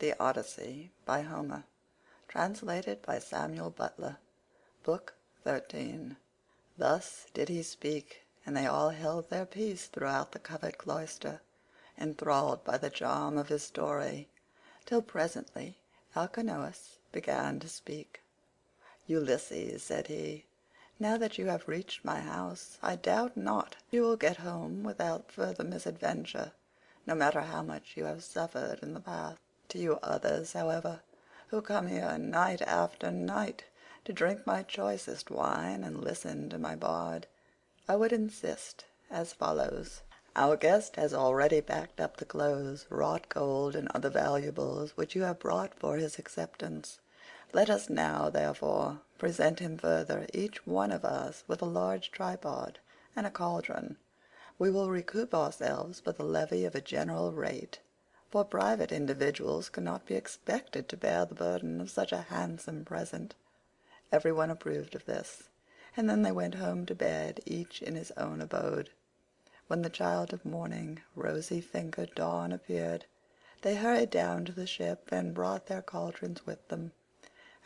The Odyssey by Homer. Translated by Samuel Butler. Book 13. Thus did he speak, and they all held their peace throughout the covered cloister, enthralled by the charm of his story, till presently Alcinous began to speak. "Ulysses," said he, "now that you have reached my house, I doubt not you will get home without further misadventure, no matter how much you have suffered in the past. To you others, however, who come here night after night to drink my choicest wine and listen to my bard, I would insist as follows. Our guest has already packed up the clothes, wrought gold, and other valuables which you have brought for his acceptance. Let us now, therefore, present him further, each one of us with a large tripod and a cauldron. We will recoup ourselves by the levy of a general rate, for private individuals cannot be expected to bear the burden of such a handsome present." Every one approved of this, and then they went home to bed, each in his own abode. When the child of morning, rosy-fingered Dawn, appeared, they hurried down to the ship and brought their cauldrons with them.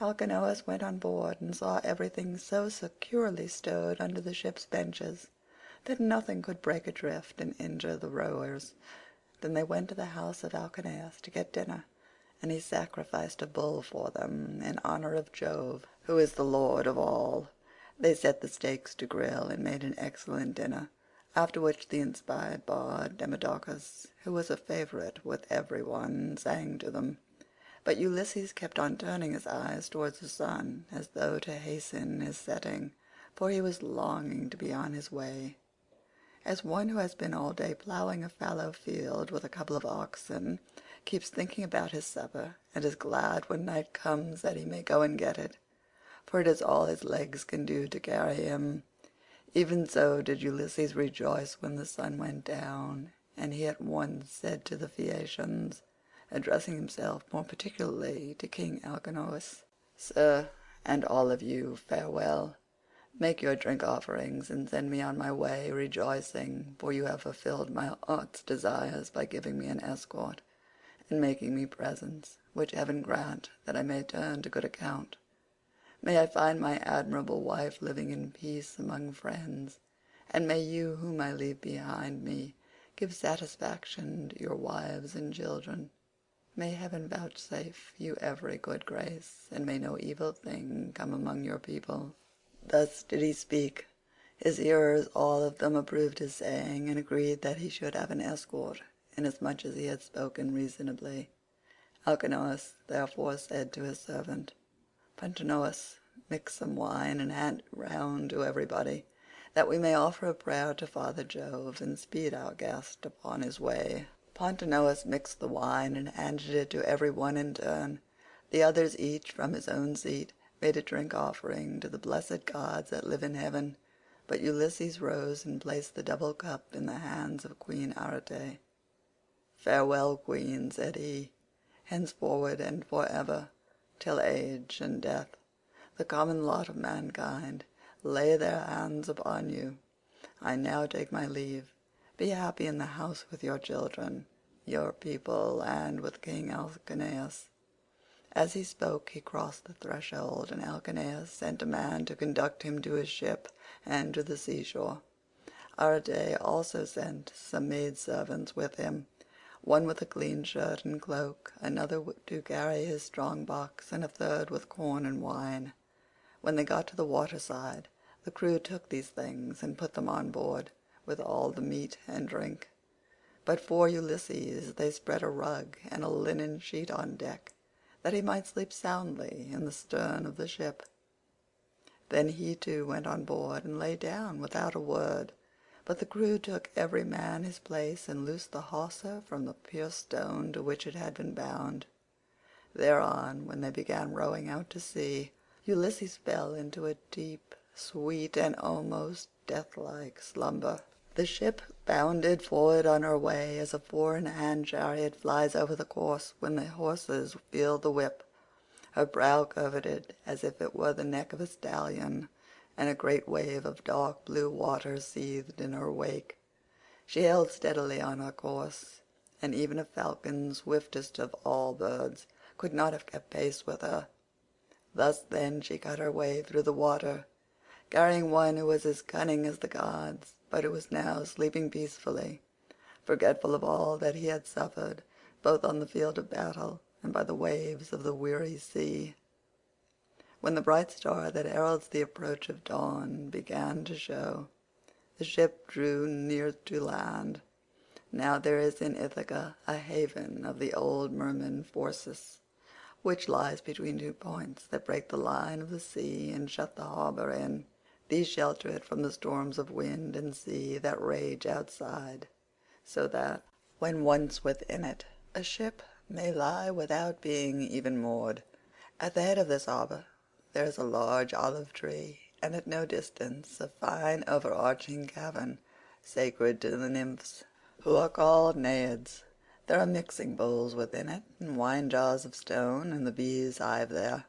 Alcinous went on board and saw everything so securely stowed under the ship's benches that nothing could break adrift and injure the rowers. Then they went to the house of Alcinous to get dinner, and he sacrificed a bull for them in honor of Jove, who is the lord of all. They set the steaks to grill and made an excellent dinner, after which the inspired bard Demodocus, who was a favorite with every one, sang to them. But Ulysses kept on turning his eyes towards the sun, as though to hasten his setting, for he was longing to be on his way. As one who has been all day ploughing a fallow field with a couple of oxen keeps thinking about his supper, and is glad when night comes that he may go and get it, for it is all his legs can do to carry him, even so did Ulysses rejoice when the sun went down, and he at once said to the Phaeacians, addressing himself more particularly to King Alcinous, "Sir, and all of you, farewell. Make your drink offerings and send me on my way rejoicing, for you have fulfilled my heart's desires by giving me an escort and making me presents, which heaven grant that I may turn to good account. May I find my admirable wife living in peace among friends, and may you whom I leave behind me give satisfaction to your wives and children. May heaven vouchsafe you every good grace, and may no evil thing come among your people." Thus did he speak. His hearers all of them approved his saying, and agreed that he should have an escort, inasmuch as he had spoken reasonably. Alcinous therefore said to his servant, "Pontonous, mix some wine and hand it round to everybody, that we may offer a prayer to Father Jove and speed our guest upon his way." Pontonous mixed the wine and handed it to every one in turn. The others each from his own seat made a drink offering to the blessed gods that live in heaven, but Ulysses rose and placed the double cup in the hands of Queen Arete. "Farewell, Queen," said he, "henceforward and for ever, till age and death, the common lot of mankind, lay their hands upon you. I now take my leave. Be happy in the house with your children, your people, and with King Alcinous." As he spoke he crossed the threshold, and Alcinous sent a man to conduct him to his ship and to the seashore. Arete also sent some maidservants with him, one with a clean shirt and cloak, another to carry his strong box, and a third with corn and wine. When they got to the waterside, the crew took these things and put them on board, with all the meat and drink. But for Ulysses they spread a rug and a linen sheet on deck, that he might sleep soundly in the stern of the ship. Then he too went on board and lay down without a word, but the crew took every man his place and loosed the hawser from the pierced stone to which it had been bound. Thereon, when they began rowing out to sea, Ulysses fell into a deep, sweet, and almost death-like slumber. The ship bounded forward on her way as a four-in-hand chariot flies over the course when the horses feel the whip. Her brow curveted as if it were the neck of a stallion, and a great wave of dark blue water seethed in her wake. She held steadily on her course, and even a falcon, swiftest of all birds, could not have kept pace with her. Thus then she cut her way through the water, carrying one who was as cunning as the gods, but who was now sleeping peacefully, forgetful of all that he had suffered, both on the field of battle and by the waves of the weary sea. When the bright star that heralds the approach of dawn began to show, the ship drew near to land. Now there is in Ithaca a haven of the old merman Phorcys, which lies between two points that break the line of the sea and shut the harbour in. These shelter it from the storms of wind and sea that rage outside, so that, when once within it, a ship may lie without being even moored. At the head of this harbour there is a large olive tree, and at no distance a fine overarching cavern, sacred to the nymphs, who are called Naiads. There are mixing bowls within it, and wine jars of stone, and the bees hive there.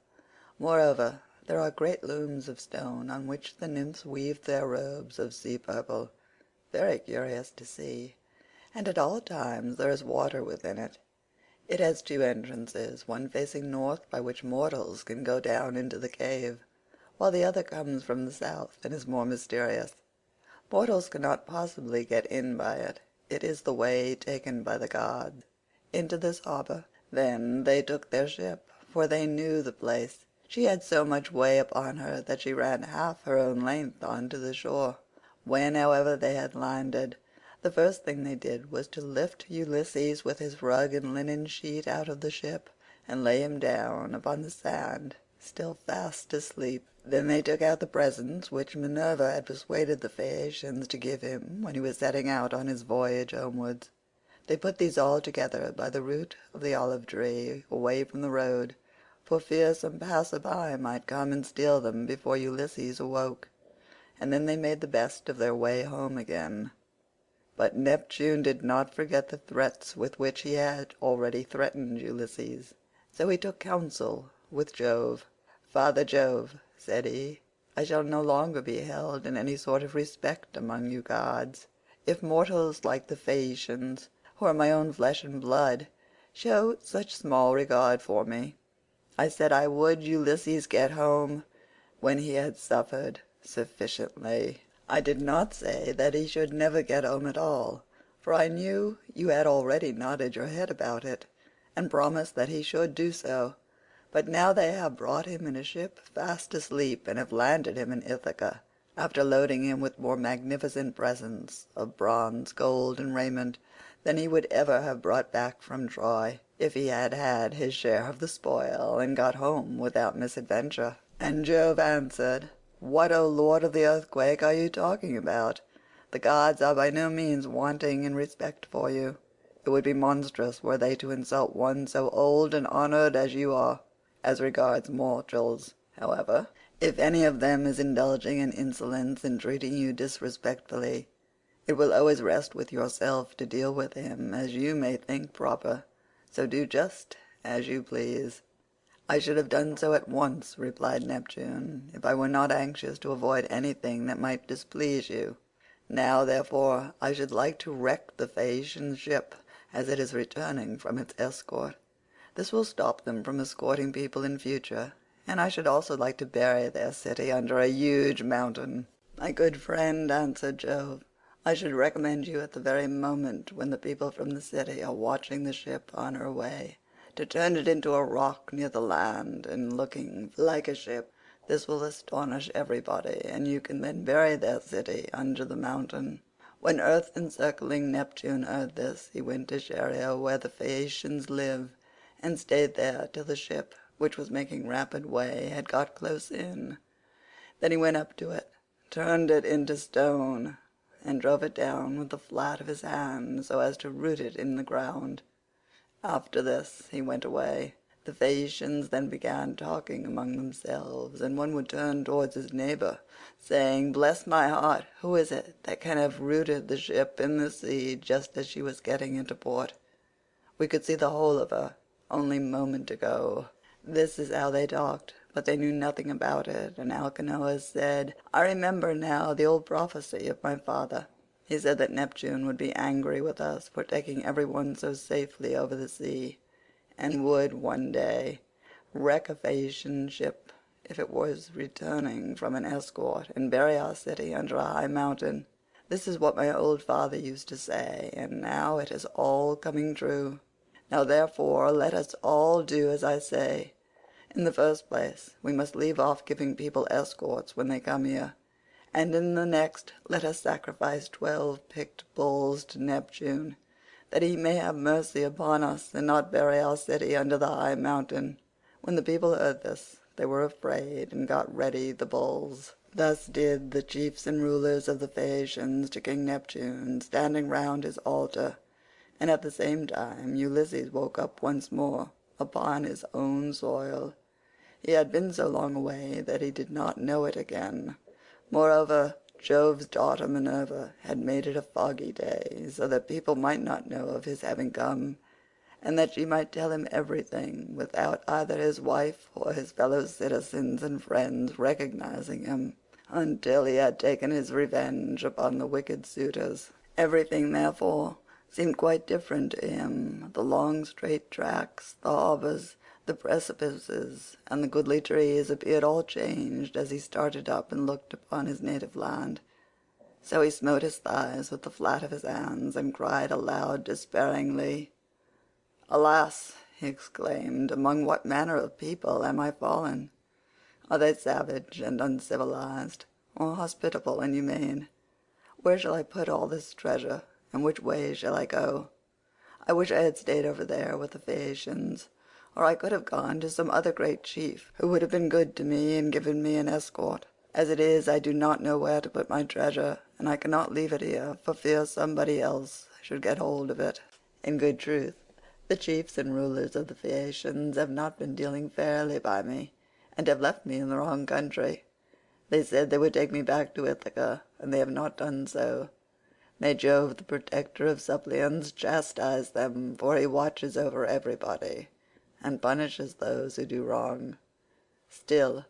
Moreover, there are great looms of stone on which the nymphs weave their robes of sea purple, very curious to see, and at all times there is water within it. It has two entrances, one facing north, by which mortals can go down into the cave, while the other comes from the south and is more mysterious. Mortals cannot possibly get in by it. It is the way taken by the gods. Into this harbour then they took their ship, for they knew the place. She had so much way upon her that she ran half her own length on to the shore. When, however, they had landed, the first thing they did was to lift Ulysses with his rug and linen sheet out of the ship, and lay him down upon the sand, still fast asleep. Then they took out the presents which Minerva had persuaded the Phaeacians to give him when he was setting out on his voyage homewards. They put these all together by the root of the olive tree, away from the road, for fear some passer-by might come and steal them before Ulysses awoke, and then they made the best of their way home again. But Neptune did not forget the threats with which he had already threatened Ulysses, so he took counsel with Jove. "Father Jove," said he, "I shall no longer be held in any sort of respect among you gods, if mortals like the Phaeacians, who are my own flesh and blood, show such small regard for me. I said I would Ulysses get home when he had suffered sufficiently. I did not say that he should never get home at all, for I knew you had already nodded your head about it, and promised that he should do so. But now they have brought him in a ship fast asleep, and have landed him in Ithaca, after loading him with more magnificent presents of bronze, gold, and raiment than he would ever have brought back from Troy, if he had had his share of the spoil and got home without misadventure." And Jove answered, "What, O lord of the earthquake, are you talking about? The gods are by no means wanting in respect for you. It would be monstrous were they to insult one so old and honoured as you are. As regards mortals, however, if any of them is indulging in insolence and treating you disrespectfully, it will always rest with yourself to deal with him as you may think proper, so do just as you please." "I should have done so at once," replied Neptune, "if I were not anxious to avoid anything that might displease you. Now, therefore, I should like to wreck the Phaeacian ship as it is returning from its escort. This will stop them from escorting people in future, and I should also like to bury their city under a huge mountain." "My good friend," answered Jove, "I should recommend you at the very moment when the people from the city are watching the ship on her way, to turn it into a rock near the land and looking like a ship. This will astonish everybody, and you can then bury their city under the mountain." When earth-encircling Neptune heard this, he went to Scheria, where the Phaeacians live, and stayed there till the ship, which was making rapid way, had got close in. Then he went up to it, turned it into stone, and drove it down with the flat of his hand so as to root it in the ground. After this he went away. The Phaeacians then began talking among themselves, and one would turn towards his neighbour, saying, "Bless my heart, who is it that can have rooted the ship in the sea just as she was getting into port? We could see the whole of her only a moment ago." This is how they talked, but they knew nothing about it, and Alcinous said, "I remember now the old prophecy of my father, He said that Neptune would be angry with us for taking everyone so safely over the sea, and would one day wreck a Phaeacian ship if it was returning from an escort, and bury our city under a high mountain. This is what my old father used to say, and now it is all coming true. Now therefore let us all do as I say. In the first place, we must leave off giving people escorts when they come here, and in the next let us sacrifice 12 picked bulls to Neptune, that he may have mercy upon us and not bury our city under the high mountain." When the people heard this, they were afraid and got ready the bulls. Thus did the chiefs and rulers of the Phaeacians to King Neptune, standing round his altar, and at the same time Ulysses woke up once more upon his own soil. He had been so long away that he did not know it again. Moreover, Jove's daughter Minerva had made it a foggy day, so that people might not know of his having come, and that she might tell him everything without either his wife or his fellow citizens and friends recognizing him, until he had taken his revenge upon the wicked suitors. Everything, therefore, seemed quite different to him. The long straight tracks, the harbours, the precipices, and the goodly trees appeared all changed as he started up and looked upon his native land. So he smote his thighs with the flat of his hands and cried aloud despairingly. "Alas!" he exclaimed, "among what manner of people am I fallen? Are they savage and uncivilized, or hospitable and humane? Where shall I put all this treasure, and which way shall I go? I wish I had stayed over there with the Phaeacians, or I could have gone to some other great chief who would have been good to me and given me an escort. As it is, I do not know where to put my treasure, and I cannot leave it here for fear somebody else should get hold of it." In good truth, the chiefs and rulers of the Phaeacians have not been dealing fairly by me, and have left me in the wrong country. They said they would take me back to Ithaca, and they have not done so. May Jove, the protector of suppliants, chastise them, for he watches over everybody, and punishes those who do wrong. Still,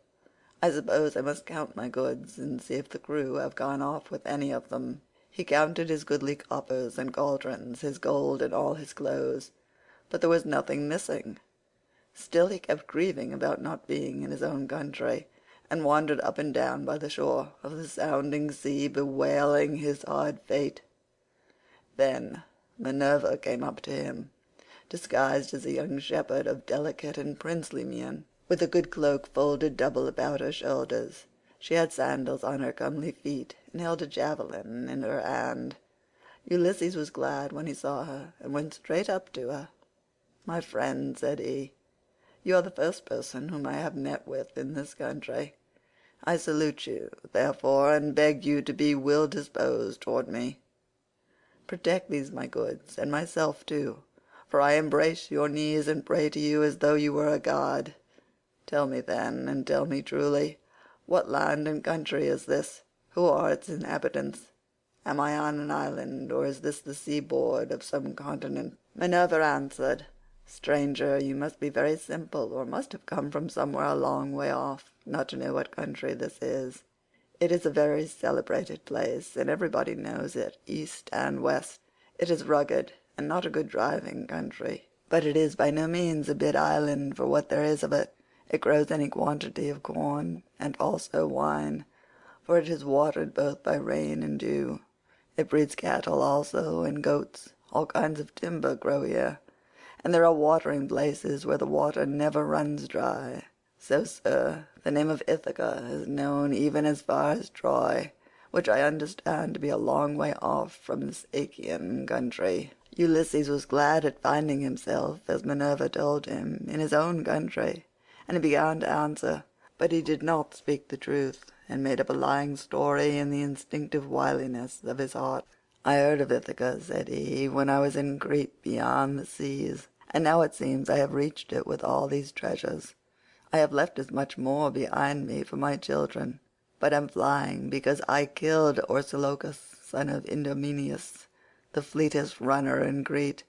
I suppose I must count my goods, and see if the crew have gone off with any of them. He counted his goodly coppers and cauldrons, his gold and all his clothes, but there was nothing missing. Still he kept grieving about not being in his own country, and wandered up and down by the shore of the sounding sea, bewailing his hard fate. Then Minerva came up to him, disguised as a young shepherd of delicate and princely mien, with a good cloak folded double about her shoulders. She had sandals on her comely feet, and held a javelin in her hand. Ulysses was glad when he saw her, and went straight up to her. "My friend," said he, "you are the first person whom I have met with in this country. I salute you, therefore, and beg you to be well disposed toward me. Protect these my goods, and myself too, for I embrace your knees and pray to you as though you were a god. Tell me then, and tell me truly, what land and country is this? Who are its inhabitants? Am I on an island, or is this the seaboard of some continent?" Minerva answered, "Stranger, you must be very simple, or must have come from somewhere a long way off, not to know what country this is. It is a very celebrated place, and everybody knows it, east and west. It is rugged, and not a good driving country, but it is by no means a bit island for what there is of it. It grows any quantity of corn, and also wine, for it is watered both by rain and dew. It breeds cattle also, and goats. All kinds of timber grow here, and there are watering places where the water never runs dry. So, sir, the name of Ithaca is known even as far as Troy, which I understand to be a long way off from this Achaean country." Ulysses was glad at finding himself, as Minerva told him, in his own country, and he began to answer, but he did not speak the truth, and made up a lying story in the instinctive wiliness of his heart. "I heard of Ithaca," said he, "when I was in Crete beyond the seas, and now it seems I have reached it with all these treasures. I have left as much more behind me for my children, but am flying because I killed Orsilochus, son of Idomeneus, the fleetest runner in Crete.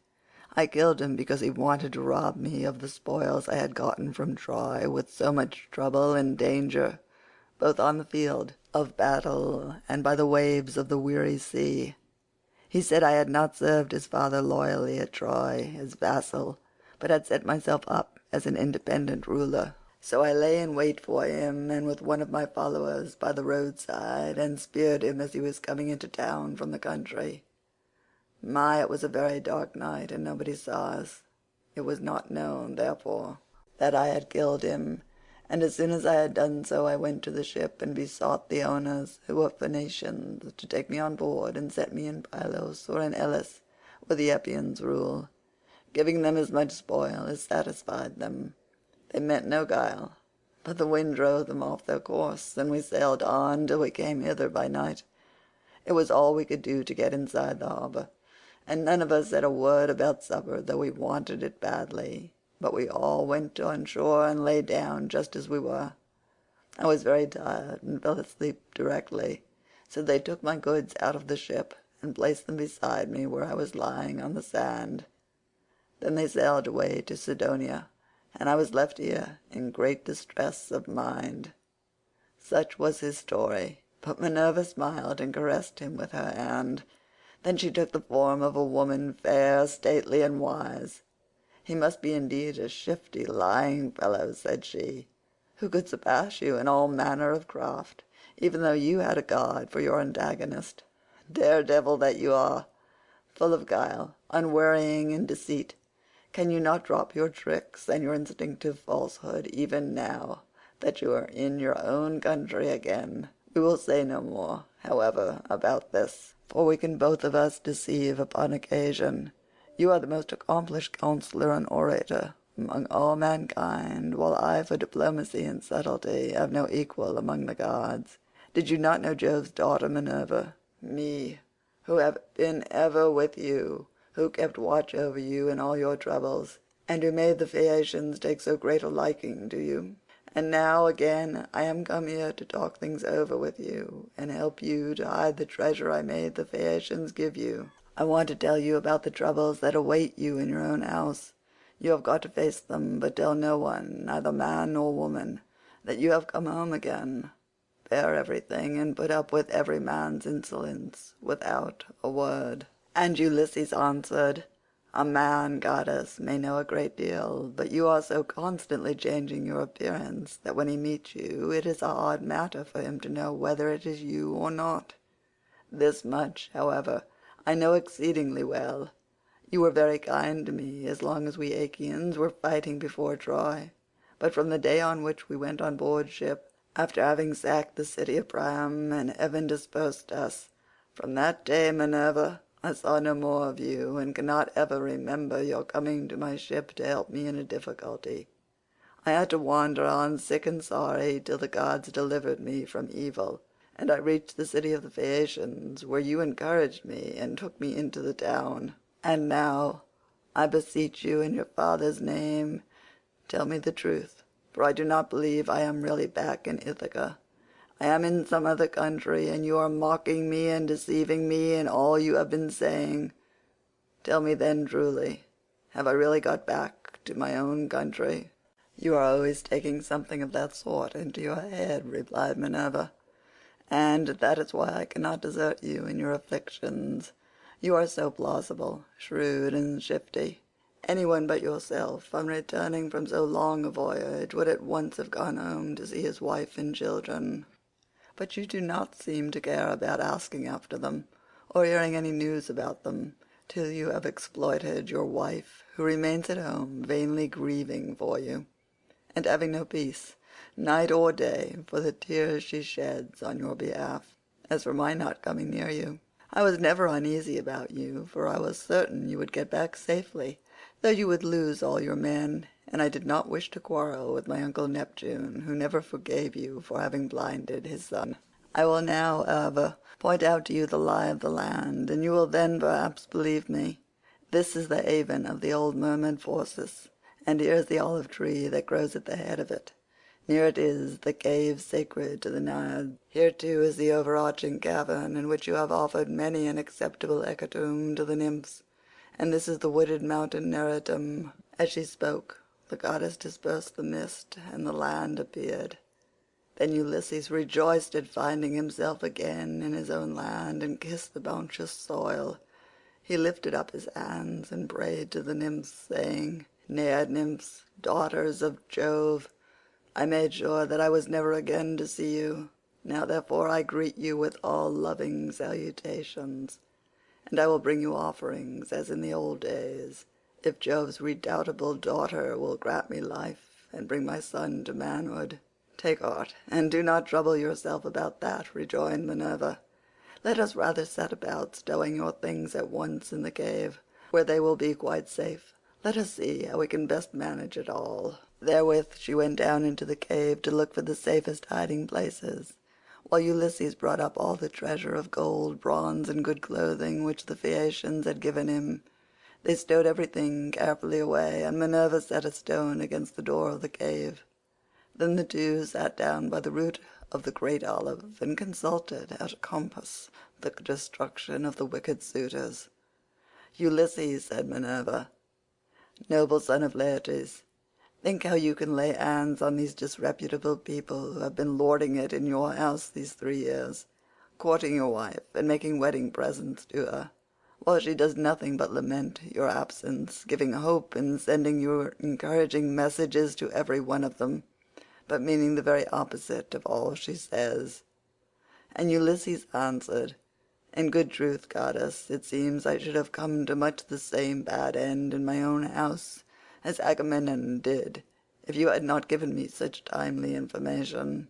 I killed him because he wanted to rob me of the spoils I had gotten from Troy with so much trouble and danger, both on the field of battle and by the waves of the weary sea. He said I had not served his father loyally at Troy, his vassal, but had set myself up as an independent ruler. So I lay in wait for him, and with one of my followers by the roadside, and speared him as he was coming into town from the country. My, it was a very dark night, and nobody saw us. It was not known, therefore, that I had killed him, and as soon as I had done so I went to the ship and besought the owners, who were Phoenicians, to take me on board and set me in Pylos or in Elis, where the Epeans rule, giving them as much spoil as satisfied them. They meant no guile, but the wind drove them off their course, and we sailed on till we came hither by night. It was all we could do to get inside the harbour, and none of us said a word about supper, though we wanted it badly, but we all went on shore and lay down just as we were. I was very tired and fell asleep directly, so they took my goods out of the ship and placed them beside me where I was lying on the sand. Then they sailed away to Sidonia, and I was left here in great distress of mind." Such was his story, but Minerva smiled and caressed him with her hand. Then she took the form of a woman, fair, stately, and wise. "He must be indeed a shifty, lying fellow," said she, "who could surpass you in all manner of craft, even though you had a god for your antagonist. Dare-devil that you are, full of guile, unwearying in deceit, can you not drop your tricks and your instinctive falsehood even now that you are in your own country again? We will say no more, however, about this, for we can both of us deceive upon occasion. You are the most accomplished counselor and orator among all mankind, while I, for diplomacy and subtlety, have no equal among the gods. Did you not know Jove's daughter Minerva, me, who have been ever with you, who kept watch over you in all your troubles, and who made the Phaeacians take so great a liking to you? And now again I am come here to talk things over with you, and help you to hide the treasure I made the Phaeacians give you. I want to tell you about the troubles that await you in your own house. You have got to face them, but tell no one, neither man nor woman, that you have come home again. Bear everything, and put up with every man's insolence without a word." And Ulysses answered, "A man, goddess, may know a great deal, but you are so constantly changing your appearance that when he meets you it is a hard matter for him to know whether it is you or not. This much, however, I know exceedingly well. You were very kind to me as long as we Achaeans were fighting before Troy, but from the day on which we went on board ship, after having sacked the city of Priam and heaven dispersed us, from that day, Minerva, I saw no more of you, and cannot ever remember your coming to my ship to help me in a difficulty. I had to wander on sick and sorry till the gods delivered me from evil, and I reached the city of the Phaeacians, where you encouraged me and took me into the town. And now, I beseech you in your father's name, tell me the truth, for I do not believe I am really back in Ithaca. I am in some other country, and you are mocking me and deceiving me in all you have been saying. Tell me then truly, have I really got back to my own country?" "You are always taking something of that sort into your head," replied Minerva, "and that is why I cannot desert you in your afflictions. You are so plausible, shrewd, and shifty. Anyone but yourself, on returning from so long a voyage, would at once have gone home to see his wife and children. But you do not seem to care about asking after them, or hearing any news about them, till you have exploited your wife, who remains at home vainly grieving for you, and having no peace, night or day, for the tears she sheds on your behalf. As for my not coming near you, I was never uneasy about you, for I was certain you would get back safely, though you would lose all your men, and I did not wish to quarrel with my uncle Neptune, who never forgave you for having blinded his son. I will now, however, point out to you the lie of the land, and you will then perhaps believe me. This is the haven of the old merman Phorcys, and here is the olive tree that grows at the head of it. Near it is the cave sacred to the Naiads. Here too is the overarching cavern in which you have offered many an acceptable hecatomb to the nymphs, and this is the wooded mountain Neritum." As she spoke, the goddess dispersed the mist, and the land appeared. Then Ulysses rejoiced at finding himself again in his own land, and kissed the bounteous soil, He lifted up his hands and prayed to the nymphs, saying, "Naiad nymphs, daughters of Jove, I made sure that I was never again to see you. Now therefore I greet you with all loving salutations, and I will bring you offerings as in the old days, if Jove's redoubtable daughter will grant me life and bring my son to manhood." "Take heart, and do not trouble yourself about that," rejoined Minerva. "Let us rather set about stowing your things at once in the cave, where they will be quite safe. Let us see how we can best manage it all." Therewith she went down into the cave to look for the safest hiding places, while Ulysses brought up all the treasure of gold, bronze, and good clothing which the Phaeacians had given him. They stowed everything carefully away, and Minerva set a stone against the door of the cave. Then the two sat down by the root of the great olive and consulted how to compass the destruction of the wicked suitors. "Ulysses," said Minerva, "noble son of Laertes, think how you can lay hands on these disreputable people who have been lording it in your house these 3 years, courting your wife and making wedding presents to her, while she does nothing but lament your absence, giving hope and sending you encouraging messages to every one of them, but meaning the very opposite of all she says." And Ulysses answered, "In good truth, goddess, it seems I should have come to much the same bad end in my own house as Agamemnon did, if you had not given me such timely information.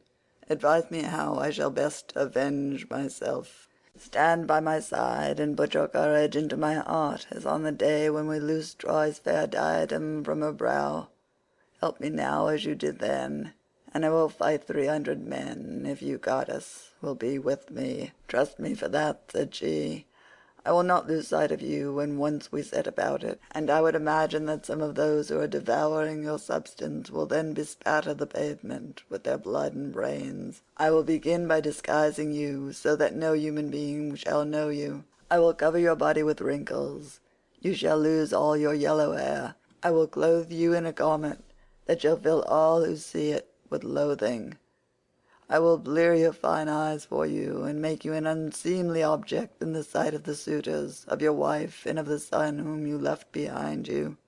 Advise me how I shall best avenge myself. Stand by my side and put your courage into my heart, as on the day when we loosed Troy's fair diadem from her brow. Help me now as you did then, and I will fight 300 men if you, goddess, will be with me." "Trust me for that," said she. "I will not lose sight of you when once we set about it, and I would imagine that some of those who are devouring your substance will then bespatter the pavement with their blood and brains. I will begin by disguising you so that no human being shall know you. I will cover your body with wrinkles. You shall lose all your yellow hair. I will clothe you in a garment that shall fill all who see it with loathing. I will blear your fine eyes for you, and make you an unseemly object in the sight of the suitors, of your wife, and of the son whom you left behind you.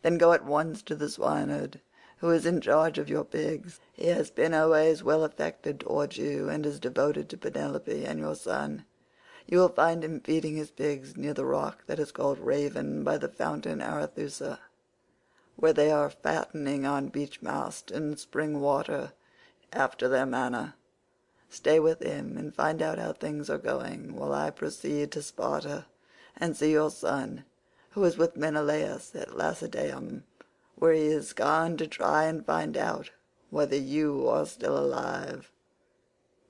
Then go at once to the swineherd who is in charge of your pigs. He has been always well affected towards you, and is devoted to Penelope and your son. You will find him feeding his pigs near the rock that is called Raven by the fountain Arethusa, where they are fattening on beech mast and spring water after their manner. Stay with him and find out how things are going, while I proceed to Sparta and see your son, who is with Menelaus at Lacedaemon, where he is gone to try and find out whether you are still alive."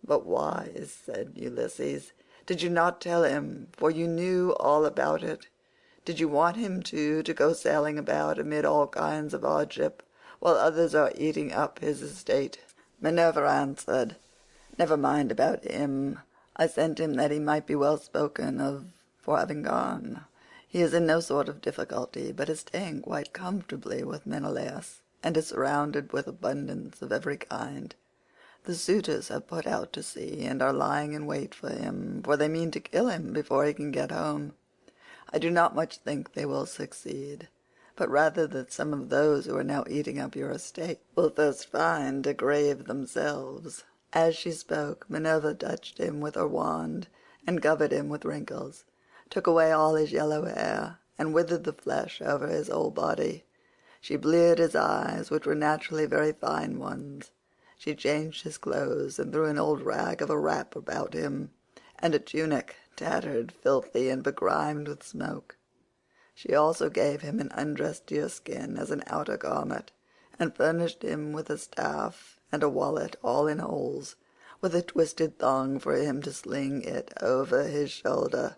"But why," said Ulysses, "did you not tell him, for you knew all about it? Did you want him too to go sailing about amid all kinds of hardship, while others are eating up his estate?" Minerva answered, "Never mind about him. I sent him that he might be well spoken of for having gone. He is in no sort of difficulty, but is staying quite comfortably with Menelaus, and is surrounded with abundance of every kind. The suitors have put out to sea and are lying in wait for him, for they mean to kill him before he can get home. I do not much think they will succeed, but rather that some of those who are now eating up your estate will first find a grave themselves." As she spoke, Minerva touched him with her wand and covered him with wrinkles, took away all his yellow hair, and withered the flesh over his whole body. She bleared his eyes, which were naturally very fine ones. She changed his clothes and threw an old rag of a wrap about him, and a tunic, tattered, filthy, and begrimed with smoke. She also gave him an undressed deerskin as an outer garment, and furnished him with a staff and a wallet all in holes, with a twisted thong for him to sling it over his shoulder.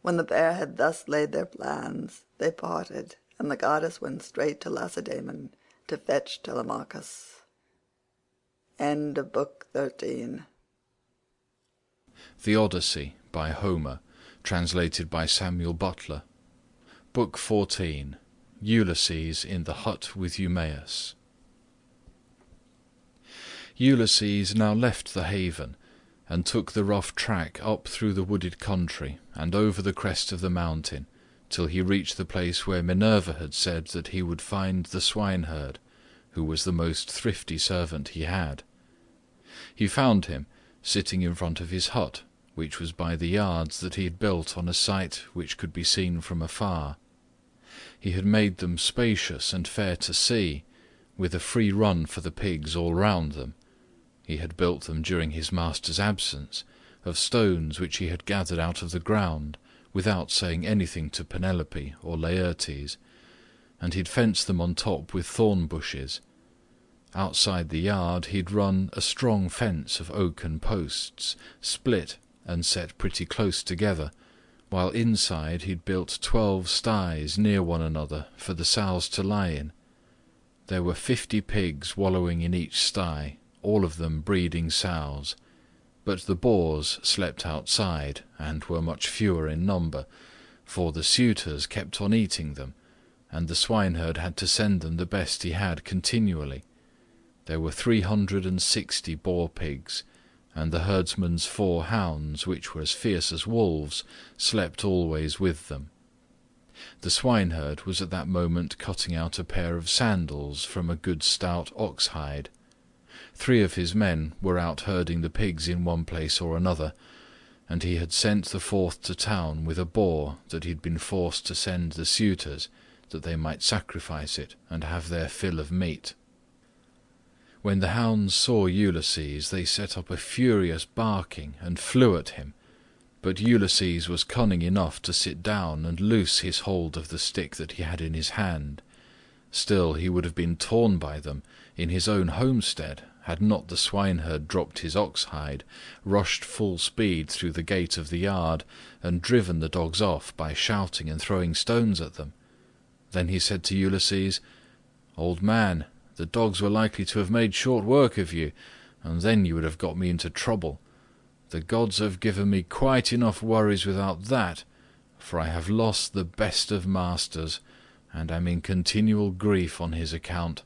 When the pair had thus laid their plans, they parted, and the goddess went straight to Lacedaemon to fetch Telemachus. End of Book 13. The Odyssey by Homer, translated by Samuel Butler. Book 14. Ulysses in the hut with Eumaeus. Ulysses now left the haven, and took the rough track up through the wooded country and over the crest of the mountain, till he reached the place where Minerva had said that he would find the swineherd, who was the most thrifty servant he had. He found him sitting in front of his hut, which was by the yards that he had built on a site which could be seen from afar. He had made them spacious and fair to see, with a free run for the pigs all round them. He had built them during his master's absence, of stones which he had gathered out of the ground, without saying anything to Penelope or Laertes, and he'd fenced them on top with thorn bushes. Outside the yard he'd run a strong fence of oaken posts, split and set pretty close together, while inside he'd built 12 sties near one another for the sows to lie in. There were 50 pigs wallowing in each sty, all of them breeding sows, but the boars slept outside and were much fewer in number, for the suitors kept on eating them, and the swineherd had to send them the best he had continually. There were 360 boar pigs, and the herdsman's 4 hounds, which were as fierce as wolves, slept always with them. The swineherd was at that moment cutting out a pair of sandals from a good stout ox hide. 3 of his men were out herding the pigs in one place or another, and he had sent the 4th to town with a boar that he had been forced to send the suitors, that they might sacrifice it and have their fill of meat. When the hounds saw Ulysses, they set up a furious barking and flew at him, but Ulysses was cunning enough to sit down and loose his hold of the stick that he had in his hand. Still he would have been torn by them in his own homestead, had not the swineherd dropped his ox hide, rushed full speed through the gate of the yard, and driven the dogs off by shouting and throwing stones at them. Then he said to Ulysses, "Old man, the dogs were likely to have made short work of you, and then you would have got me into trouble. The gods have given me quite enough worries without that, for I have lost the best of masters, and am in continual grief on his account.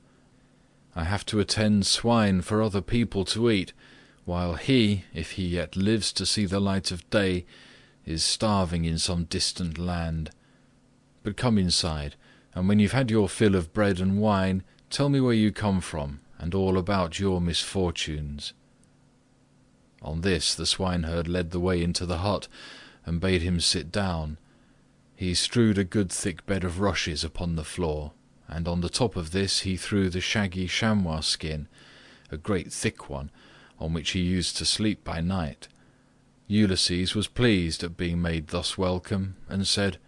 I have to attend swine for other people to eat, while he, if he yet lives to see the light of day, is starving in some distant land. But come inside, and when you've had your fill of bread and wine, tell me where you come from, and all about your misfortunes." On this the swineherd led the way into the hut, and bade him sit down. He strewed a good thick bed of rushes upon the floor, and on the top of this he threw the shaggy chamois skin, a great thick one, on which he used to sleep by night. Ulysses was pleased at being made thus welcome, and said,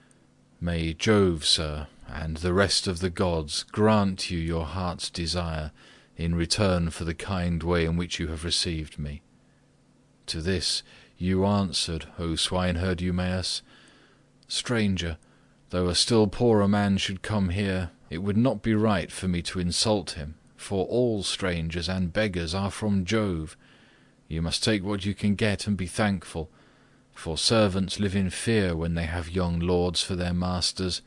"May Jove, sir, and the rest of the gods grant you your heart's desire in return for the kind way in which you have received me." To this you answered, O swineherd Eumaeus, "Stranger, though a still poorer man should come here, it would not be right for me to insult him, for all strangers and beggars are from Jove. You must take what you can get and be thankful, for servants live in fear when they have young lords for their masters,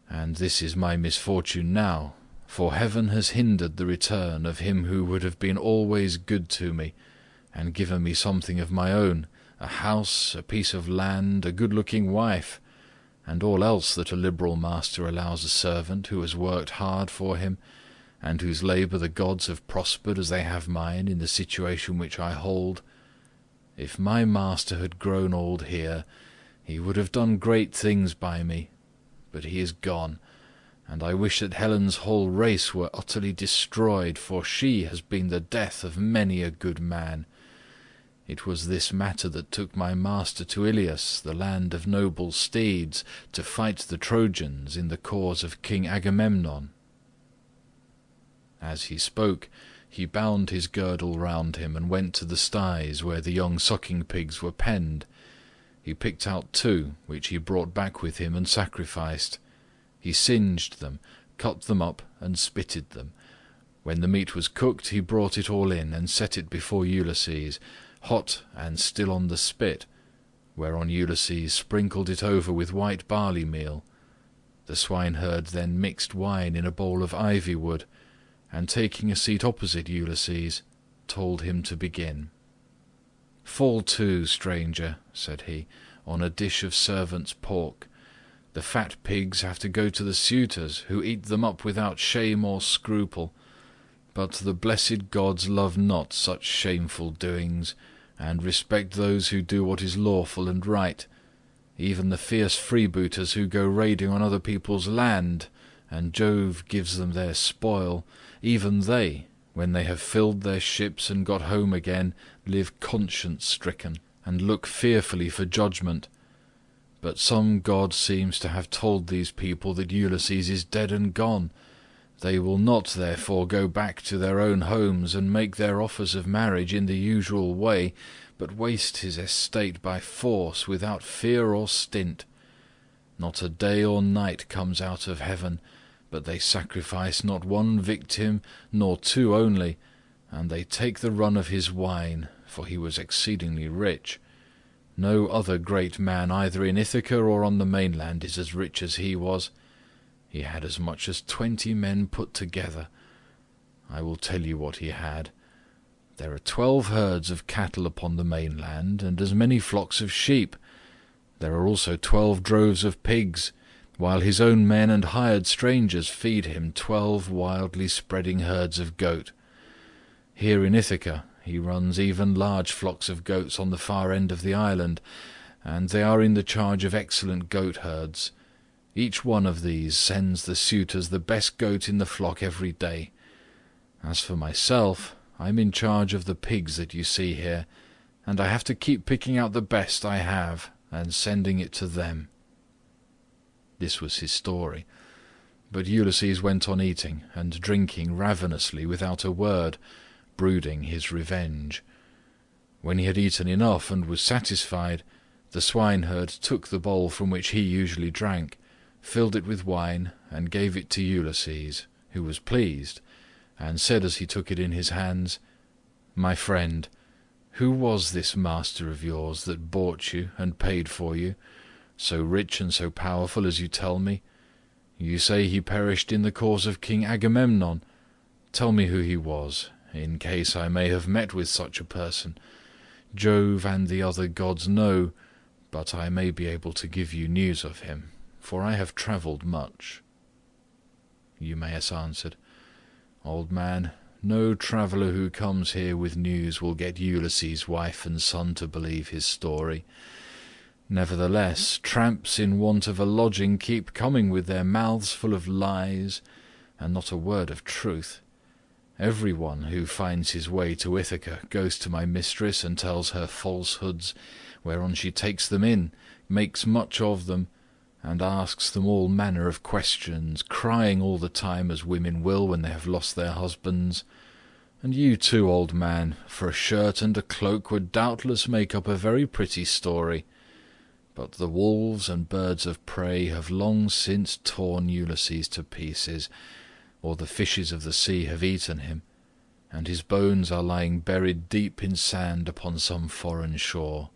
and this is my misfortune now, for heaven has hindered the return of him who would have been always good to me, and given me something of my own, a house, a piece of land, a good-looking wife, and all else that a liberal master allows a servant who has worked hard for him, and whose labour the gods have prospered as they have mine in the situation which I hold. If my master had grown old here, he would have done great things by me, but he is gone, and I wish that Helen's whole race were utterly destroyed, for she has been the death of many a good man. It was this matter that took my master to Ilius, the land of noble steeds, to fight the Trojans in the cause of King Agamemnon." As he spoke, he bound his girdle round him and went to the sties where the young sucking pigs were penned. He picked out 2, which he brought back with him and sacrificed. He singed them, cut them up, and spitted them. When the meat was cooked, he brought it all in and set it before Ulysses, hot and still on the spit, whereon Ulysses sprinkled it over with white barley meal. The swineherd then mixed wine in a bowl of ivy wood, and taking a seat opposite Ulysses, told him to begin. "Fall to, stranger," said he, "on a dish of servants' pork. The fat pigs have to go to the suitors, who eat them up without shame or scruple. But the blessed gods love not such shameful doings, and respect those who do what is lawful and right. Even the fierce freebooters who go raiding on other people's land, and Jove gives them their spoil, even they, when they have filled their ships and got home again, live conscience-stricken, and look fearfully for judgment. But some god seems to have told these people that Ulysses is dead and gone. They will not therefore go back to their own homes and make their offers of marriage in the usual way, but waste his estate by force without fear or stint. Not a day or night comes out of heaven, but they sacrifice not one victim, nor two only, and they take the run of his wine, for he was exceedingly rich. No other great man either in Ithaca or on the mainland is as rich as he was. He had as much as 20 men put together. I will tell you what he had. There are 12 herds of cattle upon the mainland, and as many flocks of sheep. There are also 12 droves of pigs, while his own men and hired strangers feed him 12 wildly spreading herds of goat. Here in Ithaca he runs even large flocks of goats on the far end of the island, and they are in the charge of excellent goat herds. Each one of these sends the suitors the best goat in the flock every day. As for myself, I am in charge of the pigs that you see here, and I have to keep picking out the best I have and sending it to them." This was his story, but Ulysses went on eating and drinking ravenously without a word, brooding his revenge. When he had eaten enough and was satisfied, the swineherd took the bowl from which he usually drank, filled it with wine, and gave it to Ulysses, who was pleased, and said as he took it in his hands, "My friend, who was this master of yours that bought you and paid for you, so rich and so powerful as you tell me? You say he perished in the cause of King Agamemnon. Tell me who he was, in case I may have met with such a person. Jove and the other gods know, but I may be able to give you news of him, for I have travelled much." Eumaeus answered, "Old man, no traveller who comes here with news will get Ulysses' wife and son to believe his story. Nevertheless, tramps in want of a lodging keep coming with their mouths full of lies, and not a word of truth. Every one who finds his way to Ithaca goes to my mistress and tells her falsehoods, whereon she takes them in, makes much of them, and asks them all manner of questions, crying all the time as women will when they have lost their husbands. And you too, old man, for a shirt and a cloak would doubtless make up a very pretty story. But the wolves and birds of prey have long since torn Ulysses to pieces, or the fishes of the sea have eaten him, and his bones are lying buried deep in sand upon some foreign shore.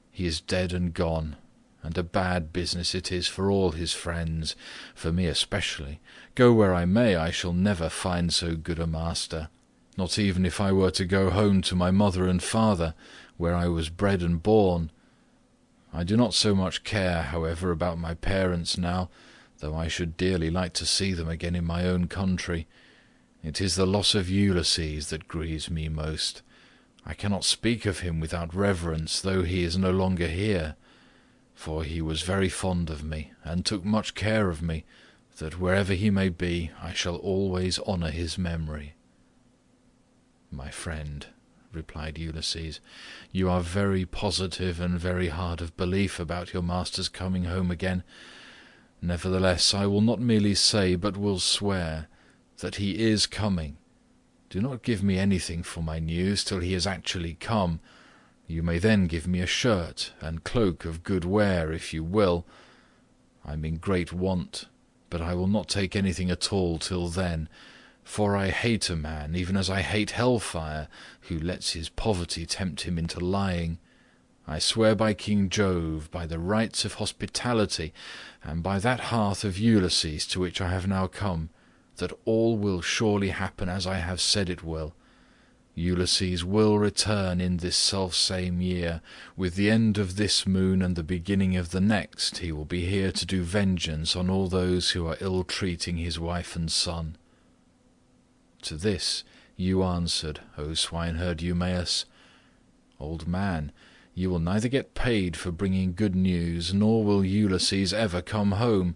He is dead and gone, and a bad business it is for all his friends, for me especially. Go where I may, I shall never find so good a master, not even if I were to go home to my mother and father, where I was bred and born. I do not so much care, however, about my parents now, though I should dearly like to see them again in my own country. It is the loss of Ulysses that grieves me most. I cannot speak of him without reverence, though he is no longer here. For he was very fond of me, and took much care of me, that wherever he may be, I shall always honour his memory." "My friend," replied Ulysses, "you are very positive and very hard of belief about your master's coming home again. Nevertheless, I will not merely say, but will swear, that he is coming. Do not give me anything for my news till he has actually come. You may then give me a shirt and cloak of good wear, if you will. I am in great want, but I will not take anything at all till then, for I hate a man, even as I hate hellfire, who lets his poverty tempt him into lying. I swear by King Jove, by the rites of hospitality, and by that hearth of Ulysses to which I have now come, that all will surely happen as I have said it will. Ulysses will return in this selfsame year. With the end of this moon and the beginning of the next, he will be here to do vengeance on all those who are ill-treating his wife and son." To this you answered, O swineherd Eumaeus, "Old man, you will neither get paid for bringing good news, nor will Ulysses ever come home.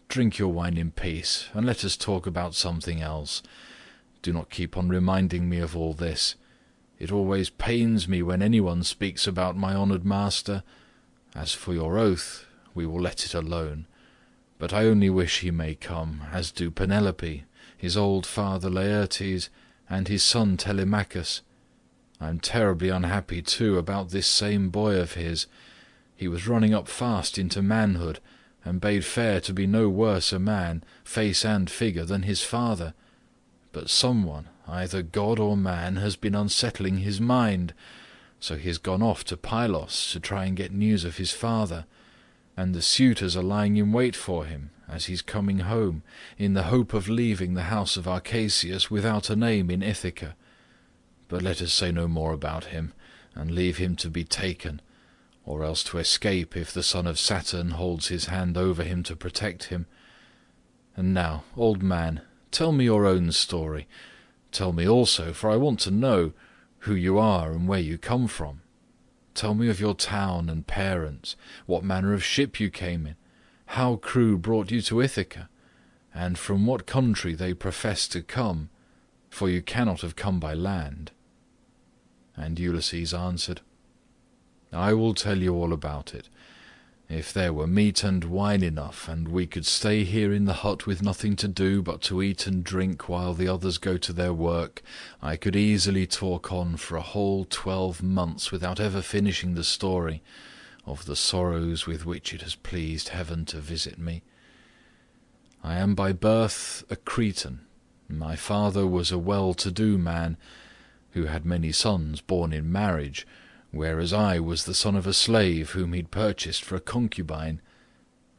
Drink your wine in peace, and let us talk about something else. Do not keep on reminding me of all this. It always pains me when anyone speaks about my honoured master. As for your oath, we will let it alone. But I only wish he may come, as do Penelope, his old father Laertes, and his son Telemachus. I am terribly unhappy too about this same boy of his. He was running up fast into manhood, and bade fair to be no worse a man, face and figure, than his father. But someone, either god or man, has been unsettling his mind, so he has gone off to Pylos to try and get news of his father, and the suitors are lying in wait for him as he's coming home, in the hope of leaving the house of Arcasius without a name in Ithaca. But let us say no more about him, and leave him to be taken, or else to escape if the son of Saturn holds his hand over him to protect him. And now, old man, tell me your own story. Tell me also, for I want to know, who you are and where you come from. Tell me of your town and parents, what manner of ship you came in, how crew brought you to Ithaca, and from what country they profess to come, for you cannot have come by land." And Ulysses answered, "I will tell you all about it. If there were meat and wine enough, and we could stay here in the hut with nothing to do but to eat and drink while the others go to their work, I could easily talk on for a whole 12 months without ever finishing the story of the sorrows with which it has pleased heaven to visit me. I am by birth a Cretan. My father was a well-to-do man, who had many sons born in marriage, whereas I was the son of a slave whom he'd purchased for a concubine.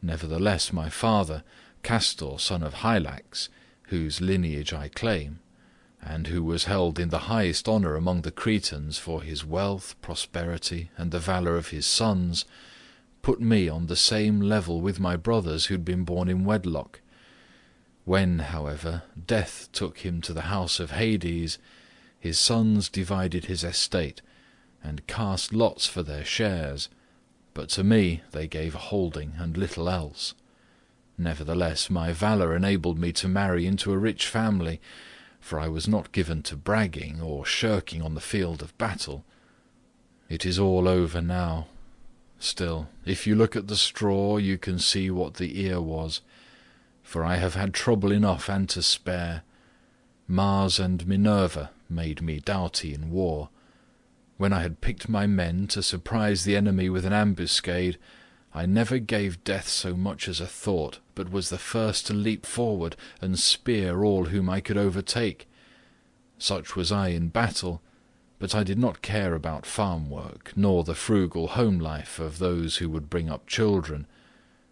Nevertheless my father, Castor, son of Hylax, whose lineage I claim, and who was held in the highest honour among the Cretans for his wealth, prosperity, and the valour of his sons, put me on the same level with my brothers who'd been born in wedlock. When, however, death took him to the house of Hades, his sons divided his estate, and cast lots for their shares, but to me they gave a holding and little else. Nevertheless my valour enabled me to marry into a rich family, for I was not given to bragging or shirking on the field of battle. It is all over now. Still, if you look at the straw, you can see what the ear was, for I have had trouble enough and to spare. Mars and Minerva made me doughty in war. When I had picked my men to surprise the enemy with an ambuscade, I never gave death so much as a thought, but was the first to leap forward and spear all whom I could overtake. Such was I in battle, but I did not care about farm work, nor the frugal home life of those who would bring up children.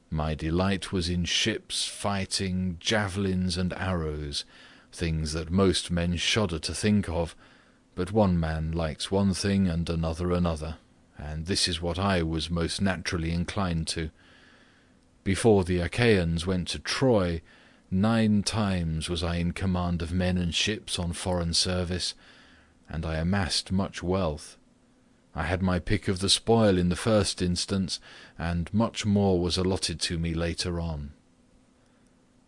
My delight was in ships, fighting, javelins, and arrows, things that most men shudder to think of, but one man likes one thing and another, and this is what I was most naturally inclined to. Before the Achaeans went to Troy, 9 times was I in command of men and ships on foreign service, and I amassed much wealth. I had my pick of the spoil in the first instance, and much more was allotted to me later on.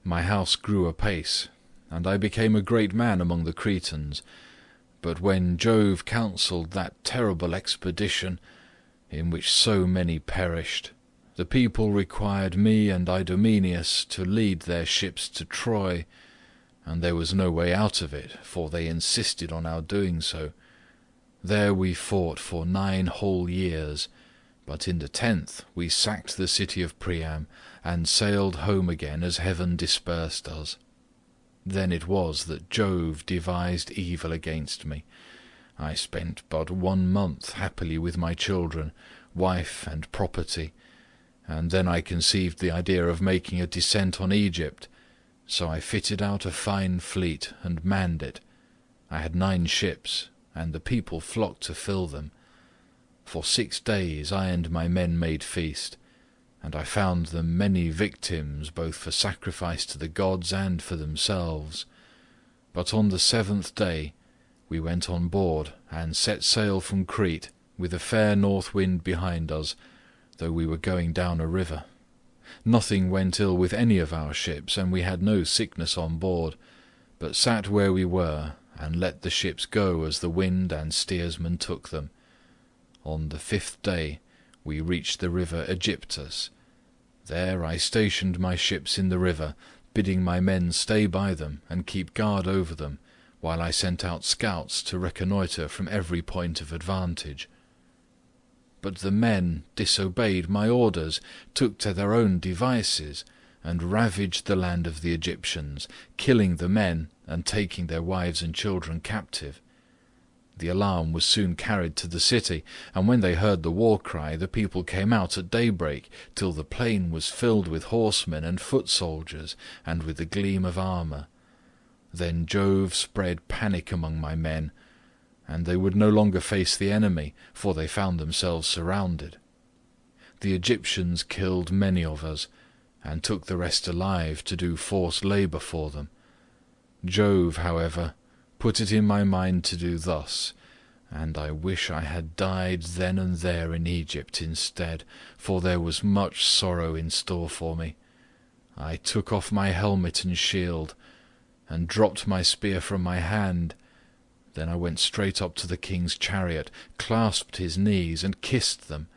My house grew apace, and I became a great man among the Cretans, but when Jove counselled that terrible expedition, in which so many perished, the people required me and Idomeneus to lead their ships to Troy, and there was no way out of it, for they insisted on our doing so. There we fought for 9 whole years, but in the 10th we sacked the city of Priam, and sailed home again as heaven dispersed us. Then it was that Jove devised evil against me. I spent but 1 month happily with my children, wife, and property, and then I conceived the idea of making a descent on Egypt, so I fitted out a fine fleet and manned it. I had 9 ships, and the people flocked to fill them. For 6 days I and my men made feast, and I found them many victims both for sacrifice to the gods and for themselves. But on the 7th day we went on board and set sail from Crete with a fair north wind behind us, though we were going down a river. Nothing went ill with any of our ships, and we had no sickness on board, but sat where we were and let the ships go as the wind and steersman took them. On the 5th day we reached the river Aegyptus. There I stationed my ships in the river, bidding my men stay by them and keep guard over them, while I sent out scouts to reconnoitre from every point of advantage. But the men disobeyed my orders, took to their own devices, and ravaged the land of the Egyptians, killing the men and taking their wives and children captive. The alarm was soon carried to the city, and when they heard the war cry, the people came out at daybreak, till the plain was filled with horsemen and foot soldiers, and with the gleam of armour. Then Jove spread panic among my men, and they would no longer face the enemy, for they found themselves surrounded. The Egyptians killed many of us, and took the rest alive to do forced labour for them. Jove, however, put it in my mind to do thus, and I wish I had died then and there in Egypt instead, for there was much sorrow in store for me. I took off my helmet and shield, and dropped my spear from my hand. Then I went straight up to the king's chariot, clasped his knees, and kissed them,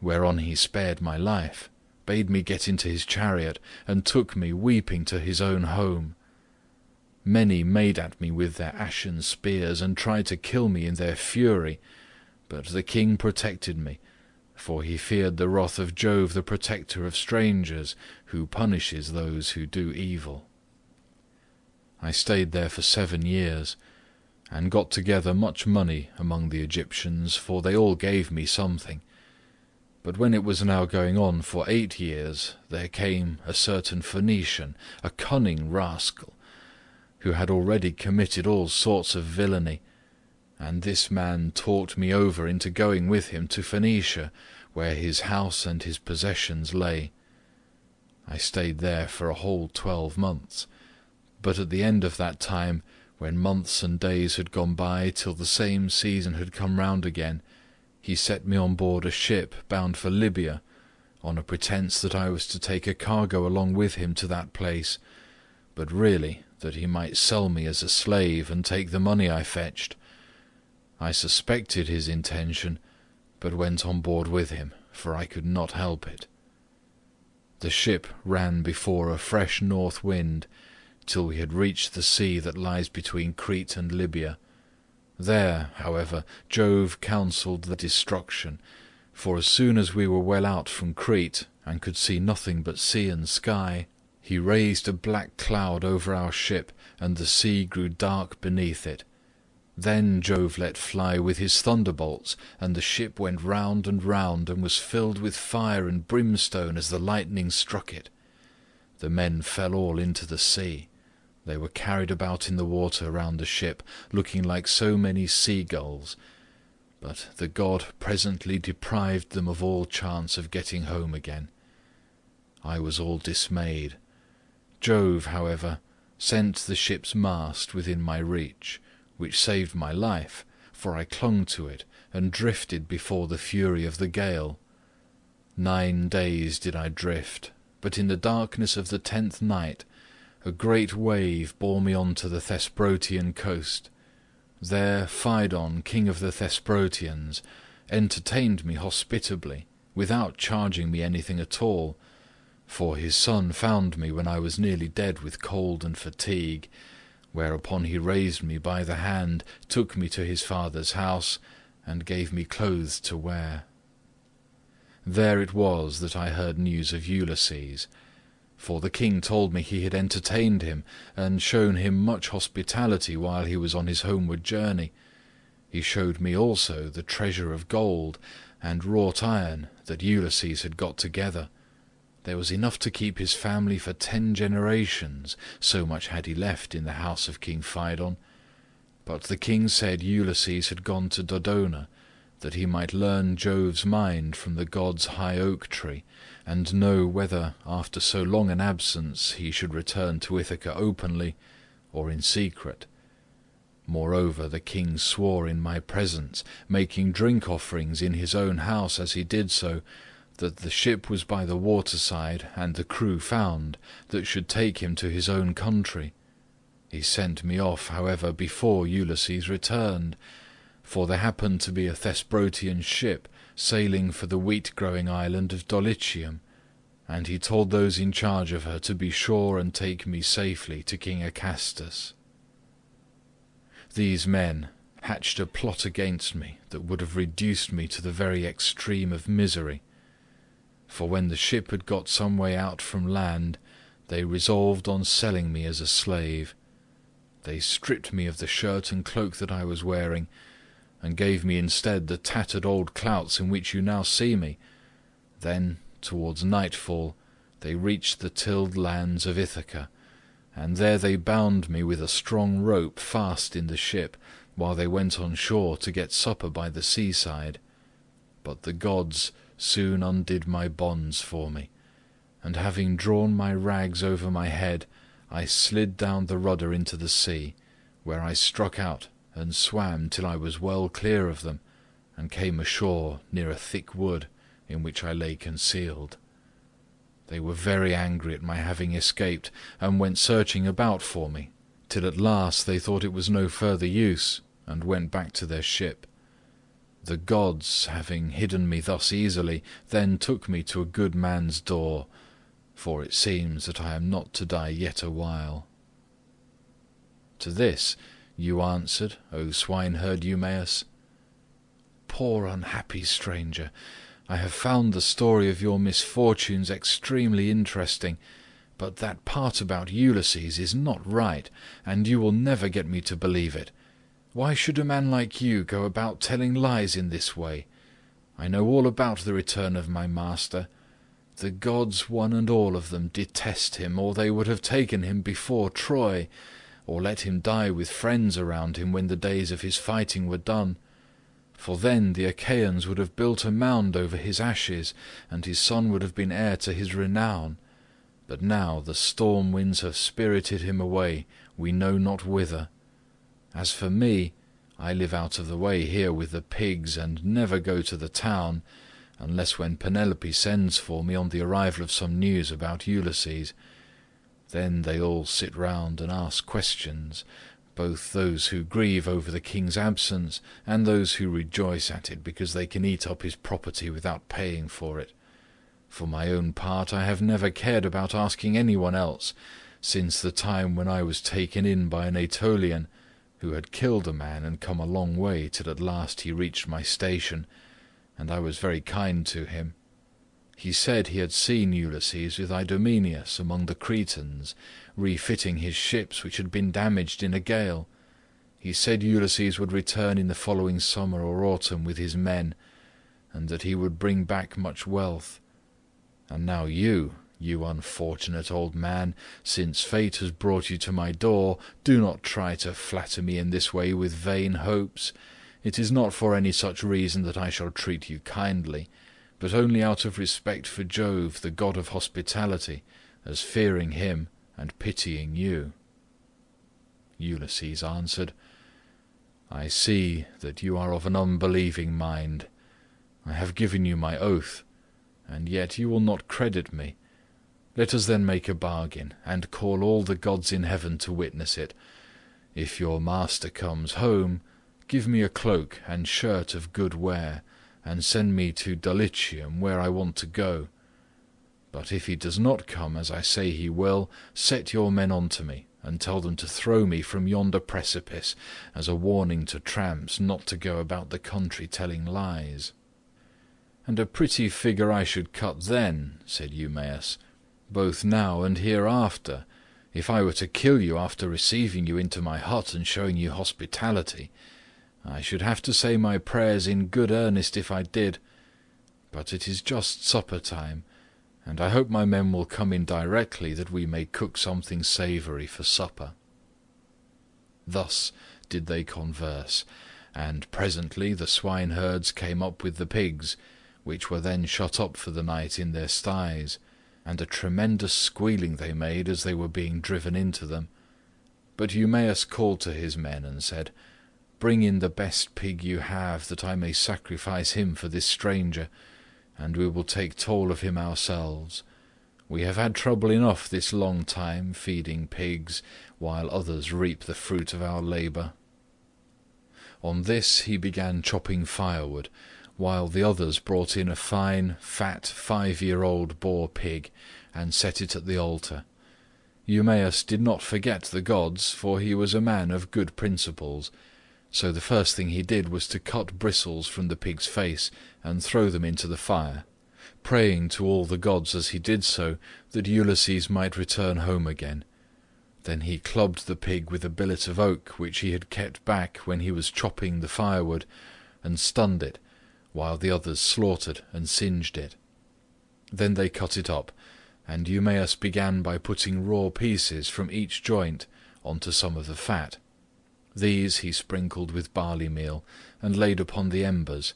whereon he spared my life, bade me get into his chariot, and took me weeping to his own home. Many made at me with their ashen spears, and tried to kill me in their fury, but the king protected me, for he feared the wrath of Jove, the protector of strangers, who punishes those who do evil. I stayed there for 7 years, and got together much money among the Egyptians, for they all gave me something. But when it was now going on for 8 years, there came a certain Phoenician, a cunning rascal, who had already committed all sorts of villainy, and this man talked me over into going with him to Phoenicia, where his house and his possessions lay. I stayed there for a whole 12 months, but at the end of that time, when months and days had gone by till the same season had come round again, he set me on board a ship bound for Libya, on a pretence that I was to take a cargo along with him to that place, but really that he might sell me as a slave and take the money I fetched. I suspected his intention, but went on board with him, for I could not help it. The ship ran before a fresh north wind, till we had reached the sea that lies between Crete and Libya. There, however, Jove counselled the destruction, for as soon as we were well out from Crete, and could see nothing but sea and sky, he raised a black cloud over our ship, and the sea grew dark beneath it. Then Jove let fly with his thunderbolts, and the ship went round and round, and was filled with fire and brimstone as the lightning struck it. The men fell all into the sea. They were carried about in the water round the ship, looking like so many sea-gulls. But the god presently deprived them of all chance of getting home again. I was all dismayed. Jove, however, sent the ship's mast within my reach, which saved my life, for I clung to it, and drifted before the fury of the gale. 9 days did I drift, but in the darkness of the 10th night a great wave bore me on to the Thesprotian coast. There Phaedon, king of the Thesprotians, entertained me hospitably, without charging me anything at all, for his son found me when I was nearly dead with cold and fatigue, whereupon he raised me by the hand, took me to his father's house, and gave me clothes to wear. There it was that I heard news of Ulysses, for the king told me he had entertained him, and shown him much hospitality while he was on his homeward journey. He showed me also the treasure of gold and wrought iron that Ulysses had got together. There was enough to keep his family for 10 generations, so much had he left in the house of King Phaedon. But the king said Ulysses had gone to Dodona, that he might learn Jove's mind from the god's high oak tree, and know whether after so long an absence he should return to Ithaca openly or in secret. Moreover, the king swore in my presence, making drink offerings in his own house as he did so, that the ship was by the waterside, and the crew found, that should take him to his own country. He sent me off, however, before Ulysses returned, for there happened to be a Thesprotian ship sailing for the wheat-growing island of Dulichium, and he told those in charge of her to be sure and take me safely to King Acastus. These men hatched a plot against me that would have reduced me to the very extreme of misery, for when the ship had got some way out from land, they resolved on selling me as a slave. They stripped me of the shirt and cloak that I was wearing, and gave me instead the tattered old clouts in which you now see me. Then, towards nightfall, they reached the tilled lands of Ithaca, and there they bound me with a strong rope fast in the ship, while they went on shore to get supper by the seaside. But the gods soon undid my bonds for me, and having drawn my rags over my head, I slid down the rudder into the sea, where I struck out and swam till I was well clear of them, and came ashore near a thick wood in which I lay concealed. They were very angry at my having escaped, and went searching about for me, till at last they thought it was no further use, and went back to their ship. The gods, having hidden me thus easily, then took me to a good man's door, for it seems that I am not to die yet a while. To this you answered, O swineherd Eumaeus, "Poor unhappy stranger, I have found the story of your misfortunes extremely interesting, but that part about Ulysses is not right, and you will never get me to believe it. Why should a man like you go about telling lies in this way? I know all about the return of my master. The gods, one and all of them, detest him, or they would have taken him before Troy, or let him die with friends around him when the days of his fighting were done. For then the Achaeans would have built a mound over his ashes, and his son would have been heir to his renown. But now the storm winds have spirited him away, we know not whither. As for me, I live out of the way here with the pigs, and never go to the town, unless when Penelope sends for me on the arrival of some news about Ulysses. Then they all sit round and ask questions, both those who grieve over the king's absence, and those who rejoice at it because they can eat up his property without paying for it. For my own part, I have never cared about asking anyone else, since the time when I was taken in by an Aetolian, who had killed a man and come a long way till at last he reached my station, and I was very kind to him. He said he had seen Ulysses with Idomeneus among the Cretans, refitting his ships which had been damaged in a gale. He said Ulysses would return in the following summer or autumn with his men, and that he would bring back much wealth. And now you unfortunate old man, since fate has brought you to my door, do not try to flatter me in this way with vain hopes. It is not for any such reason that I shall treat you kindly, but only out of respect for Jove, the god of hospitality, as fearing him and pitying you." Ulysses answered, "I see that you are of an unbelieving mind. I have given you my oath, and yet you will not credit me. Let us then make a bargain, and call all the gods in heaven to witness it. If your master comes home, give me a cloak and shirt of good wear, and send me to Dulichium, where I want to go. But if he does not come, as I say he will, set your men on to me, and tell them to throw me from yonder precipice, as a warning to tramps not to go about the country telling lies." "And a pretty figure I should cut then," said Eumaeus, "both now and hereafter, if I were to kill you after receiving you into my hut and showing you hospitality. I should have to say my prayers in good earnest if I did. But it is just supper time, and I hope my men will come in directly, that we may cook something savoury for supper." Thus did they converse, and presently the swineherds came up with the pigs, which were then shut up for the night in their sties, and a tremendous squealing they made as they were being driven into them. But Eumaeus called to his men and said, "Bring in the best pig you have, that I may sacrifice him for this stranger, and we will take toll of him ourselves. We have had trouble enough this long time feeding pigs, while others reap the fruit of our labour." On this he began chopping firewood, while the others brought in a fine, fat, 5-year-old boar pig, and set it at the altar. Eumaeus did not forget the gods, for he was a man of good principles, so the first thing he did was to cut bristles from the pig's face and throw them into the fire, praying to all the gods as he did so that Ulysses might return home again. Then he clubbed the pig with a billet of oak which he had kept back when he was chopping the firewood, and stunned it, while the others slaughtered and singed it. Then they cut it up, and Eumaeus began by putting raw pieces from each joint onto some of the fat. These he sprinkled with barley meal, and laid upon the embers.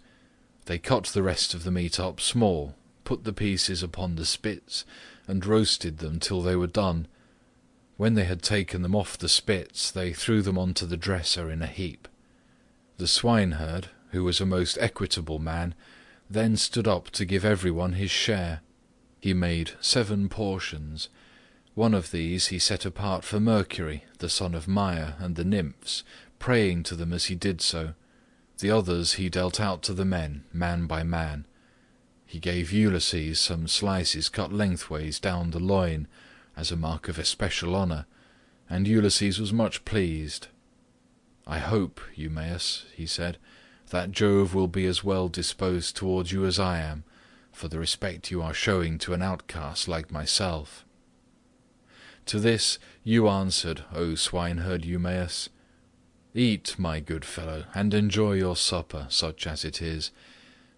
They cut the rest of the meat up small, put the pieces upon the spits, and roasted them till they were done. When they had taken them off the spits, they threw them onto the dresser in a heap. The swineherd, who was a most equitable man, then stood up to give everyone his share. He made 7 portions. One of these he set apart for Mercury, the son of Maia, and the nymphs, praying to them as he did so. The others he dealt out to the men, man by man. He gave Ulysses some slices cut lengthways down the loin, as a mark of especial honour, and Ulysses was much pleased. "I hope, Eumaeus," he said, "that Jove will be as well disposed towards you as I am, for the respect you are showing to an outcast like myself." To this you answered, O swineherd Eumaeus, "Eat, my good fellow, and enjoy your supper, such as it is.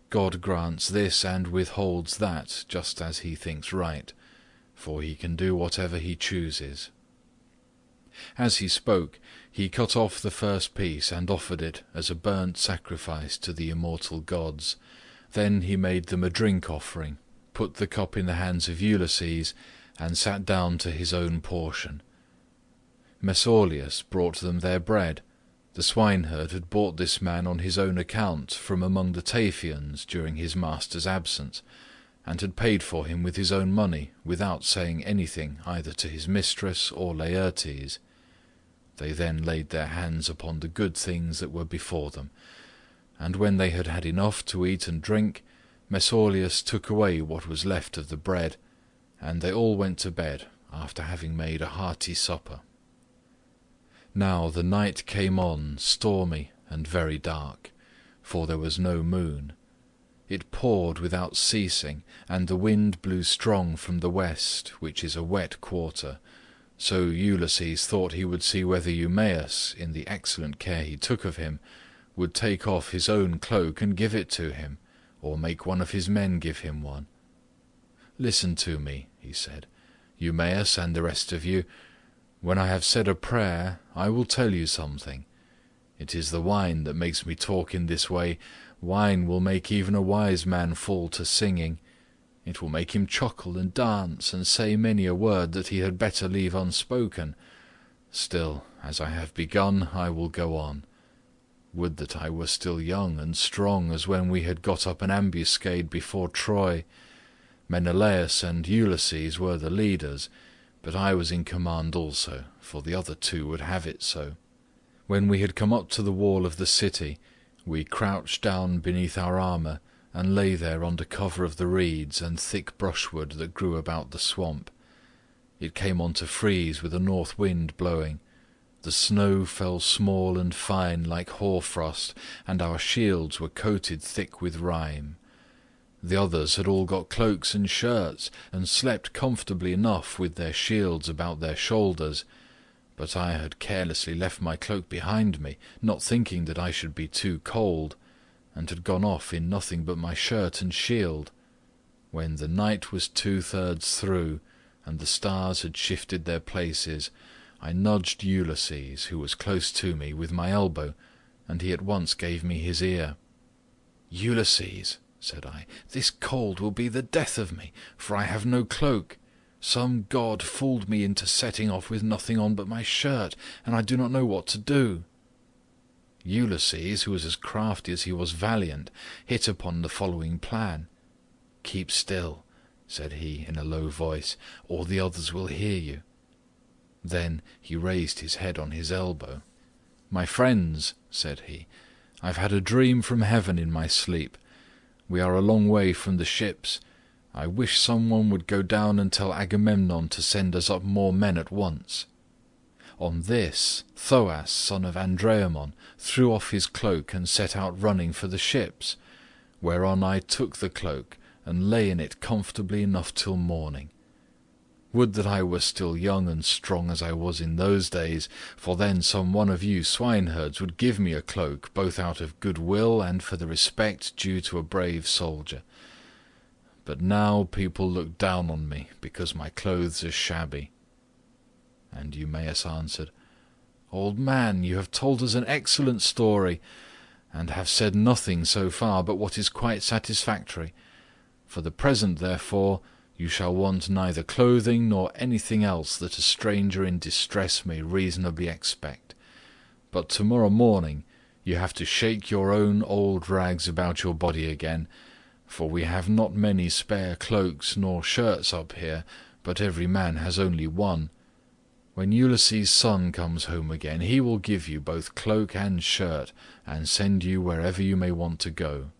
God grants this and withholds that, just as he thinks right, for he can do whatever he chooses." As he spoke, he cut off the first piece and offered it as a burnt sacrifice to the immortal gods. Then he made them a drink offering, put the cup in the hands of Ulysses, and sat down to his own portion. Mesaulius brought them their bread. The swineherd had bought this man on his own account from among the Taphians during his master's absence, and had paid for him with his own money, without saying anything either to his mistress or Laertes. They then laid their hands upon the good things that were before them, and when they had had enough to eat and drink, Mesaulius took away what was left of the bread, and they all went to bed after having made a hearty supper. Now the night came on stormy and very dark, for there was no moon. It poured without ceasing, and the wind blew strong from the west, which is a wet quarter. So Ulysses thought he would see whether Eumaeus, in the excellent care he took of him, would take off his own cloak and give it to him, or make one of his men give him one. "Listen to me," he said, "Eumaeus and the rest of you. When I have said a prayer, I will tell you something. It is the wine that makes me talk in this way. Wine will make even a wise man fall to singing. It will make him chuckle and dance and say many a word that he had better leave unspoken. Still, as I have begun, I will go on. Would that I were still young and strong as when we had got up an ambuscade before Troy. Menelaus and Ulysses were the leaders, but I was in command also, for the other 2 would have it so. When we had come up to the wall of the city, we crouched down beneath our armour, and lay there under cover of the reeds and thick brushwood that grew about the swamp. It came on to freeze with a north wind blowing. The snow fell small and fine like hoarfrost, and our shields were coated thick with rime. The others had all got cloaks and shirts, and slept comfortably enough with their shields about their shoulders, but I had carelessly left my cloak behind me, not thinking that I should be too cold, and had gone off in nothing but my shirt and shield. When the night was 2/3 through, and the stars had shifted their places, I nudged Ulysses, who was close to me, with my elbow, and he at once gave me his ear. "Ulysses," said I, "this cold will be the death of me, for I have no cloak. Some god fooled me into setting off with nothing on but my shirt, and I do not know what to do." Ulysses, who was as crafty as he was valiant, hit upon the following plan. "Keep still," said he in a low voice, "or the others will hear you." Then he raised his head on his elbow. "My friends," said he, "I've had a dream from heaven in my sleep. We are a long way from the ships. I wish someone would go down and tell Agamemnon to send us up more men at once." On this, Thoas, son of Andreamon, threw off his cloak and set out running for the ships, whereon I took the cloak and lay in it comfortably enough till morning. Would that I were still young and strong as I was in those days, for then some one of you swineherds would give me a cloak, both out of good will and for the respect due to a brave soldier. But now people look down on me because my clothes are shabby." And Eumaeus answered, "Old man, you have told us an excellent story, and have said nothing so far but what is quite satisfactory. For the present, therefore, you shall want neither clothing nor anything else that a stranger in distress may reasonably expect. But tomorrow morning you have to shake your own old rags about your body again, for we have not many spare cloaks nor shirts up here, but every man has only one. When Ulysses' son comes home again, he will give you both cloak and shirt, and send you wherever you may want to go."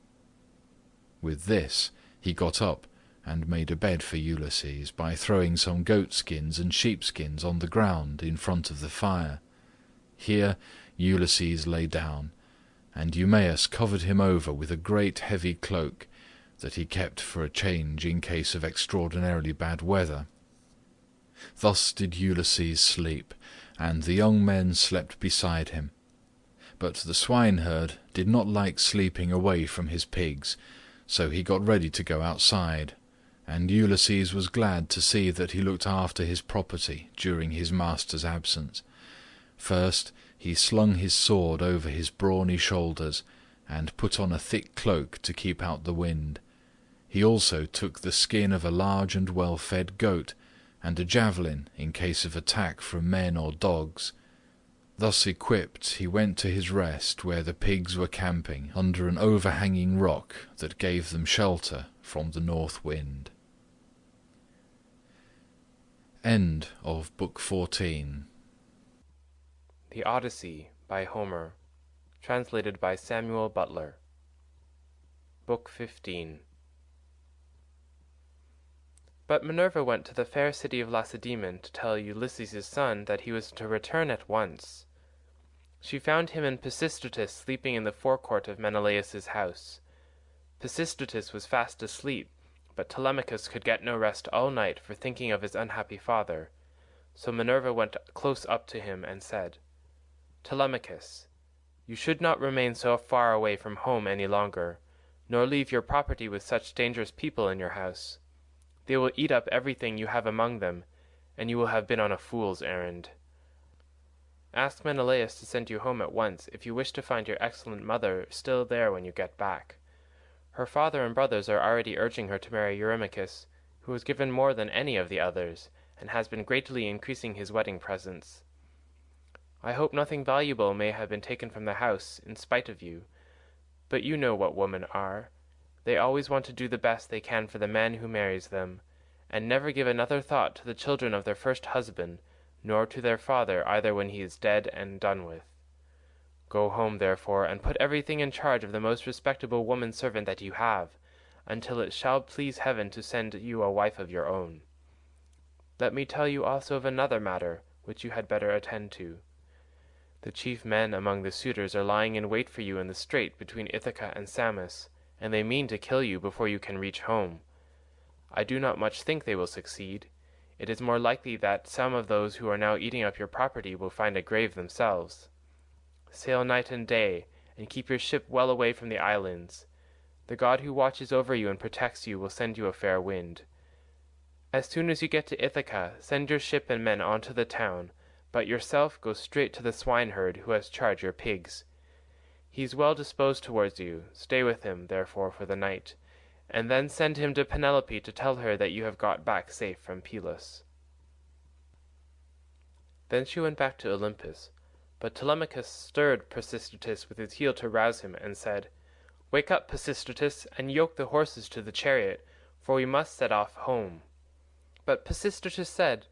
With this he got up and made a bed for Ulysses by throwing some goat-skins and sheep-skins on the ground in front of the fire. Here Ulysses lay down, and Eumaeus covered him over with a great heavy cloak that he kept for a change in case of extraordinarily bad weather. Thus did Ulysses sleep, and the young men slept beside him. But the swineherd did not like sleeping away from his pigs, so he got ready to go outside, and Ulysses was glad to see that he looked after his property during his master's absence. First he slung his sword over his brawny shoulders, and put on a thick cloak to keep out the wind. He also took the skin of a large and well-fed goat, and a javelin in case of attack from men or dogs. Thus equipped, he went to his rest where the pigs were camping under an overhanging rock that gave them shelter from the north wind. End of Book 14. The Odyssey by Homer, translated by Samuel Butler. Book 15. But Minerva went to the fair city of Lacedaemon to tell Ulysses' son that he was to return at once. She found him and Pisistratus sleeping in the forecourt of Menelaus's house. Pisistratus was fast asleep, but Telemachus could get no rest all night for thinking of his unhappy father. So Minerva went close up to him and said, "Telemachus, you should not remain so far away from home any longer, nor leave your property with such dangerous people in your house. They will eat up everything you have among them, and you will have been on a fool's errand. Ask Menelaus to send you home at once if you wish to find your excellent mother still there when you get back. Her father and brothers are already urging her to marry Eurymachus, who has given more than any of the others, and has been greatly increasing his wedding presents. I hope nothing valuable may have been taken from the house, in spite of you, but you know what women are. They always want to do the best they can for the man who marries them, and never give another thought to the children of their first husband, nor to their father either when he is dead and done with. Go home, therefore, and put everything in charge of the most respectable woman-servant that you have, until it shall please heaven to send you a wife of your own. Let me tell you also of another matter, which you had better attend to. The chief men among the suitors are lying in wait for you in the strait between Ithaca and Samos, and they mean to kill you before you can reach home. I do not much think they will succeed. It is more likely that some of those who are now eating up your property will find a grave themselves. Sail night and day, and keep your ship well away from the islands. The god who watches over you and protects you will send you a fair wind. As soon as you get to Ithaca, send your ship and men on to the town, but yourself go straight to the swineherd who has charge your pigs. He is well disposed towards you. Stay with him, therefore, for the night, and then send him to Penelope to tell her that you have got back safe from Pylos." Then she went back to Olympus, but Telemachus stirred Pisistratus with his heel to rouse him, and said, "Wake up, Pisistratus, and yoke the horses to the chariot, for we must set off home." But Pisistratus said,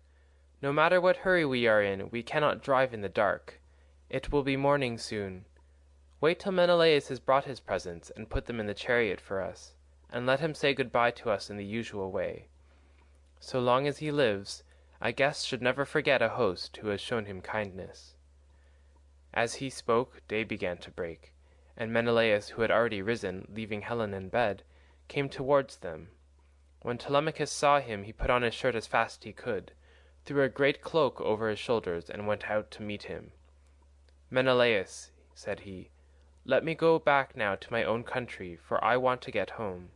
"No matter what hurry we are in, we cannot drive in the dark. It will be morning soon. Wait till Menelaus has brought his presents and put them in the chariot for us, and let him say good-bye to us in the usual way. So long as he lives, a guest should never forget a host who has shown him kindness." As he spoke, day began to break, and Menelaus, who had already risen, leaving Helen in bed, came towards them. When Telemachus saw him, he put on his shirt as fast as he could, threw a great cloak over his shoulders, and went out to meet him. "Menelaus," said he, "let me go back now to my own country, for I want to get home."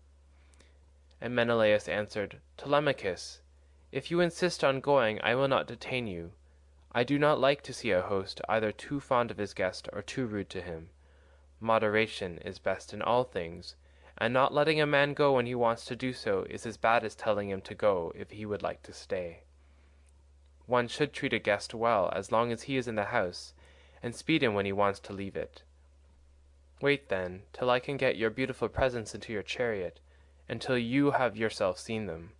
And Menelaus answered, "Telemachus, if you insist on going, I will not detain you. I do not like to see a host either too fond of his guest or too rude to him. Moderation is best in all things, and not letting a man go when he wants to do so is as bad as telling him to go if he would like to stay. One should treat a guest well as long as he is in the house, and speed him when he wants to leave it. Wait, then, till I can get your beautiful presents into your chariot, and till you have yourself seen them.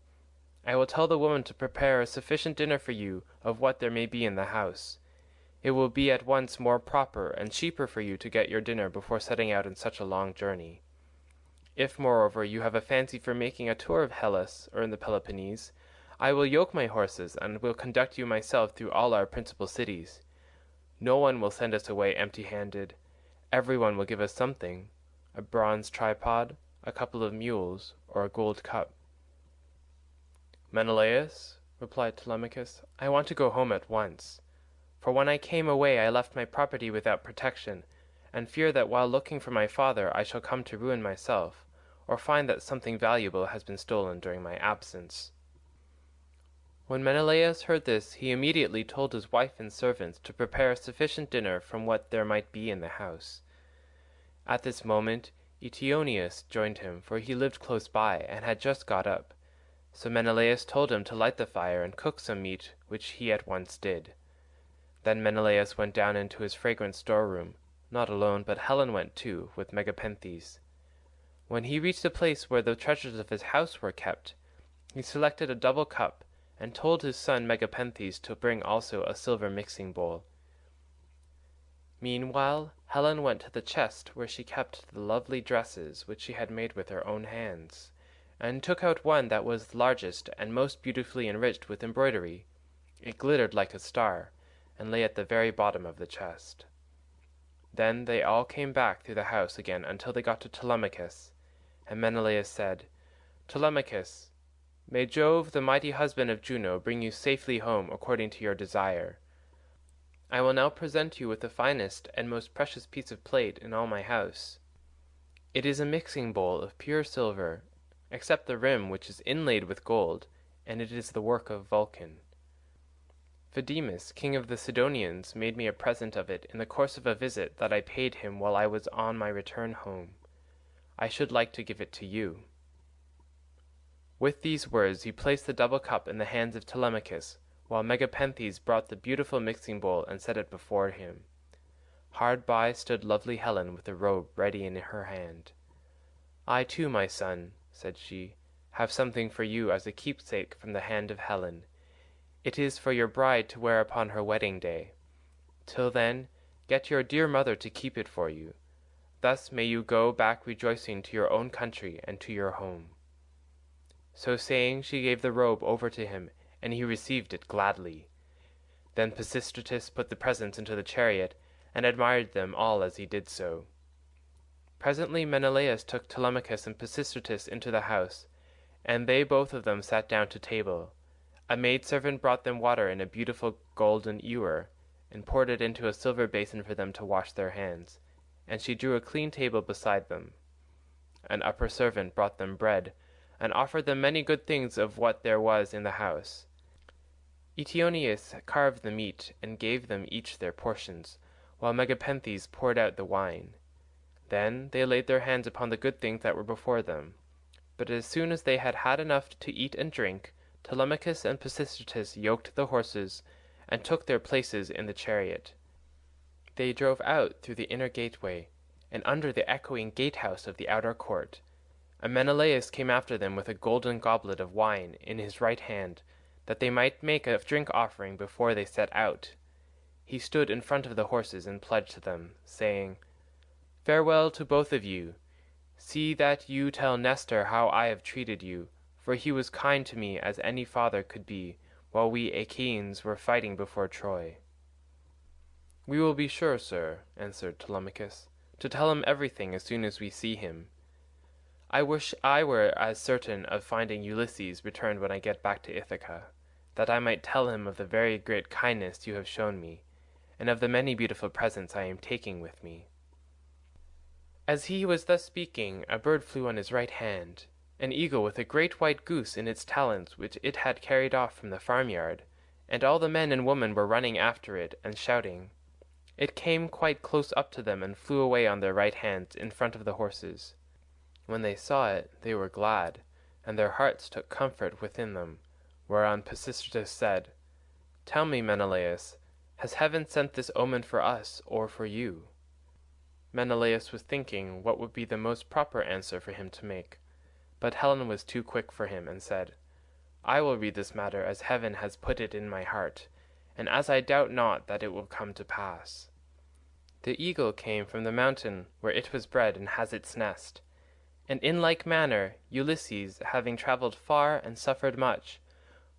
I will tell the woman to prepare a sufficient dinner for you of what there may be in the house. It will be at once more proper and cheaper for you to get your dinner before setting out on such a long journey. If, moreover, you have a fancy for making a tour of Hellas or in the Peloponnese, I will yoke my horses and will conduct you myself through all our principal cities. No one will send us away empty-handed. Everyone will give us something, a bronze tripod, a couple of mules, or a gold cup." "Menelaus," replied Telemachus, "I want to go home at once. For when I came away I left my property without protection, and fear that while looking for my father I shall come to ruin myself, or find that something valuable has been stolen during my absence." When Menelaus heard this, he immediately told his wife and servants to prepare a sufficient dinner from what there might be in the house. At this moment Eteoneus joined him, for he lived close by and had just got up. So Menelaus told him to light the fire and cook some meat, which he at once did. Then Menelaus went down into his fragrant storeroom, not alone, but Helen went too, with Megapenthes. When he reached the place where the treasures of his house were kept, he selected a double cup, and told his son Megapenthes to bring also a silver mixing bowl. Meanwhile Helen went to the chest where she kept the lovely dresses which she had made with her own hands, and took out one that was largest and most beautifully enriched with embroidery. It glittered like a star, and lay at the very bottom of the chest. Then they all came back through the house again until they got to Telemachus, and Menelaus said, "Telemachus, may Jove, the mighty husband of Juno, bring you safely home according to your desire. I will now present you with the finest and most precious piece of plate in all my house. It is a mixing bowl of pure silver, except the rim, which is inlaid with gold, and it is the work of Vulcan. Phaedimus, king of the Sidonians, made me a present of it in the course of a visit that I paid him while I was on my return home. I should like to give it to you." With these words he placed the double cup in the hands of Telemachus, while Megapenthes brought the beautiful mixing bowl and set it before him. Hard by stood lovely Helen with the robe ready in her hand. "I too, my son," said she, "have something for you as a keepsake from the hand of Helen. It is for your bride to wear upon her wedding day. Till then, get your dear mother to keep it for you. Thus may you go back rejoicing to your own country and to your home." So saying, she gave the robe over to him, and he received it gladly. Then Pisistratus put the presents into the chariot, and admired them all as he did so. Presently Menelaus took Telemachus and Pisistratus into the house, and they both of them sat down to table. A maidservant brought them water in a beautiful golden ewer, and poured it into a silver basin for them to wash their hands, and she drew a clean table beside them. An upper servant brought them bread, and offered them many good things of what there was in the house. Eteoneus carved the meat and gave them each their portions, while Megapenthes poured out the wine. Then they laid their hands upon the good things that were before them. But as soon as they had had enough to eat and drink, Telemachus and Pisistratus yoked the horses and took their places in the chariot. They drove out through the inner gateway, and under the echoing gatehouse of the outer court. And Menelaus came after them with a golden goblet of wine in his right hand, that they might make a drink offering before they set out. He stood in front of the horses and pledged to them, saying, "Farewell to both of you. See that you tell Nestor how I have treated you, for he was kind to me as any father could be, while we Achaeans were fighting before Troy." "We will be sure, sir," answered Telemachus, "to tell him everything as soon as we see him. I wish I were as certain of finding Ulysses returned when I get back to Ithaca, that I might tell him of the very great kindness you have shown me, and of the many beautiful presents I am taking with me." As he was thus speaking, a bird flew on his right hand, an eagle with a great white goose in its talons which it had carried off from the farmyard, and all the men and women were running after it and shouting. It came quite close up to them and flew away on their right hands in front of the horses. When they saw it, they were glad, and their hearts took comfort within them, whereon Pisistratus said, "Tell me, Menelaus, has heaven sent this omen for us or for you?" Menelaus was thinking what would be the most proper answer for him to make, but Helen was too quick for him and said, "I will read this matter as heaven has put it in my heart, and as I doubt not that it will come to pass. The eagle came from the mountain where it was bred and has its nest, and in like manner Ulysses, having travelled far and suffered much,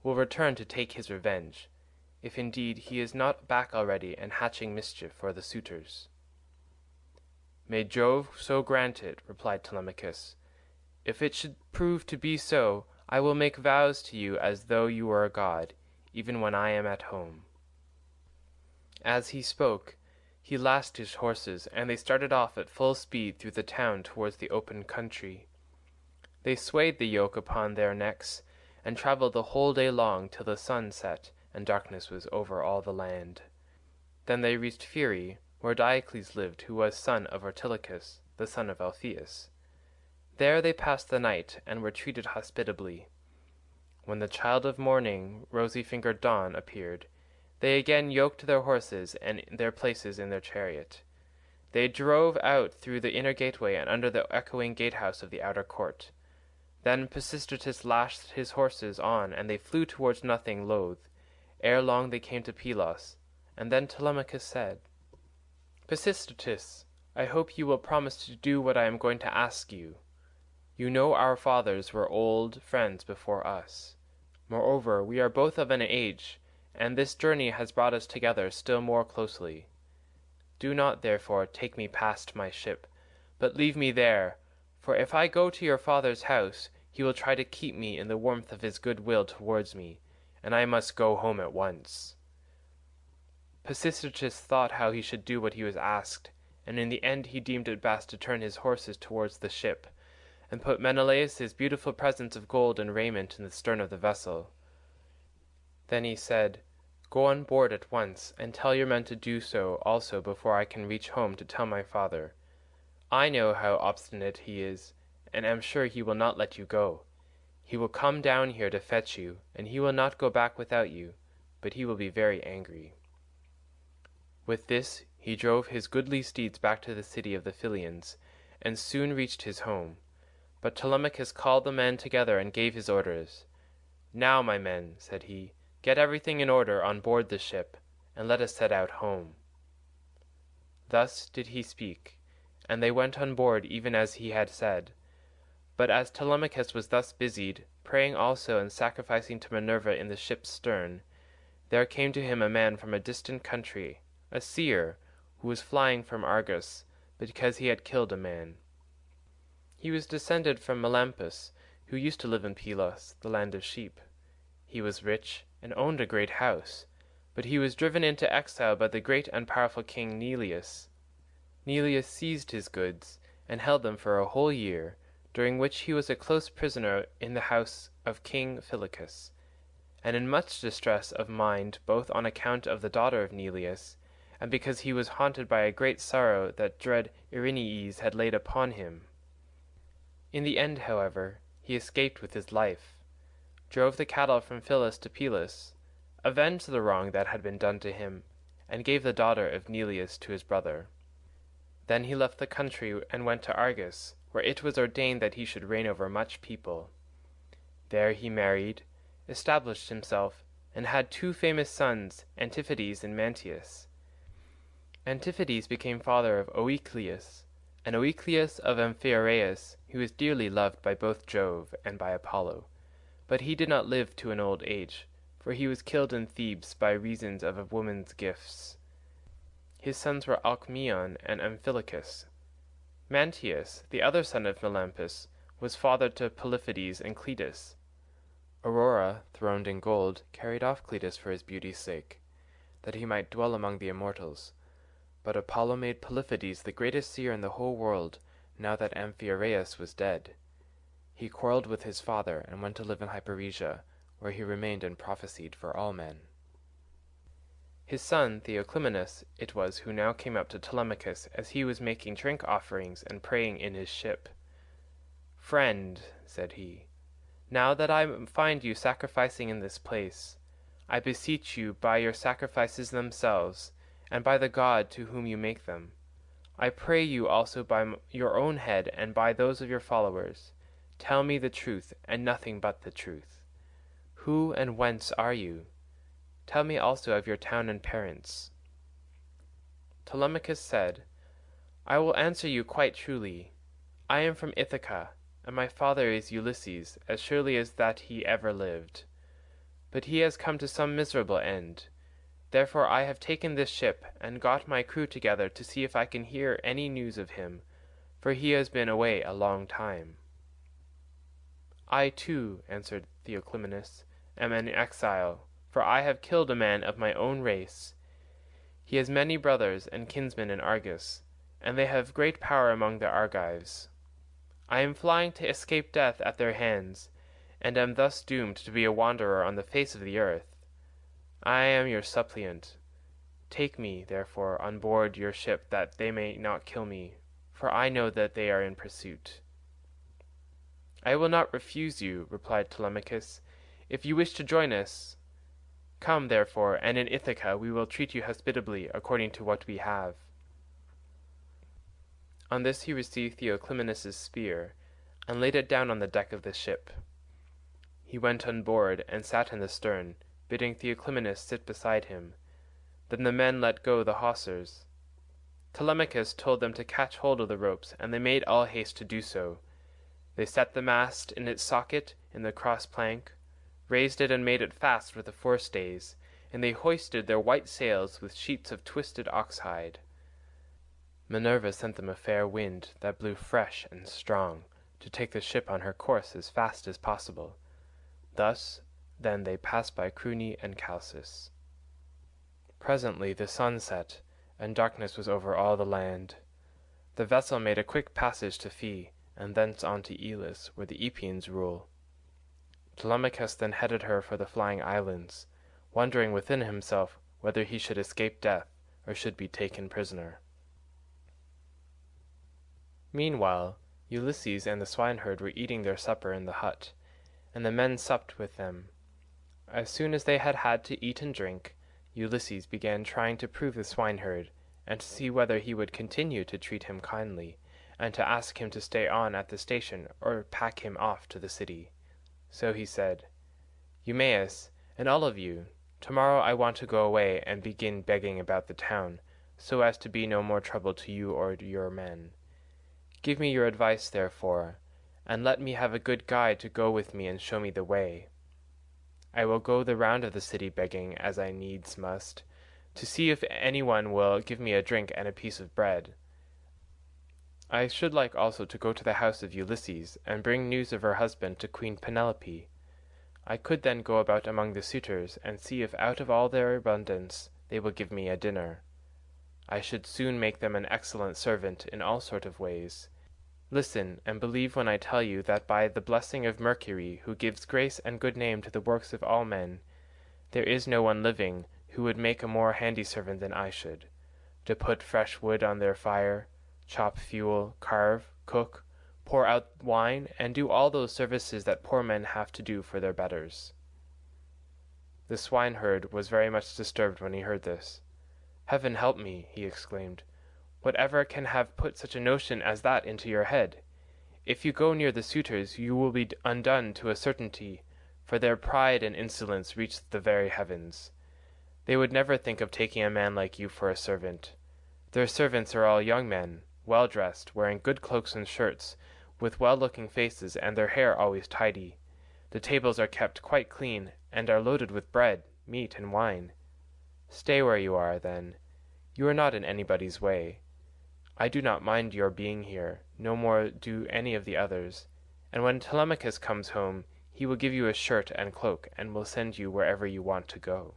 will return to take his revenge, if indeed he is not back already and hatching mischief for the suitors." "May Jove so grant it," replied Telemachus. "If it should prove to be so, I will make vows to you as though you were a god, even when I am at home." As he spoke, he lashed his horses, and they started off at full speed through the town towards the open country. They swayed the yoke upon their necks, and travelled the whole day long till the sun set and darkness was over all the land. Then they reached Pheræ, where Diocles lived, who was son of Ortilochus, the son of Alpheus. There they passed the night, and were treated hospitably. When the child of morning, rosy-fingered Dawn, appeared, they again yoked their horses and their places in their chariot. They drove out through the inner gateway and under the echoing gatehouse of the outer court. Then Pisistratus lashed his horses on, and they flew towards nothing loath. Ere long they came to Pylos, and then Telemachus said, "Pisistratus, I hope you will promise to do what I am going to ask you. You know our fathers were old friends before us. Moreover, we are both of an age, and this journey has brought us together still more closely. Do not, therefore, take me past my ship, but leave me there, for if I go to your father's house, he will try to keep me in the warmth of his good will towards me, and I must go home at once." Pisistratus thought how he should do what he was asked, and in the end he deemed it best to turn his horses towards the ship, and put Menelaus's beautiful presents of gold and raiment in the stern of the vessel. Then he said, "Go on board at once, and tell your men to do so also before I can reach home to tell my father. I know how obstinate he is, and am sure he will not let you go. He will come down here to fetch you, and he will not go back without you, but he will be very angry." With this he drove his goodly steeds back to the city of the Pylians, and soon reached his home. But Telemachus called the men together and gave his orders. "Now, my men," said he, "get everything in order on board the ship, and let us set out home." Thus did he speak, and they went on board even as he had said. But as Telemachus was thus busied, praying also and sacrificing to Minerva in the ship's stern, there came to him a man from a distant country, a seer, who was flying from Argos, because he had killed a man. He was descended from Melampus, who used to live in Pylos, the land of sheep. He was rich, and owned a great house, but he was driven into exile by the great and powerful king Neleus. Neleus seized his goods, and held them for a whole year, during which he was a close prisoner in the house of King Phylacus. and in much distress of mind both on account of the daughter of Neleus, and because he was haunted by a great sorrow that dread Erinyes had laid upon him. In the end, however, he escaped with his life, drove the cattle from Phyllis to Pelis, avenged the wrong that had been done to him, and gave the daughter of Neleus to his brother. Then he left the country and went to Argos, where it was ordained that he should reign over much people. There he married, established himself, and had 2 famous sons, Antiphates and Mantius. Antiphates became father of Oecleus, and Oecleus of Amphiaraus, who was dearly loved by both Jove and by Apollo. But he did not live to an old age, for he was killed in Thebes by reason of a woman's gifts. His sons were Alcmaeon and Amphilochus. Mantius, the other son of Melampus, was father to Polyphetes and Cleitus. Aurora, throned in gold, carried off Cleitus for his beauty's sake, that he might dwell among the immortals. But Apollo made Polyphetes the greatest seer in the whole world, now that Amphiaraus was dead. He quarrelled with his father and went to live in Hyperesia, where he remained and prophesied for all men. His son Theoclymenus it was who now came up to Telemachus as he was making drink offerings and praying in his ship. "Friend," said he, "now that I find you sacrificing in this place, I beseech you by your sacrifices themselves, and by the God to whom you make them, I pray you also by your own head and by those of your followers, tell me the truth and nothing but the truth. Who and whence are you? Tell me also of your town and parents." Telemachus said, "I will answer you quite truly. I am from Ithaca, and my father is Ulysses, as surely as that he ever lived. But he has come to some miserable end. Therefore I have taken this ship and got my crew together to see if I can hear any news of him, for he has been away a long time." "I too," answered Theoclymenus, "am an exile, for I have killed a man of my own race. He has many brothers and kinsmen in Argos, and they have great power among the Argives. I am flying to escape death at their hands, and am thus doomed to be a wanderer on the face of the earth. I am your suppliant. Take me, therefore, on board your ship that they may not kill me, for I know that they are in pursuit." "I will not refuse you," replied Telemachus, "if you wish to join us. Come, therefore, and in Ithaca we will treat you hospitably according to what we have." On this he received Theoclymenus' spear, and laid it down on the deck of the ship. He went on board and sat in the stern, bidding Theoclymenus sit beside him. Then the men let go the hawsers. Telemachus told them to catch hold of the ropes, and they made all haste to do so. They set the mast in its socket in the cross plank, raised it and made it fast with the forestays, and they hoisted their white sails with sheets of twisted oxhide. Minerva sent them a fair wind that blew fresh and strong, to take the ship on her course as fast as possible. Thus then they passed by Cruni and Chalcis. Presently the sun set, and darkness was over all the land. The vessel made a quick passage to Phae, and thence on to Elis, where the Epeans rule. Telemachus then headed her for the flying islands, wondering within himself whether he should escape death or should be taken prisoner. Meanwhile Ulysses and the swineherd were eating their supper in the hut, and the men supped with them. As soon as they had had to eat and drink, Ulysses began trying to prove the swineherd, and to see whether he would continue to treat him kindly, and to ask him to stay on at the station or pack him off to the city. So he said, "Eumaeus, and all of you, tomorrow I want to go away and begin begging about the town, so as to be no more trouble to you or your men. Give me your advice, therefore, and let me have a good guide to go with me and show me the way. I will go the round of the city begging, as I needs must, to see if anyone will give me a drink and a piece of bread. I should like also to go to the house of Ulysses, and bring news of her husband to Queen Penelope. I could then go about among the suitors, and see if out of all their abundance they will give me a dinner. I should soon make them an excellent servant in all sort of ways. Listen, and believe when I tell you that by the blessing of Mercury, who gives grace and good name to the works of all men, There is no one living who would make a more handy servant than I should, to put fresh wood on their fire, chop fuel, carve, cook, pour out wine, and do all those services that poor men have to do for their betters." The swineherd was very much disturbed when he heard this. "Heaven help me," he exclaimed. "Whatever can have put such a notion as that into your head? If you go near the suitors you will be undone to a certainty, for their pride and insolence reach the very heavens. They would never think of taking a man like you for a servant. Their servants are all young men, well dressed, wearing good cloaks and shirts, with well-looking faces, and their hair always tidy. The tables are kept quite clean, and are loaded with bread, meat, and wine. Stay where you are, then. You are not in anybody's way. I do not mind your being here, no more do any of the others, and when Telemachus comes home he will give you a shirt and cloak, and will send you wherever you want to go."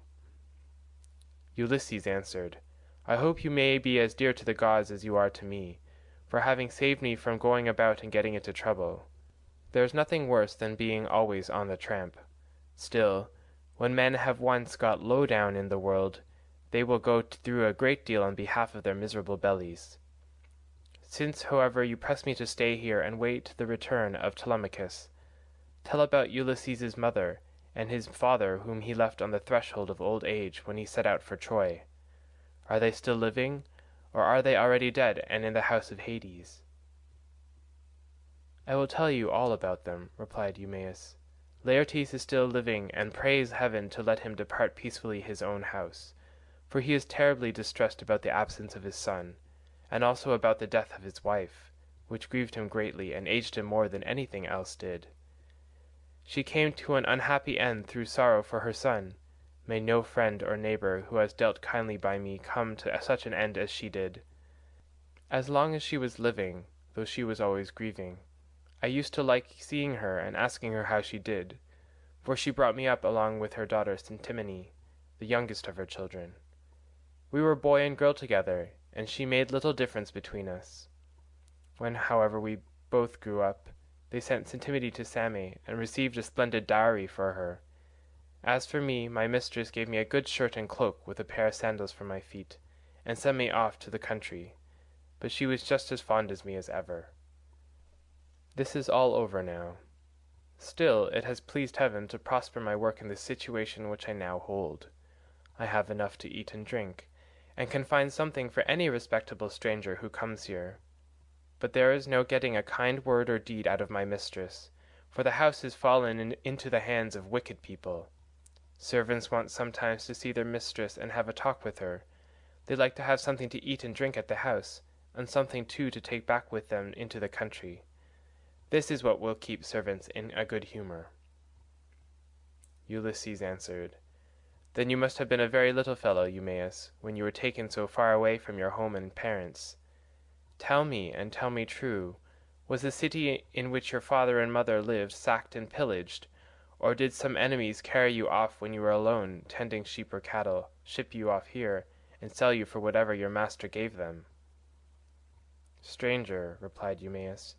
Ulysses answered, "I hope you may be as dear to the gods as you are to me, for having saved me from going about and getting into trouble. There is nothing worse than being always on the tramp. Still, when men have once got low down in the world, they will go through a great deal on behalf of their miserable bellies. Since, however, you press me to stay here and wait the return of Telemachus, tell about Ulysses' mother and his father whom he left on the threshold of old age when he set out for Troy. Are they still living, or are they already dead and in the house of Hades?" "I will tell you all about them," replied Eumaeus. "Laertes is still living and prays heaven to let him depart peacefully his own house, for he is terribly distressed about the absence of his son, and also about the death of his wife, which grieved him greatly and aged him more than anything else did. She came to an unhappy end through sorrow for her son. May no friend or neighbour who has dealt kindly by me come to such an end as she did. As long as she was living, though she was always grieving, I used to like seeing her and asking her how she did, for she brought me up along with her daughter Cyntimene, the youngest of her children. We were boy and girl together, and she made little difference between us. When, however, we both grew up, they sent Cyntimene to Same, and received a splendid dowry for her. As for me, my mistress gave me a good shirt and cloak with a pair of sandals for my feet, and sent me off to the country, but she was just as fond of me as ever. This is all over now. Still, it has pleased heaven to prosper my work in the situation which I now hold. I have enough to eat and drink, and can find something for any respectable stranger who comes here. But there is no getting a kind word or deed out of my mistress, for the house is fallen into the hands of wicked people. Servants want sometimes to see their mistress and have a talk with her. They like to have something to eat and drink at the house, and something too to take back with them into the country. This is what will keep servants in a good humour." Ulysses answered, "Then you must have been a very little fellow, Eumaeus, when you were taken so far away from your home and parents. Tell me, and tell me true, was the city in which your father and mother lived sacked and pillaged, or did some enemies carry you off when you were alone, tending sheep or cattle, ship you off here, and sell you for whatever your master gave them?" "Stranger," replied Eumaeus,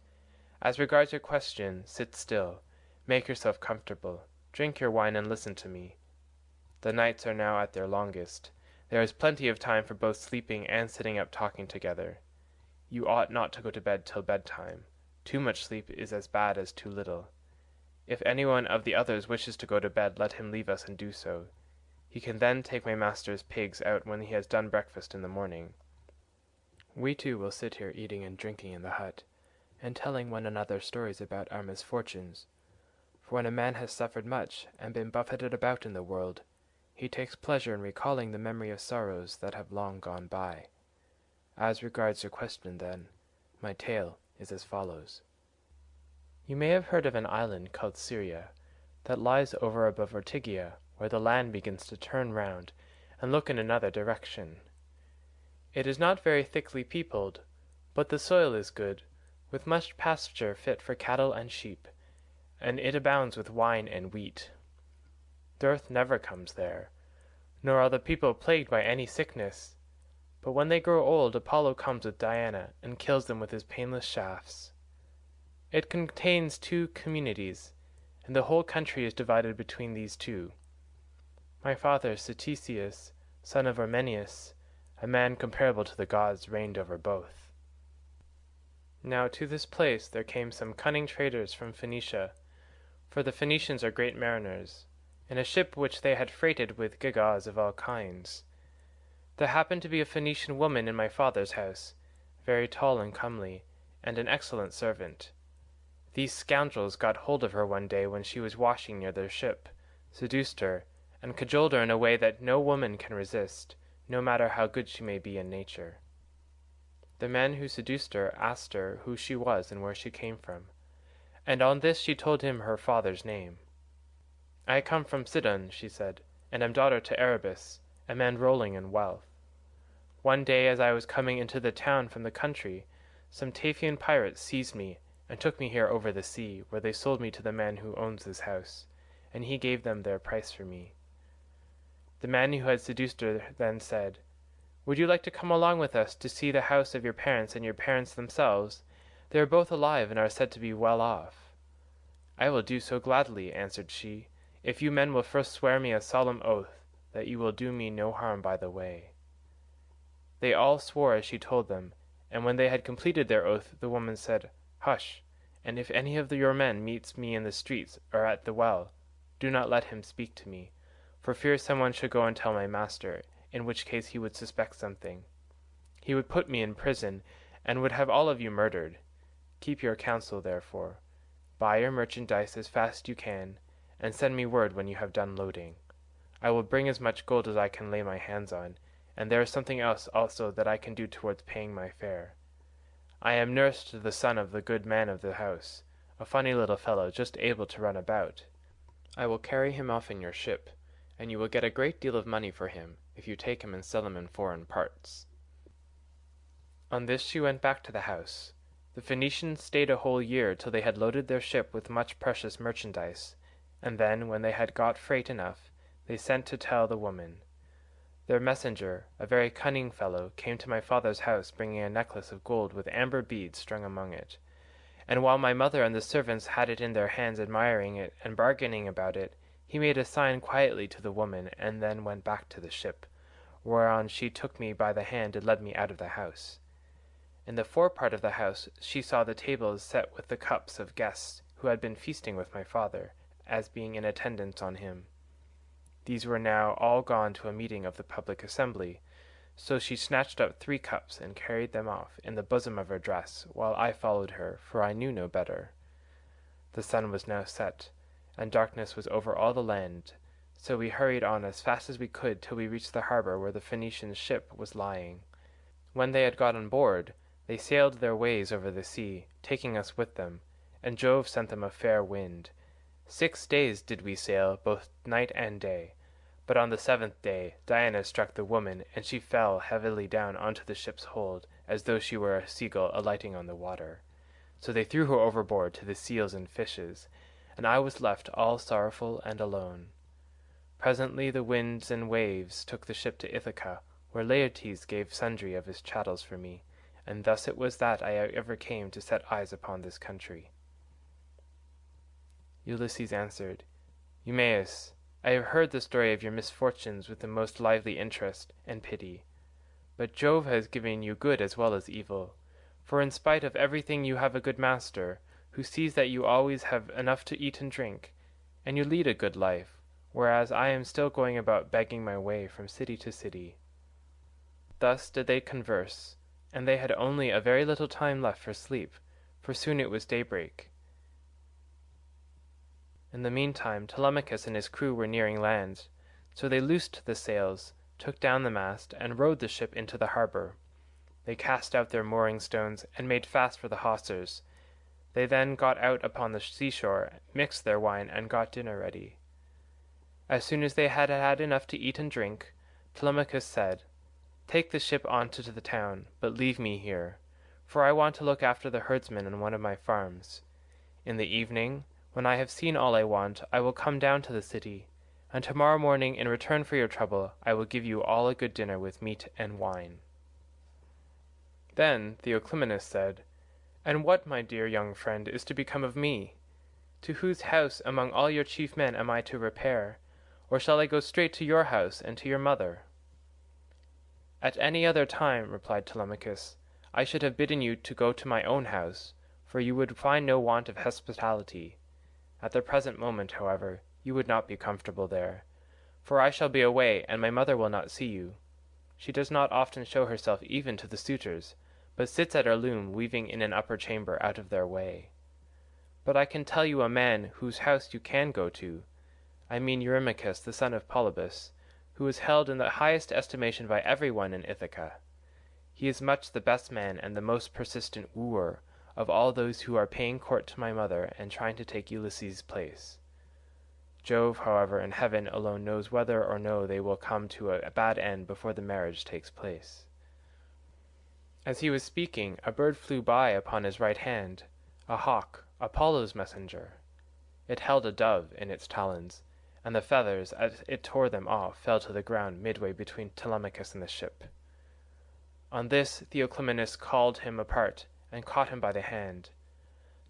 "as regards your question, sit still, make yourself comfortable, drink your wine and listen to me. The nights are now at their longest. There is plenty of time for both sleeping and sitting up talking together. You ought not to go to bed till bedtime. Too much sleep is as bad as too little. If anyone of the others wishes to go to bed, let him leave us and do so. He can then take my master's pigs out when he has done breakfast in the morning. We two will sit here eating and drinking in the hut, and telling one another stories about our misfortunes. For when a man has suffered much and been buffeted about in the world, he takes pleasure in recalling the memory of sorrows that have long gone by. As regards your question, then, my tale is as follows. You may have heard of an island called Syria, that lies over above Ortygia, where the land begins to turn round and look in another direction. It is not very thickly peopled, but the soil is good, with much pasture fit for cattle and sheep, and it abounds with wine and wheat. Dearth never comes there, nor are the people plagued by any sickness, but when they grow old Apollo comes with Diana and kills them with his painless shafts. It contains 2 communities, and the whole country is divided between these 2. My father Odysseus, son of Ormenius, a man comparable to the gods, reigned over both. Now to this place there came some cunning traders from Phoenicia, for the Phoenicians are great mariners, in a ship which they had freighted with gewgaws of all kinds. There happened to be a Phoenician woman in my father's house, very tall and comely, and an excellent servant. These scoundrels got hold of her one day when she was washing near their ship, seduced her, and cajoled her in a way that no woman can resist, no matter how good she may be in nature. The man who seduced her asked her who she was and where she came from, and on this she told him her father's name. "I come from Sidon," she said, "and am daughter to Erebus, a man rolling in wealth. One day as I was coming into the town from the country, some Taphian pirates seized me and took me here over the sea, where they sold me to the man who owns this house, and he gave them their price for me. The man who had seduced her then said, 'Would you like to come along with us to see the house of your parents and your parents themselves? They are both alive and are said to be well off.' 'I will do so gladly,' answered she, 'if you men will first swear me a solemn oath that you will do me no harm by the way.' They all swore as she told them, and when they had completed their oath the woman said, 'Hush, and if any of your men meets me in the streets or at the well, do not let him speak to me, for fear someone should go and tell my master, in which case he would suspect something. He would put me in prison, and would have all of you murdered. Keep your counsel, therefore. Buy your merchandise as fast as you can, and send me word when you have done loading. I will bring as much gold as I can lay my hands on, and there is something else also that I can do towards paying my fare. I am nurse to the son of the good man of the house, a funny little fellow just able to run about. I will carry him off in your ship, and you will get a great deal of money for him if you take him and sell him in foreign parts.' On this she went back to the house. The Phoenicians stayed a whole year till they had loaded their ship with much precious merchandise, and then, when they had got freight enough, they sent to tell the woman. Their messenger, a very cunning fellow, came to my father's house bringing a necklace of gold with amber beads strung among it, and while my mother and the servants had it in their hands admiring it and bargaining about it, he made a sign quietly to the woman and then went back to the ship, whereon she took me by the hand and led me out of the house. In the forepart of the house she saw the tables set with the cups of guests who had been feasting with my father, as being in attendance on him. These were now all gone to a meeting of the public assembly, so she snatched up 3 cups and carried them off in the bosom of her dress, while I followed her, for I knew no better. The sun was now set, and darkness was over all the land, so we hurried on as fast as we could till we reached the harbour where the Phoenician ship was lying. When they had got on board, they sailed their ways over the sea, taking us with them, and Jove sent them a fair wind. 6 days did we sail, both night and day, but on the 7th day Diana struck the woman, and she fell heavily down onto the ship's hold, as though she were a seagull alighting on the water. So they threw her overboard to the seals and fishes, and I was left all sorrowful and alone. Presently the winds and waves took the ship to Ithaca, where Laertes gave sundry of his chattels for me, and thus it was that I ever came to set eyes upon this country." Ulysses answered, "Eumaeus, I have heard the story of your misfortunes with the most lively interest and pity, but Jove has given you good as well as evil, for in spite of everything you have a good master, who sees that you always have enough to eat and drink, and you lead a good life, whereas I am still going about begging my way from city to city." Thus did they converse, and they had only a very little time left for sleep, for soon it was daybreak. In the meantime Telemachus and his crew were nearing land, so they loosed the sails, took down the mast, and rowed the ship into the harbour. They cast out their mooring stones, and made fast for the hawsers. They then got out upon the seashore, mixed their wine, and got dinner ready. As soon as they had had enough to eat and drink, Telemachus said, "Take the ship on to the town, but leave me here, for I want to look after the herdsmen on one of my farms. In the evening, when I have seen all I want, I will come down to the city, and tomorrow morning in return for your trouble I will give you all a good dinner with meat and wine." Then Theoclymenus said, "And what, my dear young friend, is to become of me? To whose house among all your chief men am I to repair? or shall I go straight to your house and to your mother?" "At any other time," replied Telemachus, "I should have bidden you to go to my own house, for you would find no want of hospitality. At the present moment, however, you would not be comfortable there, for I shall be away and my mother will not see you. She does not often show herself even to the suitors, but sits at her loom weaving in an upper chamber out of their way. But I can tell you a man whose house you can go to, I mean Eurymachus the son of Polybus, who is held in the highest estimation by everyone in Ithaca. He is much the best man and the most persistent wooer of all those who are paying court to my mother and trying to take Ulysses' place. Jove, however, in heaven alone knows whether or no they will come to a bad end before the marriage takes place." As he was speaking, a bird flew by upon his right hand, a hawk, Apollo's messenger. It held a dove in its talons, and the feathers, as it tore them off, fell to the ground midway between Telemachus and the ship. On this Theoclymenus called him apart and caught him by the hand.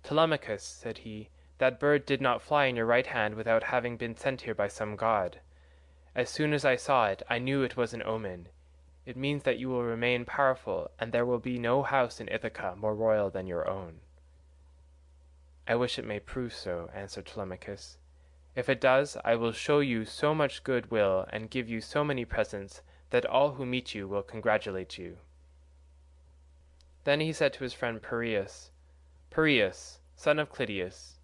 "Telemachus," said he, "that bird did not fly in your right hand without having been sent here by some god. As soon as I saw it, I knew it was an omen. It means that you will remain powerful, and there will be no house in Ithaca more royal than your own." "I wish it may prove so," answered Telemachus. "If it does, I will show you so much good will and give you so many presents that all who meet you will congratulate you." Then he said to his friend Piraeus, "Piraeus, son of Clytius,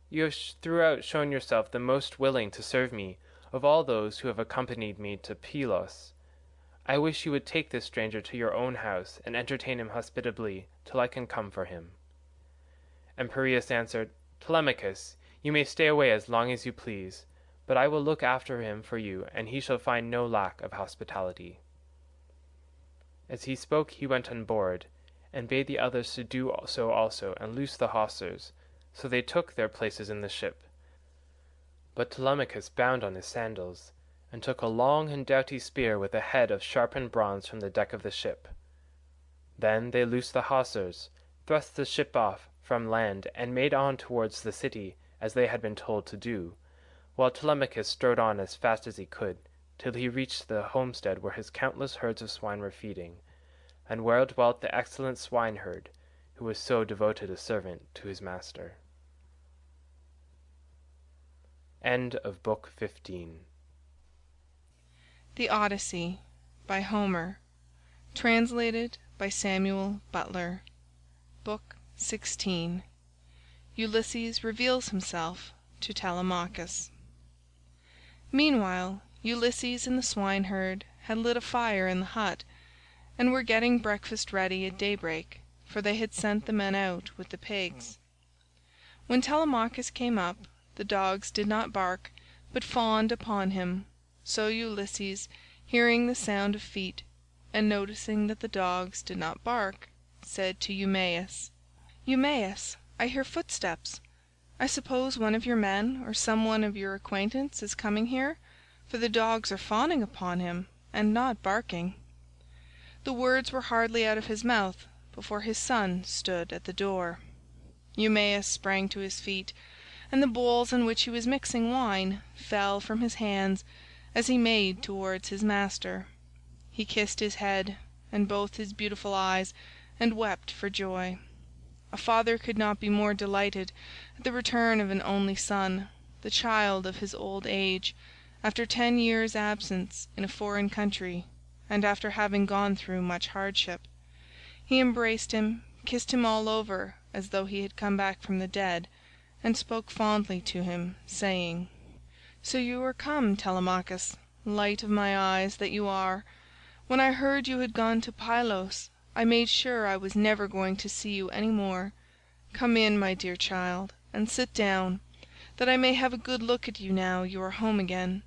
you have throughout shown yourself the most willing to serve me of all those who have accompanied me to Pylos. I wish you would take this stranger to your own house and entertain him hospitably till I can come for him." And Piraeus answered, "Telemachus, you may stay away as long as you please, but I will look after him for you, and he shall find no lack of hospitality." As he spoke he went on board, and bade the others to do so also and loose the hawsers, so they took their places in the ship. But Telemachus bound on his sandals, and took a long and doughty spear with a head of sharpened bronze from the deck of the ship. Then they loosed the hawsers, thrust the ship off from land, and made on towards the city as they had been told to do, while Telemachus strode on as fast as he could, till he reached the homestead where his countless herds of swine were feeding, and where dwelt the excellent swineherd, who was so devoted a servant to his master. End of Book 15. The Odyssey by Homer, translated by Samuel Butler. Book 16. Ulysses reveals himself to Telemachus. Meanwhile Ulysses and the swineherd had lit a fire in the hut, and were getting breakfast ready at daybreak, for they had sent the men out with the pigs. When Telemachus came up, the dogs did not bark, but fawned upon him. So Ulysses, hearing the sound of feet, and noticing that the dogs did not bark, said to Eumaeus, "Eumaeus, I hear footsteps. I suppose one of your men or some one of your acquaintance is coming here, for the dogs are fawning upon him and not barking." The words were hardly out of his mouth before his son stood at the door. Eumaeus sprang to his feet, and the bowls in which he was mixing wine fell from his hands as he made towards his master. He kissed his head and both his beautiful eyes, and wept for joy. A father could not be more delighted at the return of an only son, the child of his old age, after 10 years' absence in a foreign country, and after having gone through much hardship. He embraced him, kissed him all over as though he had come back from the dead, and spoke fondly to him, saying, "So you are come, Telemachus, light of my eyes that you are. When I heard you had gone to Pylos, I made sure I was never going to see you any more. Come in, my dear child, and sit down, that I may have a good look at you now you are home again.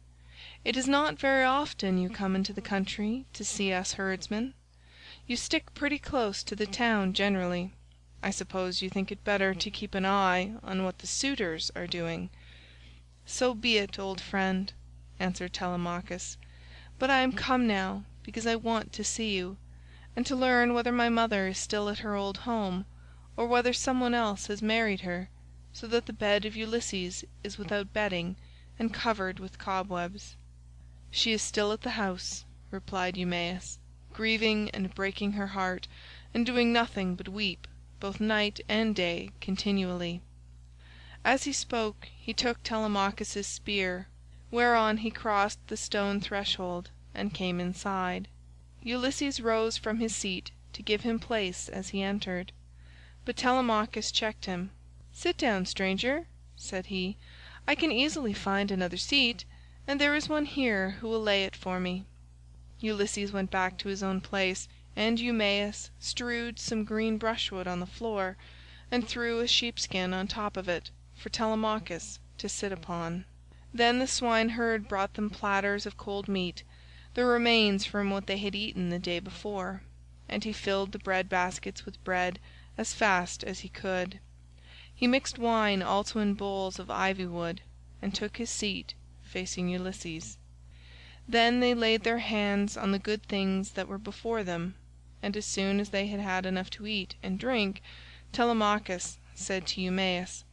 It is not very often you come into the country to see us herdsmen. You stick pretty close to the town generally. I suppose you think it better to keep an eye on what the suitors are doing." "So be it, old friend," answered Telemachus, "but I am come now because I want to see you, and to learn whether my mother is still at her old home, or whether some one else has married her, so that the bed of Ulysses is without bedding, and covered with cobwebs. "She is still at the house," replied Eumaeus, "grieving and breaking her heart, and doing nothing but weep, both night and day continually." As he spoke he took Telemachus's spear, whereon he crossed the stone threshold and came inside. Ulysses rose from his seat to give him place as he entered, but Telemachus checked him. "Sit down, stranger," said he. "I can easily find another seat, and there is one here who will lay it for me." Ulysses went back to his own place, and Eumaeus strewed some green brushwood on the floor, and threw a sheepskin on top of it for Telemachus to sit upon. Then the swineherd brought them platters of cold meat, the remains from what they had eaten the day before, and he filled the bread baskets with bread as fast as he could. He mixed wine also in bowls of ivy wood, and took his seat facing Ulysses. Then they laid their hands on the good things that were before them, and as soon as they had had enough to eat and drink, Telemachus said to Eumaeus,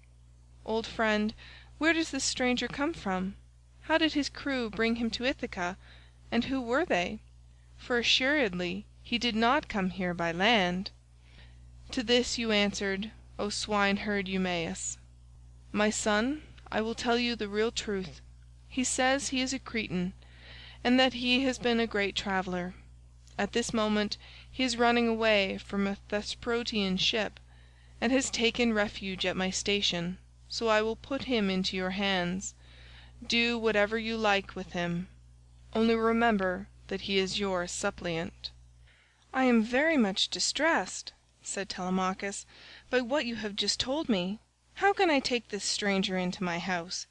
"Old friend, where does this stranger come from? How did his crew bring him to Ithaca, and who were they? For assuredly he did not come here by land." To this you answered, O swineherd Eumaeus, "My son, I will tell you the real truth. He says he is a Cretan, and that he has been a great traveller. At this moment he is running away from a Thesprotian ship, and has taken refuge at my station, so I will put him into your hands. Do whatever you like with him, only remember that he is your suppliant." "I am very much distressed," said Telemachus, "by what you have just told me. How can I take this stranger into my house?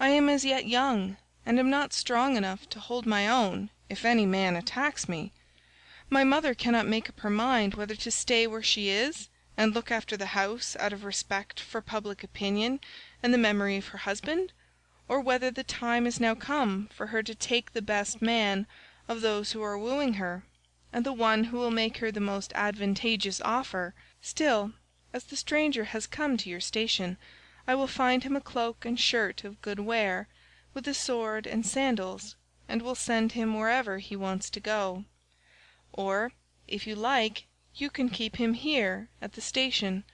I am as yet young, and am not strong enough to hold my own if any man attacks me. My mother cannot make up her mind whether to stay where she is and look after the house out of respect for public opinion and the memory of her husband, or whether the time is now come for her to take the best man of those who are wooing her, and the one who will make her the most advantageous offer. Still, as the stranger has come to your station, I will find him a cloak and shirt of good wear, with a sword and sandals, and will send him wherever he wants to go. Or, if you like, you can keep him here at the station,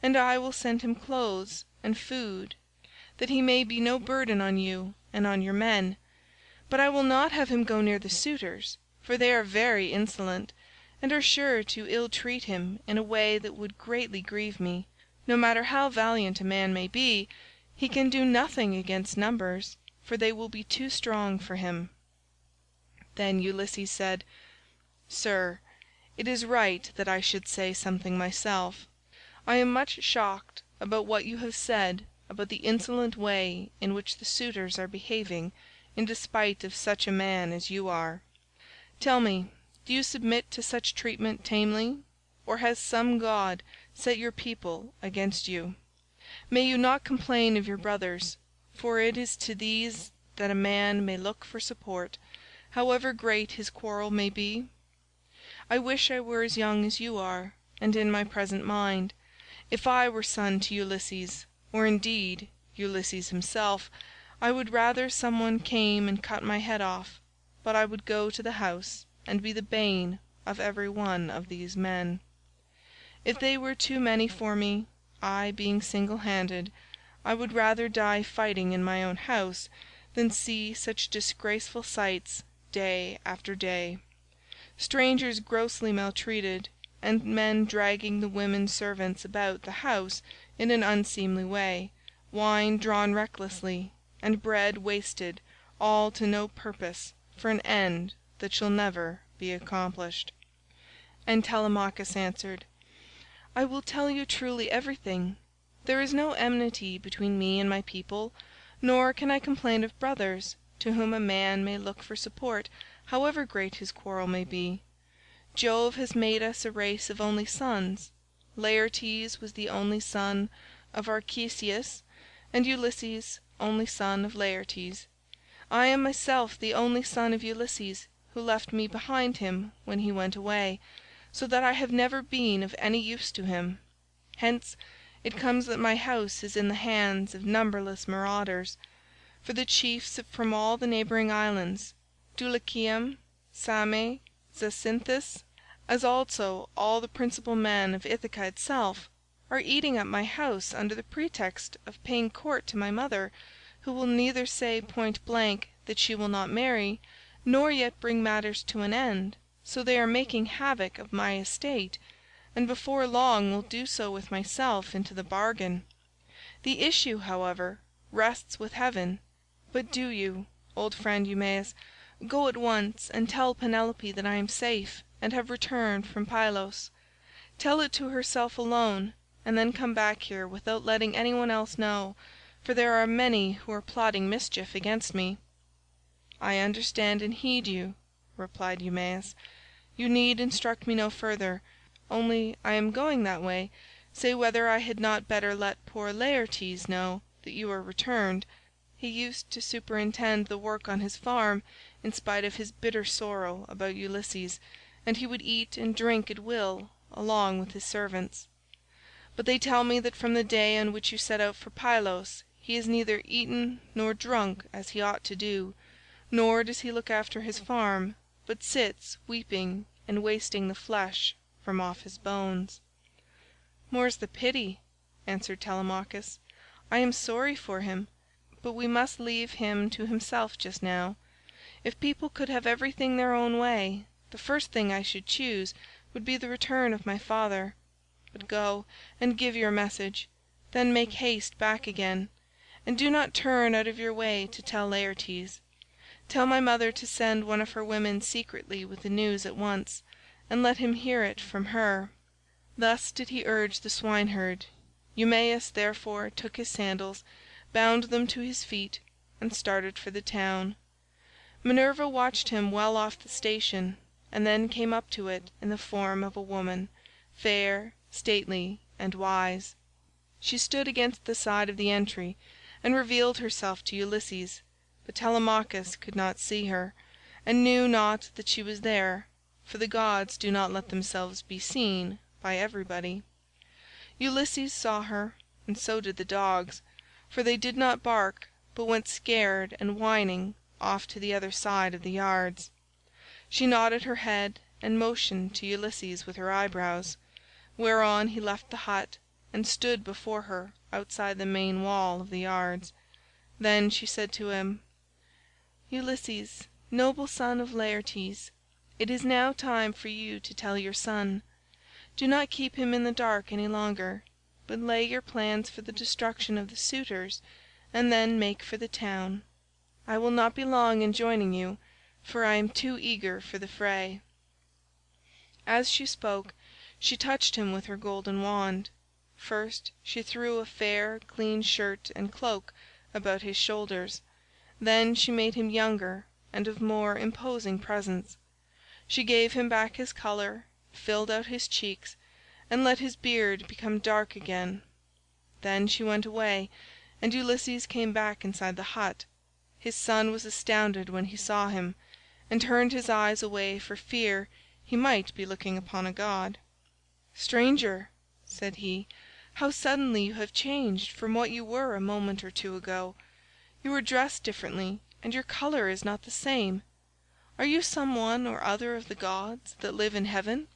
and I will send him clothes and food, that he may be no burden on you and on your men. But I will not have him go near the suitors, for they are very insolent, and are sure to ill-treat him in a way that would greatly grieve me. No matter how valiant a man may be, he can do nothing against numbers, for they will be too strong for him." Then Ulysses said, "Sir, it is right that I should say something myself. I am much shocked about what you have said about the insolent way in which the suitors are behaving in despite of such a man as you are. Tell me, do you submit to such treatment tamely, or has some god set your people against you? May you not complain of your brothers, for it is to these that a man may look for support, however great his quarrel may be? I wish I were as young as you are, and in my present mind. If I were son to Ulysses, or indeed Ulysses himself, I would rather some one came and cut my head off, but I would go to the house and be the bane of every one of these men. If they were too many for me, I being single-handed, I would rather die fighting in my own house than see such disgraceful sights day after day, strangers grossly maltreated, and men dragging the women servants about the house in an unseemly way, wine drawn recklessly, and bread wasted, all to no purpose, for an end that shall never be accomplished." And Telemachus answered, "I will tell you truly everything. There is no enmity between me and my people, nor can I complain of brothers, to whom a man may look for support, however great his quarrel may be. Jove has made us a race of only sons. Laertes was the only son of Arceisius, and Ulysses only son of Laertes. I am myself the only son of Ulysses, who left me behind him when he went away, so that I have never been of any use to him. Hence it comes that my house is in the hands of numberless marauders. for the chiefs from all the neighbouring islands, Dulichium, Same, Zacynthus, as also all the principal men of Ithaca itself, are eating at my house under the pretext of paying court to my mother, who will neither say point blank that she will not marry, nor yet bring matters to an end, so they are making havoc of my estate, and before long will do so with myself into the bargain. The issue, however, rests with heaven, but do you, old friend Eumaeus, go at once and tell Penelope that I am safe and have returned from Pylos. Tell it to herself alone, and then come back here without letting anyone else know, for there are many who are plotting mischief against me." "I understand and heed you," replied Eumaeus. "You need instruct me no further, only I am going that way. Say whether I had not better let poor Laertes know that you are returned. He used to superintend the work on his farm, in spite of his bitter sorrow about Ulysses, and he would eat and drink at will along with his servants. But they tell me that from the day on which you set out for Pylos he has neither eaten nor drunk as he ought to do, nor does he look after his farm, but sits weeping and wasting the flesh from off his bones." "More's the pity," answered Telemachus. "I am sorry for him, but we must leave him to himself just now. If people could have everything their own way, the first thing I should choose would be the return of my father. But go and give your message, then make haste back again, and do not turn out of your way to tell Laertes. Tell my mother to send one of her women secretly with the news at once, and let him hear it from her." Thus did he urge the swineherd. Eumaeus therefore took his sandals, bound them to his feet, and started for the town. Minerva watched him well off the station, and then came up to it in the form of a woman, fair, stately, and wise. She stood against the side of the entry, and revealed herself to Ulysses, but Telemachus could not see her, and knew not that she was there, for the gods do not let themselves be seen by everybody. Ulysses saw her, and so did the dogs, for they did not bark, but went scared and whining off to the other side of the yards. She nodded her head and motioned to Ulysses with her eyebrows, whereon he left the hut and stood before her outside the main wall of the yards. Then she said to him, "Ulysses, noble son of Laertes, it is now time for you to tell your son. Do not keep him in the dark any longer, but lay your plans for the destruction of the suitors, and then make for the town. I will not be long in joining you, for I am too eager for the fray." As she spoke, she touched him with her golden wand. First she threw a fair, clean shirt and cloak about his shoulders, then she made him younger and of more imposing presence. She gave him back his colour, filled out his cheeks, and let his beard become dark again. Then she went away, and Ulysses came back inside the hut. His son was astounded when he saw him, and turned his eyes away for fear he might be looking upon a god. "Stranger," said he, "how suddenly you have changed from what you were a moment or two ago. You are dressed differently, and your colour is not the same. Are you some one or other of the gods that live in heaven?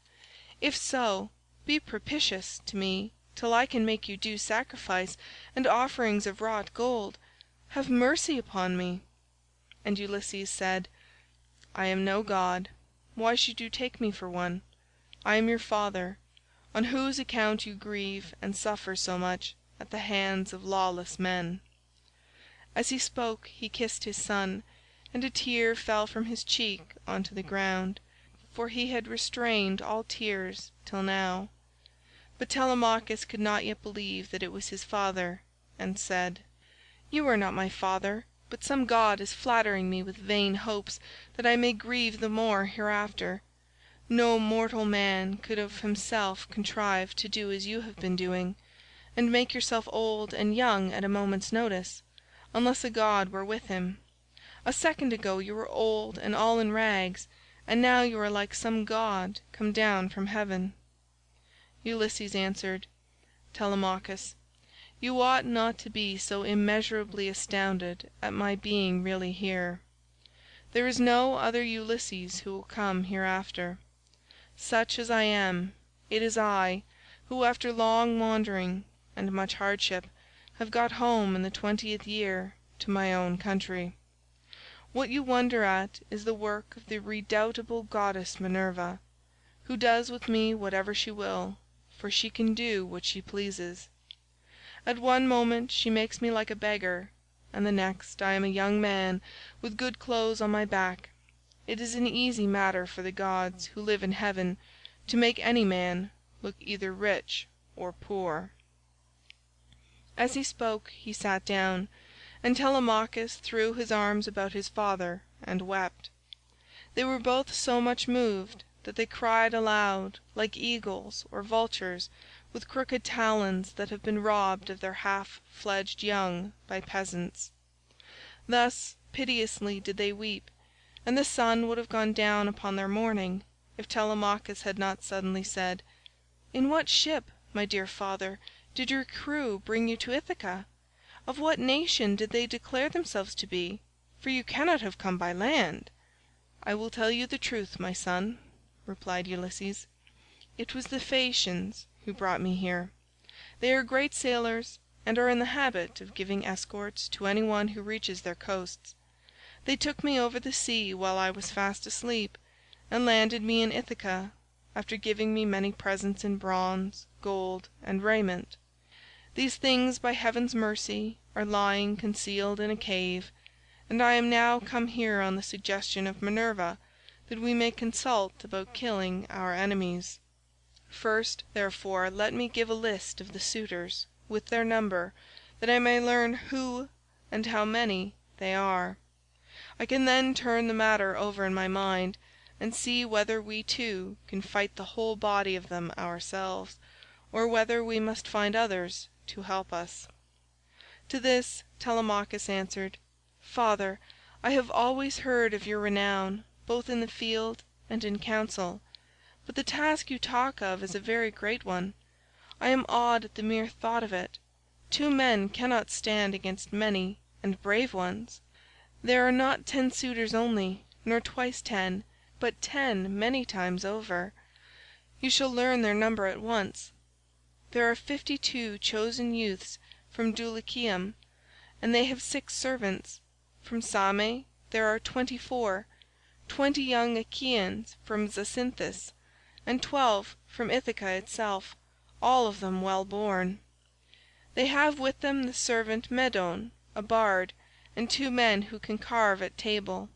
If so, be propitious to me till I can make you due sacrifice and offerings of wrought gold. Have mercy upon me." And Ulysses said, "I am no god. Why should you take me for one? I am your father, on whose account you grieve and suffer so much at the hands of lawless men." As he spoke he kissed his son, and a tear fell from his cheek on to the ground, for he had restrained all tears till now. But Telemachus could not yet believe that it was his father, and said, "You are not my father, but some god is flattering me with vain hopes that I may grieve the more hereafter. No mortal man could of himself contrive to do as you have been doing, and make yourself old and young at a moment's notice, unless a god were with him. A second ago you were old and all in rags, and now you are like some god come down from heaven." Ulysses answered, "Telemachus, You ought not to be so immeasurably astounded at my being really here. There is no other Ulysses who will come hereafter. Such as I am, it is I who after long wandering and much hardship have got home in the 20th year to my own country. What you wonder at is the work of the redoubtable goddess Minerva, who does with me whatever she will, for she can do what she pleases. At one moment she makes me like a beggar, and the next I am a young man with good clothes on my back. It is an easy matter for the gods who live in heaven to make any man look either rich or poor." As he spoke he sat down, and Telemachus threw his arms about his father and wept. They were both so much moved that they cried aloud like eagles or vultures with crooked talons that have been robbed of their half-fledged young by peasants. Thus piteously did they weep, and the sun would have gone down upon their mourning if Telemachus had not suddenly said, "In what ship, my dear father, did your crew bring you to Ithaca? Of what nation did they declare themselves to be? For you cannot have come by land." "I will tell you the truth, my son," replied Ulysses. "It was the Phaeacians who brought me here. They are great sailors and are in the habit of giving escorts to anyone who reaches their coasts. They took me over the sea while I was fast asleep, and landed me in Ithaca, after giving me many presents in bronze, gold, and raiment. These things by heaven's mercy are lying concealed in a cave, and I am now come here on the suggestion of Minerva that we may consult about killing our enemies. First, therefore, let me give a list of the suitors, with their number, that I may learn who and how many they are. I can then turn the matter over in my mind, and see whether we two can fight the whole body of them ourselves, or whether we must find others to help us." To this Telemachus answered, "Father, I have always heard of your renown both in the field and in council, but the task you talk of is a very great one. I am awed at the mere thought of it. 2 men cannot stand against many and brave ones. There are not 10 suitors only, nor twice 10, but 10 many times over. You shall learn their number at once. There are 52 chosen youths from Dulichium, and they have 6 servants. From Same there are 24, 20 young Achaeans from Zacynthus, and 12 from Ithaca itself, all of them well born. They have with them the servant Medon, a bard, and 2 men who can carve at table.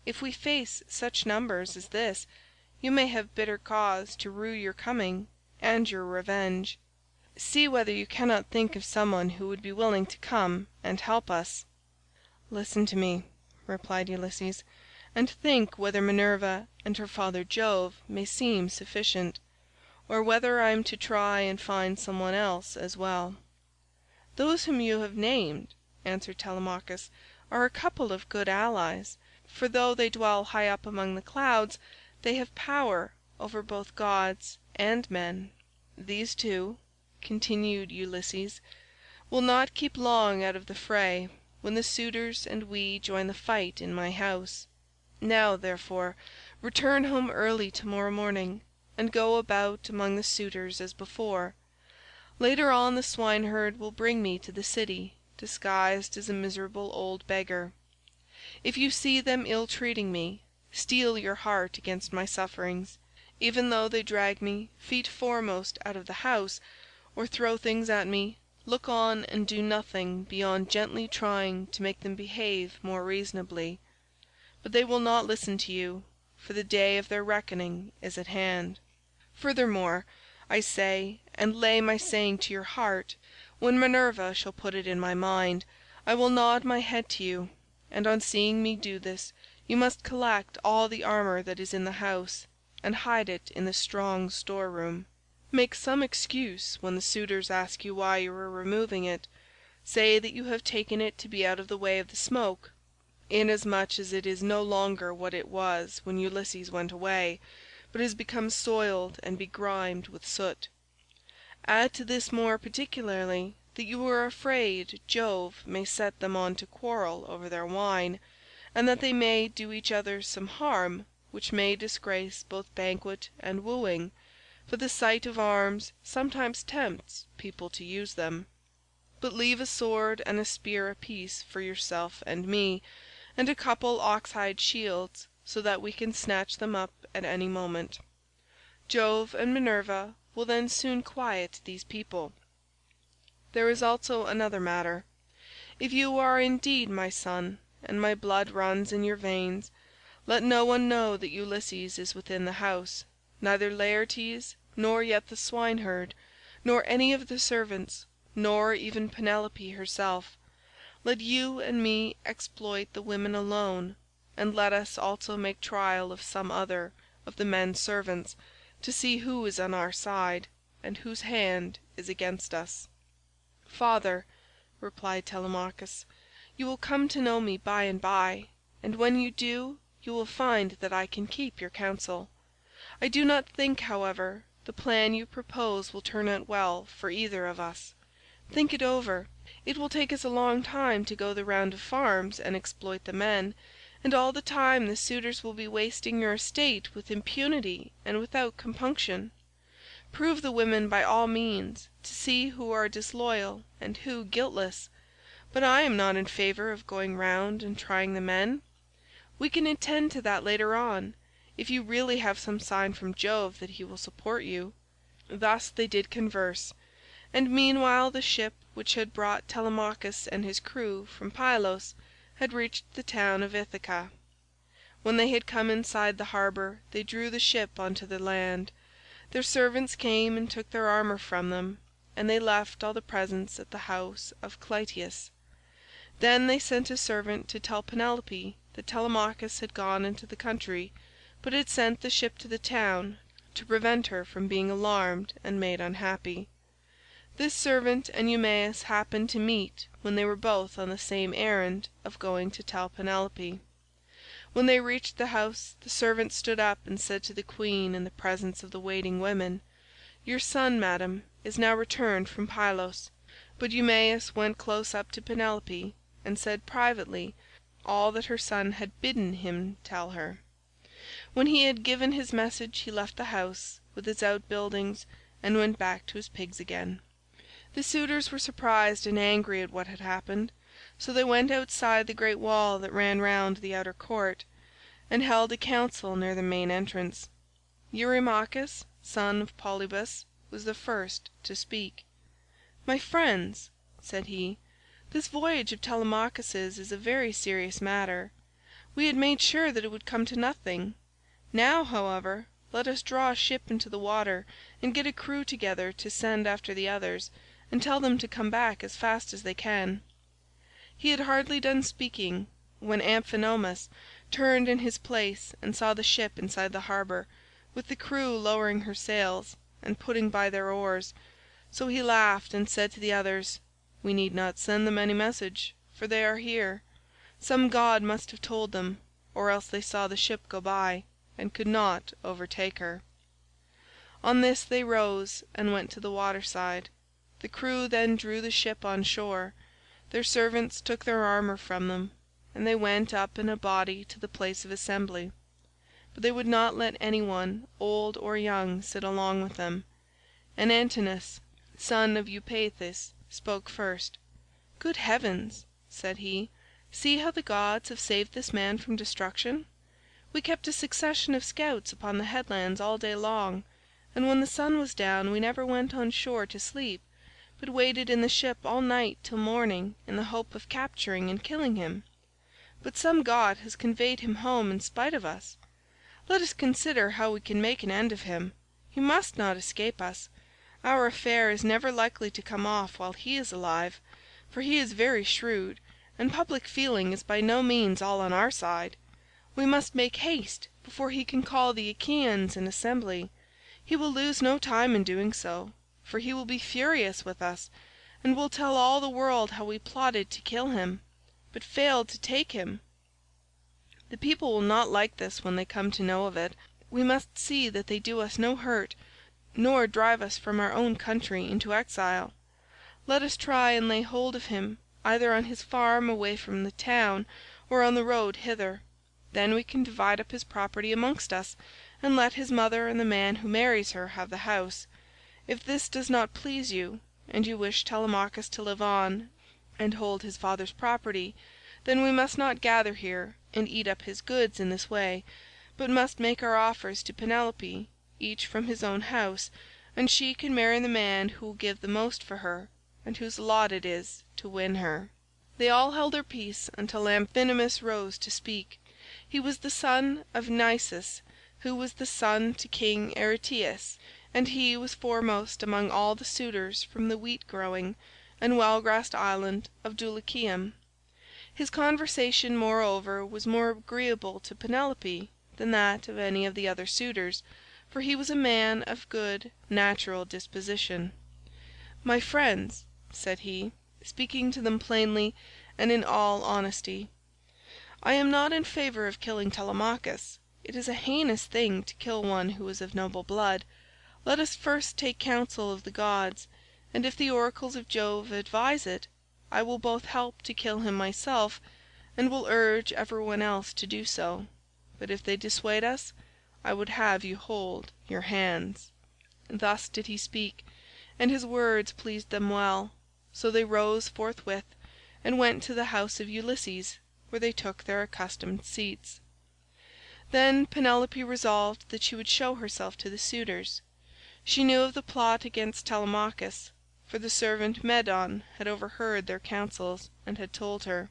If we face such numbers as this, you may have bitter cause to rue your coming and your revenge. See whether you cannot think of someone who would be willing to come and help us." "Listen to me," replied Ulysses, "and think whether Minerva and her father Jove may seem sufficient, or whether I am to try and find someone else as well." "Those whom you have named," answered Telemachus, "are a couple of good allies, for though they dwell high up among the clouds, they have power over both gods and men. These 2," continued Ulysses, "will not keep long out of the fray, when the suitors and we join the fight in my house. Now, therefore, return home early tomorrow morning, and go about among the suitors as before. Later on the swineherd will bring me to the city, disguised as a miserable old beggar. If you see them ill-treating me, steel your heart against my sufferings, even though they drag me feet foremost out of the house, or throw things at me. Look on and do nothing beyond gently trying to make them behave more reasonably. But they will not listen to you, for the day of their reckoning is at hand. Furthermore, I say, and lay my saying to your heart, when Minerva shall put it in my mind, I will nod my head to you, and on seeing me do this, you must collect all the armour that is in the house, and hide it in the strong store-room. Make some excuse when the suitors ask you why you are removing it. Say that you have taken it to be out of the way of the smoke, inasmuch as it is no longer what it was when Ulysses went away, but has become soiled and begrimed with soot. Add to this more particularly that you are afraid Jove may set them on to quarrel over their wine, and that they may do each other some harm which may disgrace both banquet and wooing, for the sight of arms sometimes tempts people to use them. But leave a sword and a spear apiece for yourself and me, and a couple ox-hide shields, so that we can snatch them up at any moment. Jove and Minerva will then soon quiet these people. There is also another matter. If you are indeed my son, and my blood runs in your veins, let no one know that Ulysses is within the house, neither Laertes, nor yet the swineherd, nor any of the servants, nor even Penelope herself. Let you and me exploit the women alone, and let us also make trial of some other of the men servants, to see who is on our side, and whose hand is against us." "Father," replied Telemachus, "you will come to know me by and by, and when you do you will find that I can keep your counsel. I do not think, however, the plan you propose will turn out well for either of us. Think it over. It will take us a long time to go the round of farms and exploit the men, and all the time the suitors will be wasting your estate with impunity and without compunction. Prove the women by all means, to see who are disloyal and who guiltless, but I am not in favour of going round and trying the men. We can attend to that later on, if you really have some sign from Jove that he will support you." Thus they did converse, and meanwhile the ship which had brought Telemachus and his crew from Pylos had reached the town of Ithaca. When they had come inside the harbour they drew the ship on to the land. Their servants came and took their armour from them, and they left all the presents at the house of Clytius. Then they sent a servant to tell Penelope that Telemachus had gone into the country, but had sent the ship to the town to prevent her from being alarmed and made unhappy. This servant and Eumaeus happened to meet when they were both on the same errand of going to tell Penelope. When they reached the house the servant stood up and said to the queen in the presence of the waiting women, "Your son, madam, is now returned from Pylos." But Eumaeus went close up to Penelope and said privately all that her son had bidden him tell her. When he had given his message he left the house with its outbuildings and went back to his pigs again. The suitors were surprised and angry at what had happened, so they went outside the great wall that ran round the outer court, and held a council near the main entrance. Eurymachus, son of Polybus, was the first to speak. "My friends," said he, "this voyage of Telemachus's is a very serious matter. We had made sure that it would come to nothing. Now, however, let us draw a ship into the water and get a crew together to send after the others, and tell them to come back as fast as they can." He had hardly done speaking when Amphinomus turned in his place and saw the ship inside the harbour, with the crew lowering her sails and putting by their oars, so he laughed and said to the others, "We need not send them any message, for they are here. Some god must have told them, or else they saw the ship go by, and could not overtake her." On this they rose and went to the waterside. The crew then drew the ship on shore. Their servants took their armour from them, and they went up in a body to the place of assembly. But they would not let any one, old or young, sit along with them, and Antinous, son of Eupeithes, spoke first. "Good heavens," said he, "see how the gods have saved this man from destruction. We kept a succession of scouts upon the headlands all day long, and when the sun was down we never went on shore to sleep, but waited in the ship all night till morning in the hope of capturing and killing him. But some god has conveyed him home in spite of us. Let us consider how we can make an end of him. He must not escape us. Our affair is never likely to come off while he is alive, for he is very shrewd, and public feeling is by no means all on our side. We must make haste before he can call the Achaeans in assembly. He will lose no time in doing so, for he will be furious with us, and will tell all the world how we plotted to kill him, but failed to take him. The people will not like this when they come to know of it. We must see that they do us no hurt, nor drive us from our own country into exile. Let us try and lay hold of him, either on his farm away from the town, or on the road hither. Then we can divide up his property amongst us, and let his mother and the man who marries her have the house. If this does not please you, and you wish Telemachus to live on and hold his father's property, then we must not gather here and eat up his goods in this way, but must make our offers to Penelope, each from his own house, and she can marry the man who will give the most for her, and whose lot it is to win her." They all held their peace until Amphinomus rose to speak. He was the son of Nisus, who was the son to King Aretias, and he was foremost among all the suitors from the wheat-growing and well-grassed island of Dulichium. His conversation, moreover, was more agreeable to Penelope than that of any of the other suitors, for he was a man of good natural disposition. "My friends," said he, speaking to them plainly and in all honesty, "I am not in favour of killing Telemachus. It is a heinous thing to kill one who is of noble blood. Let us first take counsel of the gods, and if the oracles of Jove advise it, I will both help to kill him myself, and will urge everyone else to do so. But if they dissuade us, I would have you hold your hands." Thus did he speak, and his words pleased them well. So they rose forthwith and went to the house of Ulysses, where they took their accustomed seats. Then Penelope resolved that she would show herself to the suitors. She knew of the plot against Telemachus, for the servant Medon had overheard their counsels and had told her.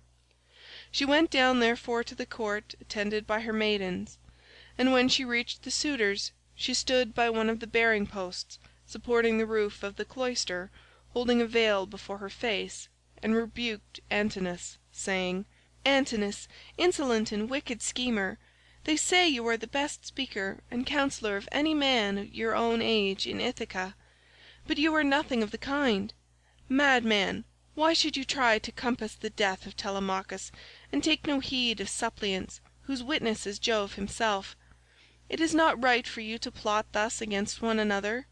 She went down therefore to the court attended by her maidens, and when she reached the suitors, she stood by one of the bearing posts supporting the roof of the cloister, holding a veil before her face, and rebuked Antinous, saying, "Antinous, insolent and wicked schemer, they say you are the best speaker and counsellor of any man of your own age in Ithaca, but you are nothing of the kind. Madman, why should you try to compass the death of Telemachus, and take no heed of suppliants, whose witness is Jove himself? It is not right for you to plot thus against one another.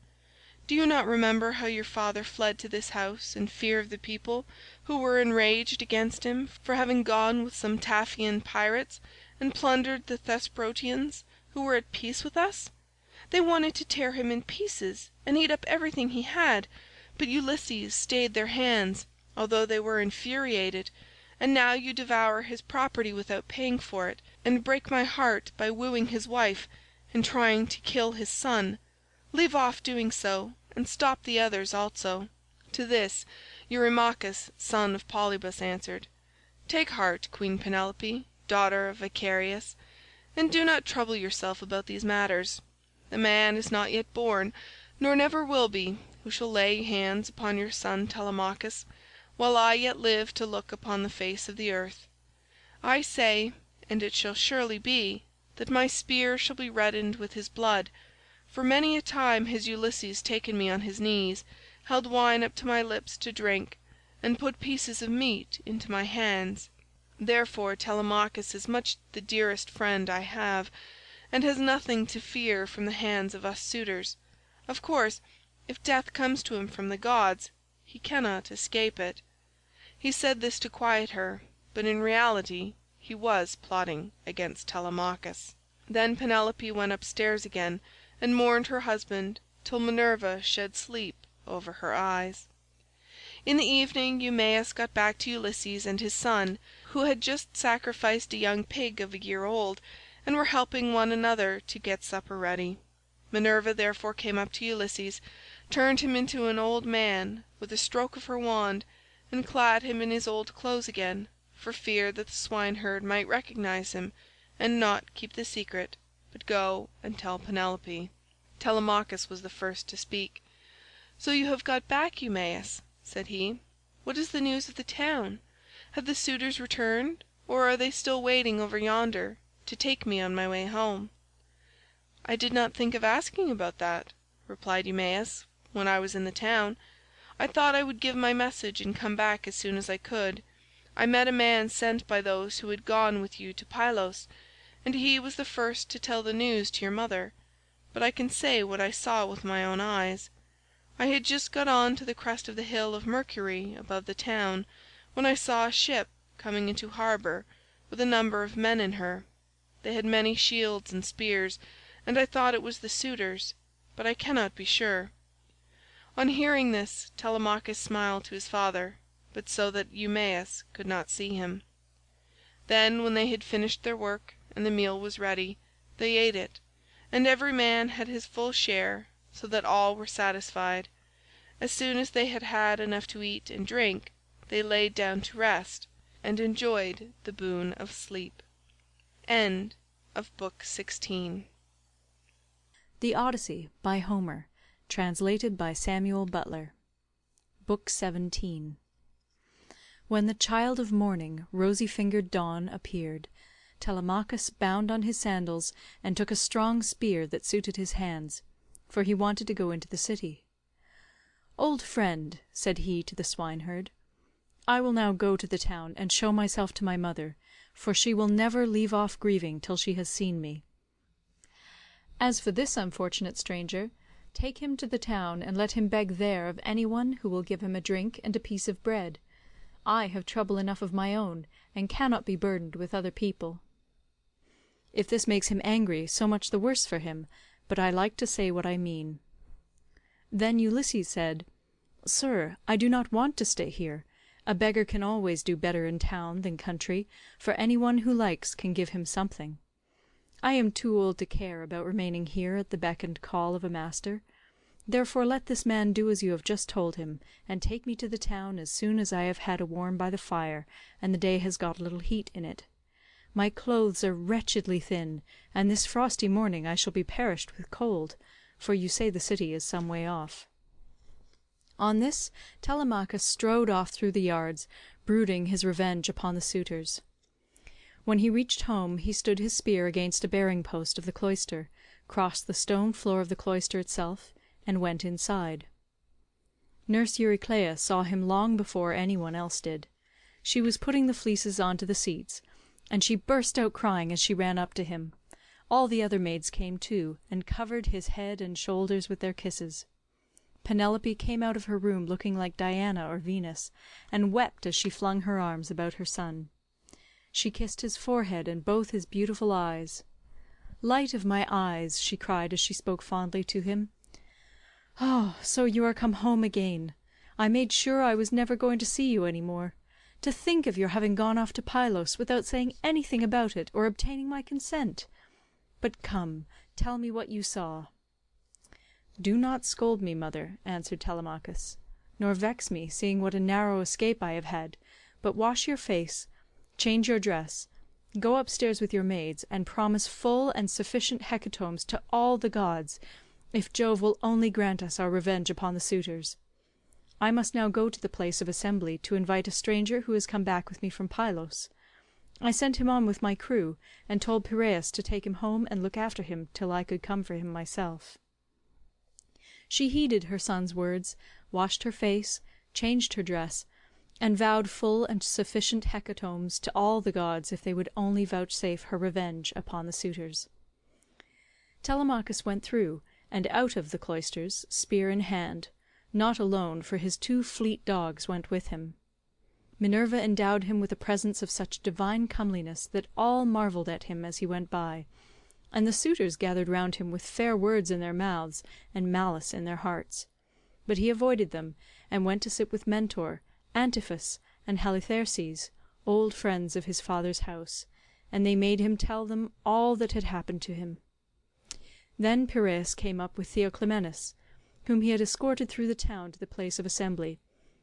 Do you not remember how your father fled to this house in fear of the people, who were enraged against him for having gone with some Taphian pirates and plundered the Thesprotians, who were at peace with us? They wanted to tear him in pieces and eat up everything he had, but Ulysses stayed their hands, although they were infuriated, and now you devour his property without paying for it, and break my heart by wooing his wife and trying to kill his son. Leave off doing so, and stop the others also." To this Eurymachus son of Polybus answered, "Take heart, Queen Penelope, daughter of Icarius, and do not trouble yourself about these matters. The man is not yet born, nor never will be, who shall lay hands upon your son Telemachus, while I yet live to look upon the face of the earth. I say, and it shall surely be, that my spear shall be reddened with his blood, for many a time has Ulysses taken me on his knees, held wine up to my lips to drink, and put pieces of meat into my hands. Therefore Telemachus is much the dearest friend I have, and has nothing to fear from the hands of us suitors. Of course, if death comes to him from the gods, he cannot escape it." He said this to quiet her, but in reality he was plotting against Telemachus. Then Penelope went upstairs again, and mourned her husband till Minerva shed sleep over her eyes. In the evening Eumaeus got back to Ulysses and his son, who had just sacrificed a young pig of a year old, and were helping one another to get supper ready. Minerva therefore came up to Ulysses, turned him into an old man with a stroke of her wand, and clad him in his old clothes again, for fear that the swineherd might recognize him, and not keep the secret, but go and tell Penelope. Telemachus was the first to speak. "So you have got back, Eumaeus," said he. "What is the news of the town? Have the suitors returned, or are they still waiting over yonder to take me on my way home?" "I did not think of asking about that," replied Eumaeus, "when I was in the town. I thought I would give my message and come back as soon as I could. I met a man sent by those who had gone with you to Pylos, and he was the first to tell the news to your mother, but I can say what I saw with my own eyes. I had just got on to the crest of the hill of Mercury above the town, when I saw a ship coming into harbour with a number of men in her. They had many shields and spears, and I thought it was the suitors, but I cannot be sure." On hearing this Telemachus smiled to his father, but so that Eumaeus could not see him. Then when they had finished their work and the meal was ready, they ate it, and every man had his full share, so that all were satisfied. As soon as they had had enough to eat and drink, they laid down to rest, and enjoyed the boon of sleep. End of Book 16. The Odyssey by Homer, translated by Samuel Butler. Book 17. When the child of morning, rosy-fingered Dawn, appeared, Telemachus bound on his sandals and took a strong spear that suited his hands, for he wanted to go into the city. "Old friend," said he to the swineherd, "I will now go to the town and show myself to my mother, for she will never leave off grieving till she has seen me. As for this unfortunate stranger, take him to the town and let him beg there of any one who will give him a drink and a piece of bread. I have trouble enough of my own, and cannot be burdened with other people. If this makes him angry, so much the worse for him, but I like to say what I mean." Then Ulysses said, "Sir, I do not want to stay here. A beggar can always do better in town than country, for any one who likes can give him something. I am too old to care about remaining here at the beck and call of a master. Therefore let this man do as you have just told him, and take me to the town as soon as I have had a warm by the fire, and the day has got a little heat in it. My clothes are wretchedly thin, and this frosty morning I shall be perished with cold, for you say the city is some way off." On this Telemachus strode off through the yards, brooding his revenge upon the suitors. When he reached home he stood his spear against a bearing-post of the cloister, crossed the stone floor of the cloister itself, and went inside. Nurse Eurycleia saw him long before any one else did. She was putting the fleeces on to the seats, and she burst out crying as she ran up to him. All the other maids came too, and covered his head and shoulders with their kisses. Penelope came out of her room looking like Diana or Venus, and wept as she flung her arms about her son. She kissed his forehead and both his beautiful eyes. "Light of my eyes," she cried as she spoke fondly to him. "Oh, so you are come home again. I made sure I was never going to see you any more. To think of your having gone off to Pylos without saying anything about it or obtaining my consent. But come, tell me what you saw." "Do not scold me, mother," answered Telemachus, "nor vex me, seeing what a narrow escape I have had, but wash your face, change your dress, go upstairs with your maids, and promise full and sufficient hecatombs to all the gods, if Jove will only grant us our revenge upon the suitors. I must now go to the place of assembly to invite a stranger who has come back with me from Pylos. I sent him on with my crew, and told Piraeus to take him home and look after him till I could come for him myself." She heeded her son's words, washed her face, changed her dress, and vowed full and sufficient hecatombs to all the gods if they would only vouchsafe her revenge upon the suitors. Telemachus went through, and out of the cloisters, spear in hand, not alone, for his 2 fleet dogs went with him. Minerva endowed him with a presence of such divine comeliness that all marvelled at him as he went by, and the suitors gathered round him with fair words in their mouths and malice in their hearts. But he avoided them, and went to sit with Mentor, Antiphus, and Halitherses, old friends of his father's house, and they made him tell them all that had happened to him. Then Piraeus came up with Theoclymenus, whom he had escorted through the town to the place of assembly,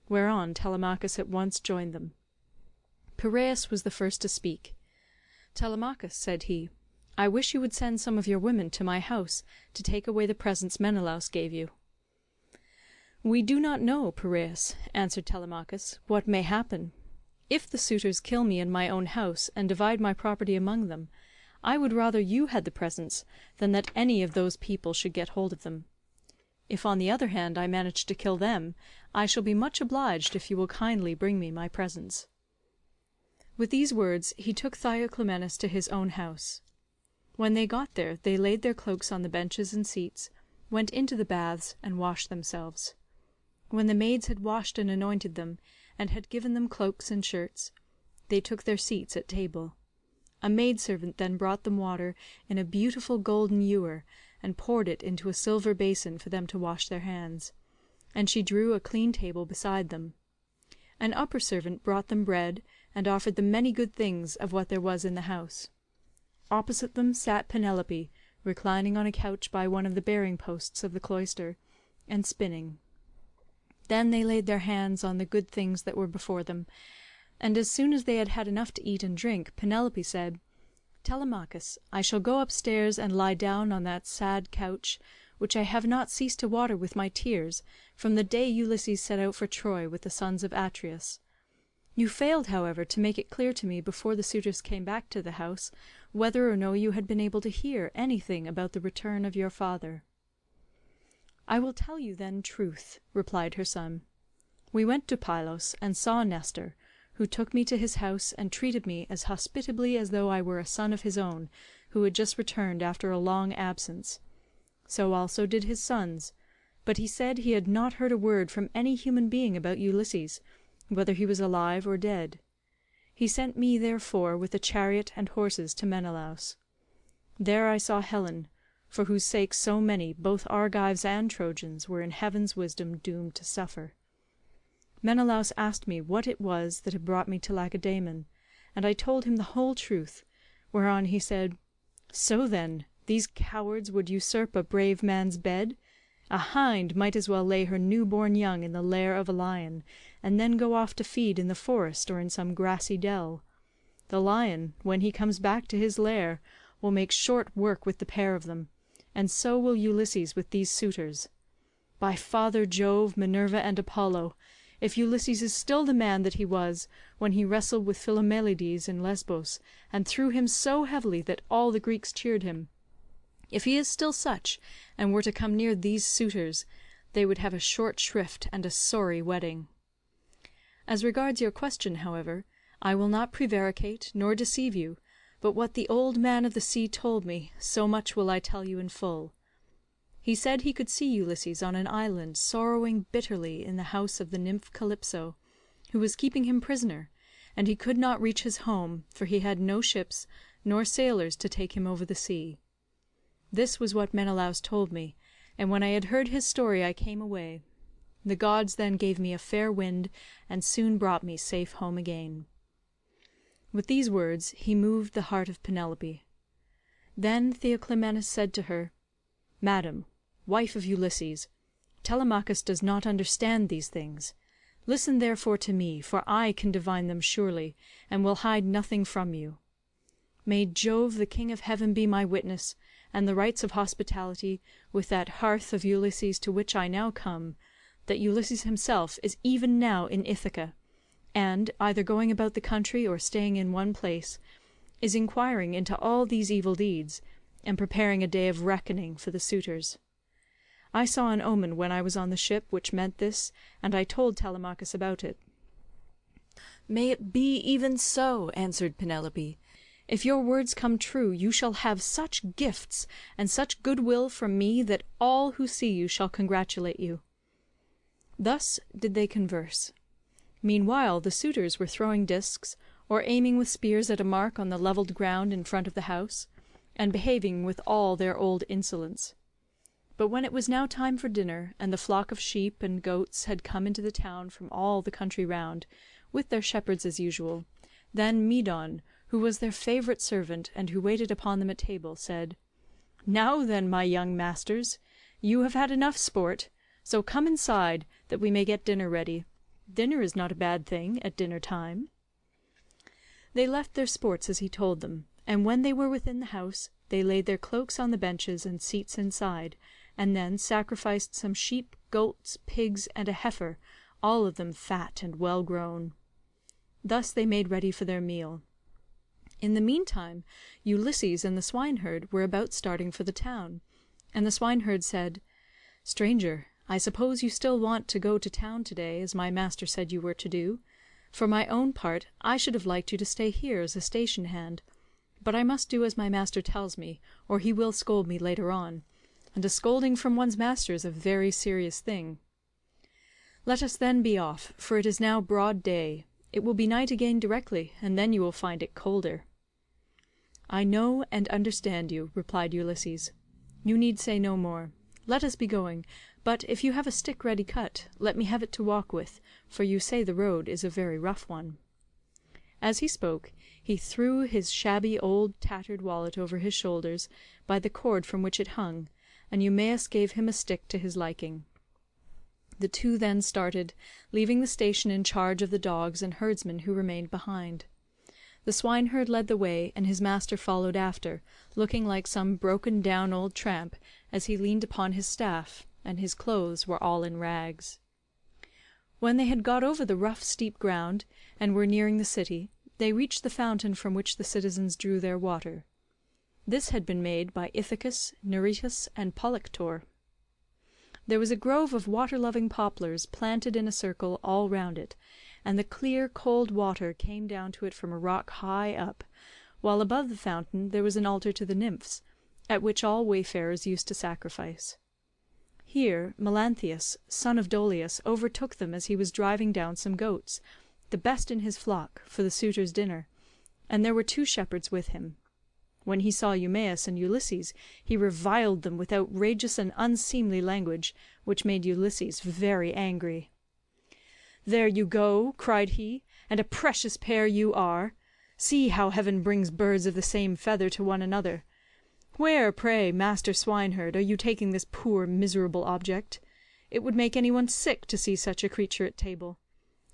whereon Telemachus at once joined them. Piraeus was the first to speak. "Telemachus," said he, "I wish you would send some of your women to my house to take away the presents Menelaus gave you." "We do not know, Piraeus," answered Telemachus, "what may happen. If the suitors kill me in my own house and divide my property among them, I would rather you had the presents than that any of those people should get hold of them. If on the other hand I manage to kill them, I shall be much obliged if you will kindly bring me my presents." With these words he took Theoclymenus to his own house. When they got there they laid their cloaks on the benches and seats, went into the baths, and washed themselves. When the maids had washed and anointed them, and had given them cloaks and shirts, they took their seats at table. A maidservant then brought them water in a beautiful golden ewer, and poured it into a silver basin for them to wash their hands, and she drew a clean table beside them. An upper servant brought them bread, and offered them many good things of what there was in the house. Opposite them sat Penelope, reclining on a couch by one of the bearing posts of the cloister, and spinning. Then they laid their hands on the good things that were before them, and as soon as they had had enough to eat and drink, Penelope said, "Telemachus, I shall go upstairs and lie down on that sad couch, which I have not ceased to water with my tears, from the day Ulysses set out for Troy with the sons of Atreus. You failed, however, to make it clear to me before the suitors came back to the house, whether or no you had been able to hear anything about the return of your father." "I will tell you then truth," replied her son. "We went to Pylos, and saw Nestor, who took me to his house and treated me as hospitably as though I were a son of his own, who had just returned after a long absence. So also did his sons, but he said he had not heard a word from any human being about Ulysses, whether he was alive or dead. He sent me therefore with a chariot and horses to Menelaus. There I saw Helen, for whose sake so many, both Argives and Trojans, were in heaven's wisdom doomed to suffer. Menelaus asked me what it was that had brought me to Lacedaemon, and I told him the whole truth, whereon he said, 'So then, these cowards would usurp a brave man's bed? A hind might as well lay her new-born young in the lair of a lion, and then go off to feed in the forest or in some grassy dell. The lion, when he comes back to his lair, will make short work with the pair of them, and so will Ulysses with these suitors. By Father Jove, Minerva, and Apollo, if Ulysses is still the man that he was when he wrestled with Philomelides in Lesbos, and threw him so heavily that all the Greeks cheered him, if he is still such, and were to come near these suitors, they would have a short shrift and a sorry wedding. As regards your question, however, I will not prevaricate nor deceive you, but what the old man of the sea told me, so much will I tell you in full. He said he could see Ulysses on an island sorrowing bitterly in the house of the nymph Calypso, who was keeping him prisoner, and he could not reach his home, for he had no ships nor sailors to take him over the sea. This was what Menelaus told me, and when I had heard his story I came away. The gods then gave me a fair wind, and soon brought me safe home again." With these words he moved the heart of Penelope. Then Theoclymenus said to her, "Madam, wife of Ulysses, Telemachus does not understand these things. Listen therefore to me, for I can divine them surely, and will hide nothing from you. May Jove the king of heaven be my witness, and the rites of hospitality, with that hearth of Ulysses to which I now come, that Ulysses himself is even now in Ithaca, and, either going about the country or staying in one place, is inquiring into all these evil deeds, and preparing a day of reckoning for the suitors. I saw an omen when I was on the ship which meant this, and I told Telemachus about it." "May it be even so," answered Penelope. "If your words come true, you shall have such gifts and such goodwill from me that all who see you shall congratulate you." Thus did they converse. Meanwhile the suitors were throwing discs, or aiming with spears at a mark on the levelled ground in front of the house, and behaving with all their old insolence. But when it was now time for dinner, and the flock of sheep and goats had come into the town from all the country round, with their shepherds as usual, then Medon, who was their favourite servant, and who waited upon them at table, said, "Now then, my young masters, you have had enough sport, so come inside, that we may get dinner ready. Dinner is not a bad thing at dinner time." They left their sports as he told them, and when they were within the house, they laid their cloaks on the benches and seats inside, and then sacrificed some sheep, goats, pigs, and a heifer, all of them fat and well grown. Thus they made ready for their meal. In the meantime Ulysses and the swineherd were about starting for the town, and the swineherd said, "Stranger, I suppose you still want to go to town to-day, as my master said you were to do. For my own part, I should have liked you to stay here as a station hand, but I must do as my master tells me, or he will scold me later on, and a scolding from one's master is a very serious thing." Let us then be off, for it is now broad day. It will be night again directly, and then you will find it colder." "I know and understand you," replied Ulysses. "You need say no more. Let us be going, but if you have a stick ready cut, let me have it to walk with, for you say the road is a very rough one." As he spoke, he threw his shabby old tattered wallet over his shoulders by the cord from which it hung, and Eumaeus gave him a stick to his liking. The two then started, leaving the station in charge of the dogs and herdsmen who remained behind. The swineherd led the way, and his master followed after, looking like some broken-down old tramp as he leaned upon his staff, and his clothes were all in rags. When they had got over the rough steep ground, and were nearing the city, they reached the fountain from which the citizens drew their water. This had been made by Ithacus, Neritus, and Polyctor. There was a grove of water-loving poplars planted in a circle all round it, and the clear cold water came down to it from a rock high up, while above the fountain there was an altar to the nymphs, at which all wayfarers used to sacrifice. Here Melanthius, son of Dolius, overtook them as he was driving down some goats, the best in his flock, for the suitors' dinner, and there were 2 shepherds with him. When he saw Eumaeus and Ulysses, he reviled them with outrageous and unseemly language, which made Ulysses very angry. "There you go," cried he, "and a precious pair you are. See how heaven brings birds of the same feather to one another. Where, pray, master swineherd, are you taking this poor miserable object? It would make any one sick to see such a creature at table.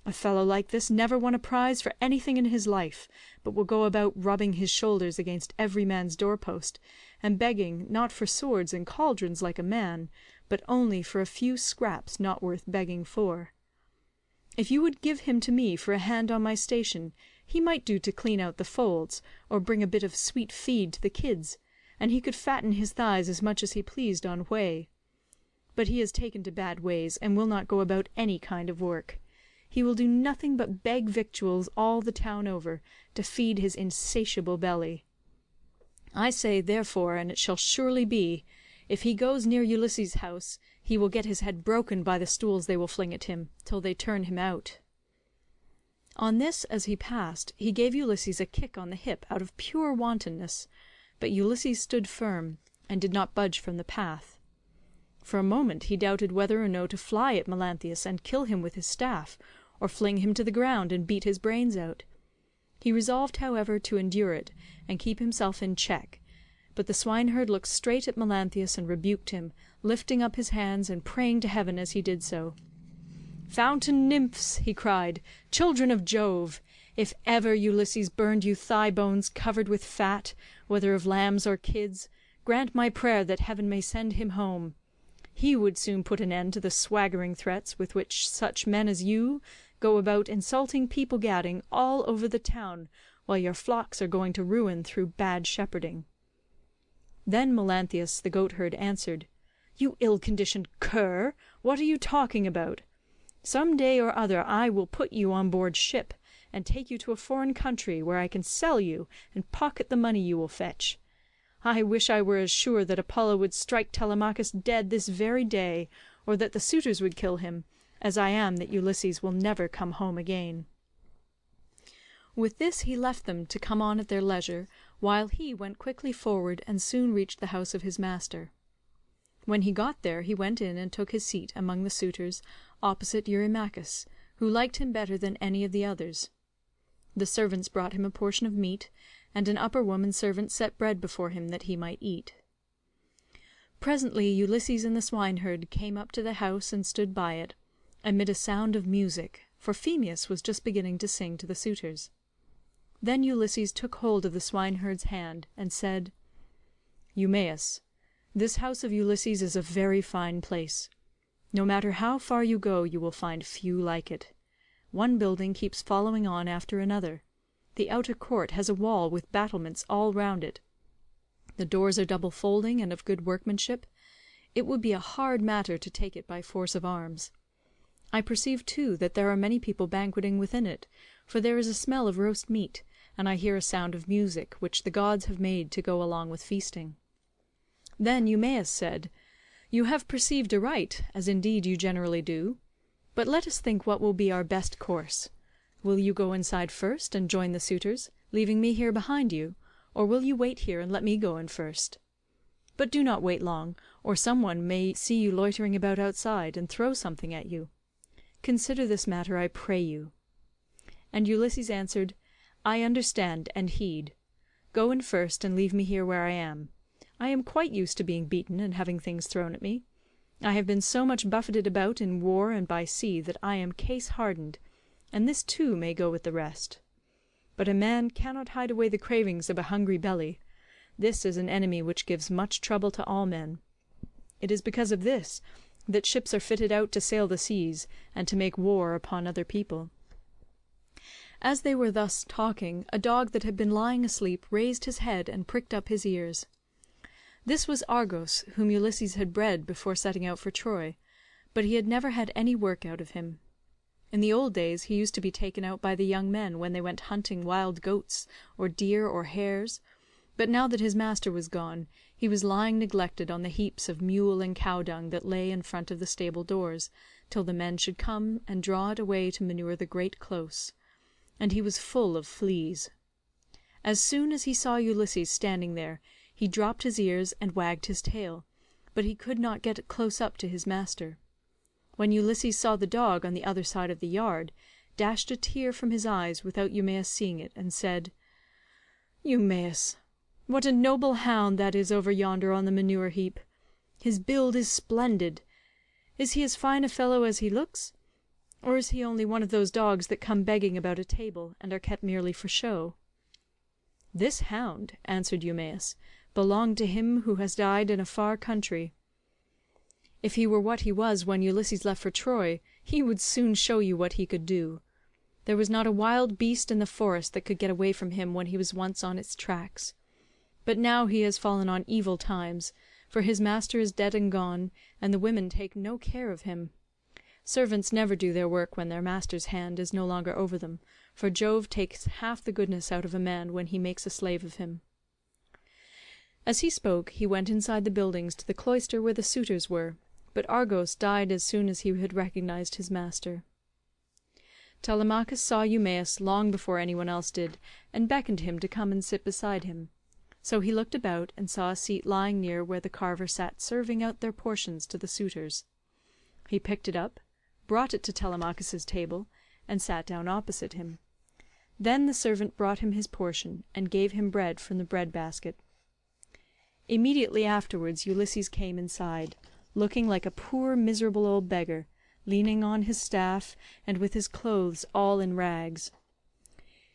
A fellow like this never won a prize for anything in his life, but will go about rubbing his shoulders against every man's doorpost, and begging, not for swords and cauldrons like a man, but only for a few scraps not worth begging for. If you would give him to me for a hand on my station, he might do to clean out the folds, or bring a bit of sweet feed to the kids, and he could fatten his thighs as much as he pleased on whey. But he has taken to bad ways, and will not go about any kind of work. He will do nothing but beg victuals all the town over, to feed his insatiable belly. I say, therefore, and it shall surely be, if he goes near Ulysses' house, he will get his head broken by the stools they will fling at him, till they turn him out." On this, as he passed, he gave Ulysses a kick on the hip out of pure wantonness, but Ulysses stood firm, and did not budge from the path. For a moment he doubted whether or no to fly at Melanthius and kill him with his staff, or fling him to the ground and beat his brains out. He resolved, however, to endure it, and keep himself in check, but the swineherd looked straight at Melanthius and rebuked him, lifting up his hands and praying to heaven as he did so. "Fountain nymphs," he cried, "children of Jove, if ever Ulysses burned you thigh bones covered with fat, whether of lambs or kids, grant my prayer that heaven may send him home. He would soon put an end to the swaggering threats with which such men as you go about insulting people gadding all over the town, while your flocks are going to ruin through bad shepherding." Then Melanthius the goatherd answered, "You ill-conditioned cur, what are you talking about? Some day or other I will put you on board ship, and take you to a foreign country where I can sell you and pocket the money you will fetch. I wish I were as sure that Apollo would strike Telemachus dead this very day, or that the suitors would kill him, as I am that Ulysses will never come home again." With this he left them to come on at their leisure, while he went quickly forward and soon reached the house of his master. When he got there he went in and took his seat among the suitors, opposite Eurymachus, who liked him better than any of the others. The servants brought him a portion of meat, and an upper woman servant set bread before him that he might eat. Presently Ulysses and the swineherd came up to the house and stood by it, amid a sound of music, for Phemius was just beginning to sing to the suitors. Then Ulysses took hold of the swineherd's hand and said, "Eumaeus, this house of Ulysses is a very fine place. No matter how far you go you will find few like it. One building keeps following on after another. The outer court has a wall with battlements all round it. The doors are double folding and of good workmanship. It would be a hard matter to take it by force of arms. I perceive too that there are many people banqueting within it, for there is a smell of roast meat, and I hear a sound of music which the gods have made to go along with feasting." Then Eumaeus said, "You have perceived aright, as indeed you generally do. But let us think what will be our best course. Will you go inside first and join the suitors, leaving me here behind you, or will you wait here and let me go in first? But do not wait long, or some one may see you loitering about outside, and throw something at you. Consider this matter, I pray you." And Ulysses answered, "I understand and heed. Go in first, and leave me here where I am. I am quite used to being beaten and having things thrown at me. I have been so much buffeted about in war and by sea that I am case-hardened, and this too may go with the rest. But a man cannot hide away the cravings of a hungry belly. This is an enemy which gives much trouble to all men. It is because of this that ships are fitted out to sail the seas, and to make war upon other people." As they were thus talking, a dog that had been lying asleep raised his head and pricked up his ears. This was Argos, whom Ulysses had bred before setting out for Troy, but he had never had any work out of him. In the old days he used to be taken out by the young men when they went hunting wild goats, or deer, or hares, but now that his master was gone, he was lying neglected on the heaps of mule and cow dung that lay in front of the stable doors, till the men should come and draw it away to manure the great close, and he was full of fleas. As soon as he saw Ulysses standing there, he dropped his ears and wagged his tail, but he could not get close up to his master. When Ulysses saw the dog on the other side of the yard, dashed a tear from his eyes without Eumaeus seeing it, and said, "Eumaeus, what a noble hound that is over yonder on the manure heap! His build is splendid. Is he as fine a fellow as he looks? Or is he only one of those dogs that come begging about a table, and are kept merely for show?" "This hound," answered Eumaeus, "belonged to him who has died in a far country. If he were what he was when Ulysses left for Troy, he would soon show you what he could do. There was not a wild beast in the forest that could get away from him when he was once on its tracks. But now he has fallen on evil times, for his master is dead and gone, and the women take no care of him. Servants never do their work when their master's hand is no longer over them, for Jove takes half the goodness out of a man when he makes a slave of him." As he spoke he went inside the buildings to the cloister where the suitors were, but Argos died as soon as he had recognized his master. Telemachus saw Eumaeus long before anyone else did, and beckoned him to come and sit beside him. So he looked about and saw a seat lying near where the carver sat serving out their portions to the suitors. He picked it up, brought it to Telemachus's table, and sat down opposite him. Then the servant brought him his portion, and gave him bread from the bread-basket. Immediately afterwards Ulysses came inside, looking like a poor miserable old beggar, leaning on his staff, and with his clothes all in rags.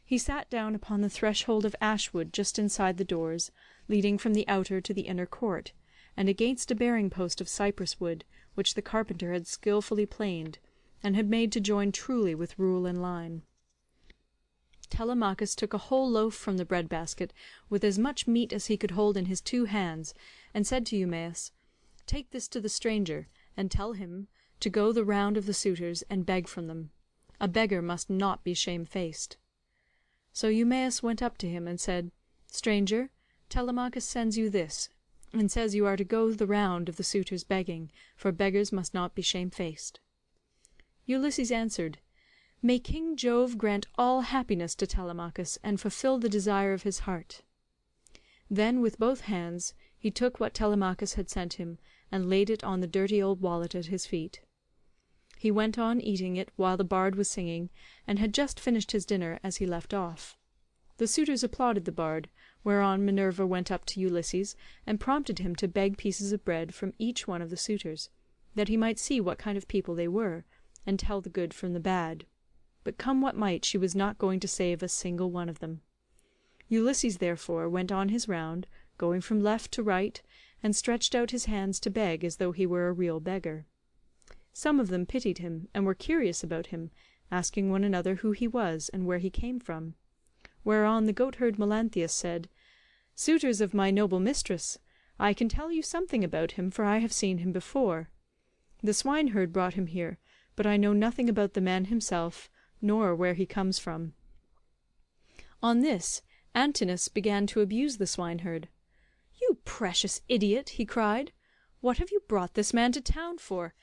He sat down upon the threshold of ashwood just inside the doors, leading from the outer to the inner court, and against a bearing-post of cypress wood, which the carpenter had skilfully planed, and had made to join truly with rule and line. Telemachus took a whole loaf from the bread-basket, with as much meat as he could hold in his 2 hands, and said to Eumaeus, "Take this to the stranger, and tell him to go the round of the suitors and beg from them. A beggar must not be shamefaced." So Eumaeus went up to him and said, "Stranger, Telemachus sends you this, and says you are to go the round of the suitors begging, for beggars must not be shamefaced." Ulysses answered, "May King Jove grant all happiness to Telemachus, and fulfil the desire of his heart." Then with both hands he took what Telemachus had sent him, and laid it on the dirty old wallet at his feet. He went on eating it while the bard was singing, and had just finished his dinner as he left off. The suitors applauded the bard, whereon Minerva went up to Ulysses, and prompted him to beg pieces of bread from each one of the suitors, that he might see what kind of people they were, and tell the good from the bad. But come what might, she was not going to save a single one of them. Ulysses therefore went on his round, going from left to right, and stretched out his hands to beg as though he were a real beggar. Some of them pitied him, and were curious about him, asking one another who he was and where he came from. Whereon the goatherd Melanthius said, "Suitors of my noble mistress, I can tell you something about him, for I have seen him before. The swineherd brought him here, but I know nothing about the man himself, nor where he comes from." On this Antinous began to abuse the swineherd. "You precious idiot," he cried, "what have you brought this man to town for?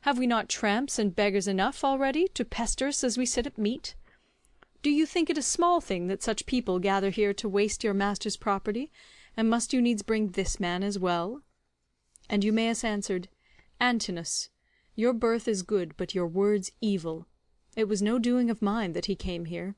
Have we not tramps and beggars enough already to pester us as we sit at meat? Do you think it a small thing that such people gather here to waste your master's property, and must you needs bring this man as well?" And Eumaeus answered, "Antinous, your birth is good, but your words evil. It was no doing of mine that he came here.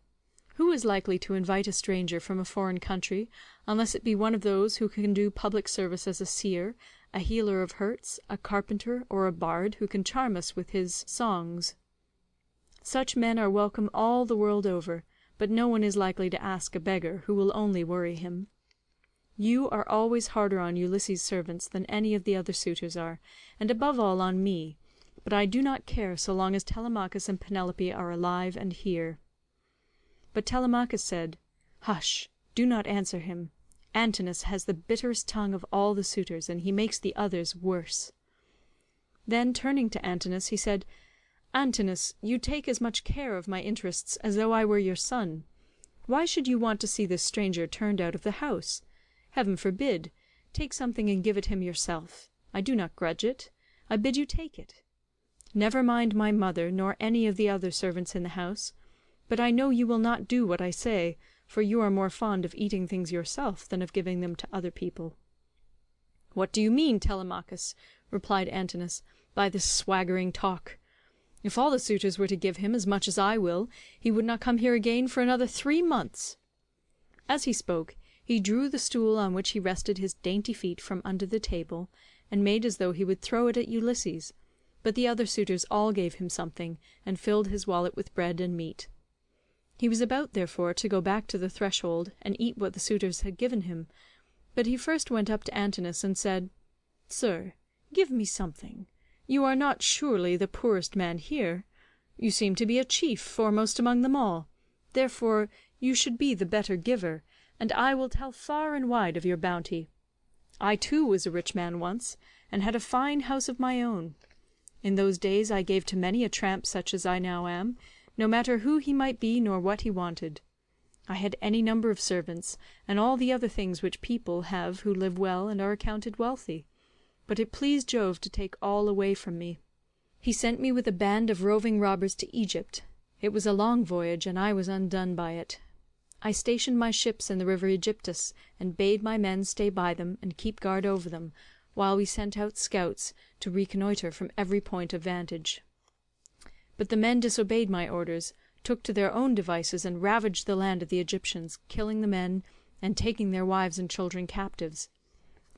Who is likely to invite a stranger from a foreign country, unless it be one of those who can do public service as a seer, a healer of hurts, a carpenter, or a bard who can charm us with his songs? Such men are welcome all the world over, but no one is likely to ask a beggar who will only worry him. You are always harder on Ulysses' servants than any of the other suitors are, and above all on me, but I do not care so long as Telemachus and Penelope are alive and here." But Telemachus said, "Hush, do not answer him. Antinous has the bitterest tongue of all the suitors, and he makes the others worse." Then turning to Antinous he said, "Antinous, you take as much care of my interests as though I were your son. Why should you want to see this stranger turned out of the house? Heaven forbid. Take something and give it him yourself. I do not grudge it. I bid you take it. Never mind my mother, nor any of the other servants in the house. But I know you will not do what I say, for you are more fond of eating things yourself than of giving them to other people." "What do you mean, Telemachus," replied Antinous, "by this swaggering talk? If all the suitors were to give him as much as I will, he would not come here again for another 3 months." As he spoke, he drew the stool on which he rested his dainty feet from under the table, and made as though he would throw it at Ulysses, but the other suitors all gave him something, and filled his wallet with bread and meat. He was about, therefore, to go back to the threshold and eat what the suitors had given him, but he first went up to Antinous and said, "Sir, give me something. You are not surely the poorest man here. You seem to be a chief, foremost among them all. Therefore you should be the better giver, and I will tell far and wide of your bounty. I too was a rich man once, and had a fine house of my own. In those days I gave to many a tramp such as I now am, no matter who he might be nor what he wanted. I had any number of servants, and all the other things which people have who live well and are accounted wealthy, but it pleased Jove to take all away from me. He sent me with a band of roving robbers to Egypt. It was a long voyage, and I was undone by it. I stationed my ships in the river Aegyptus, and bade my men stay by them and keep guard over them, while we sent out scouts to reconnoitre from every point of vantage. But the men disobeyed my orders, took to their own devices, and ravaged the land of the Egyptians, killing the men, and taking their wives and children captives.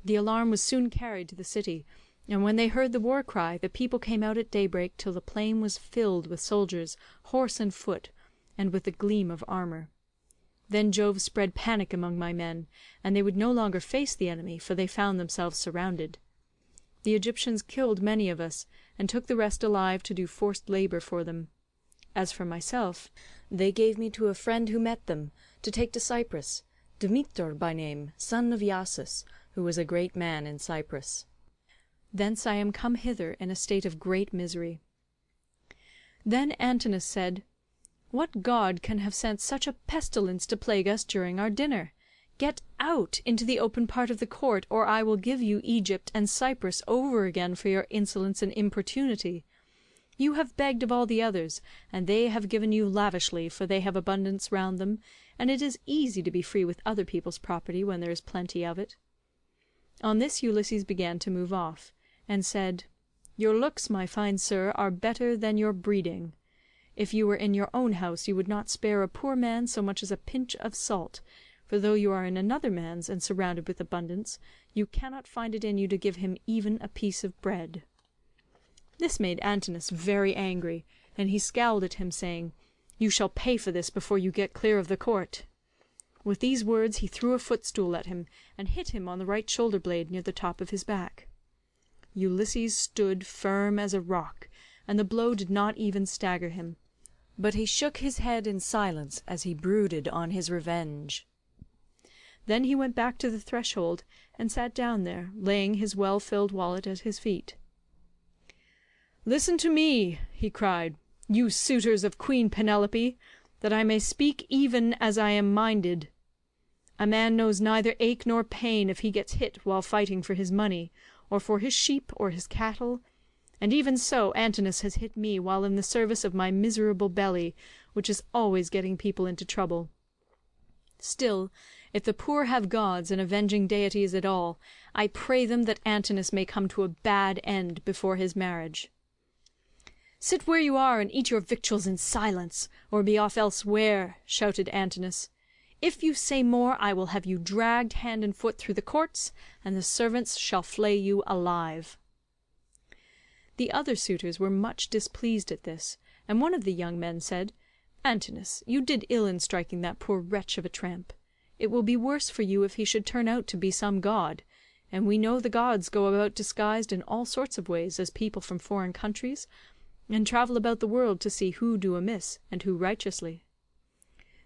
The alarm was soon carried to the city, and when they heard the war cry, the people came out at daybreak till the plain was filled with soldiers, horse and foot, and with the gleam of armour. Then Jove spread panic among my men, and they would no longer face the enemy, for they found themselves surrounded. The Egyptians killed many of us, and took the rest alive to do forced labour for them. As for myself, they gave me to a friend who met them, to take to Cyprus, Demeter by name, son of Iasus, who was a great man in Cyprus. Thence I am come hither in a state of great misery." Then Antinous said, "What god can have sent such a pestilence to plague us during our dinner? Get out into the open part of the court, or I will give you Egypt and Cyprus over again for your insolence and importunity. You have begged of all the others, and they have given you lavishly, for they have abundance round them, and it is easy to be free with other people's property when there is plenty of it." On this Ulysses began to move off, and said, "Your looks, my fine sir, are better than your breeding. If you were in your own house you would not spare a poor man so much as a pinch of salt, for though you are in another man's and surrounded with abundance, you cannot find it in you to give him even a piece of bread." This made Antinous very angry, and he scowled at him, saying, "You shall pay for this before you get clear of the court." With these words he threw a footstool at him, and hit him on the right shoulder blade near the top of his back. Ulysses stood firm as a rock, and the blow did not even stagger him, but he shook his head in silence as he brooded on his revenge. Then he went back to the threshold, and sat down there, laying his well-filled wallet at his feet. "Listen to me," he cried, "you suitors of Queen Penelope, that I may speak even as I am minded. A man knows neither ache nor pain if he gets hit while fighting for his money, or for his sheep or his cattle, and even so Antinous has hit me while in the service of my miserable belly, which is always getting people into trouble. Still, if the poor have gods and avenging deities at all, I pray them that Antinous may come to a bad end before his marriage." "Sit where you are and eat your victuals in silence, or be off elsewhere," shouted Antinous. "If you say more I will have you dragged hand and foot through the courts, and the servants shall flay you alive." The other suitors were much displeased at this, and one of the young men said, "Antinous, you did ill in striking that poor wretch of a tramp. It will be worse for you if he should turn out to be some god, and we know the gods go about disguised in all sorts of ways as people from foreign countries, and travel about the world to see who do amiss and who righteously."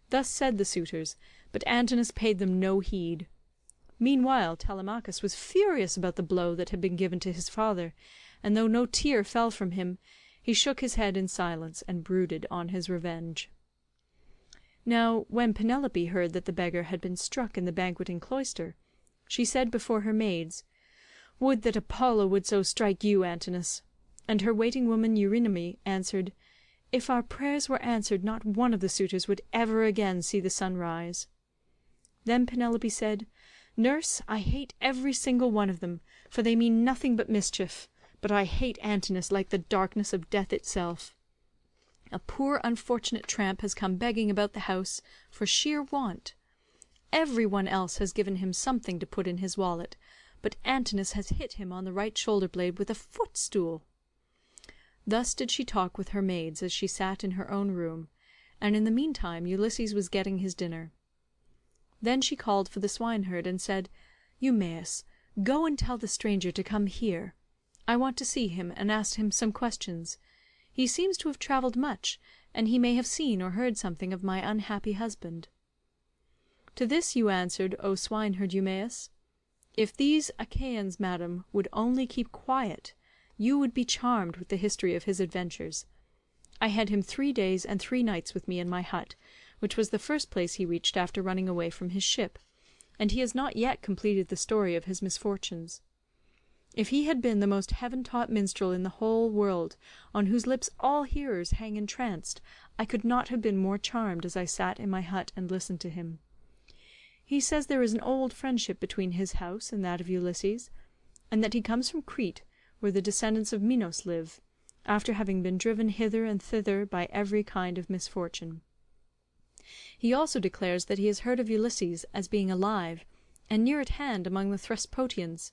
Thus said the suitors, but Antinous paid them no heed. Meanwhile Telemachus was furious about the blow that had been given to his father, and though no tear fell from him, he shook his head in silence and brooded on his revenge. Now when Penelope heard that the beggar had been struck in the banqueting cloister, she said before her maids, "Would that Apollo would so strike you, Antinous." And her waiting woman Eurynome answered, "If our prayers were answered, not one of the suitors would ever again see the sun rise." Then Penelope said, "Nurse, I hate every single one of them, for they mean nothing but mischief, but I hate Antinous like the darkness of death itself. A poor unfortunate tramp has come begging about the house for sheer want. Every one else has given him something to put in his wallet, but Antinous has hit him on the right shoulder blade with a footstool." Thus did she talk with her maids as she sat in her own room, and in the meantime Ulysses was getting his dinner. Then she called for the swineherd and said, "Eumaeus, go and tell the stranger to come here. I want to see him and ask him some questions. He seems to have travelled much, and he may have seen or heard something of my unhappy husband." To this you answered, O swineherd Eumaeus, "If these Achaeans, madam, would only keep quiet, you would be charmed with the history of his adventures. I had him 3 days and 3 nights with me in my hut, which was the first place he reached after running away from his ship, and he has not yet completed the story of his misfortunes. If he had been the most heaven-taught minstrel in the whole world, on whose lips all hearers hang entranced, I could not have been more charmed as I sat in my hut and listened to him. He says there is an old friendship between his house and that of Ulysses, and that he comes from Crete, where the descendants of Minos live, after having been driven hither and thither by every kind of misfortune. He also declares that he has heard of Ulysses as being alive, and near at hand among the Thesprotians,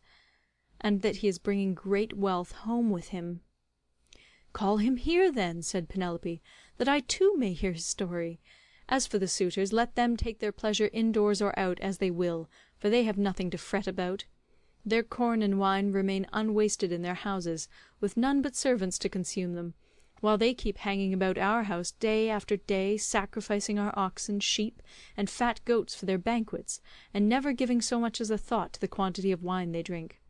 and that he is bringing great wealth home with him." "Call him here, then," said Penelope, "that I too may hear his story. As for the suitors, let them take their pleasure indoors or out as they will, for they have nothing to fret about. Their corn and wine remain unwasted in their houses, with none but servants to consume them, while they keep hanging about our house day after day, sacrificing our oxen, sheep, and fat goats for their banquets, and never giving so much as a thought to the quantity of wine they drink.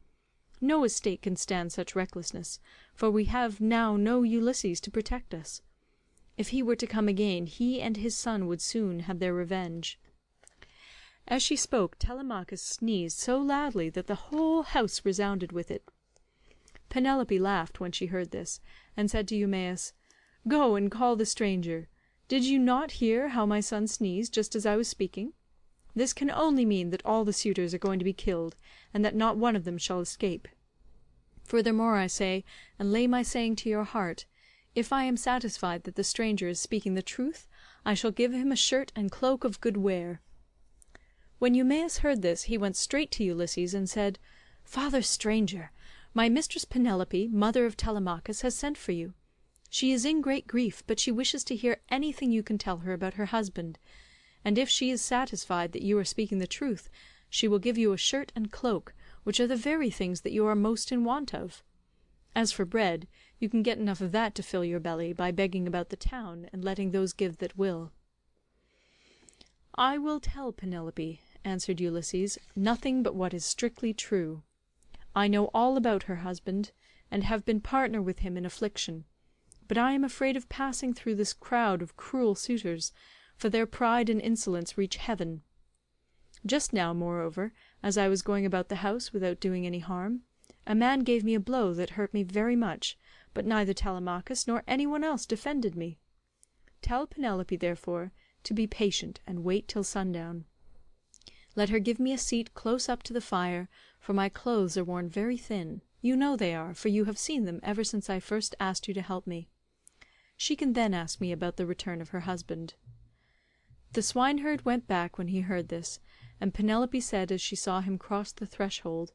No estate can stand such recklessness, for we have now no Ulysses to protect us. If he were to come again, he and his son would soon have their revenge." As she spoke, Telemachus sneezed so loudly that the whole house resounded with it. Penelope laughed when she heard this, and said to Eumaeus, "Go and call the stranger. Did you not hear how my son sneezed just as I was speaking? This can only mean that all the suitors are going to be killed, and that not one of them shall escape. Furthermore I say, and lay my saying to your heart, if I am satisfied that the stranger is speaking the truth, I shall give him a shirt and cloak of good wear." When Eumaeus heard this he went straight to Ulysses and said, "Father stranger, my mistress Penelope, mother of Telemachus, has sent for you. She is in great grief, but she wishes to hear anything you can tell her about her husband, and if she is satisfied that you are speaking the truth, she will give you a shirt and cloak, which are the very things that you are most in want of. As for bread, you can get enough of that to fill your belly by begging about the town and letting those give that will." "I will tell Penelope," answered Ulysses, "nothing but what is strictly true. I know all about her husband, and have been partner with him in affliction, but I am afraid of passing through this crowd of cruel suitors, for their pride and insolence reach heaven. Just now, moreover, as I was going about the house without doing any harm, a man gave me a blow that hurt me very much, but neither Telemachus nor any one else defended me. Tell Penelope, therefore, to be patient and wait till sundown. Let her give me a seat close up to the fire, for my clothes are worn very thin. You know they are, for you have seen them ever since I first asked you to help me. She can then ask me about the return of her husband." The swineherd went back when he heard this, and Penelope said as she saw him cross the threshold,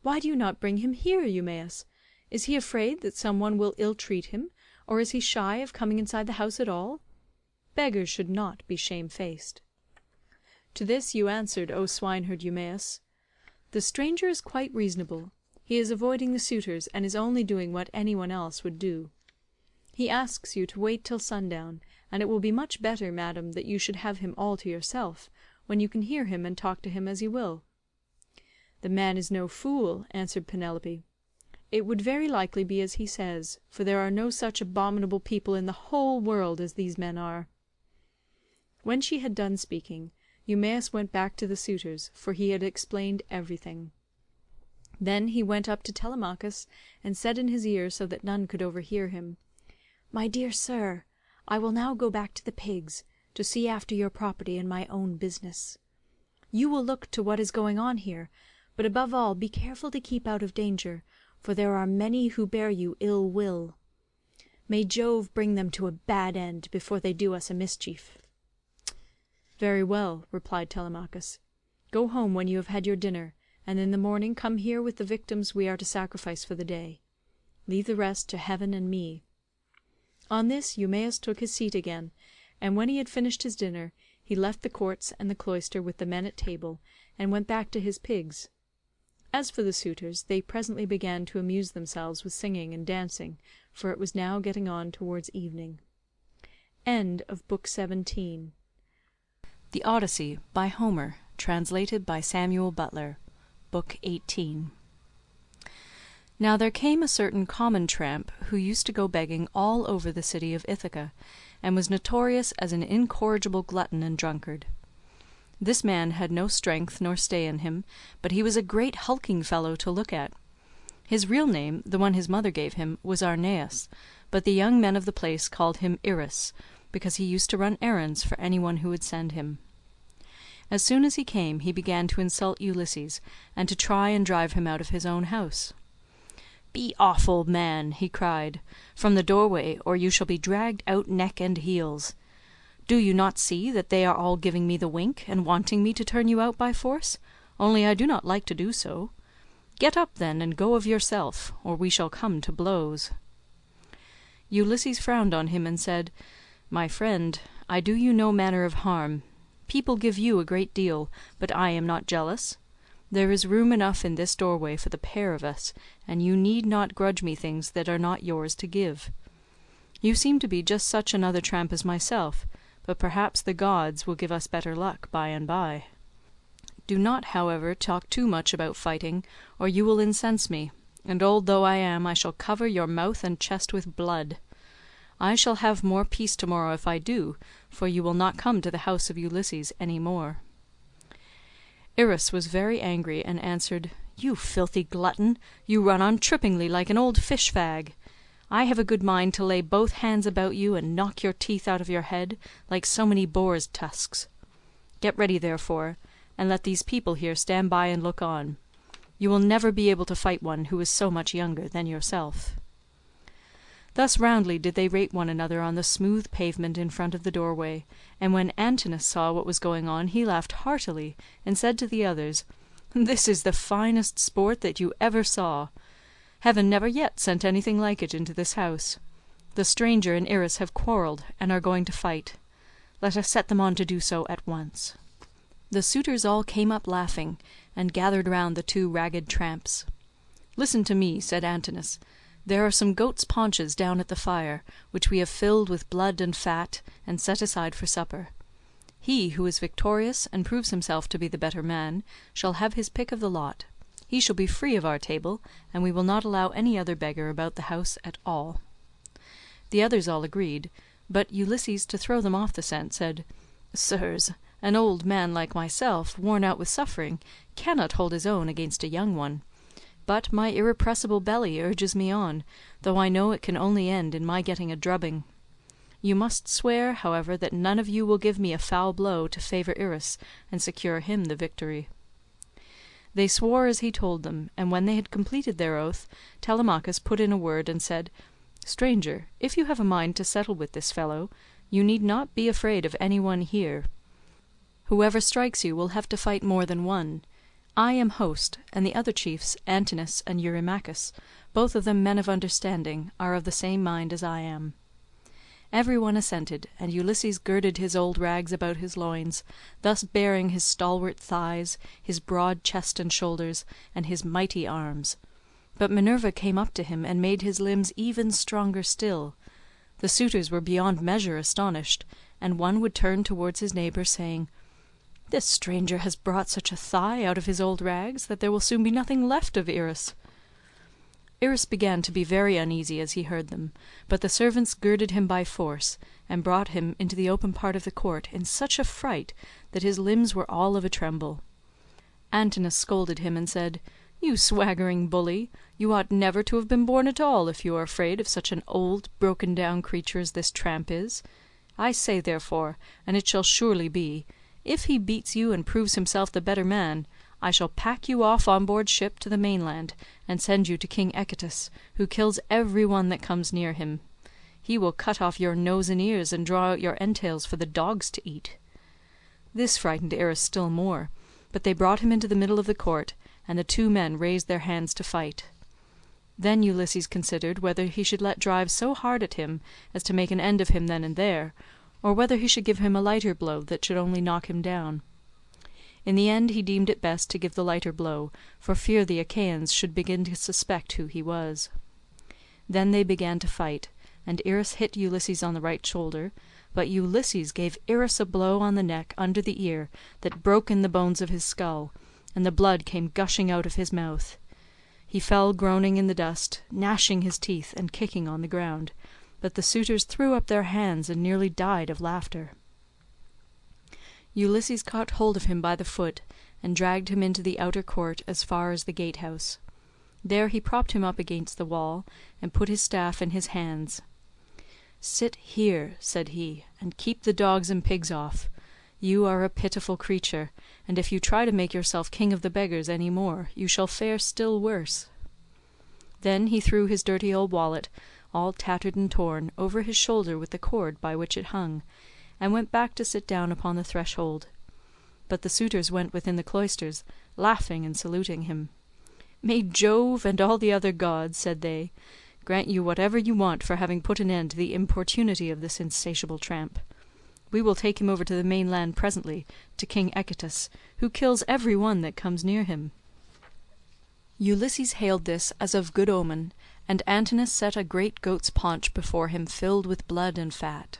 "Why do you not bring him here, Eumaeus? Is he afraid that some one will ill-treat him, or is he shy of coming inside the house at all? Beggars should not be shamefaced." To this you answered, O swineherd Eumaeus, "The stranger is quite reasonable. He is avoiding the suitors, and is only doing what any one else would do. He asks you to wait till sundown, and it will be much better, madam, that you should have him all to yourself, when you can hear him and talk to him as you will." "The man is no fool," answered Penelope. "It would very likely be as he says, for there are no such abominable people in the whole world as these men are." When she had done speaking, Eumaeus went back to the suitors, for he had explained everything. Then he went up to Telemachus, and said in his ear, so that none could overhear him, "My dear sir, I will now go back to the pigs, to see after your property and my own business. You will look to what is going on here, but above all be careful to keep out of danger, for there are many who bear you ill will. May Jove bring them to a bad end before they do us a mischief." "Very well," replied Telemachus. "Go home when you have had your dinner, and in the morning come here with the victims we are to sacrifice for the day. Leave the rest to heaven and me." On this Eumaeus took his seat again, and when he had finished his dinner, he left the courts and the cloister with the men at table, and went back to his pigs. As for the suitors, they presently began to amuse themselves with singing and dancing, for it was now getting on towards evening. End of Book 17. The Odyssey by Homer, translated by Samuel Butler. Book 18. Now there came a certain common tramp who used to go begging all over the city of Ithaca, and was notorious as an incorrigible glutton and drunkard. This man had no strength nor stay in him, but he was a great hulking fellow to look at. His real name, the one his mother gave him, was Arneus, but the young men of the place called him Irus, because he used to run errands for any one who would send him. As soon as he came, he began to insult Ulysses, and to try and drive him out of his own house. "Be off, old man," he cried, "from the doorway, or you shall be dragged out neck and heels. Do you not see that they are all giving me the wink, and wanting me to turn you out by force? Only I do not like to do so. Get up, then, and go of yourself, or we shall come to blows." Ulysses frowned on him and said, "My friend, I do you no manner of harm. People give you a great deal, but I am not jealous. There is room enough in this doorway for the pair of us, and you need not grudge me things that are not yours to give. You seem to be just such another tramp as myself, but perhaps the gods will give us better luck by and by. Do not, however, talk too much about fighting, or you will incense me, and old though I am, I shall cover your mouth and chest with blood. I shall have more peace to-morrow if I do, for you will not come to the house of Ulysses any more." Irus was very angry, and answered, "You filthy glutton, you run on trippingly like an old fish-fag. I have a good mind to lay both hands about you and knock your teeth out of your head, like so many boars' tusks. Get ready, therefore, and let these people here stand by and look on. You will never be able to fight one who is so much younger than yourself." Thus roundly did they rate one another on the smooth pavement in front of the doorway, and when Antinous saw what was going on he laughed heartily, and said to the others, "This is the finest sport that you ever saw. Heaven never yet sent anything like it into this house. The stranger and Irus have quarrelled, and are going to fight. Let us set them on to do so at once." The suitors all came up laughing, and gathered round the two ragged tramps. "Listen to me," said Antinous. "There are some goats' paunches down at the fire, which we have filled with blood and fat, and set aside for supper. He who is victorious, and proves himself to be the better man, shall have his pick of the lot. He shall be free of our table, and we will not allow any other beggar about the house at all." The others all agreed, but Ulysses, to throw them off the scent, said, "Sirs, an old man like myself, worn out with suffering, cannot hold his own against a young one. but my irrepressible belly urges me on, though I know it can only end in my getting a drubbing. You must swear, however, that none of you will give me a foul blow to favour Irus and secure him the victory." They swore as he told them, and when they had completed their oath, Telemachus put in a word and said, "Stranger, if you have a mind to settle with this fellow, you need not be afraid of any one here. Whoever strikes you will have to fight more than one. I am host, and the other chiefs, Antinous and Eurymachus, both of them men of understanding, are of the same mind as I am." Every one assented, and Ulysses girded his old rags about his loins, thus baring his stalwart thighs, his broad chest and shoulders, and his mighty arms. But Minerva came up to him and made his limbs even stronger still. The suitors were beyond measure astonished, and one would turn towards his neighbour, saying, "This stranger has brought such a thigh out of his old rags that there will soon be nothing left of Irus." Irus began to be very uneasy as he heard them, but the servants girded him by force, and brought him into the open part of the court in such a fright that his limbs were all of a tremble. Antinous scolded him and said, "You swaggering bully, you ought never to have been born at all if you are afraid of such an old broken-down creature as this tramp is. I say therefore, and it shall surely be, if he beats you and proves himself the better man, I shall pack you off on board ship to the mainland, and send you to King Echetus, who kills every one that comes near him. He will cut off your nose and ears and draw out your entrails for the dogs to eat." This frightened Irus still more, but they brought him into the middle of the court, and the two men raised their hands to fight. Then Ulysses considered whether he should let drive so hard at him as to make an end of him then and there, or whether he should give him a lighter blow that should only knock him down. In the end he deemed it best to give the lighter blow, for fear the Achaeans should begin to suspect who he was. Then they began to fight, and Irus hit Ulysses on the right shoulder, but Ulysses gave Irus a blow on the neck under the ear that broke in the bones of his skull, and the blood came gushing out of his mouth. He fell groaning in the dust, gnashing his teeth and kicking on the ground, but the suitors threw up their hands and nearly died of laughter. Ulysses caught hold of him by the foot, and dragged him into the outer court as far as the gatehouse. There he propped him up against the wall, and put his staff in his hands. "Sit here," said he, "and keep the dogs and pigs off. You are a pitiful creature, and if you try to make yourself king of the beggars any more, you shall fare still worse." Then he threw his dirty old wallet, all tattered and torn, over his shoulder with the cord by which it hung, and went back to sit down upon the threshold. But the suitors went within the cloisters, laughing and saluting him. "May Jove and all the other gods," said they, "grant you whatever you want for having put an end to the importunity of this insatiable tramp. We will take him over to the mainland presently, to King Echetus, who kills every one that comes near him." Ulysses hailed this as of good omen, and Antinous set a great goat's paunch before him filled with blood and fat.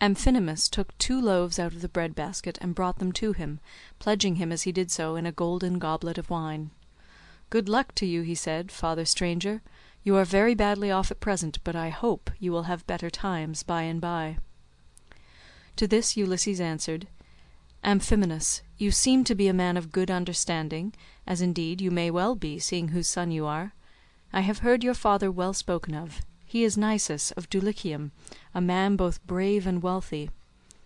Amphinomus took 2 loaves out of the bread-basket and brought them to him, pledging him as he did so in a golden goblet of wine. "Good luck to you," he said, "father stranger. You are very badly off at present, but I hope you will have better times by and by." To this Ulysses answered, "Amphinomus, you seem to be a man of good understanding, as indeed you may well be, seeing whose son you are. I have heard your father well spoken of. He is Nisus of Dulichium, a man both brave and wealthy.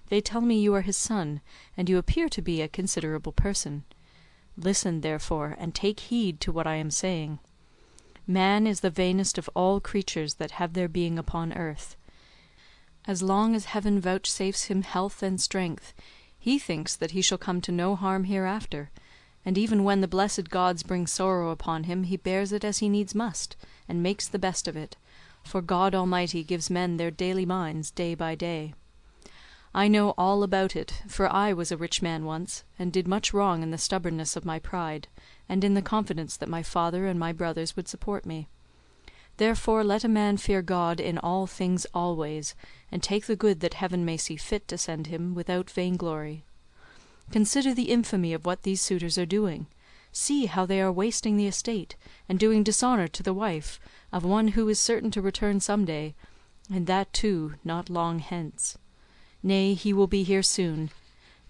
They tell me you are his son, and you appear to be a considerable person. Listen, therefore, and take heed to what I am saying. Man is the vainest of all creatures that have their being upon earth. As long as heaven vouchsafes him health and strength, he thinks that he shall come to no harm hereafter, and even when the blessed gods bring sorrow upon him he bears it as he needs must, and makes the best of it, for God Almighty gives men their daily minds day by day. I know all about it, for I was a rich man once, and did much wrong in the stubbornness of my pride, and in the confidence that my father and my brothers would support me. Therefore let a man fear God in all things always, and take the good that heaven may see fit to send him without vainglory. Consider the infamy of what these suitors are doing. See how they are wasting the estate, and doing dishonour to the wife, of one who is certain to return some day, and that too not long hence. Nay, he will be here soon.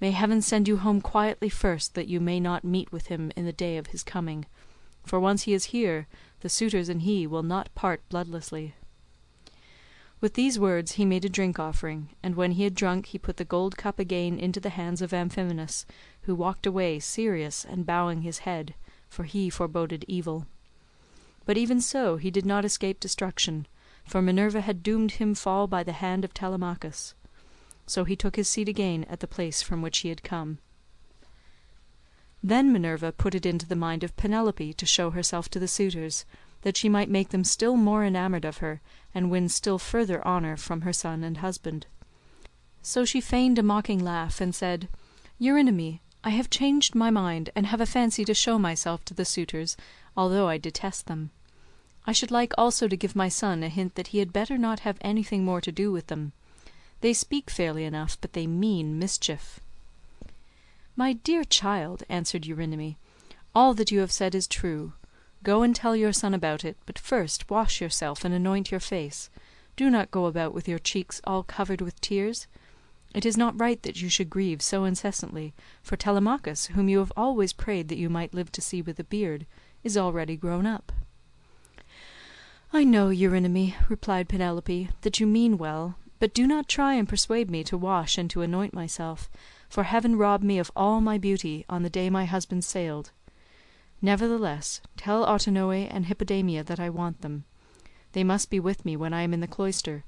May heaven send you home quietly first, that you may not meet with him in the day of his coming, for once he is here, the suitors and he will not part bloodlessly." With these words he made a drink offering, and when he had drunk he put the gold cup again into the hands of Amphinomus, who walked away serious and bowing his head, for he foreboded evil. But even so he did not escape destruction, for Minerva had doomed him fall by the hand of Telemachus. So he took his seat again at the place from which he had come. Then Minerva put it into the mind of Penelope to show herself to the suitors, that she might make them still more enamoured of her, and win still further honour from her son and husband. So she feigned a mocking laugh, and said, "Eurynome, I have changed my mind, and have a fancy to show myself to the suitors, although I detest them. I should like also to give my son a hint that he had better not have anything more to do with them. They speak fairly enough, but they mean mischief." "My dear child," answered Eurynome, "all that you have said is true. Go and tell your son about it, but first wash yourself and anoint your face. Do not go about with your cheeks all covered with tears. It is not right that you should grieve so incessantly, for Telemachus, whom you have always prayed that you might live to see with a beard, is already grown up." "I know, Eurynome," replied Penelope, "that you mean well, but do not try and persuade me to wash and to anoint myself, for heaven robbed me of all my beauty on the day my husband sailed. Nevertheless, tell Autonoe and Hippodamia that I want them. They must be with me when I am in the cloister.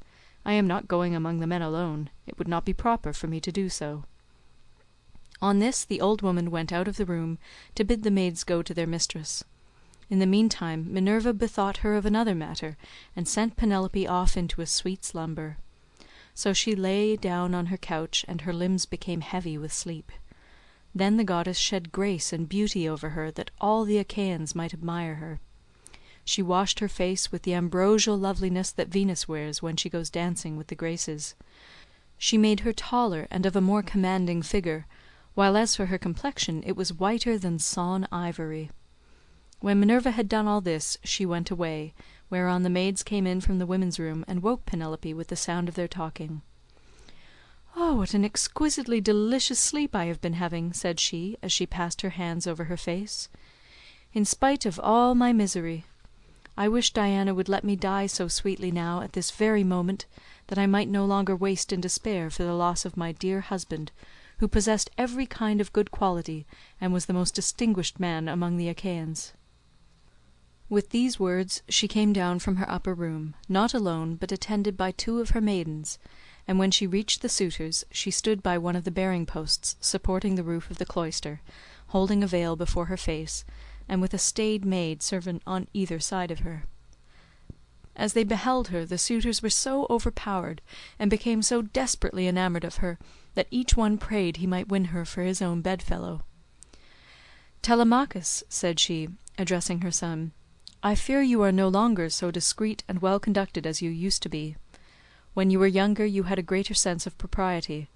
I am not going among the men alone. It would not be proper for me to do so." On this the old woman went out of the room to bid the maids go to their mistress. In the meantime Minerva bethought her of another matter, and sent Penelope off into a sweet slumber. So she lay down on her couch, and her limbs became heavy with sleep. Then the goddess shed grace and beauty over her that all the Achaeans might admire her. She washed her face with the ambrosial loveliness that Venus wears when she goes dancing with the Graces. She made her taller and of a more commanding figure, while as for her complexion it was whiter than sawn ivory. When Minerva had done all this she went away, whereon the maids came in from the women's room and woke Penelope with the sound of their talking. "Oh, what an exquisitely delicious sleep I have been having," said she, as she passed her hands over her face. "In spite of all my misery. I wish Diana would let me die so sweetly now at this very moment, that I might no longer waste in despair for the loss of my dear husband, who possessed every kind of good quality, and was the most distinguished man among the Achaeans." With these words she came down from her upper room, not alone, but attended by 2 of her maidens, and when she reached the suitors she stood by one of the bearing posts supporting the roof of the cloister, holding a veil before her face, and with a staid maid servant on either side of her. As they beheld her the suitors were so overpowered, and became so desperately enamoured of her, that each one prayed he might win her for his own bedfellow. "Telemachus," said she, addressing her son, "I fear you are no longer so discreet and well conducted as you used to be. When you were younger you had a greater sense of propriety.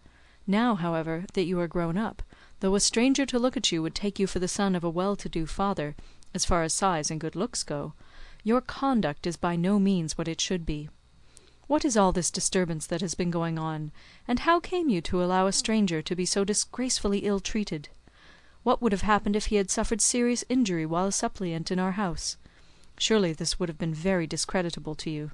Now, however, that you are grown up, though a stranger to look at you would take you for the son of a well-to-do father, as far as size and good looks go, your conduct is by no means what it should be. What is all this disturbance that has been going on, and how came you to allow a stranger to be so disgracefully ill-treated? What would have happened if he had suffered serious injury while a suppliant in our house? Surely this would have been very discreditable to you."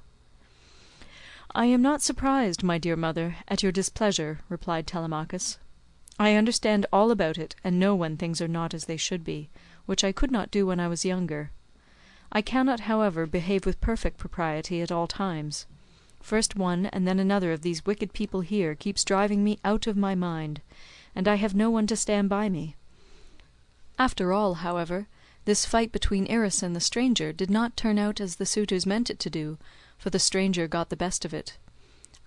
"I am not surprised, my dear mother, at your displeasure," replied Telemachus. "I understand all about it, and know when things are not as they should be, which I could not do when I was younger. I cannot, however, behave with perfect propriety at all times. First one and then another of these wicked people here keeps driving me out of my mind, and I have no one to stand by me. After all, however, this fight between Eris and the stranger did not turn out as the suitors meant it to do, for the stranger got the best of it.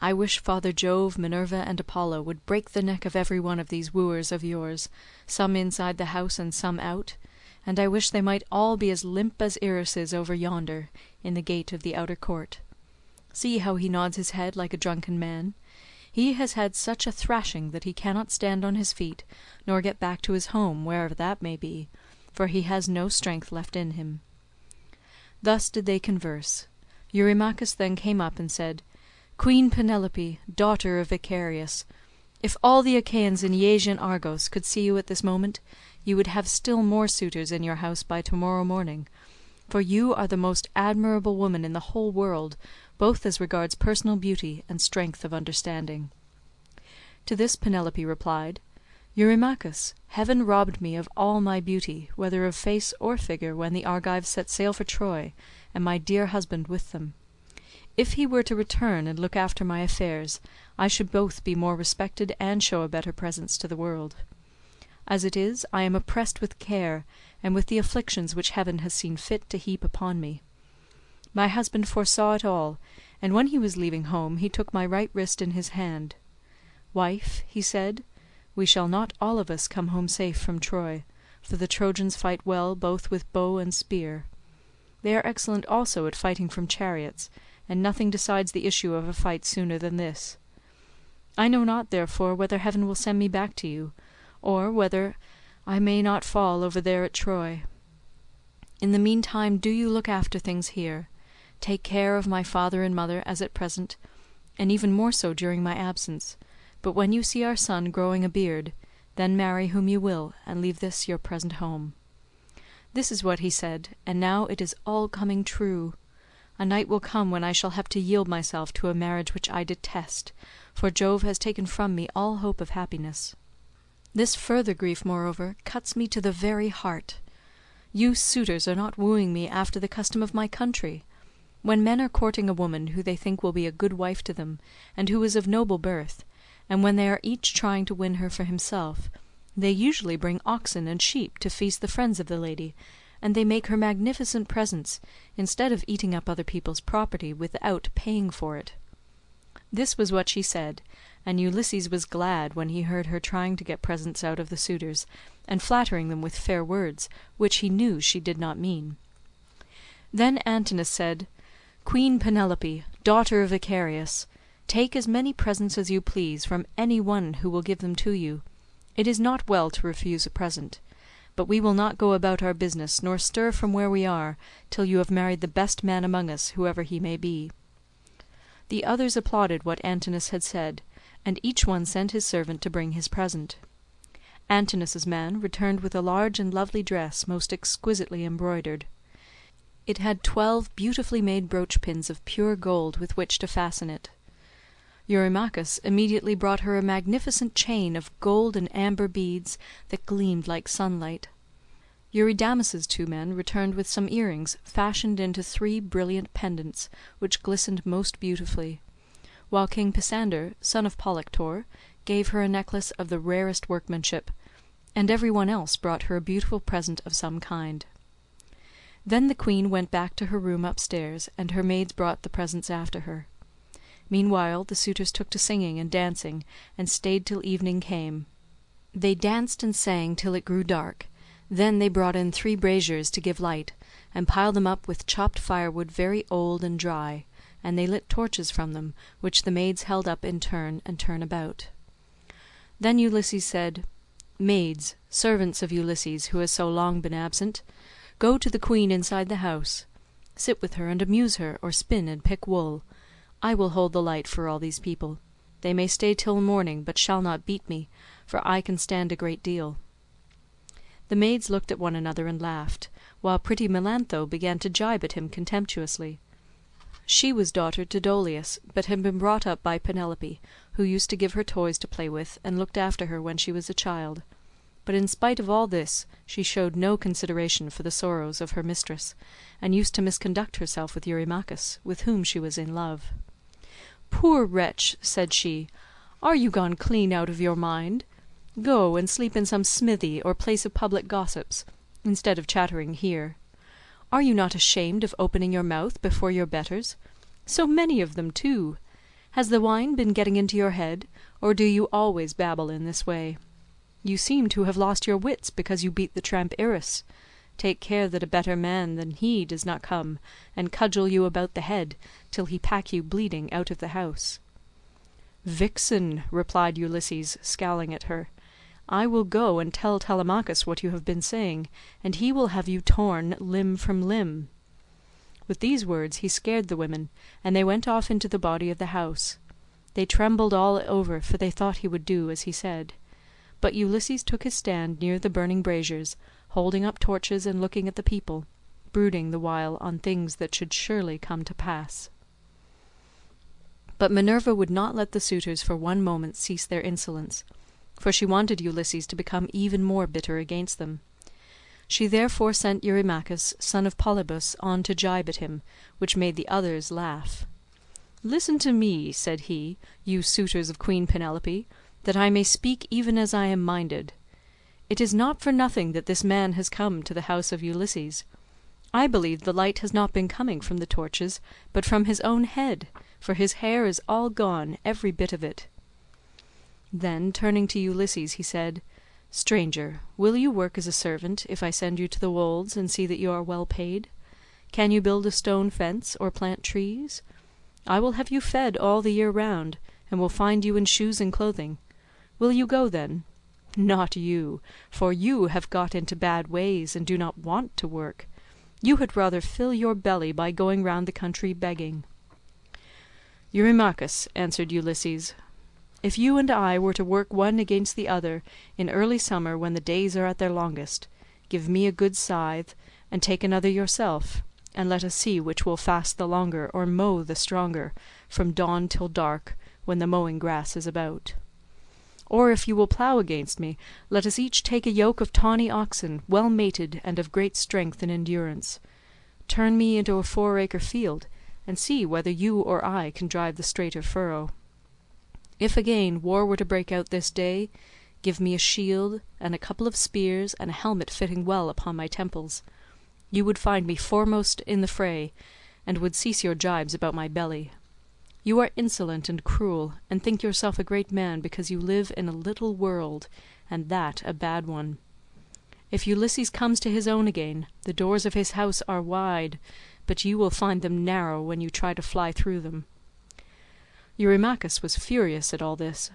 I wish Father Jove, Minerva, and Apollo would break the neck of every one of these wooers of yours, some inside the house and some out, and I wish they might all be as limp as Eris is over yonder, in the gate of the outer court. See how he nods his head like a drunken man. He has had such a thrashing that he cannot stand on his feet, nor get back to his home, wherever that may be, for he has no strength left in him." Thus did they converse. Eurymachus then came up and said, "Queen Penelope, daughter of Icarius, if all the Achaeans in Iasian Argos could see you at this moment, you would have still more suitors in your house by to-morrow morning, for you are the most admirable woman in the whole world, both as regards personal beauty and strength of understanding." To this Penelope replied, "Eurymachus, heaven robbed me of all my beauty, whether of face or figure, when the Argives set sail for Troy, and my dear husband with them. If he were to return and look after my affairs, I should both be more respected and show a better presence to the world. As it is, I am oppressed with care, and with the afflictions which heaven has seen fit to heap upon me. My husband foresaw it all, and when he was leaving home he took my right wrist in his hand. 'Wife,' he said, 'we shall not all of us come home safe from Troy, for the Trojans fight well both with bow and spear. They are excellent also at fighting from chariots, and nothing decides the issue of a fight sooner than this. I know not, therefore, whether heaven will send me back to you, or whether I may not fall over there at Troy. In the meantime do you look after things here, take care of my father and mother as at present, and even more so during my absence, but when you see our son growing a beard, then marry whom you will, and leave this your present home.' This is what he said, and now it is all coming true. A night will come when I shall have to yield myself to a marriage which I detest, for Jove has taken from me all hope of happiness. This further grief, moreover, cuts me to the very heart. You suitors are not wooing me after the custom of my country. When men are courting a woman who they think will be a good wife to them, and who is of noble birth, and when they are each trying to win her for himself, they usually bring oxen and sheep to feast the friends of the lady, and they make her magnificent presents, instead of eating up other people's property without paying for it." This was what she said, and Ulysses was glad when he heard her trying to get presents out of the suitors, and flattering them with fair words, which he knew she did not mean. Then Antinous said, "Queen Penelope, daughter of Icarius, take as many presents as you please from any one who will give them to you. It is not well to refuse a present. But we will not go about our business, nor stir from where we are, till you have married the best man among us, whoever he may be." The others applauded what Antinous had said, and each one sent his servant to bring his present. Antinous' man returned with a large and lovely dress most exquisitely embroidered. It had 12 beautifully made brooch pins of pure gold with which to fasten it. Eurymachus immediately brought her a magnificent chain of gold and amber beads that gleamed like sunlight. Eurydamas's 2 men returned with some earrings fashioned into 3 brilliant pendants, which glistened most beautifully, while King Pisander, son of Polyctor, gave her a necklace of the rarest workmanship, and every one else brought her a beautiful present of some kind. Then the queen went back to her room upstairs, and her maids brought the presents after her. Meanwhile the suitors took to singing and dancing, and stayed till evening came. They danced and sang till it grew dark. Then they brought in 3 braziers to give light, and piled them up with chopped firewood very old and dry, and they lit torches from them, which the maids held up in turn and turn about. Then Ulysses said, "Maids, servants of Ulysses, who has so long been absent, go to the queen inside the house. Sit with her and amuse her, or spin and pick wool. I will hold the light for all these people. They may stay till morning, but shall not beat me, for I can stand a great deal." The maids looked at one another and laughed, while pretty Melantho began to gibe at him contemptuously. She was daughter to Dolius, but had been brought up by Penelope, who used to give her toys to play with, and looked after her when she was a child. But in spite of all this, she showed no consideration for the sorrows of her mistress, and used to misconduct herself with Eurymachus, with whom she was in love. "Poor wretch," said she, "are you gone clean out of your mind? Go and sleep in some smithy or place of public gossips, instead of chattering here. Are you not ashamed of opening your mouth before your betters? So many of them too. Has the wine been getting into your head, or do you always babble in this way? You seem to have lost your wits because you beat the tramp Irus. Take care that a better man than he does not come and cudgel you about the head till he pack you bleeding out of the house." "Vixen," replied Ulysses, scowling at her, "I will go and tell Telemachus what you have been saying, and he will have you torn limb from limb." With these words he scared the women, and they went off into the body of the house. They trembled all over, for they thought he would do as he said. But Ulysses took his stand near the burning braziers, holding up torches and looking at the people. brooding the while on things that should surely come to pass. But Minerva would not let the suitors for one moment cease their insolence, for she wanted Ulysses to become even more bitter against them. She therefore sent Eurymachus, son of Polybus, on to gibe at him, which made the others laugh. "Listen to me," said he, "you suitors of Queen Penelope, that I may speak even as I am minded. It is not for nothing that this man has come to the house of Ulysses. I believe the light has not been coming from the torches, but from his own head, for his hair is all gone, every bit of it." Then, turning to Ulysses, he said, "Stranger, will you work as a servant, if I send you to the wolds and see that you are well paid? Can you build a stone fence, or plant trees? I will have you fed all the year round, and will find you in shoes and clothing. Will you go then? Not you, for you have got into bad ways, and do not want to work. You had rather fill your belly by going round the country begging." "Eurymachus," answered Ulysses, "if you and I were to work one against the other in early summer when the days are at their longest, give me a good scythe, and take another yourself, and let us see which will fast the longer or mow the stronger, from dawn till dark, when the mowing grass is about. Or if you will plough against me, let us each take a yoke of tawny oxen, well mated and of great strength and endurance. Turn me into a 4-acre field, and see whether you or I can drive the straighter furrow. If again war were to break out this day, give me a shield, and a couple of spears, and a helmet fitting well upon my temples. You would find me foremost in the fray, and would cease your gibes about my belly. You are insolent and cruel, and think yourself a great man because you live in a little world, and that a bad one. If Ulysses comes to his own again, the doors of his house are wide, but you will find them narrow when you try to fly through them." Eurymachus was furious at all this.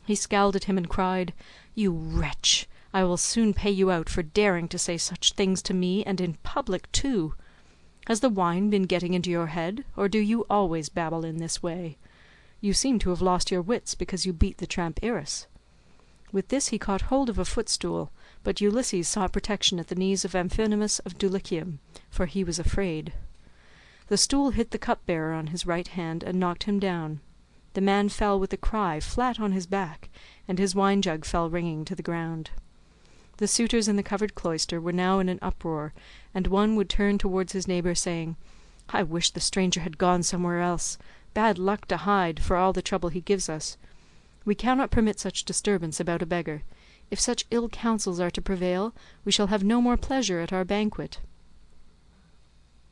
He scowled at him and cried, "You wretch! I will soon pay you out for daring to say such things to me, and in public too. Has the wine been getting into your head, or do you always babble in this way? You seem to have lost your wits because you beat the tramp Irus." With this he caught hold of a footstool, but Ulysses sought protection at the knees of Amphinomus of Dulichium, for he was afraid. The stool hit the cupbearer on his right hand and knocked him down. The man fell with a cry flat on his back, and his wine-jug fell ringing to the ground. The suitors in the covered cloister were now in an uproar, and one would turn towards his neighbour, saying, "I wish the stranger had gone somewhere else. Bad luck to hide, for all the trouble he gives us. We cannot permit such disturbance about a beggar. If such ill counsels are to prevail, we shall have no more pleasure at our banquet."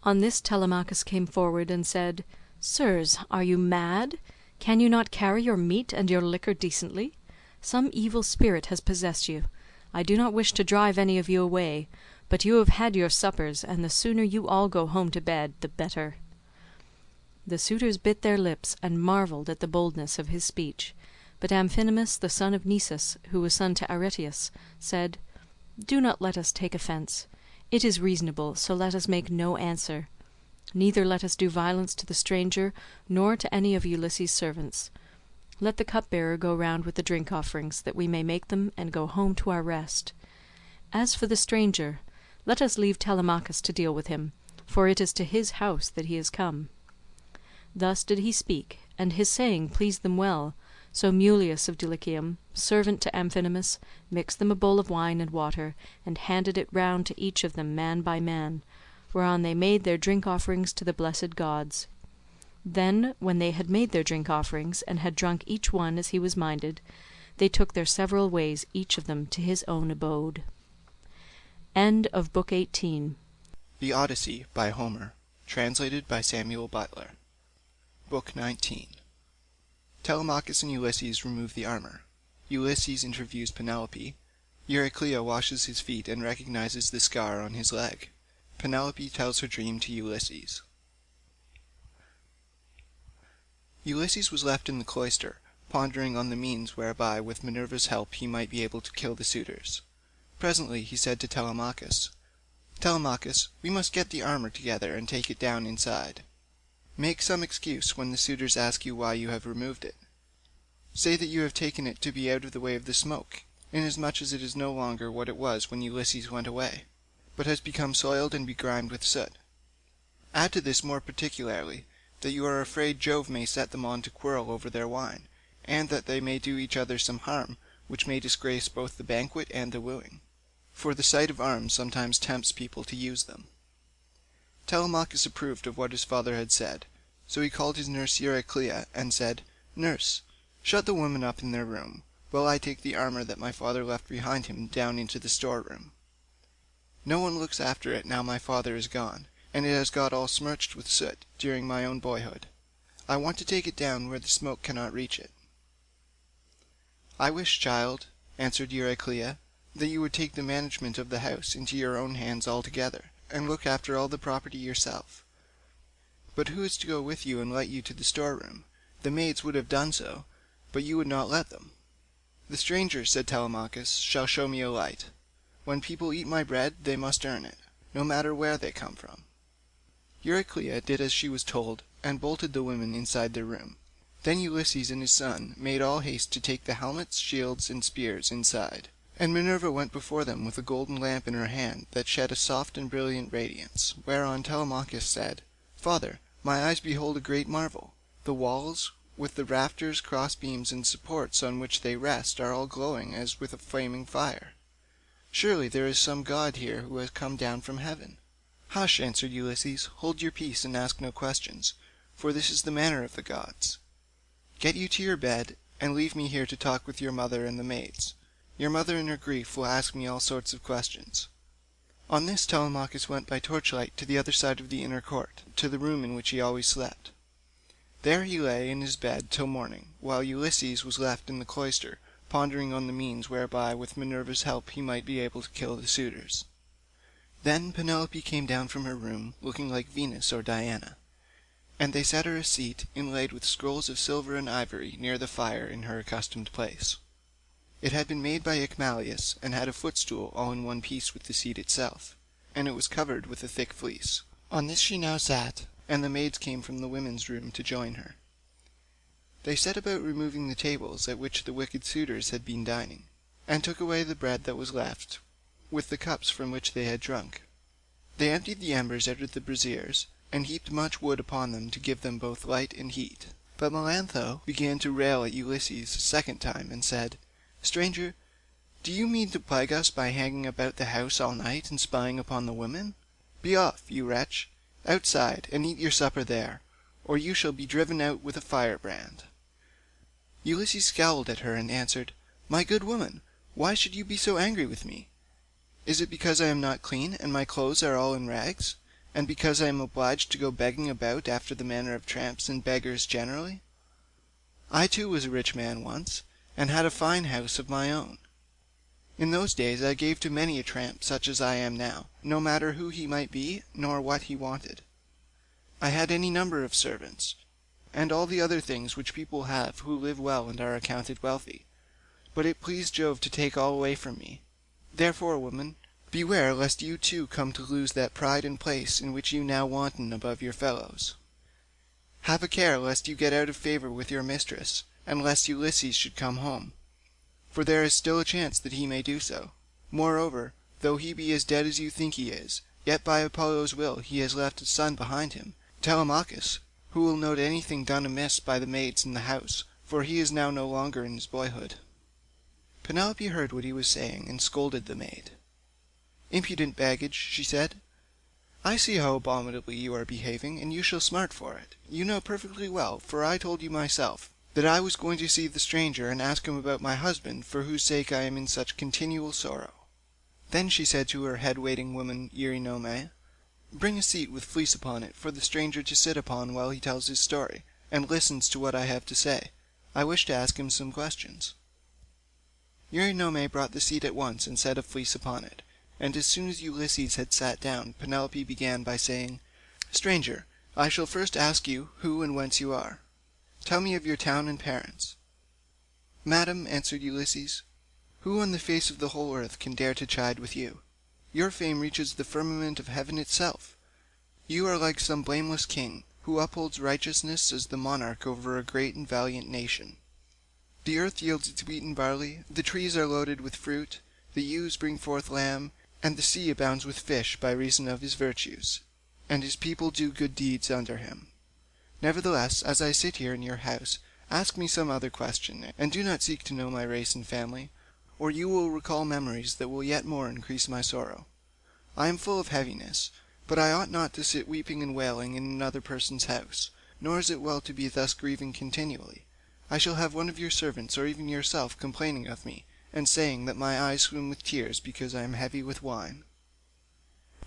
On this Telemachus came forward and said, "Sirs, are you mad? Can you not carry your meat and your liquor decently? Some evil spirit has possessed you. I do not wish to drive any of you away, but you have had your suppers, and the sooner you all go home to bed the better." The suitors bit their lips and marvelled at the boldness of his speech, but Amphinomus the son of Nisus, who was son to Aretius, said, "Do not let us take offence. It is reasonable, so let us make no answer. Neither let us do violence to the stranger, nor to any of Ulysses' servants. Let the cupbearer go round with the drink offerings, that we may make them and go home to our rest. As for the stranger, let us leave Telemachus to deal with him, for it is to his house that he has come." Thus did he speak, and his saying pleased them well, so Mulius of Dulichium, servant to Amphinomus, mixed them a bowl of wine and water, and handed it round to each of them man by man, whereon they made their drink offerings to the blessed gods. Then, when they had made their drink offerings, and had drunk each one as he was minded, they took their several ways each of them to his own abode. End of Book 18. The Odyssey by Homer, translated by Samuel Butler. Book 19. Telemachus and Ulysses remove the armor. Ulysses interviews Penelope. Euryclea washes his feet and recognizes the scar on his leg. Penelope tells her dream to Ulysses. Ulysses was left in the cloister, pondering on the means whereby with Minerva's help he might be able to kill the suitors. Presently he said to Telemachus, "Telemachus, we must get the armor together and take it down inside. Make some excuse when the suitors ask you why you have removed it. Say that you have taken it to be out of the way of the smoke, inasmuch as it is no longer what it was when Ulysses went away. but has become soiled and begrimed with soot. Add to this more particularly that you are afraid Jove may set them on to quarrel over their wine, and that they may do each other some harm, which may disgrace both the banquet and the wooing. For the sight of arms sometimes tempts people to use them. Telemachus approved of what his father had said, so he called his nurse Euryclea, and said, "Nurse, shut the women up in their room, while I take the armor that my father left behind him down into the storeroom. No one looks after it now my father is gone, and it has got all smirched with soot during my own boyhood. I want to take it down where the smoke cannot reach it." "I wish, child," answered Euryclea, "that you would take the management of the house into your own hands altogether, and look after all the property yourself. But who is to go with you and light you to the storeroom? The maids would have done so, but you would not let them." "The stranger," said Telemachus, "shall show me a light. When people eat my bread, they must earn it, no matter where they come from." Euryclea did as she was told, and bolted the women inside their room. Then Ulysses and his son made all haste to take the helmets, shields, and spears inside, and Minerva went before them with a golden lamp in her hand that shed a soft and brilliant radiance, whereon Telemachus said, "Father, my eyes behold a great marvel. The walls, with the rafters, cross-beams, and supports on which they rest, are all glowing as with a flaming fire. Surely there is some god here who has come down from heaven." "Hush," answered Ulysses, "hold your peace and ask no questions, for this is the manner of the gods. Get you to your bed, and leave me here to talk with your mother and the maids. Your mother in her grief will ask me all sorts of questions." On this Telemachus went by torchlight to the other side of the inner court, to the room in which he always slept. There he lay in his bed till morning, while Ulysses was left in the cloister, pondering on the means whereby with Minerva's help he might be able to kill the suitors. Then Penelope came down from her room, looking like Venus or Diana, and they set her a seat inlaid with scrolls of silver and ivory near the fire in her accustomed place. It had been made by Icmalius, and had a footstool all in one piece with the seat itself, and it was covered with a thick fleece. On this she now sat, and the maids came from the women's room to join her. They set about removing the tables at which the wicked suitors had been dining, and took away the bread that was left, with the cups from which they had drunk. They emptied the embers out of the braziers, and heaped much wood upon them to give them both light and heat. But Melantho began to rail at Ulysses a second time, and said, "Stranger, do you mean to plague us by hanging about the house all night and spying upon the women? Be off, you wretch, outside, and eat your supper there, or you shall be driven out with a firebrand." Ulysses scowled at her and answered, "My good woman, why should you be so angry with me? Is it because I am not clean, and my clothes are all in rags, and because I am obliged to go begging about after the manner of tramps and beggars generally? I too was a rich man once, and had a fine house of my own. In those days I gave to many a tramp such as I am now, no matter who he might be, nor what he wanted. I had any number of servants, and all the other things which people have who live well and are accounted wealthy, but it pleased Jove to take all away from me. Therefore, woman, beware lest you too come to lose that pride and place in which you now wanton above your fellows. Have a care lest you get out of favour with your mistress, and lest Ulysses should come home, for there is still a chance that he may do so. Moreover, though he be as dead as you think he is, yet by Apollo's will he has left a son behind him, Telemachus, who will note anything done amiss by the maids in the house, for he is now no longer in his boyhood." Penelope heard what he was saying, and scolded the maid. "Impudent baggage," she said, "I see how abominably you are behaving, and you shall smart for it. You know perfectly well, for I told you myself, that I was going to see the stranger and ask him about my husband, for whose sake I am in such continual sorrow." Then she said to her head-waiting woman Eurynome, "Bring a seat with fleece upon it for the stranger to sit upon while he tells his story, and listens to what I have to say. I wish to ask him some questions." Eurynome brought the seat at once and set a fleece upon it, and as soon as Ulysses had sat down, Penelope began by saying, "Stranger, I shall first ask you who and whence you are. Tell me of your town and parents." "Madam," answered Ulysses, "who on the face of the whole earth can dare to chide with you? Your fame reaches the firmament of heaven itself. You are like some blameless king, who upholds righteousness as the monarch over a great and valiant nation. The earth yields its wheat and barley, the trees are loaded with fruit, the ewes bring forth lamb, and the sea abounds with fish by reason of his virtues, and his people do good deeds under him. Nevertheless, as I sit here in your house, ask me some other question, and do not seek to know my race and family, or you will recall memories that will yet more increase my sorrow. I am full of heaviness, but I ought not to sit weeping and wailing in another person's house, nor is it well to be thus grieving continually. I shall have one of your servants, or even yourself, complaining of me, and saying that my eyes swim with tears because I am heavy with wine."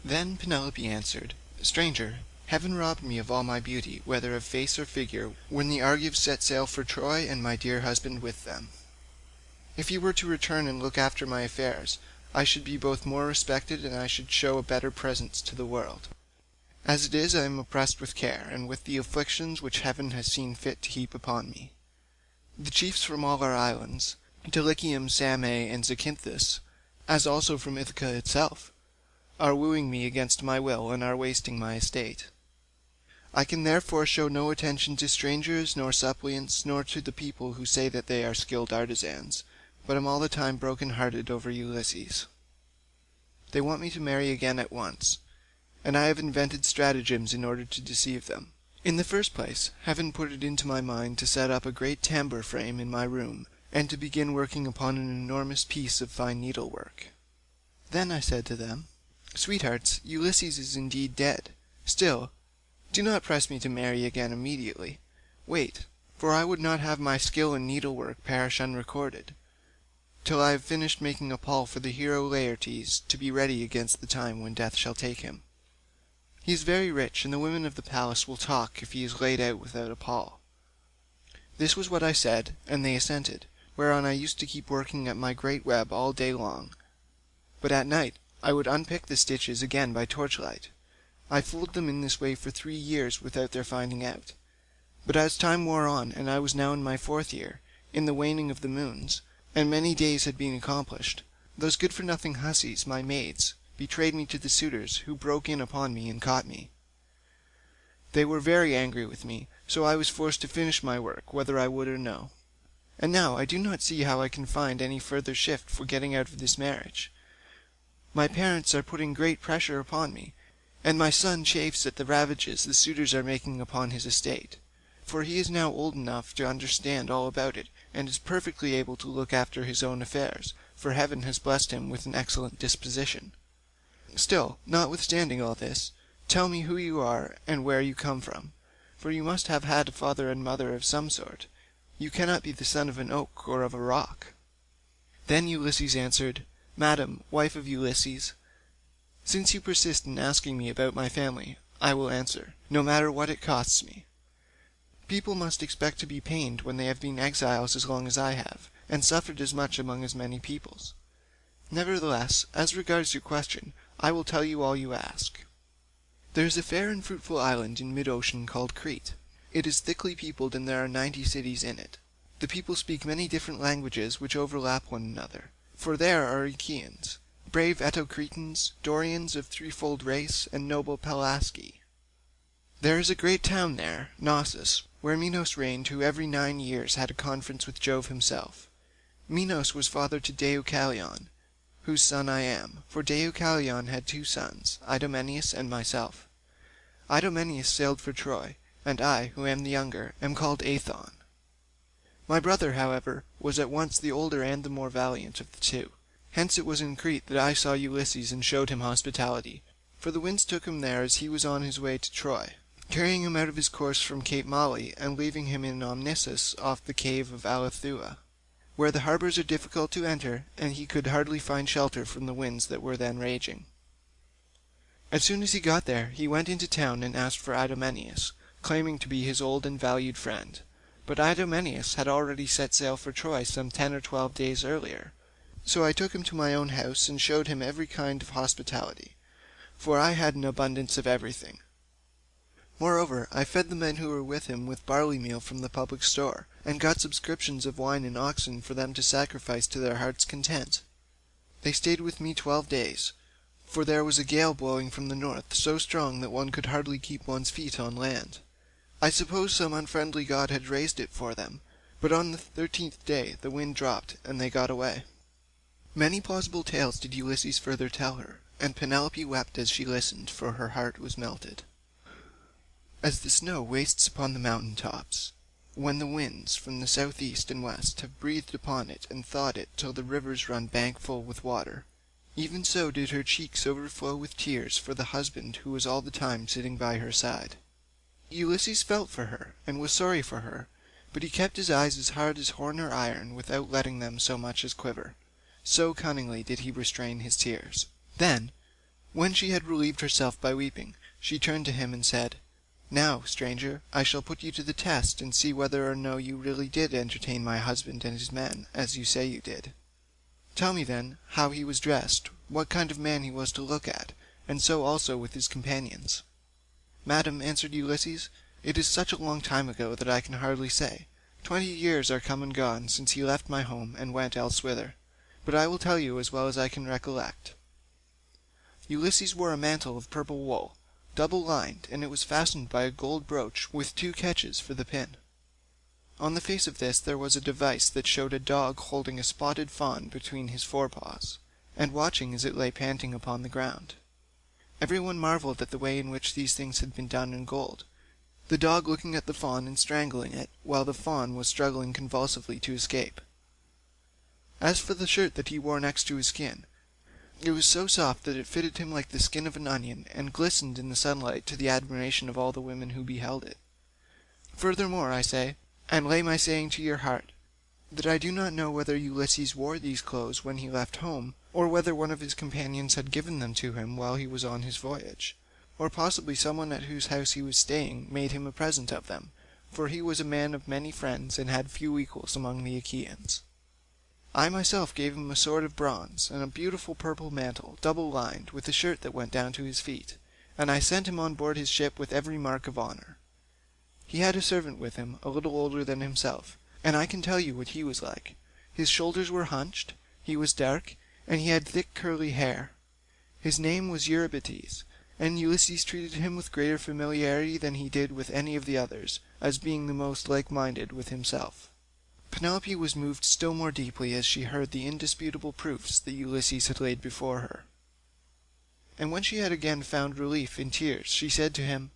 Then Penelope answered, "Stranger, heaven robbed me of all my beauty, whether of face or figure, when the Argives set sail for Troy, and my dear husband with them. If you were to return and look after my affairs, I should be both more respected, and I should show a better presence to the world. As it is, I am oppressed with care, and with the afflictions which heaven has seen fit to heap upon me. The chiefs from all our islands, Dulichium, Same, and Zacynthus, as also from Ithaca itself, are wooing me against my will, and are wasting my estate. I can therefore show no attention to strangers, nor suppliants, nor to the people who say that they are skilled artisans, but am all the time broken-hearted over Ulysses. They want me to marry again at once, and I have invented stratagems in order to deceive them. In the first place, heaven put it into my mind to set up a great tambour frame in my room, and to begin working upon an enormous piece of fine needlework. Then I said to them, 'Sweethearts, Ulysses is indeed dead. Still, do not press me to marry again immediately. Wait, for I would not have my skill in needlework perish unrecorded, till I have finished making a pall for the hero Laertes, to be ready against the time when death shall take him. He is very rich, and the women of the palace will talk if he is laid out without a pall.' This was what I said, and they assented, whereon I used to keep working at my great web all day long, but at night I would unpick the stitches again by torchlight. I fooled them in this way for 3 years without their finding out. But as time wore on, and I was now in my 4th year, in the waning of the moons, and many days had been accomplished, those good-for-nothing hussies, my maids, betrayed me to the suitors, who broke in upon me and caught me. They were very angry with me, so I was forced to finish my work, whether I would or no. And now I do not see how I can find any further shift for getting out of this marriage. My parents are putting great pressure upon me, and my son chafes at the ravages the suitors are making upon his estate, for he is now old enough to understand all about it, and is perfectly able to look after his own affairs, for heaven has blessed him with an excellent disposition. Still, notwithstanding all this, tell me who you are, and where you come from, for you must have had a father and mother of some sort. You cannot be the son of an oak or of a rock." Then Ulysses answered, "Madam, wife of Ulysses, since you persist in asking me about my family, I will answer, no matter what it costs me. People must expect to be pained when they have been exiles as long as I have, and suffered as much among as many peoples. Nevertheless, as regards your question, I will tell you all you ask. There is a fair and fruitful island in mid-ocean called Crete. It is thickly peopled, and there are 90 cities in it. The people speak many different languages which overlap one another, for there are Achaeans, brave Eteocretans, Dorians of threefold race, and noble Pelasgi. There is a great town there, Knossos, where Minos reigned, who every 9 years had a conference with Jove himself. Minos was father to Deucalion, whose son I am, for Deucalion had 2 sons, Idomeneus and myself. Idomeneus sailed for Troy, and I, who am the younger, am called Aethon. My brother, however, was at once the older and the more valiant of the 2. Hence it was in Crete that I saw Ulysses and showed him hospitality, for the winds took him there as he was on his way to Troy, carrying him out of his course from Cape Malea, and leaving him in Omnissus off the cave of Alethua, where the harbours are difficult to enter, and he could hardly find shelter from the winds that were then raging. As soon as he got there, he went into town and asked for Idomeneus, claiming to be his old and valued friend. But Idomeneus had already set sail for Troy some 10 or 12 days earlier, so I took him to my own house and showed him every kind of hospitality, for I had an abundance of everything. Moreover, I fed the men who were with him with barley meal from the public store, and got subscriptions of wine and oxen for them to sacrifice to their heart's content. They stayed with me 12 days, for there was a gale blowing from the north so strong that one could hardly keep one's feet on land. I suppose some unfriendly god had raised it for them, but on the 13th day the wind dropped, and they got away. Many plausible tales did Ulysses further tell her, and Penelope wept as she listened, for her heart was melted. As the snow wastes upon the mountain tops, when the winds from the southeast and west have breathed upon it and thawed it till the rivers run bank full with water, even so did her cheeks overflow with tears for the husband who was all the time sitting by her side. Ulysses felt for her, and was sorry for her, but he kept his eyes as hard as horn or iron without letting them so much as quiver. So cunningly did he restrain his tears. Then, when she had relieved herself by weeping, she turned to him and said, "Now, stranger, I shall put you to the test, and see whether or no you really did entertain my husband and his men, as you say you did. Tell me, then, how he was dressed, what kind of man he was to look at, and so also with his companions." "Madam," answered Ulysses, "it is such a long time ago that I can hardly say. 20 years are come and gone since he left my home and went elsewhither. But I will tell you as well as I can recollect. Ulysses wore a mantle of purple wool, double-lined, and it was fastened by a gold brooch with 2 catches for the pin. On the face of this there was a device that showed a dog holding a spotted fawn between his forepaws, and watching as it lay panting upon the ground. Every one marvelled at the way in which these things had been done in gold, the dog looking at the fawn and strangling it, while the fawn was struggling convulsively to escape. As for the shirt that he wore next to his skin, it was so soft that it fitted him like the skin of an onion, and glistened in the sunlight to the admiration of all the women who beheld it. Furthermore, I say, and lay my saying to your heart, that I do not know whether Ulysses wore these clothes when he left home, or whether one of his companions had given them to him while he was on his voyage, or possibly someone at whose house he was staying made him a present of them, for he was a man of many friends and had few equals among the Achaeans. I myself gave him a sword of bronze, and a beautiful purple mantle, double-lined, with a shirt that went down to his feet, and I sent him on board his ship with every mark of honour. He had a servant with him, a little older than himself, and I can tell you what he was like. His shoulders were hunched, he was dark, and he had thick curly hair. His name was Eurybates, and Ulysses treated him with greater familiarity than he did with any of the others, as being the most like-minded with himself. Penelope was moved still more deeply as she heard the indisputable proofs that Ulysses had laid before her. And when she had again found relief in tears, she said to him,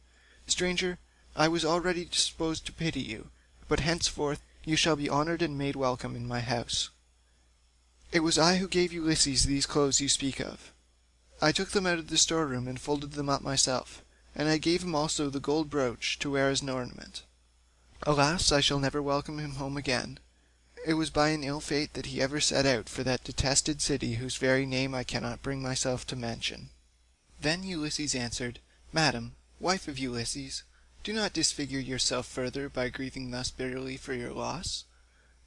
"Stranger, I was already disposed to pity you, but henceforth you shall be honoured and made welcome in my house. It was I who gave Ulysses these clothes you speak of. I took them out of the storeroom and folded them up myself, and I gave him also the gold brooch to wear as an ornament. Alas, I shall never welcome him home again. It was by an ill fate that he ever set out for that detested city whose very name I cannot bring myself to mention." Then Ulysses answered, "Madam, wife of Ulysses, do not disfigure yourself further by grieving thus bitterly for your loss.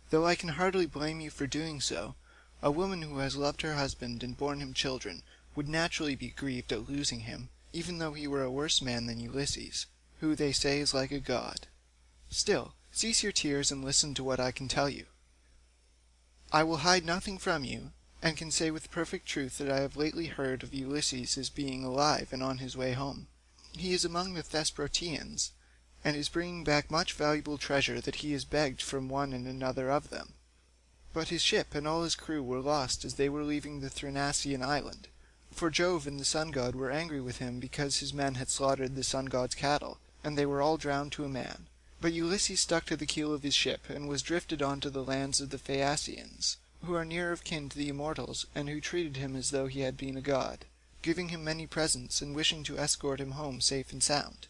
Though I can hardly blame you for doing so, a woman who has loved her husband and borne him children would naturally be grieved at losing him, even though he were a worse man than Ulysses, who they say is like a god. Still, cease your tears and listen to what I can tell you. I will hide nothing from you, and can say with perfect truth that I have lately heard of Ulysses as being alive and on his way home. He is among the Thesprotians, and is bringing back much valuable treasure that he has begged from one and another of them. But his ship and all his crew were lost as they were leaving the Thrinacian island, for Jove and the sun god were angry with him because his men had slaughtered the sun god's cattle, and they were all drowned to a man. But Ulysses stuck to the keel of his ship, and was drifted on to the lands of the Phaeacians, who are near of kin to the immortals, and who treated him as though he had been a god, giving him many presents, and wishing to escort him home safe and sound.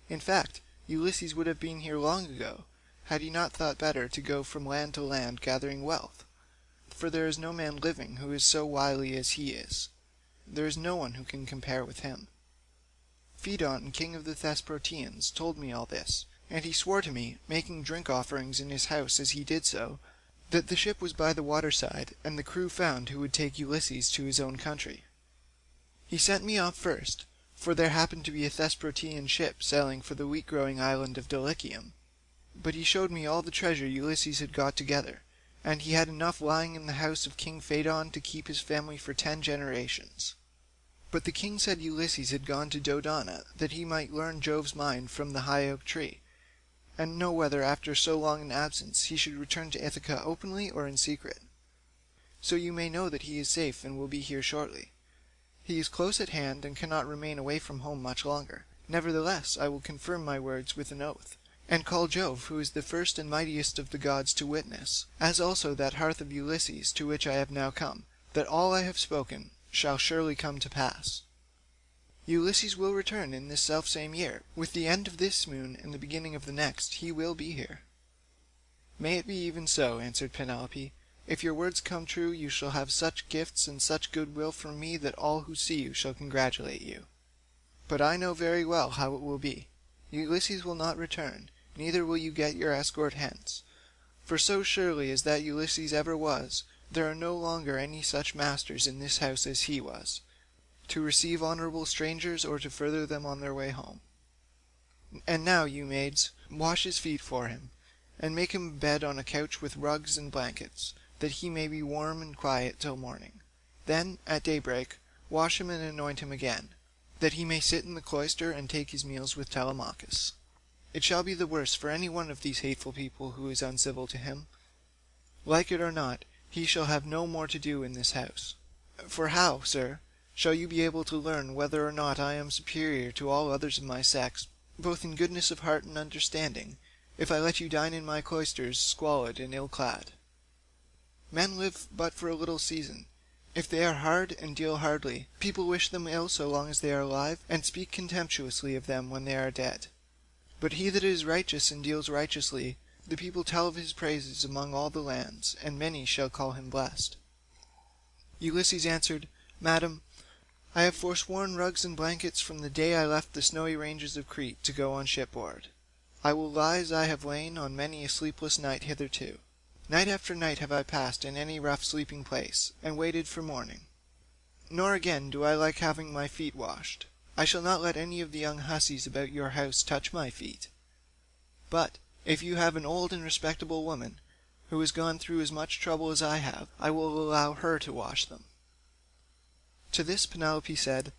In fact, Ulysses would have been here long ago, had he not thought better to go from land to land gathering wealth, for there is no man living who is so wily as he is. There is no one who can compare with him. Phaedon, king of the Thesprotians, told me all this, and he swore to me, making drink offerings in his house as he did so, that the ship was by the waterside, and the crew found who would take Ulysses to his own country. He sent me off first, for there happened to be a Thesprotian ship sailing for the wheat-growing island of Dulichium. But he showed me all the treasure Ulysses had got together, and he had enough lying in the house of King Phaedon to keep his family for 10 generations. But the king said Ulysses had gone to Dodona, that he might learn Jove's mind from the high oak tree, and know whether after so long an absence he should return to Ithaca openly or in secret. so you may know that he is safe and will be here shortly. He is close at hand and cannot remain away from home much longer. Nevertheless, I will confirm my words with an oath, and call Jove, who is the first and mightiest of the gods, to witness, as also that hearth of Ulysses to which I have now come, that all I have spoken shall surely come to pass. Ulysses will return in this selfsame year. With the end of this moon and the beginning of the next, he will be here." "May it be even so," answered Penelope. "If your words come true, you shall have such gifts and such goodwill from me that all who see you shall congratulate you. But I know very well how it will be. Ulysses will not return, neither will you get your escort hence. For so surely as that Ulysses ever was, there are no longer any such masters in this house as he was, to receive honorable strangers or to further them on their way home. And now, you maids, wash his feet for him, and make him a bed on a couch with rugs and blankets, that he may be warm and quiet till morning. Then, at daybreak, wash him and anoint him again, that he may sit in the cloister and take his meals with Telemachus. It shall be the worse for any one of these hateful people who is uncivil to him. Like it or not, he shall have no more to do in this house. For how, sir, shall you be able to learn whether or not I am superior to all others of my sex, both in goodness of heart and understanding, if I let you dine in my cloisters squalid and ill-clad? Men live but for a little season. If they are hard and deal hardly, people wish them ill so long as they are alive, and speak contemptuously of them when they are dead. But he that is righteous and deals righteously, the people tell of his praises among all the lands, and many shall call him blessed." Ulysses answered, "Madam, I have forsworn rugs and blankets from the day I left the snowy ranges of Crete to go on shipboard. I will lie as I have lain on many a sleepless night hitherto. Night after night have I passed in any rough sleeping place, and waited for morning. Nor again do I like having my feet washed. I shall not let any of the young hussies about your house touch my feet. But if you have an old and respectable woman, who has gone through as much trouble as I have, I will allow her to wash them." To this Penelope said,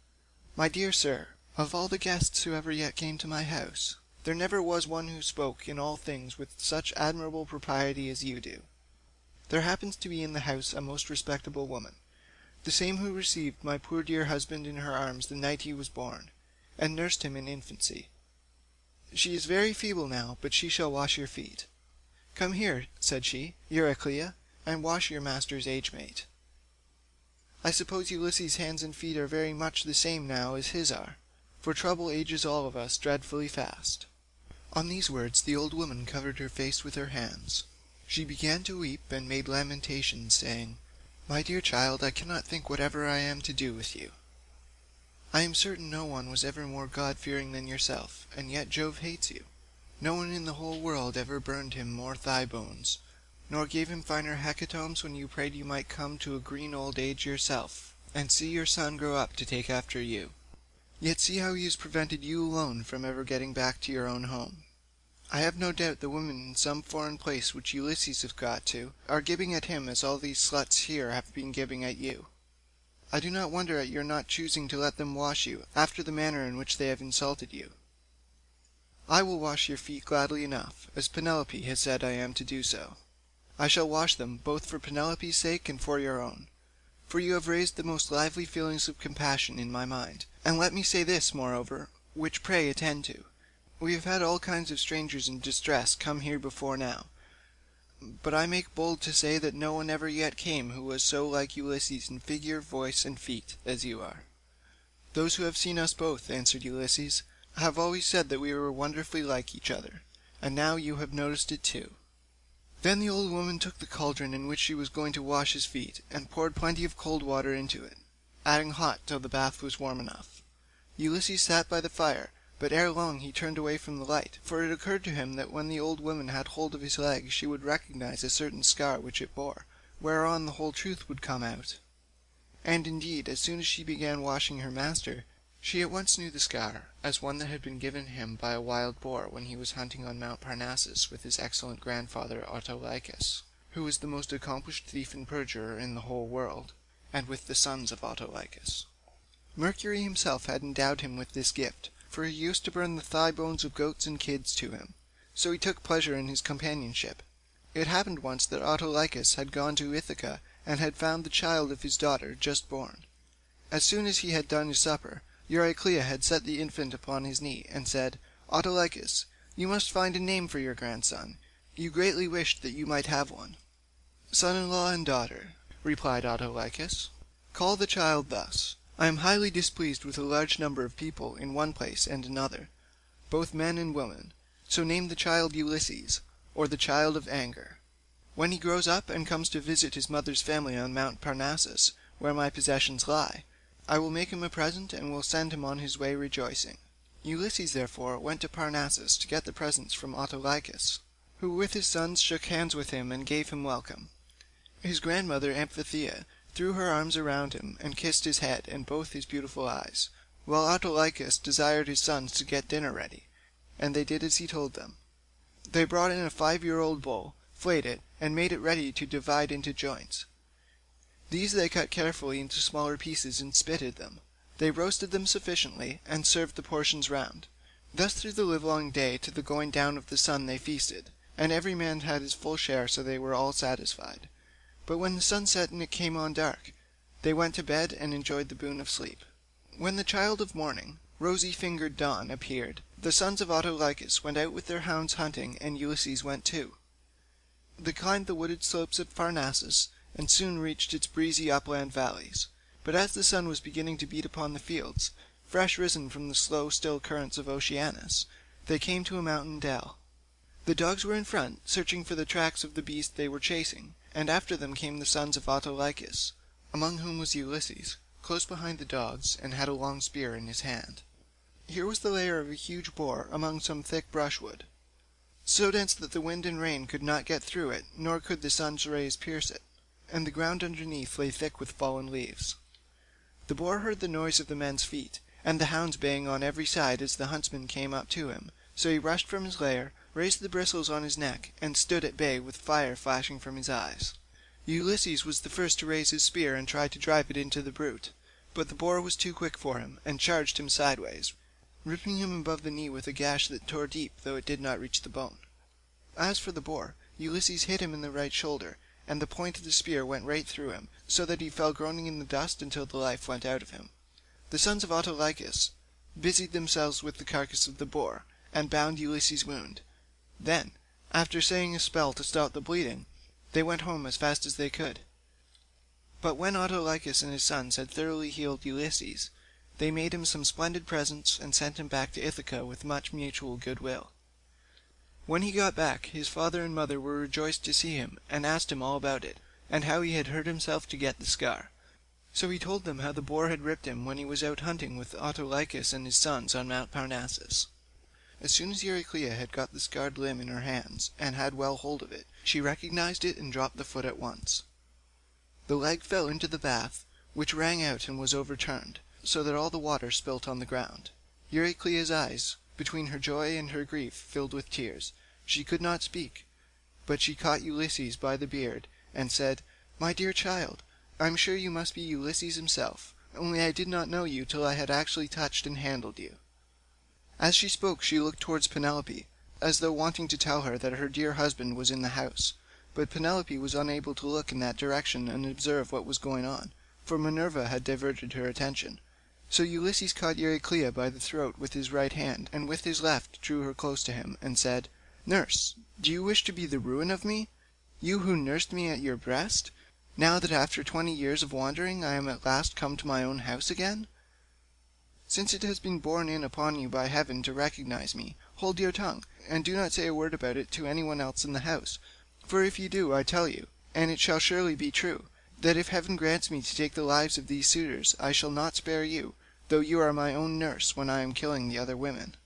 "My dear sir, of all the guests who ever yet came to my house, there never was one who spoke in all things with such admirable propriety as you do. There happens to be in the house a most respectable woman, the same who received my poor dear husband in her arms the night he was born, and nursed him in infancy. She is very feeble now, but she shall wash your feet. Come here," said she, "Euryclea, and wash your master's age-mate. I suppose Ulysses' hands and feet are very much the same now as his are, for trouble ages all of us dreadfully fast." On these words the old woman covered her face with her hands. She began to weep and made lamentation, saying, "My dear child, I cannot think whatever I am to do with you. I am certain no one was ever more God-fearing than yourself, and yet Jove hates you. No one in the whole world ever burned him more thigh bones, nor gave him finer hecatombs when you prayed you might come to a green old age yourself, and see your son grow up to take after you. Yet see how he has prevented you alone from ever getting back to your own home. I have no doubt the women in some foreign place which Ulysses has got to are gibing at him as all these sluts here have been gibing at you. I do not wonder at your not choosing to let them wash you after the manner in which they have insulted you. I will wash your feet gladly enough, as Penelope has said I am to do so. I shall wash them both for Penelope's sake and for your own, for you have raised the most lively feelings of compassion in my mind. And let me say this, moreover, which pray attend to. We have had all kinds of strangers in distress come here before now, but I make bold to say that no one ever yet came who was so like Ulysses in figure, voice, and feet as you are." "Those who have seen us both," answered Ulysses, "have always said that we were wonderfully like each other, and now you have noticed it too." Then the old woman took the cauldron in which she was going to wash his feet, and poured plenty of cold water into it, adding hot till the bath was warm enough. Ulysses sat by the fire, but ere long he turned away from the light, for it occurred to him that when the old woman had hold of his leg she would recognize a certain scar which it bore, whereon the whole truth would come out. And indeed, as soon as she began washing her master, she at once knew the scar as one that had been given him by a wild boar when he was hunting on Mount Parnassus with his excellent grandfather Autolycus, who was the most accomplished thief and perjurer in the whole world, and with the sons of Autolycus. Mercury himself had endowed him with this gift, for he used to burn the thigh bones of goats and kids to him, so he took pleasure in his companionship. It happened once that Autolycus had gone to Ithaca and had found the child of his daughter just born. As soon as he had done his supper, Euryclea had set the infant upon his knee, and said, "Autolycus, you must find a name for your grandson. You greatly wished that you might have one." "Son-in-law and daughter," replied Autolycus, "call the child thus. I am highly displeased with a large number of people in one place and another, both men and women, so name the child Ulysses, or the child of anger. When he grows up and comes to visit his mother's family on Mount Parnassus, where my possessions lie, I will make him a present and will send him on his way rejoicing." Ulysses therefore went to Parnassus to get the presents from Autolycus, who with his sons shook hands with him and gave him welcome. His grandmother Amphithea threw her arms around him and kissed his head and both his beautiful eyes, while Autolycus desired his sons to get dinner ready, and they did as he told them. They brought in a 5-year-old bull, flayed it, and made it ready to divide into joints. These they cut carefully into smaller pieces and spitted them. They roasted them sufficiently, and served the portions round. Thus through the livelong day to the going down of the sun they feasted, and every man had his full share, so they were all satisfied. But when the sun set and it came on dark, they went to bed and enjoyed the boon of sleep. When the child of morning, rosy-fingered Dawn, appeared, the sons of Autolycus went out with their hounds hunting, and Ulysses went too. They climbed the wooded slopes of Parnassus, and soon reached its breezy upland valleys. But as the sun was beginning to beat upon the fields, fresh risen from the slow still currents of Oceanus, they came to a mountain dell. The dogs were in front, searching for the tracks of the beast they were chasing, and after them came the sons of Autolycus, among whom was Ulysses, close behind the dogs, and had a long spear in his hand. Here was the lair of a huge boar among some thick brushwood, so dense that the wind and rain could not get through it, nor could the sun's rays pierce it, and the ground underneath lay thick with fallen leaves. The boar heard the noise of the men's feet, and the hounds baying on every side as the huntsmen came up to him, so he rushed from his lair, raised the bristles on his neck, and stood at bay with fire flashing from his eyes. Ulysses was the first to raise his spear and try to drive it into the brute, but the boar was too quick for him, and charged him sideways, ripping him above the knee with a gash that tore deep, though it did not reach the bone. As for the boar, Ulysses hit him in the right shoulder, and the point of the spear went right through him, so that he fell groaning in the dust until the life went out of him. The sons of Autolycus busied themselves with the carcass of the boar, and bound Ulysses' wound. Then, after saying a spell to stop the bleeding, they went home as fast as they could. But when Autolycus and his sons had thoroughly healed Ulysses, they made him some splendid presents and sent him back to Ithaca with much mutual goodwill. When he got back, his father and mother were rejoiced to see him, and asked him all about it, and how he had hurt himself to get the scar. So he told them how the boar had ripped him when he was out hunting with Autolycus and his sons on Mount Parnassus. As soon as Euryclea had got the scarred limb in her hands, and had well hold of it, she recognized it and dropped the foot at once. The leg fell into the bath, which rang out and was overturned, so that all the water spilt on the ground. Euryclea's eyes, between her joy and her grief, filled with tears. She could not speak, but she caught Ulysses by the beard, and said, "My dear child, I am sure you must be Ulysses himself, only I did not know you till I had actually touched and handled you." As she spoke she looked towards Penelope, as though wanting to tell her that her dear husband was in the house, but Penelope was unable to look in that direction and observe what was going on, for Minerva had diverted her attention. So Ulysses caught Euryclea by the throat with his right hand, and with his left drew her close to him, and said, "Nurse, do you wish to be the ruin of me, you who nursed me at your breast, now that after 20 years of wandering I am at last come to my own house again? Since it has been borne in upon you by heaven to recognize me, hold your tongue, and do not say a word about it to anyone else in the house, for if you do, I tell you, and it shall surely be true, that if heaven grants me to take the lives of these suitors, I shall not spare you, though you are my own nurse, when I am killing the other women."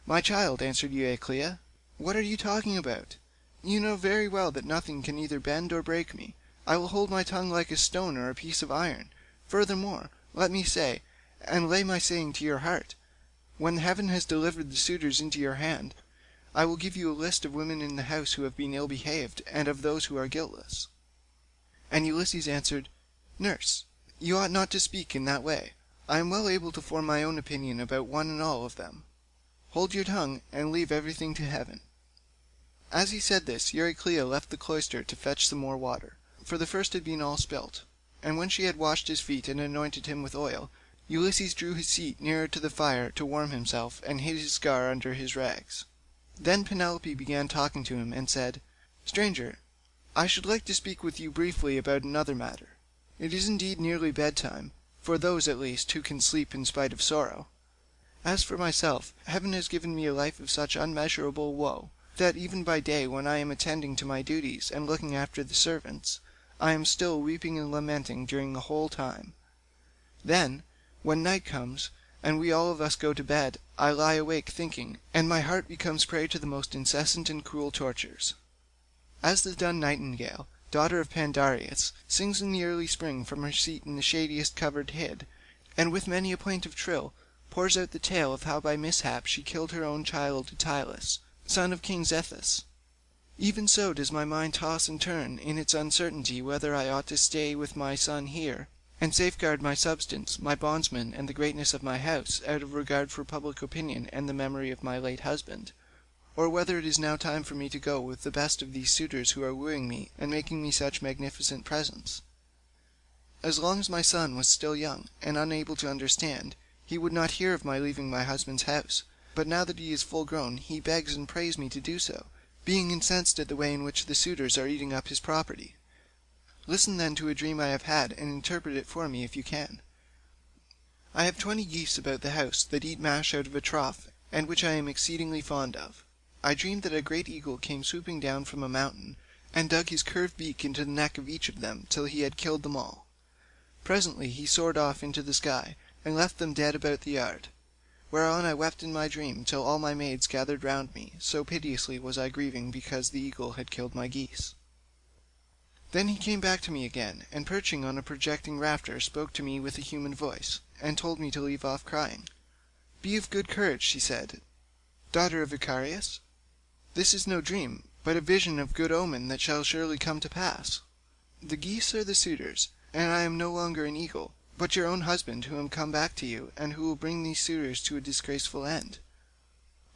"My child," answered Euryclea, "what are you talking about? You know very well that nothing can either bend or break me. I will hold my tongue like a stone or a piece of iron. Furthermore, let me say, and lay my saying to your heart, when heaven has delivered the suitors into your hand, I will give you a list of women in the house who have been ill-behaved, and of those who are guiltless." And Ulysses answered, "Nurse, you ought not to speak in that way. I am well able to form my own opinion about one and all of them. Hold your tongue, and leave everything to heaven." As he said this, Euryclea left the cloister to fetch some more water, for the first had been all spilt. And when she had washed his feet and anointed him with oil, Ulysses drew his seat nearer to the fire to warm himself, and hid his scar under his rags. Then Penelope began talking to him, and said, "Stranger, I should like to speak with you briefly about another matter. It is indeed nearly bedtime, for those at least who can sleep in spite of sorrow. As for myself, heaven has given me a life of such unmeasurable woe, that even by day, when I am attending to my duties and looking after the servants, I am still weeping and lamenting during the whole time. Then, when night comes, and we all of us go to bed, I lie awake thinking, and my heart becomes prey to the most incessant and cruel tortures. As the dun nightingale, daughter of Pandareus, sings in the early spring from her seat in the shadiest covert hid, and with many a plaintive trill pours out the tale of how by mishap she killed her own child Atylus, son of King Zethus, even so does my mind toss and turn in its uncertainty whether I ought to stay with my son here, and safeguard my substance, my bondsmen, and the greatness of my house, out of regard for public opinion and the memory of my late husband, or whether it is now time for me to go with the best of these suitors who are wooing me and making me such magnificent presents. As long as my son was still young and unable to understand, he would not hear of my leaving my husband's house, but now that he is full grown, he begs and prays me to do so, being incensed at the way in which the suitors are eating up his property. Listen then to a dream I have had, and interpret it for me if you can. I have 20 geese about the house that eat mash out of a trough, and which I am exceedingly fond of. I dreamed that a great eagle came swooping down from a mountain, and dug his curved beak into the neck of each of them till he had killed them all. Presently he soared off into the sky, and left them dead about the yard. Whereon I wept in my dream till all my maids gathered round me, so piteously was I grieving because the eagle had killed my geese. Then he came back to me again, and perching on a projecting rafter spoke to me with a human voice, and told me to leave off crying. "Be of good courage," she said, "daughter of Icarius. This is no dream, but a vision of good omen that shall surely come to pass. The geese are the suitors, and I am no longer an eagle, but your own husband, who am come back to you, and who will bring these suitors to a disgraceful end."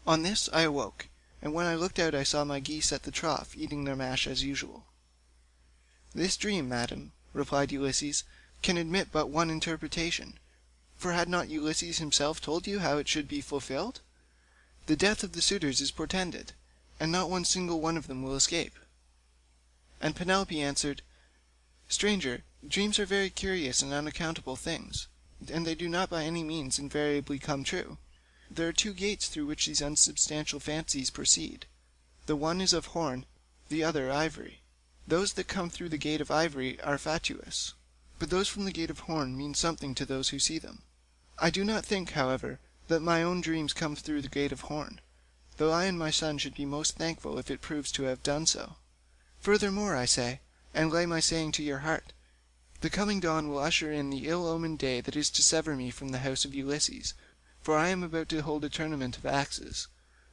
On this I awoke, and when I looked out I saw my geese at the trough eating their mash as usual. "This dream, madam," replied Ulysses, "can admit but one interpretation, for had not Ulysses himself told you how it should be fulfilled? The death of the suitors is portended, and not one single one of them will escape." And Penelope answered, "Stranger, dreams are very curious and unaccountable things, and they do not by any means invariably come true. There are 2 gates through which these unsubstantial fancies proceed. The one is of horn, the other ivory. Those that come through the gate of ivory are fatuous, but those from the gate of horn mean something to those who see them. I do not think, however, that my own dreams come through the gate of horn, though I and my son should be most thankful if it proves to have done so. Furthermore, I say, and lay my saying to your heart, the coming dawn will usher in the ill-omened day that is to sever me from the house of Ulysses, for I am about to hold a tournament of axes.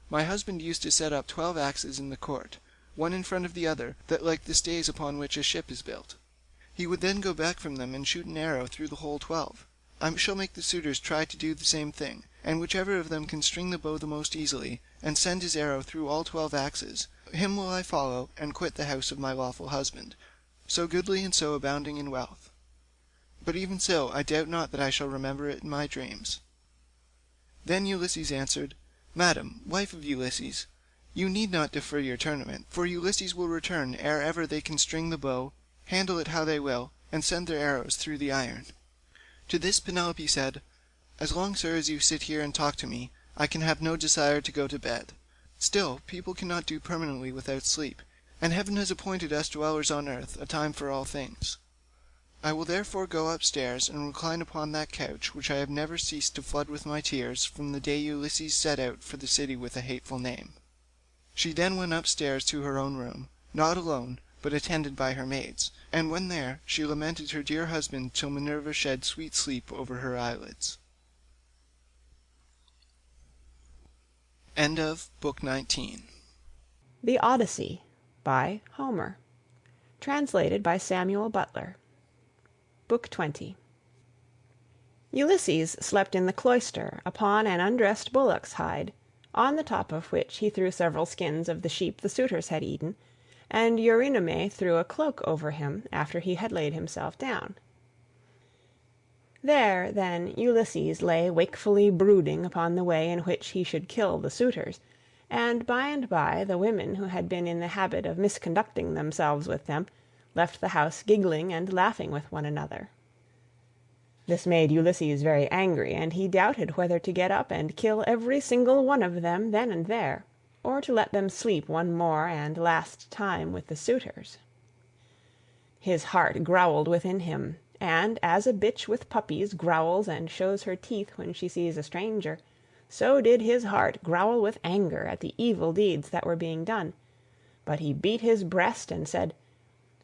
My husband used to set up 12 axes in the court, one in front of the other, that like the stays upon which a ship is built. He would then go back from them and shoot an arrow through the whole 12. I shall make the suitors try to do the same thing, and whichever of them can string the bow the most easily, and send his arrow through all 12 axes, him will I follow, and quit the house of my lawful husband, so goodly and so abounding in wealth. But even so, I doubt not that I shall remember it in my dreams." Then Ulysses answered, "Madam, wife of Ulysses, you need not defer your tournament, for Ulysses will return ere ever they can string the bow, handle it how they will, and send their arrows through the iron." To this Penelope said, "As long, sir, as you sit here and talk to me, I can have no desire to go to bed. Still, people cannot do permanently without sleep, and heaven has appointed us dwellers on earth a time for all things. I will therefore go upstairs and recline upon that couch which I have never ceased to flood with my tears from the day Ulysses set out for the city with a hateful name." She then went upstairs to her own room, not alone, but attended by her maids, and when there she lamented her dear husband till Minerva shed sweet sleep over her eyelids. End of Book 19. The Odyssey by Homer. Translated by Samuel Butler. Book 20. Ulysses slept in the cloister upon an undressed bullock's hide, on the top of which he threw several skins of the sheep the suitors had eaten, and Eurynome threw a cloak over him after he had laid himself down. There, then, Ulysses lay wakefully brooding upon the way in which he should kill the suitors, and by the women who had been in the habit of misconducting themselves with them left the house giggling and laughing with one another. This made Ulysses very angry, and he doubted whether to get up and kill every single one of them then and there, or to let them sleep one more and last time with the suitors. His heart growled within him, and as a bitch with puppies growls and shows her teeth when she sees a stranger, so did his heart growl with anger at the evil deeds that were being done. But he beat his breast and said,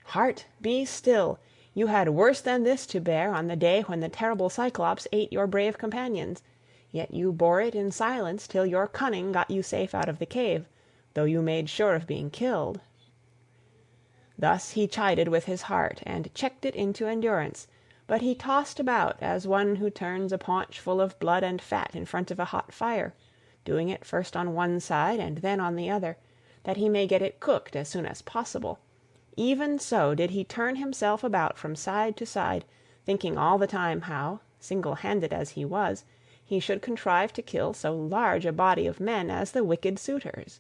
"Heart, be still! You had worse than this to bear on the day when the terrible Cyclops ate your brave companions, yet you bore it in silence till your cunning got you safe out of the cave, though you made sure of being killed." Thus he chided with his heart, and checked it into endurance, but he tossed about as one who turns a paunch full of blood and fat in front of a hot fire, doing it first on one side and then on the other, that he may get it cooked as soon as possible. Even so did he turn himself about from side to side, thinking all the time how, single-handed as he was, he should contrive to kill so large a body of men as the wicked suitors.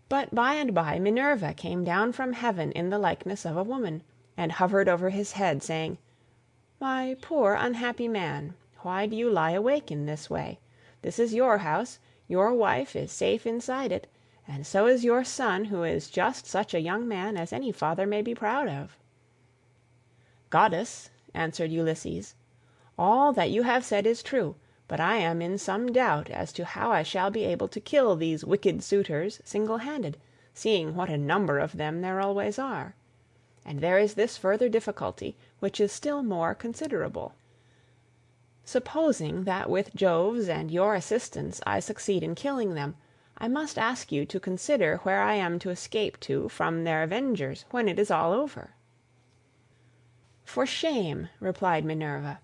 But by and by Minerva came down from heaven in the likeness of a woman, and hovered over his head, saying, "My poor unhappy man, why do you lie awake in this way? This is your house, your wife is safe inside it, and so is your son, who is just such a young man as any father may be proud of." "Goddess," answered Ulysses, "all that you have said is true, but I am in some doubt as to how I shall be able to kill these wicked suitors single-handed, seeing what a number of them there always are. And there is this further difficulty, which is still more considerable. Supposing that with Jove's and your assistance I succeed in killing them, I must ask you to consider where I am to escape to from their avengers when it is all over." "For shame," replied Minerva.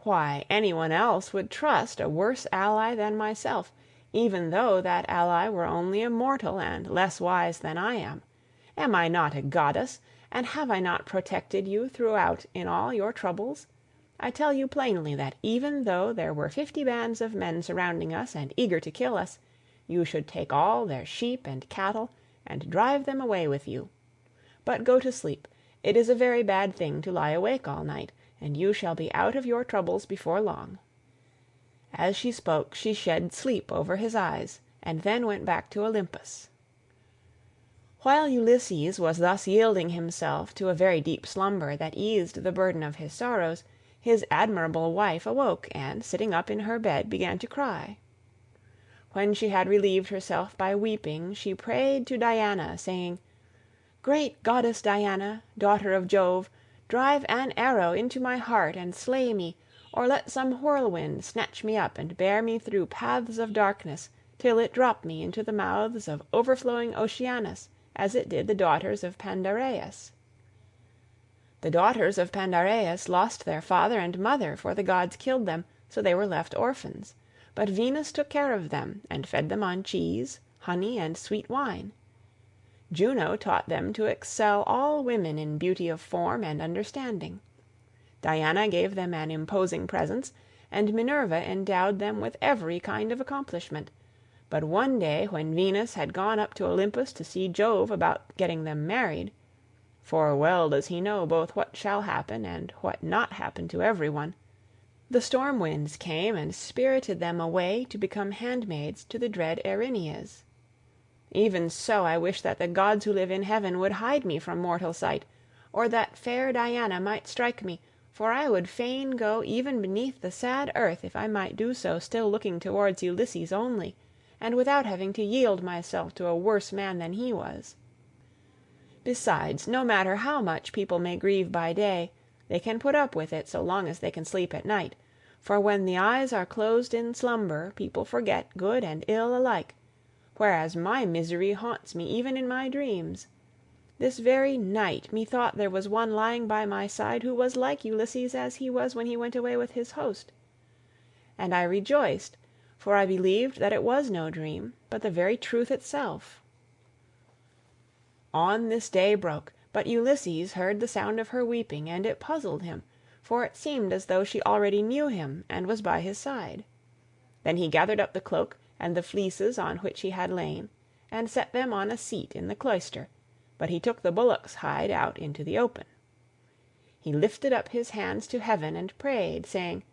"Why, anyone else would trust a worse ally than myself, even though that ally were only a mortal and less wise than I am. Am I not a goddess, and have I not protected you throughout in all your troubles? I tell you plainly that even though there were 50 bands of men surrounding us and eager to kill us, you should take all their sheep and cattle and drive them away with you. But go to sleep. It is a very bad thing to lie awake all night, and you shall be out of your troubles before long." As she spoke, she shed sleep over his eyes, and then went back to Olympus. While Ulysses was thus yielding himself to a very deep slumber that eased the burden of his sorrows, his admirable wife awoke, and, sitting up in her bed, began to cry. When she had relieved herself by weeping, she prayed to Diana, saying, "Great goddess Diana, daughter of Jove, drive an arrow into my heart and slay me, or let some whirlwind snatch me up and bear me through paths of darkness till it drop me into the mouths of overflowing Oceanus, as it did the daughters of Pandareus." The daughters of Pandareus lost their father and mother, for the gods killed them, so they were left orphans. But Venus took care of them, and fed them on cheese, honey, and sweet wine. Juno taught them to excel all women in beauty of form and understanding. Diana gave them an imposing presence, and Minerva endowed them with every kind of accomplishment. But one day when Venus had gone up to Olympus to see Jove about getting them married, for well does he know both what shall happen and what not happen to everyone, the storm winds came and spirited them away to become handmaids to the dread Erinyes. Even so I wish that the gods who live in heaven would hide me from mortal sight, or that fair Diana might strike me, for I would fain go even beneath the sad earth if I might do so still looking towards Ulysses only, and without having to yield myself to a worse man than he was. Besides, no matter how much people may grieve by day, they can put up with it so long as they can sleep at night, for when the eyes are closed in slumber people forget good and ill alike, whereas my misery haunts me even in my dreams. This very night methought there was one lying by my side who was like Ulysses as he was when he went away with his host. And I rejoiced, for I believed that it was no dream, but the very truth itself. On this day broke, but Ulysses heard the sound of her weeping, and it puzzled him, for it seemed as though she already knew him and was by his side. Then he gathered up the cloak and the fleeces on which he had lain, and set them on a seat in the cloister, but he took the bullock's hide out into the open. He lifted up his hands to heaven and prayed, saying,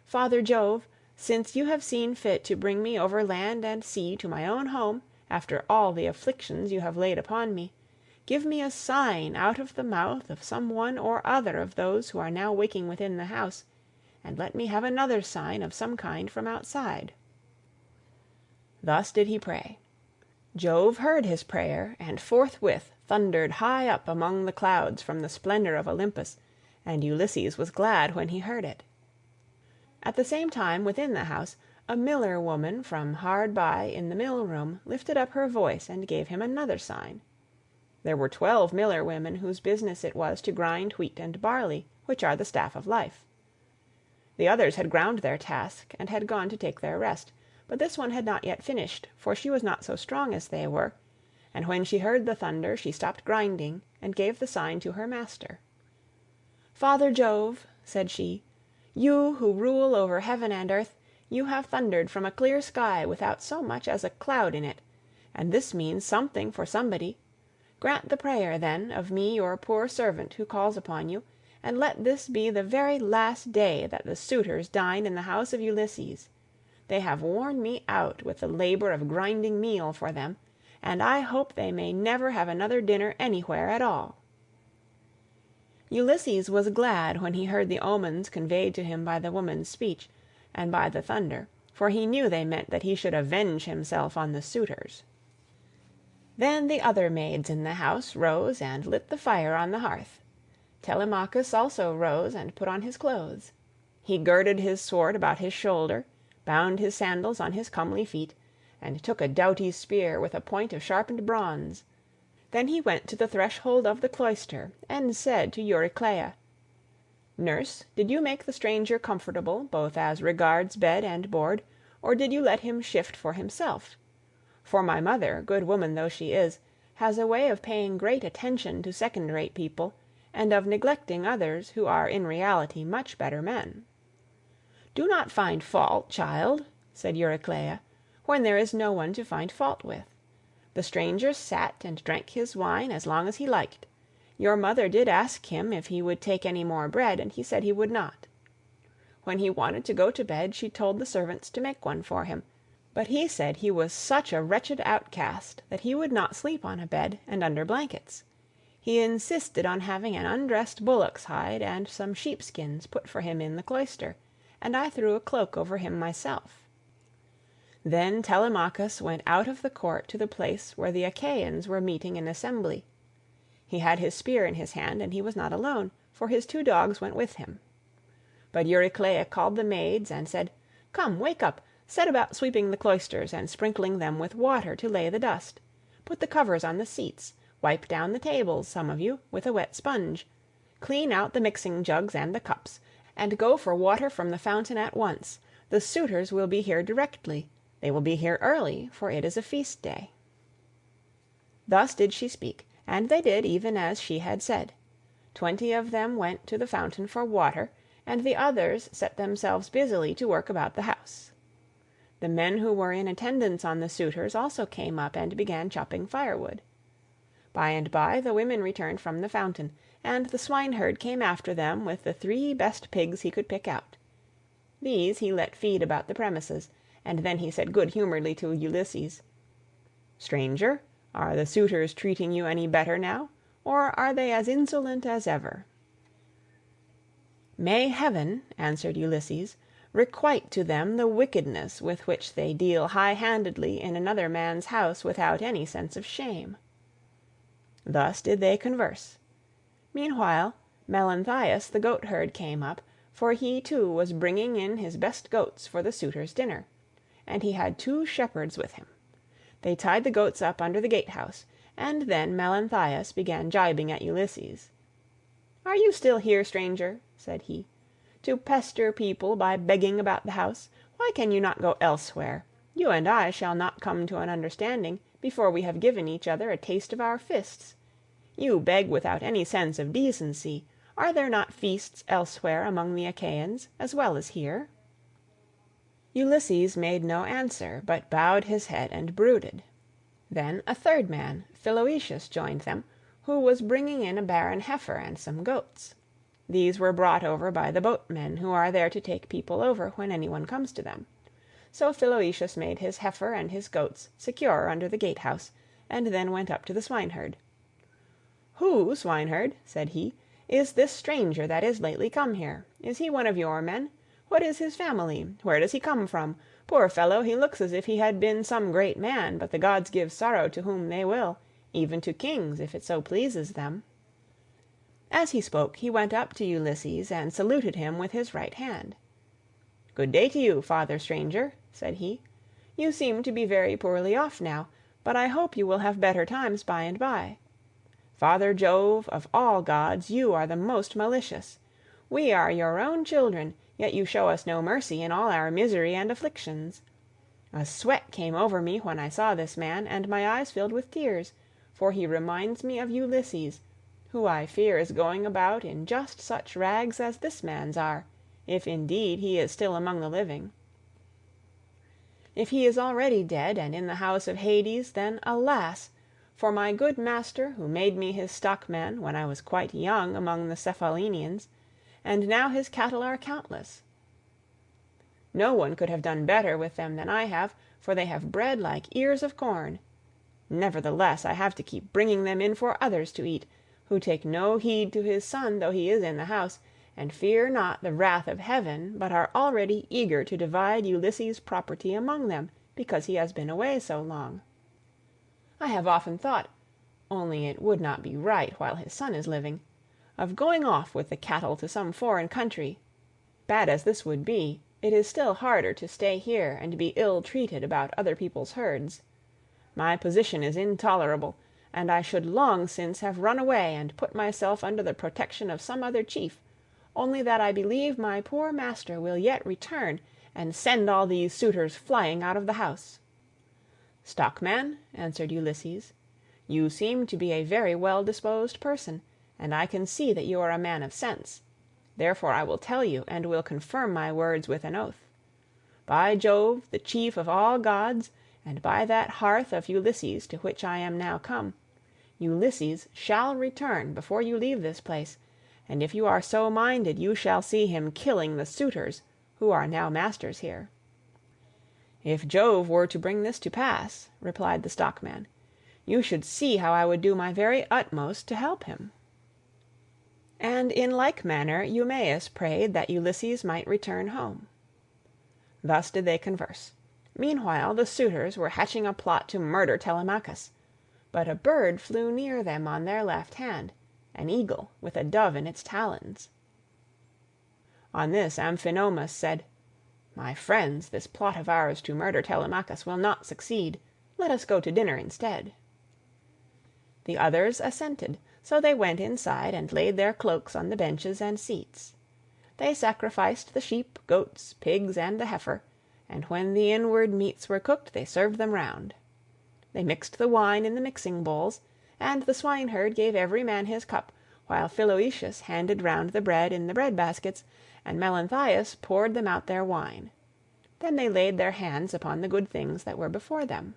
"Father Jove, since you have seen fit to bring me over land and sea to my own home, after all the afflictions you have laid upon me, give me a sign out of the mouth of some one or other of those who are now waking within the house, and let me have another sign of some kind from outside." Thus did he pray. Jove heard his prayer, and forthwith thundered high up among the clouds from the splendor of Olympus, and Ulysses was glad when he heard it. At the same time within the house a miller woman from hard by in the mill room lifted up her voice and gave him another sign. There were 12 miller women whose business it was to grind wheat and barley, which are the staff of life. The others had ground their task and had gone to take their rest, but this one had not yet finished, for she was not so strong as they were, and when she heard the thunder she stopped grinding and gave the sign to her master. "Father Jove," said she, "you who rule over heaven and earth, you have thundered from a clear sky without so much as a cloud in it, and this means something for somebody. Grant the prayer, then, of me your poor servant who calls upon you, and let this be the very last day that the suitors dine in the house of Ulysses. They have worn me out with the labor of grinding meal for them, and I hope they may never have another dinner anywhere at all." Ulysses was glad when he heard the omens conveyed to him by the woman's speech, and by the thunder, for he knew they meant that he should avenge himself on the suitors. Then the other maids in the house rose and lit the fire on the hearth. Telemachus also rose and put on his clothes. He girded his sword about his shoulder, bound his sandals on his comely feet, and took a doughty spear with a point of sharpened bronze. Then he went to the threshold of the cloister, and said to Euryclea, "Nurse, did you make the stranger comfortable, both as regards bed and board, or did you let him shift for himself? For my mother, good woman though she is, has a way of paying great attention to second-rate people, and of neglecting others who are in reality much better men." "Do not find fault, child," said Euryclea, "when there is no one to find fault with. The stranger sat and drank his wine as long as he liked. Your mother did ask him if he would take any more bread, and he said he would not. When he wanted to go to bed she told the servants to make one for him, but he said he was such a wretched outcast that he would not sleep on a bed and under blankets. He insisted on having an undressed bullock's hide and some sheepskins put for him in the cloister, and I threw a cloak over him myself." Then Telemachus went out of the court to the place where the Achaeans were meeting in assembly. He had his spear in his hand, and he was not alone, for his 2 dogs went with him. But Euryclea called the maids and said, "Come, wake up, set about sweeping the cloisters and sprinkling them with water to lay the dust. Put the covers on the seats, wipe down the tables, some of you, with a wet sponge. Clean out the mixing jugs and the cups, and go for water from the fountain at once. The suitors will be here directly. They will be here early, for it is a feast day." Thus did she speak, and they did even as she had said. 20 of them went to the fountain for water, and the others set themselves busily to work about the house. The men who were in attendance on the suitors also came up and began chopping firewood. By and by the women returned from the fountain, and the swineherd came after them with the 3 best pigs he could pick out. These he let feed about the premises, and then he said good-humoredly to Ulysses, "Stranger, are the suitors treating you any better now, or are they as insolent as ever?" "May heaven," answered Ulysses, "requite to them the wickedness with which they deal high-handedly in another man's house without any sense of shame." Thus did they converse. Meanwhile Melanthius the goatherd came up, for he too was bringing in his best goats for the suitors' dinner, and he had 2 shepherds with him. They tied the goats up under the gatehouse, and then Melanthius began gibing at Ulysses. "Are you still here, stranger?" said he, "to pester people by begging about the house? Why can you not go elsewhere? You and I shall not come to an understanding before we have given each other a taste of our fists, You beg without any sense of decency. Are there not feasts elsewhere among the Achaeans, as well as here?" Ulysses made no answer, but bowed his head and brooded. Then a third man, Philoetius, joined them, who was bringing in a barren heifer and some goats. These were brought over by the boatmen who are there to take people over when anyone comes to them. So Philoetius made his heifer and his goats secure under the gatehouse, and then went up to the swineherd. "Who, swineherd," said he, "is this stranger that is lately come here? Is he one of your men? What is his family? Where does he come from? Poor fellow, he looks as if he had been some great man, but the gods give sorrow to whom they will, even to kings, if it so pleases them." As he spoke, he went up to Ulysses and saluted him with his right hand. "Good day to you, father stranger," said he. "You seem to be very poorly off now, but I hope you will have better times by and by. Father Jove, of all gods you are the most malicious. We are your own children, yet you show us no mercy in all our misery and afflictions. A sweat came over me when I saw this man, and my eyes filled with tears, for he reminds me of Ulysses, who I fear is going about in just such rags as this man's are, if indeed he is still among the living. If he is already dead and in the house of Hades, then alas! For my good master, who made me his stockman when I was quite young among the Cephallenians, and now his cattle are countless. No one could have done better with them than I have, for they have bred like ears of corn. Nevertheless, I have to keep bringing them in for others to eat, who take no heed to his son though he is in the house, and fear not the wrath of heaven, but are already eager to divide Ulysses' property among them, because he has been away so long. I have often thought, only it would not be right while his son is living, of going off with the cattle to some foreign country. Bad as this would be, it is still harder to stay here and be ill-treated about other people's herds. My position is intolerable, and I should long since have run away and put myself under the protection of some other chief, only that I believe my poor master will yet return and send all these suitors flying out of the house." "Stockman," answered Ulysses, "you seem to be a very well-disposed person, and I can see that you are a man of sense. Therefore I will tell you, and will confirm my words with an oath. By Jove, the chief of all gods, and by that hearth of Ulysses to which I am now come, Ulysses shall return before you leave this place, and if you are so minded you shall see him killing the suitors who are now masters here." "If Jove were to bring this to pass," replied the stockman, "you should see how I would do my very utmost to help him." And in like manner Eumaeus prayed that Ulysses might return home. Thus did they converse. Meanwhile the suitors were hatching a plot to murder Telemachus, but a bird flew near them on their left hand, an eagle with a dove in its talons. On this Amphinomus said, "My friends, this plot of ours to murder Telemachus will not succeed. Let us go to dinner instead." The others assented, so they went inside and laid their cloaks on the benches and seats. They sacrificed the sheep, goats, pigs, and the heifer, and when the inward meats were cooked they served them round. They mixed the wine in the mixing bowls, and the swineherd gave every man his cup, while Philoetius handed round the bread in the bread baskets, and Melanthius poured them out their wine. Then they laid their hands upon the good things that were before them.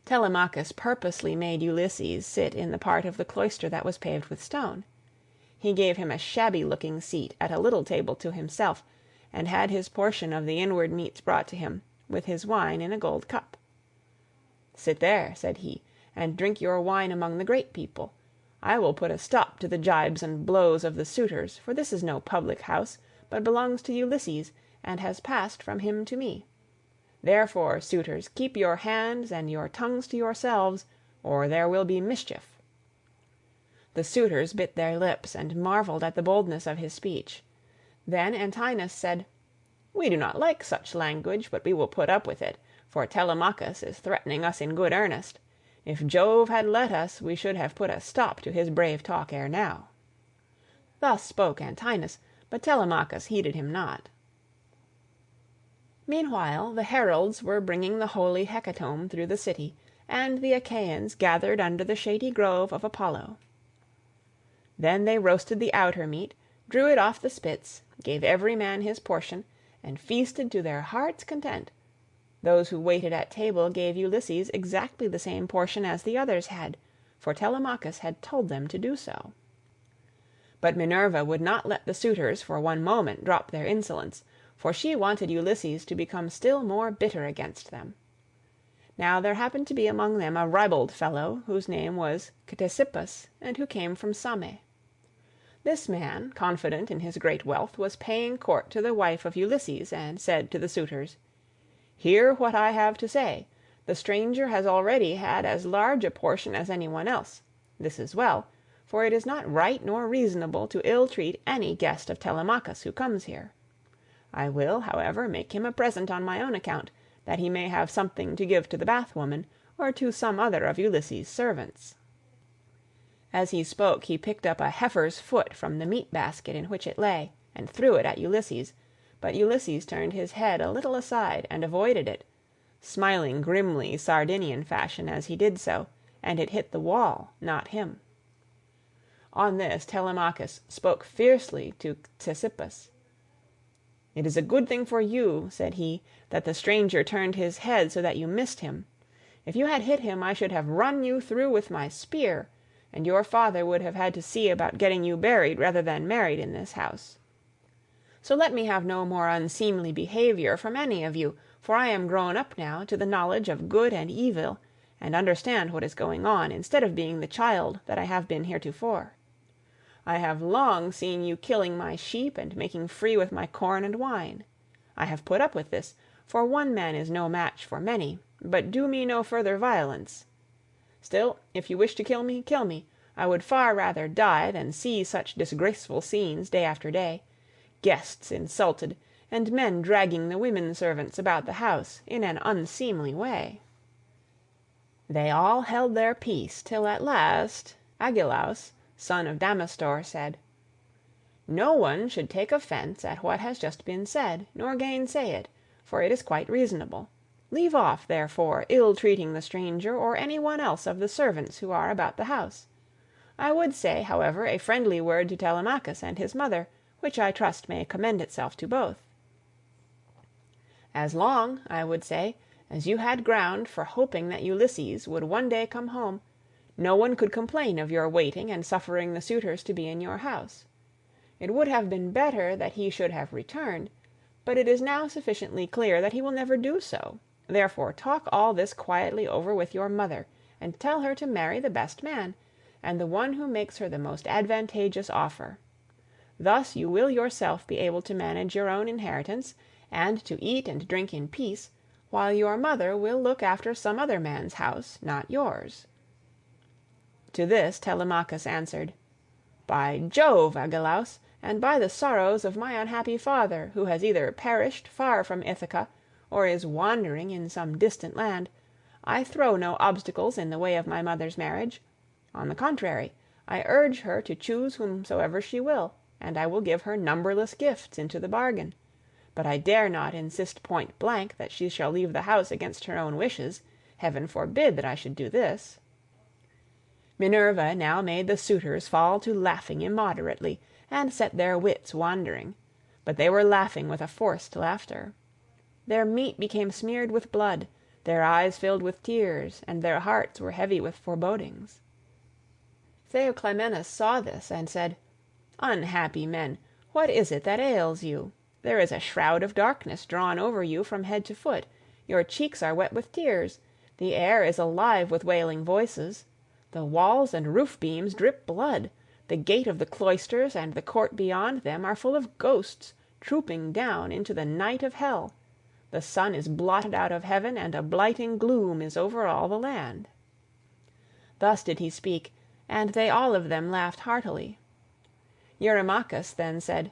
Telemachus purposely made Ulysses sit in the part of the cloister that was paved with stone. He gave him a shabby-looking seat at a little table to himself, and had his portion of the inward meats brought to him, with his wine in a gold cup. "Sit there," said he, "and drink your wine among the great people. I will put a stop to the gibes and blows of the suitors, for this is no public house, but belongs to Ulysses, and has passed from him to me. Therefore, suitors, keep your hands and your tongues to yourselves, or there will be mischief." The suitors bit their lips and marveled at the boldness of his speech. Then Antinous said, "We do not like such language, but we will put up with it, for Telemachus is threatening us in good earnest. If Jove had let us, we should have put a stop to his brave talk ere now." Thus spoke Antinous, but Telemachus heeded him not. Meanwhile the heralds were bringing the holy hecatomb through the city, and the Achaeans gathered under the shady grove of Apollo. Then they roasted the outer meat, drew it off the spits, gave every man his portion, and feasted to their hearts' content. Those who waited at table gave Ulysses exactly the same portion as the others had, for Telemachus had told them to do so. But Minerva would not let the suitors for one moment drop their insolence, for she wanted Ulysses to become still more bitter against them. Now there happened to be among them a ribald fellow whose name was Ctesippus, and who came from Same. This man, confident in his great wealth, was paying court to the wife of Ulysses, and said to the suitors, "Hear what I have to say. The stranger has already had as large a portion as anyone else. This is well, for it is not right nor reasonable to ill-treat any guest of Telemachus who comes here. I will, however, make him a present on my own account, that he may have something to give to the bathwoman, or to some other of Ulysses' servants." As he spoke he picked up a heifer's foot from the meat basket in which it lay, and threw it at Ulysses, but Ulysses turned his head a little aside and avoided it, smiling grimly Sardinian fashion as he did so, and it hit the wall, not him. On this Telemachus spoke fiercely to Ctesippus. "It is a good thing for you," said he, "that the stranger turned his head so that you missed him. If you had hit him I should have run you through with my spear, and your father would have had to see about getting you buried rather than married in this house. So let me have no more unseemly behavior from any of you, for I am grown up now to the knowledge of good and evil, and understand what is going on, instead of being the child that I have been heretofore. I have long seen you killing my sheep and making free with my corn and wine. I have put up with this, for one man is no match for many, but do me no further violence. Still, if you wish to kill me, kill me. I would far rather die than see such disgraceful scenes day after day, guests insulted, and men dragging the women servants about the house in an unseemly way." They all held their peace, till at last Agelaus, son of Damastor, said, "No one should take offence at what has just been said, nor gainsay it, for it is quite reasonable. Leave off, therefore, ill-treating the stranger or any one else of the servants who are about the house. I would say, however, a friendly word to Telemachus and his mother, which I trust may commend itself to both. As long, I would say, as you had ground for hoping that Ulysses would one day come home, no one could complain of your waiting and suffering the suitors to be in your house. It would have been better that he should have returned, but it is now sufficiently clear that he will never do so. Therefore talk all this quietly over with your mother, and tell her to marry the best man, and the one who makes her the most advantageous offer. Thus you will yourself be able to manage your own inheritance, and to eat and drink in peace, while your mother will look after some other man's house, not yours." To this Telemachus answered, "By Jove, Agelaus, and by the sorrows of my unhappy father, who has either perished far from Ithaca, or is wandering in some distant land, I throw no obstacles in the way of my mother's marriage. On the contrary, I urge her to choose whomsoever she will, and I will give her numberless gifts into the bargain. But I dare not insist point blank that she shall leave the house against her own wishes. Heaven forbid that I should do this." Minerva now made the suitors fall to laughing immoderately, and set their wits wandering, but they were laughing with a forced laughter. Their meat became smeared with blood, their eyes filled with tears, and their hearts were heavy with forebodings. Theoclymenus saw this, and said, "Unhappy men, what is it that ails you? There is a shroud of darkness drawn over you from head to foot, your cheeks are wet with tears, the air is alive with wailing voices, the walls and roof beams drip blood, the gate of the cloisters and the court beyond them are full of ghosts, trooping down into the night of hell. The sun is blotted out of heaven, and a blighting gloom is over all the land." Thus did he speak, and they all of them laughed heartily. Eurymachus then said,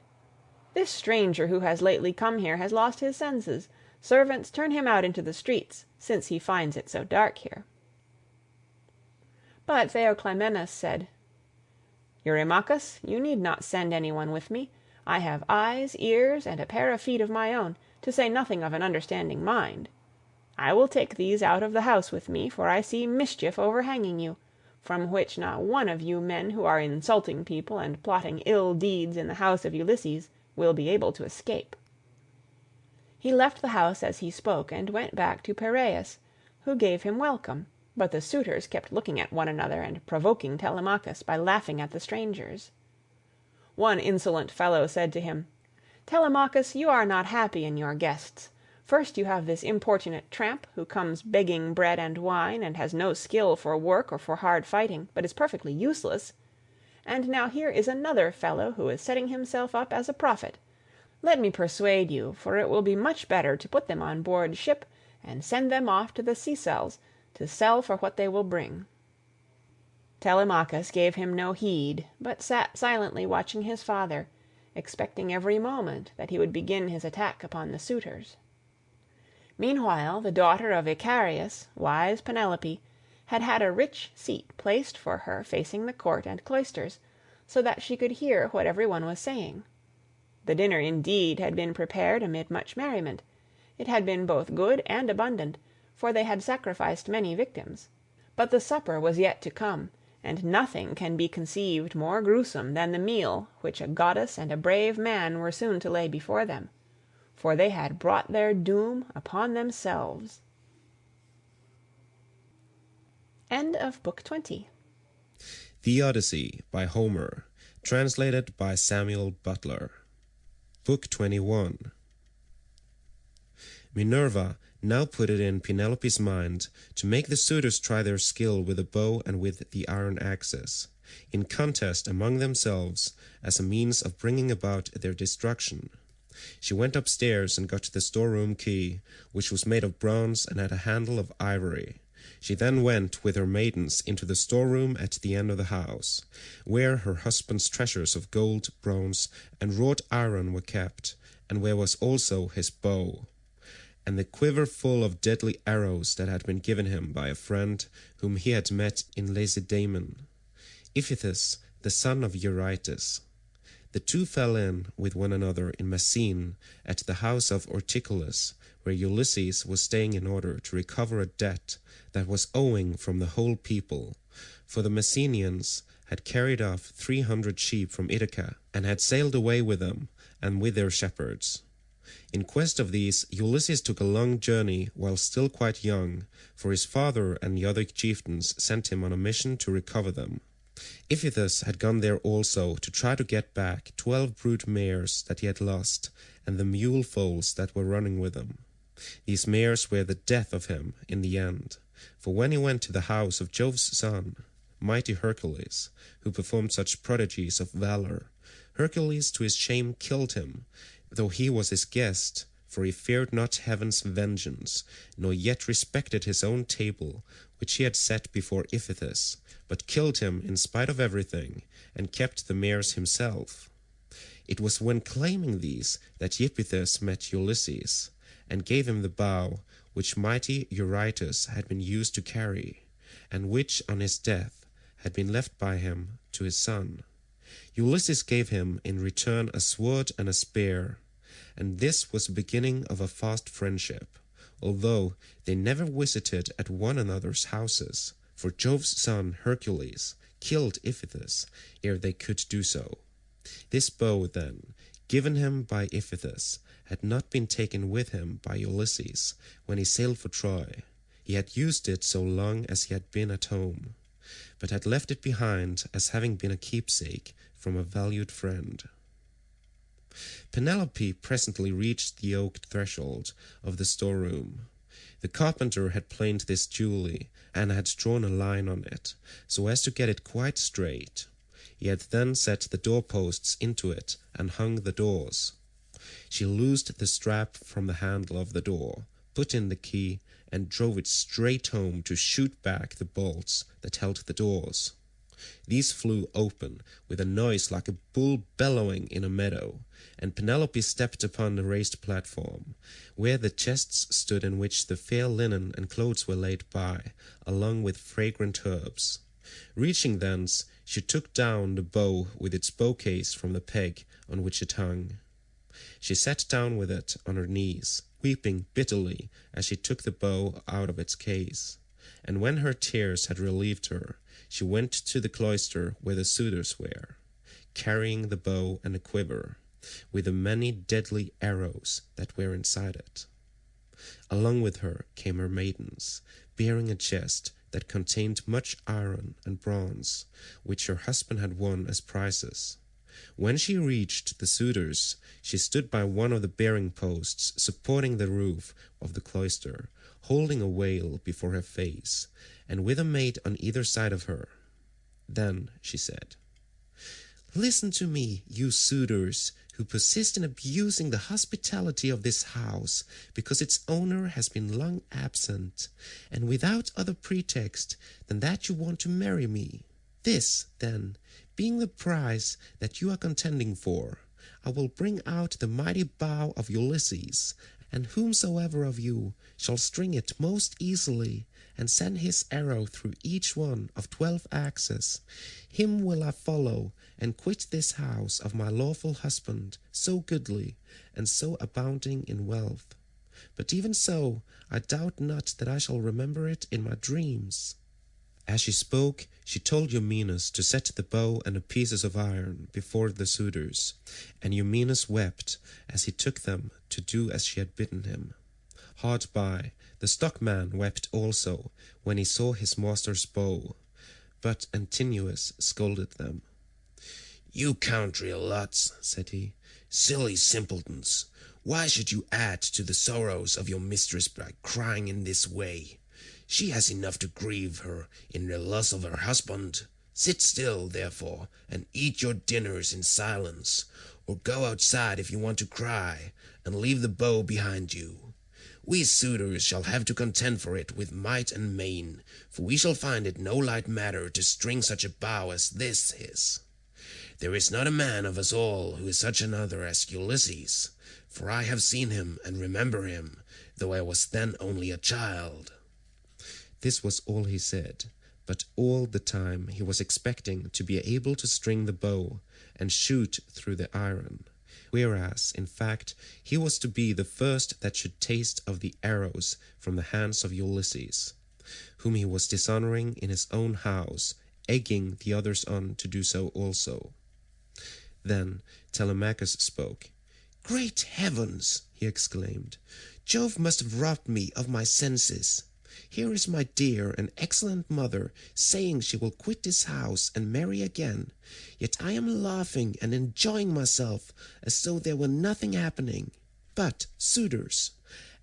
"This stranger who has lately come here has lost his senses. Servants, turn him out into the streets, since he finds it so dark here." But Theoclymenus said, "Eurymachus, you need not send anyone with me. I have eyes, ears, and a pair of feet of my own, to say nothing of an understanding mind. I will take these out of the house with me, for I see mischief overhanging you, from which not one of you men who are insulting people and plotting ill deeds in the house of Ulysses will be able to escape." He left the house as he spoke and went back to Piraeus, who gave him welcome, but the suitors kept looking at one another and provoking Telemachus by laughing at the strangers. One insolent fellow said to him, "Telemachus, you are not happy in your guests. First you have this importunate tramp who comes begging bread and wine and has no skill for work or for hard fighting, but is perfectly useless. And now here is another fellow who is setting himself up as a prophet. Let me persuade you, for it will be much better to put them on board ship and send them off to the Sicels to sell for what they will bring." Telemachus gave him no heed, but sat silently watching his father, expecting every moment that he would begin his attack upon the suitors. Meanwhile the daughter of Icarius, wise Penelope, had had a rich seat placed for her facing the court and cloisters, so that she could hear what every one was saying. The dinner indeed had been prepared amid much merriment. It had been both good and abundant, for they had sacrificed many victims. But the supper was yet to come, and nothing can be conceived more gruesome than the meal which a goddess and a brave man were soon to lay before them, for they had brought their doom upon themselves. End of Book 20. The Odyssey by Homer, translated by Samuel Butler. Book 21. Minerva now put it in Penelope's mind to make the suitors try their skill with the bow and with the iron axes, in contest among themselves as a means of bringing about their destruction. She went upstairs and got the storeroom key, which was made of bronze and had a handle of ivory. She then went with her maidens into the storeroom at the end of the house, where her husband's treasures of gold, bronze, and wrought iron were kept, and where was also his bow, and the quiver full of deadly arrows that had been given him by a friend whom he had met in Lacedaemon, Iphitus, the son of Eurytus. The two fell in with one another in Messene at the house of Orticulus, where Ulysses was staying in order to recover a debt that was owing from the whole people, for the Messenians had carried off 300 sheep from Ithaca, and had sailed away with them and with their shepherds. In quest of these, Ulysses took a long journey while still quite young, for his father and the other chieftains sent him on a mission to recover them. Iphitus had gone there also to try to get back 12 brood mares that he had lost, and the mule foals that were running with them. These mares were the death of him in the end, for when he went to the house of Jove's son, mighty Hercules, who performed such prodigies of valor, Hercules to his shame killed him, though he was his guest, for he feared not heaven's vengeance, nor yet respected his own table, which he had set before Iphitus, but killed him in spite of everything, and kept the mares himself. It was when claiming these that Iphitus met Ulysses, and gave him the bow which mighty Eurytus had been used to carry, and which on his death had been left by him to his son. Ulysses gave him in return a sword and a spear, and this was the beginning of a fast friendship, although they never visited at one another's houses, for Jove's son Hercules killed Iphitus ere they could do so. This bow, then, given him by Iphitus, had not been taken with him by Ulysses when he sailed for Troy. He had used it so long as he had been at home, but had left it behind as having been a keepsake from a valued friend. Penelope presently reached the oak threshold of the storeroom. The carpenter had planed this duly, and had drawn a line on it, so as to get it quite straight. He had then set the doorposts into it, and hung the doors. She loosed the strap from the handle of the door, put in the key, and drove it straight home to shoot back the bolts that held the doors. These flew open with a noise like a bull bellowing in a meadow, and Penelope stepped upon the raised platform, where the chests stood in which the fair linen and clothes were laid by, along with fragrant herbs. Reaching thence, she took down the bow with its bow case from the peg on which it hung. She sat down with it on her knees, weeping bitterly as she took the bow out of its case. And when her tears had relieved her, she went to the cloister where the suitors were, carrying the bow and the quiver, with the many deadly arrows that were inside it. Along with her came her maidens, bearing a chest that contained much iron and bronze, which her husband had won as prizes. When she reached the suitors, she stood by one of the bearing posts supporting the roof of the cloister, holding a veil before her face, and with a maid on either side of her. Then she said, "Listen to me, you suitors, who persist in abusing the hospitality of this house, because its owner has been long absent, and without other pretext than that you want to marry me. This, then, being the prize that you are contending for, I will bring out the mighty bow of Ulysses, and whomsoever of you shall string it most easily, and send his arrow through each one of 12 axes, him will I follow, and quit this house of my lawful husband, so goodly, and so abounding in wealth. But even so, I doubt not that I shall remember it in my dreams." As she spoke, she told Eumaeus to set the bow and the pieces of iron before the suitors, and Eumaeus wept as he took them to do as she had bidden him. Hard by, the stockman wept also when he saw his master's bow, but Antinous scolded them. "You country lots," said he, "silly simpletons, why should you add to the sorrows of your mistress by crying in this way? She has enough to grieve her in the loss of her husband. Sit still, therefore, and eat your dinners in silence, or go outside if you want to cry, and leave the bow behind you. We suitors shall have to contend for it with might and main, for we shall find it no light matter to string such a bow as this is. There is not a man of us all who is such another as Ulysses, for I have seen him and remember him, though I was then only a child." This was all he said, but all the time he was expecting to be able to string the bow and shoot through the iron, whereas, in fact, he was to be the first that should taste of the arrows from the hands of Ulysses, whom he was dishonoring in his own house, egging the others on to do so also. Then Telemachus spoke. "Great heavens!" he exclaimed. "Jove must have robbed me of my senses. Here is my dear and excellent mother saying she will quit this house and marry again, yet I am laughing and enjoying myself as though there were nothing happening. But, suitors,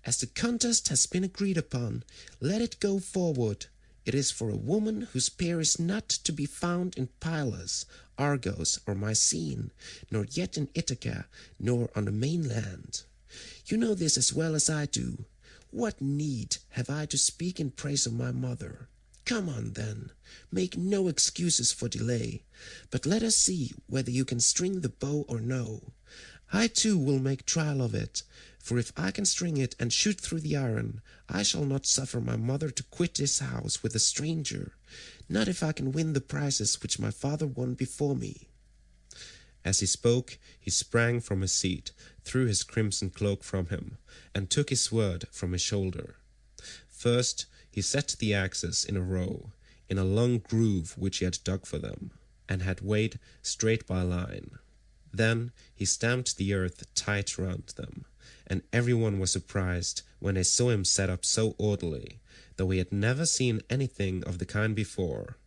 as the contest has been agreed upon, let it go forward. It is for a woman whose peer is not to be found in Pylos, Argos, or Mycene, nor yet in Ithaca, nor on the mainland. You know this as well as I do. What need have I to speak in praise of my mother? Come on, then, make no excuses for delay, but let us see whether you can string the bow or no. I too will make trial of it, for if I can string it and shoot through the iron, I shall not suffer my mother to quit this house with a stranger, not if I can win the prizes which my father won before me." As he spoke, he sprang from his seat, threw his crimson cloak from him, and took his sword from his shoulder. First he set the axes in a row, in a long groove which he had dug for them, and had weighed straight by line. Then he stamped the earth tight round them, and everyone was surprised when they saw him set up so orderly, though he had never seen anything of the kind before.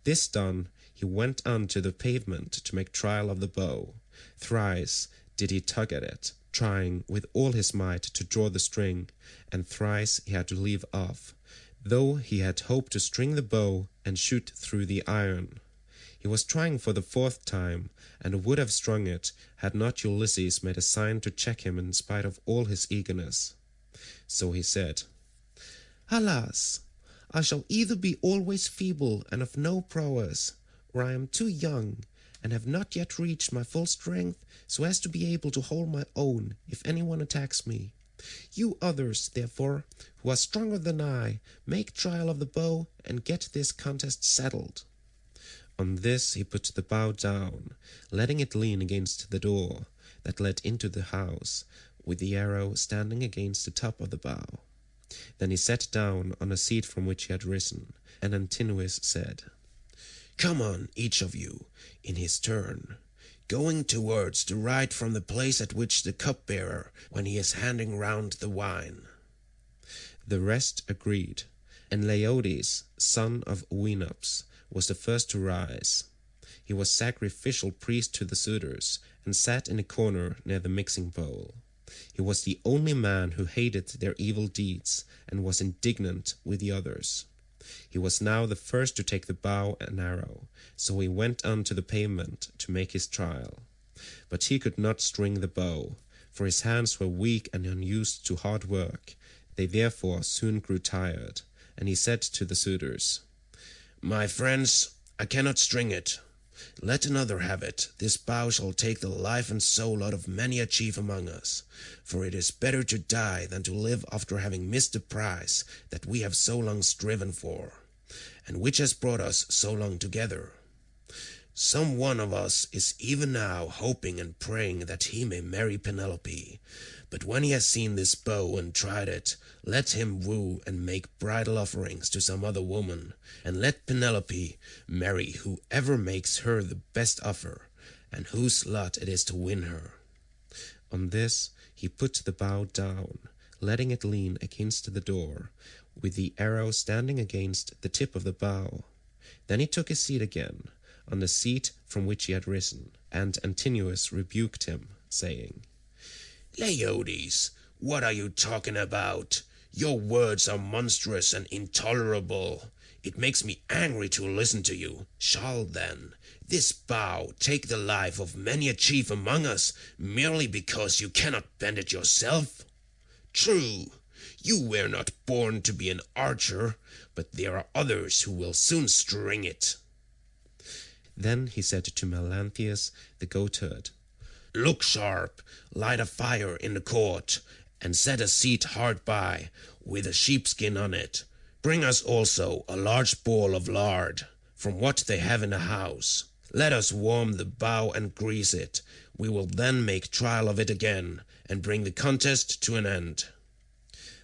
This done, he went on to the pavement to make trial of the bow. Thrice did he tug at it, trying with all his might to draw the string, and thrice he had to leave off, though he had hoped to string the bow and shoot through the iron. He was trying for the 4th time, and would have strung it had not Ulysses made a sign to check him in spite of all his eagerness. So he said, "Alas! I shall either be always feeble and of no prowess, or I am too young, and have not yet reached my full strength so as to be able to hold my own if anyone attacks me. You others, therefore, who are stronger than I, make trial of the bow and get this contest settled." On this he put the bow down, letting it lean against the door. that led into the house, with the arrow standing against the top of the bow. Then he sat down on a seat from which he had risen, and Antinous said, "Come on, each of you, in his turn, going towards the right from the place at which the cupbearer, when he is handing round the wine." The rest agreed, and Leiodes, son of Oenops, was the first to rise. He was sacrificial priest to the suitors, and sat in a corner near the mixing bowl. He was the only man who hated their evil deeds, and was indignant with the others. He was now the first to take the bow and arrow, so he went on to the pavement to make his trial. But he could not string the bow, for his hands were weak and unused to hard work. They therefore soon grew tired, and he said to the suitors, "My friends, I cannot string it. Let another have it. This bow shall take the life and soul out of many a chief among us, for it is better to die than to live after having missed the prize that we have so long striven for, and which has brought us so long together. Some one of us is even now hoping and praying that he may marry Penelope, but when he has seen this bow and tried it, let him woo and make bridal offerings to some other woman, and let Penelope marry whoever makes her the best offer, and whose lot it is to win her." On this he put the bow down, letting it lean against the door, with the arrow standing against the tip of the bow. Then he took his seat again, on the seat from which he had risen, and Antinous rebuked him, saying, "Leiodes, what are you talking about? Your words are monstrous and intolerable. It makes me angry to listen to you. Shall, then, this bow take the life of many a chief among us, merely because you cannot bend it yourself? True, you were not born to be an archer, but there are others who will soon string it." Then he said to Melanthius the goatherd, "Look sharp, light a fire in the court, and set a seat hard by, with a sheepskin on it. Bring us also a large bowl of lard, from what they have in the house. Let us warm the bow and grease it. We will then make trial of it again, and bring the contest to an end."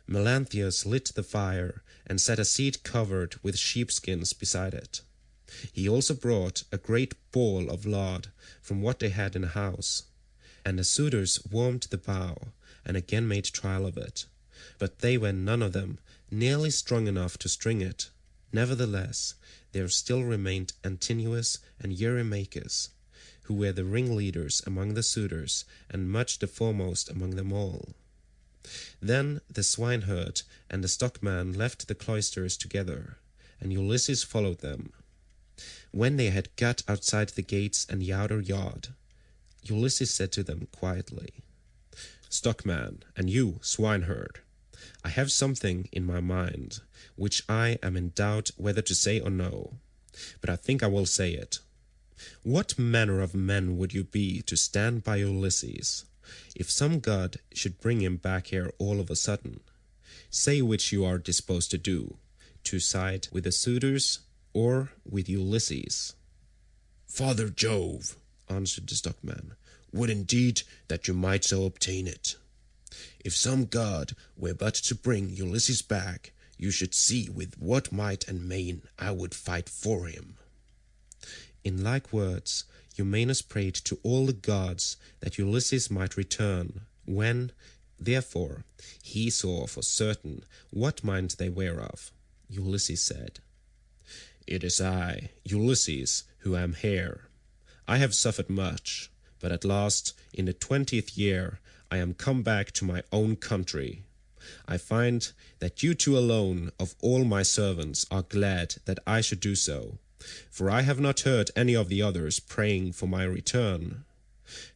Melanthius lit the fire, and set a seat covered with sheepskins beside it. He also brought a great bowl of lard from what they had in the house, and the suitors warmed the bow, and again made trial of it. But they were none of them nearly strong enough to string it. Nevertheless, there still remained Antinous and Eurymachus, who were the ringleaders among the suitors, and much the foremost among them all. Then the swineherd and the stockman left the cloisters together, and Ulysses followed them. When they had got outside the gates and the outer yard, Ulysses said to them quietly, "Stockman, and you, swineherd, I have something in my mind, which I am in doubt whether to say or no, but I think I will say it. What manner of men would you be to stand by Ulysses, if some god should bring him back here all of a sudden? Say which you are disposed to do, to side with the suitors or with Ulysses?" "Father Jove," answered the stockman, "would indeed that you might so obtain it. If some god were but to bring Ulysses back, you should see with what might and main I would fight for him." In like words Eumaeus prayed to all the gods that Ulysses might return. When, therefore, he saw for certain what mind they were of, Ulysses said, "It is I, Ulysses, who am here. I have suffered much, but at last, in the 20th year, I am come back to my own country. I find that you two alone of all my servants are glad that I should do so, for I have not heard any of the others praying for my return.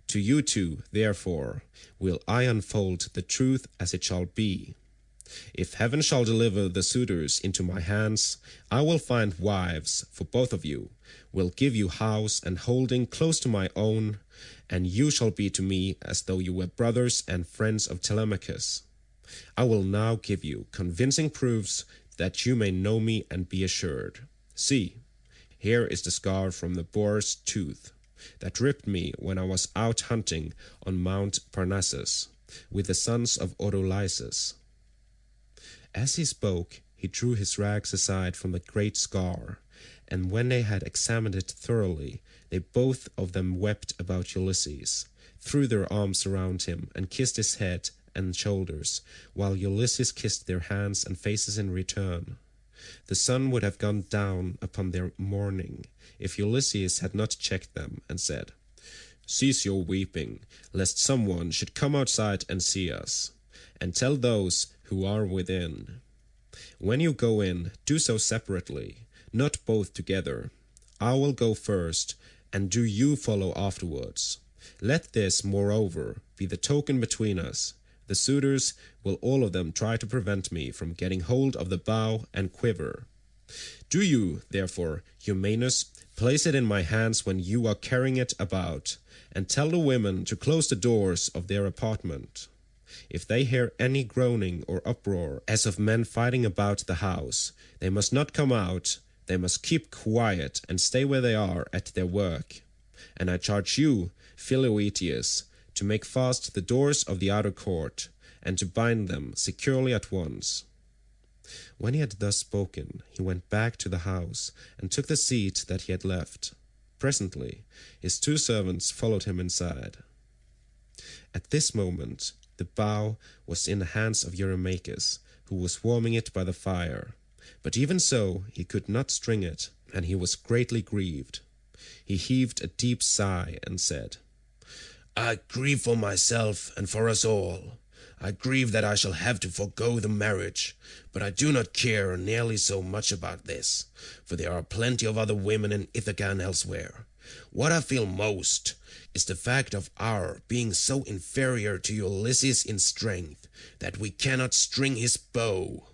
To you two, therefore, will I unfold the truth as it shall be. If heaven shall deliver the suitors into my hands, I will find wives for both of you, will give you house and holding close to my own, and you shall be to me as though you were brothers and friends of Telemachus. I will now give you convincing proofs that you may know me and be assured. See, here is the scar from the boar's tooth. that ripped me when I was out hunting on Mount Parnassus with the sons of Odysseus." As he spoke, he drew his rags aside from the great scar, and when they had examined it thoroughly, they both of them wept about Ulysses, threw their arms around him, and kissed his head and shoulders, while Ulysses kissed their hands and faces in return. The sun would have gone down upon their mourning, if Ulysses had not checked them and said, "Cease your weeping, lest someone should come outside and see us, and tell those who are within. When you go in, do so separately, not both together. I will go first, and do you follow afterwards. Let this, moreover, be the token between us. The suitors will all of them try to prevent me from getting hold of the bow and quiver. Do you, therefore, Eumaeus, place it in my hands when you are carrying it about, and tell the women to close the doors of their apartment. If they hear any groaning or uproar as of men fighting about the house, they must not come out, they must keep quiet and stay where they are at their work. And I charge you, Philoetius, to make fast the doors of the outer court, and to bind them securely at once." When he had thus spoken, he went back to the house, and took the seat that he had left. Presently his 2 servants followed him inside. At this moment the bow was in the hands of Eurymachus, who was warming it by the fire. But even so he could not string it, and he was greatly grieved. He heaved a deep sigh and said, "I grieve for myself and for us all. I grieve that I shall have to forego the marriage, but I do not care nearly so much about this, for there are plenty of other women in Ithaca and elsewhere. What I feel most is the fact of our being so inferior to Ulysses in strength that we cannot string his bow.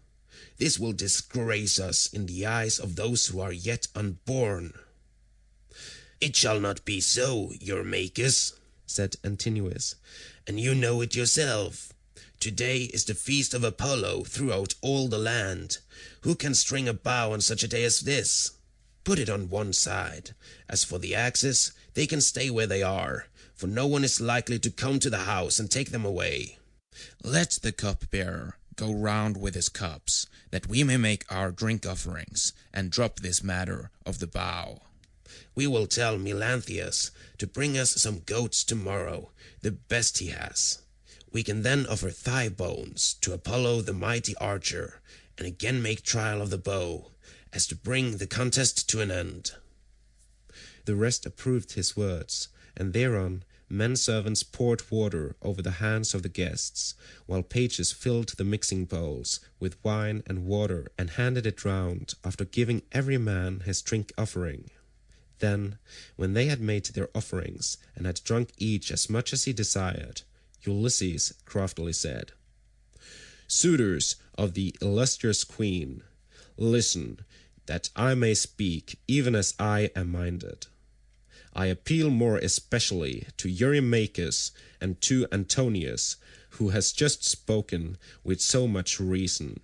This will disgrace us in the eyes of those who are yet unborn." "It shall not be so, Eurymachus," said Antinous, "and you know it yourself. Today is the feast of Apollo throughout all the land. Who can string a bow on such a day as this? Put it on one side. As for the axes, they can stay where they are, for no one is likely to come to the house and take them away. Let the cup-bearer go round with his cups, that we may make our drink offerings, and drop this matter of the bow. We will tell Melanthius to bring us some goats tomorrow, the best he has. We can then offer thigh bones to Apollo the mighty archer, and again make trial of the bow, as to bring the contest to an end." The rest approved his words, and thereon men-servants poured water over the hands of the guests, while pages filled the mixing bowls with wine and water and handed it round, after giving every man his drink offering. Then, when they had made their offerings, and had drunk each as much as he desired, Ulysses craftily said, "Suitors of the illustrious queen, listen, that I may speak even as I am minded. I appeal more especially to Eurymachus and to Antonius, who has just spoken with so much reason.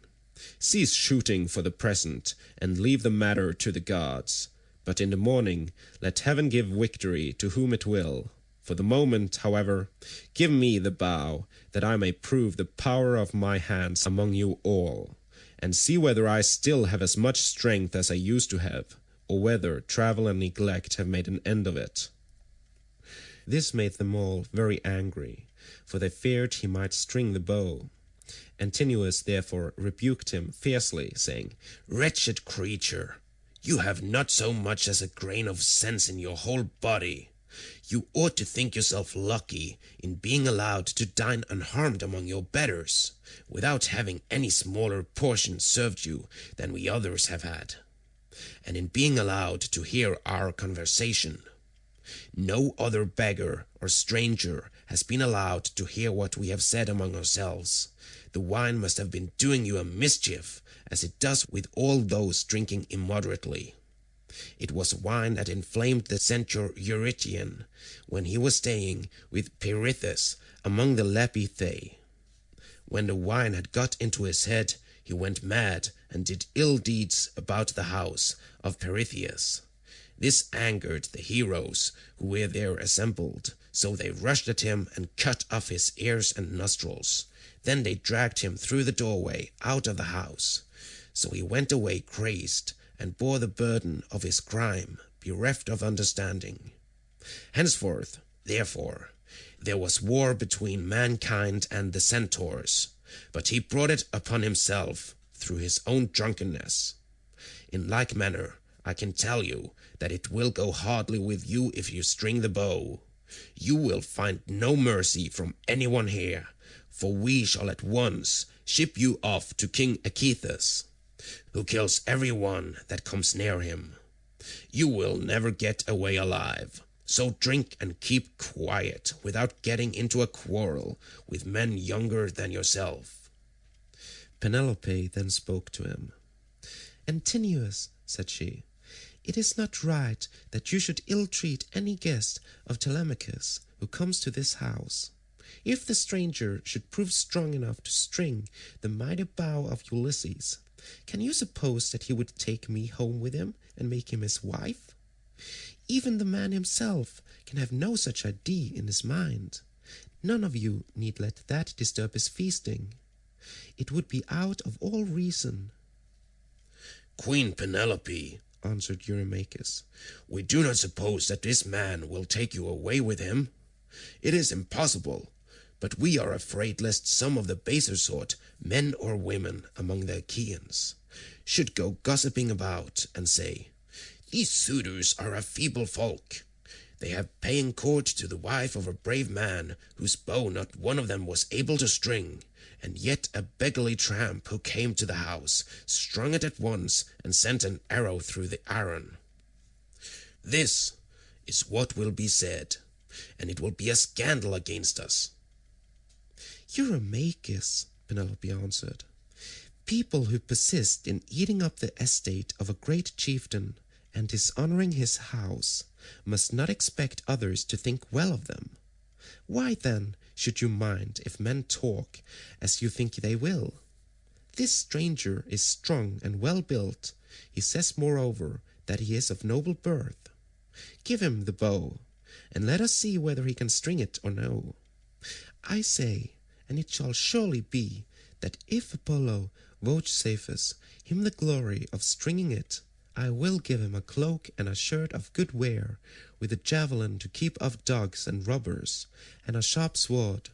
Cease shooting for the present, and leave the matter to the gods. But in the morning let heaven give victory to whom it will. For the moment, however, give me the bow, that I may prove the power of my hands among you all, and see whether I still have as much strength as I used to have, or whether travel and neglect have made an end of it." This made them all very angry, for they feared he might string the bow. Antinous therefore rebuked him fiercely, saying, "Wretched creature, you have not so much as a grain of sense in your whole body. You ought to think yourself lucky in being allowed to dine unharmed among your betters, without having any smaller portion served you than we others have had, and in being allowed to hear our conversation. No other beggar or stranger has been allowed to hear what we have said among ourselves. The wine must have been doing you a mischief, as it does with all those drinking immoderately. It was wine that inflamed the centaur Eurytion, when he was staying with Pirithous among the Lapithae. When the wine had got into his head, he went mad and did ill deeds about the house of Pirithous. This angered the heroes who were there assembled, so they rushed at him and cut off his ears and nostrils. Then they dragged him through the doorway out of the house. So he went away crazed and bore the burden of his crime, bereft of understanding. Henceforth, therefore, there was war between mankind and the centaurs, but he brought it upon himself through his own drunkenness. In like manner, I can tell you that it will go hardly with you if you string the bow. You will find no mercy from anyone here, for we shall at once ship you off to King Aeacus, who kills every one that comes near him. You will never get away alive, so drink and keep quiet without getting into a quarrel with men younger than yourself." Penelope then spoke to him. "Antinous," said she, "it is not right that you should ill-treat any guest of Telemachus who comes to this house. If the stranger should prove strong enough to string the mighty bow of Ulysses, can you suppose that he would take me home with him and make him his wife? Even the man himself can have no such idea in his mind. None of you need let that disturb his feasting. It would be out of all reason." "Queen Penelope," answered Eurymachus, "we do not suppose that this man will take you away with him. It is impossible, but we are afraid lest some of the baser sort, men or women among the Achaeans, should go gossiping about and say, 'These suitors are a feeble folk. They have paying court to the wife of a brave man whose bow not one of them was able to string, and yet a beggarly tramp who came to the house strung it at once and sent an arrow through the iron.' This is what will be said, and it will be a scandal against us." "Eurymachus," Penelope answered, "people who persist in eating up the estate of a great chieftain and dishonoring his house must not expect others to think well of them. Why then should you mind if men talk as you think they will? This stranger is strong and well built. He says moreover that he is of noble birth. Give him the bow, and let us see whether he can string it or no. I say, and it shall surely be, that if Apollo vouchsafes him the glory of stringing it, I will give him a cloak and a shirt of good wear, with a javelin to keep off dogs and robbers, and a sharp sword.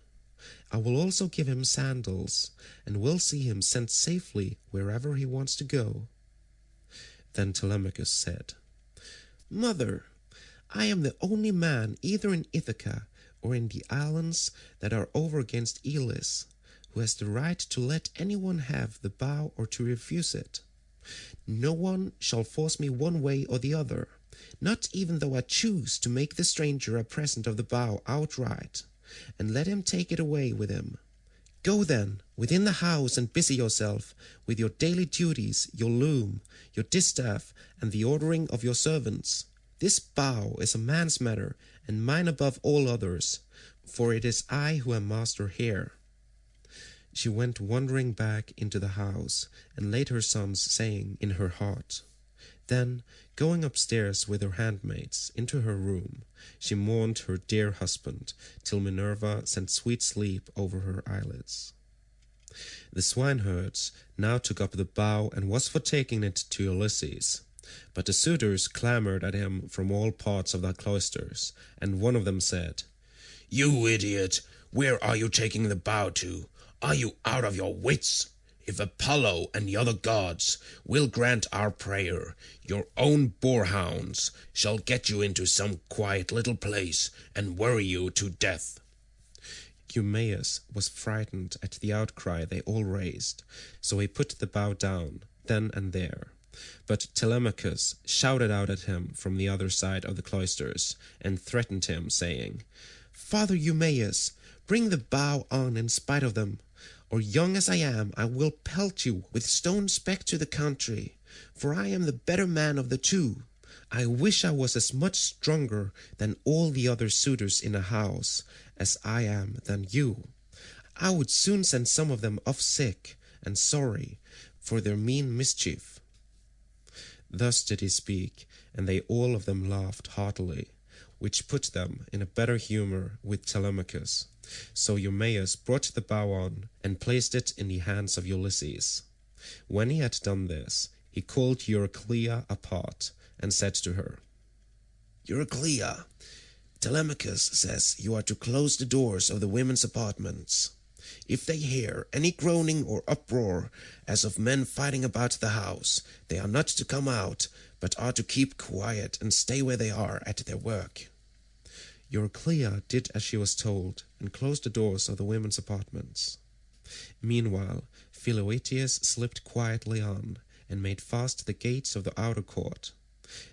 I will also give him sandals, and will see him sent safely wherever he wants to go." Then Telemachus said, "Mother, I am the only man either in Ithaca or in the islands that are over against Elis, who has the right to let anyone have the bow or to refuse it. No one shall force me one way or the other, not even though I choose to make the stranger a present of the bow outright, and let him take it away with him. Go then within the house and busy yourself with your daily duties, your loom, your distaff, and the ordering of your servants. This bow is a man's matter, and mine above all others, for it is I who am master here." She went wandering back into the house, and laid her son's saying in her heart. Then, going upstairs with her handmaids into her room, she mourned her dear husband, till Minerva sent sweet sleep over her eyelids. The swineherds now took up the bow and was for taking it to Ulysses. But the suitors clamored at him from all parts of the cloisters, and one of them said, "You idiot, where are you taking the bow to? Are you out of your wits? If Apollo and the other gods will grant our prayer, your own boarhounds shall get you into some quiet little place and worry you to death." Eumaeus was frightened at the outcry they all raised, so he put the bow down then and there. But Telemachus shouted out at him from the other side of the cloisters, and threatened him, saying, "Father Eumaeus, bring the bow on in spite of them, or young as I am, I will pelt you with stones back to the country, for I am the better man of the two. I wish I was as much stronger than all the other suitors in a house, as I am than you. I would soon send some of them off sick and sorry for their mean mischief." Thus did he speak, and they all of them laughed heartily, which put them in a better humour with Telemachus. So Eumaeus brought the bow on, and placed it in the hands of Ulysses. When he had done this, he called Euryclea apart, and said to her, Euryclea, Telemachus says you are to close the doors of the women's apartments. If they hear any groaning or uproar as of men fighting about the house, they are not to come out, but are to keep quiet and stay where they are at their work. Euryclea did as she was told, and closed the doors of the women's apartments. Meanwhile, Philoetius slipped quietly on, and made fast the gates of the outer court.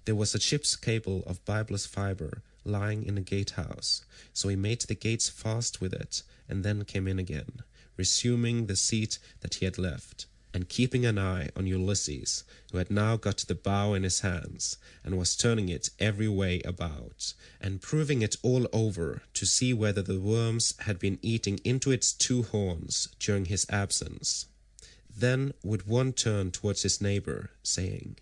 There was a ship's cable of fibrous fibre lying in the gatehouse, so he made the gates fast with it, and then came in again, resuming the seat that he had left, and keeping an eye on Ulysses, who had now got the bow in his hands, and was turning it every way about, and proving it all over to see whether the worms had been eating into its two horns during his absence. Then would one turn towards his neighbour, saying,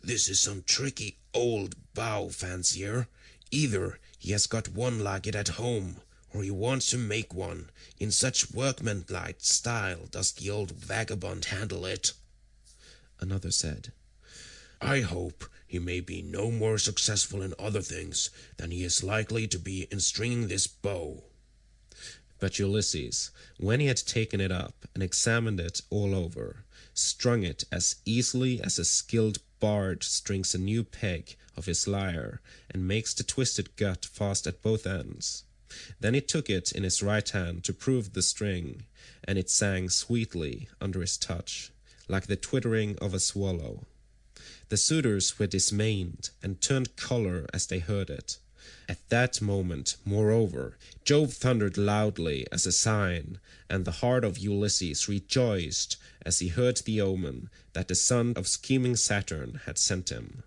This is some tricky old bow fancier. Either he has got one like it at home, or he wants to make one. In such workmanlike style does the old vagabond handle it. Another said, I hope he may be no more successful in other things than he is likely to be in stringing this bow. But Ulysses, when he had taken it up and examined it all over, strung it as easily as a skilled bard strings a new peg of his lyre, and makes the twisted gut fast at both ends. Then he took it in his right hand to prove the string, and it sang sweetly under his touch, like the twittering of a swallow. The suitors were dismayed, and turned colour as they heard it. At that moment, moreover, Jove thundered loudly as a sign, and the heart of Ulysses rejoiced as he heard the omen that the son of scheming Saturn had sent him.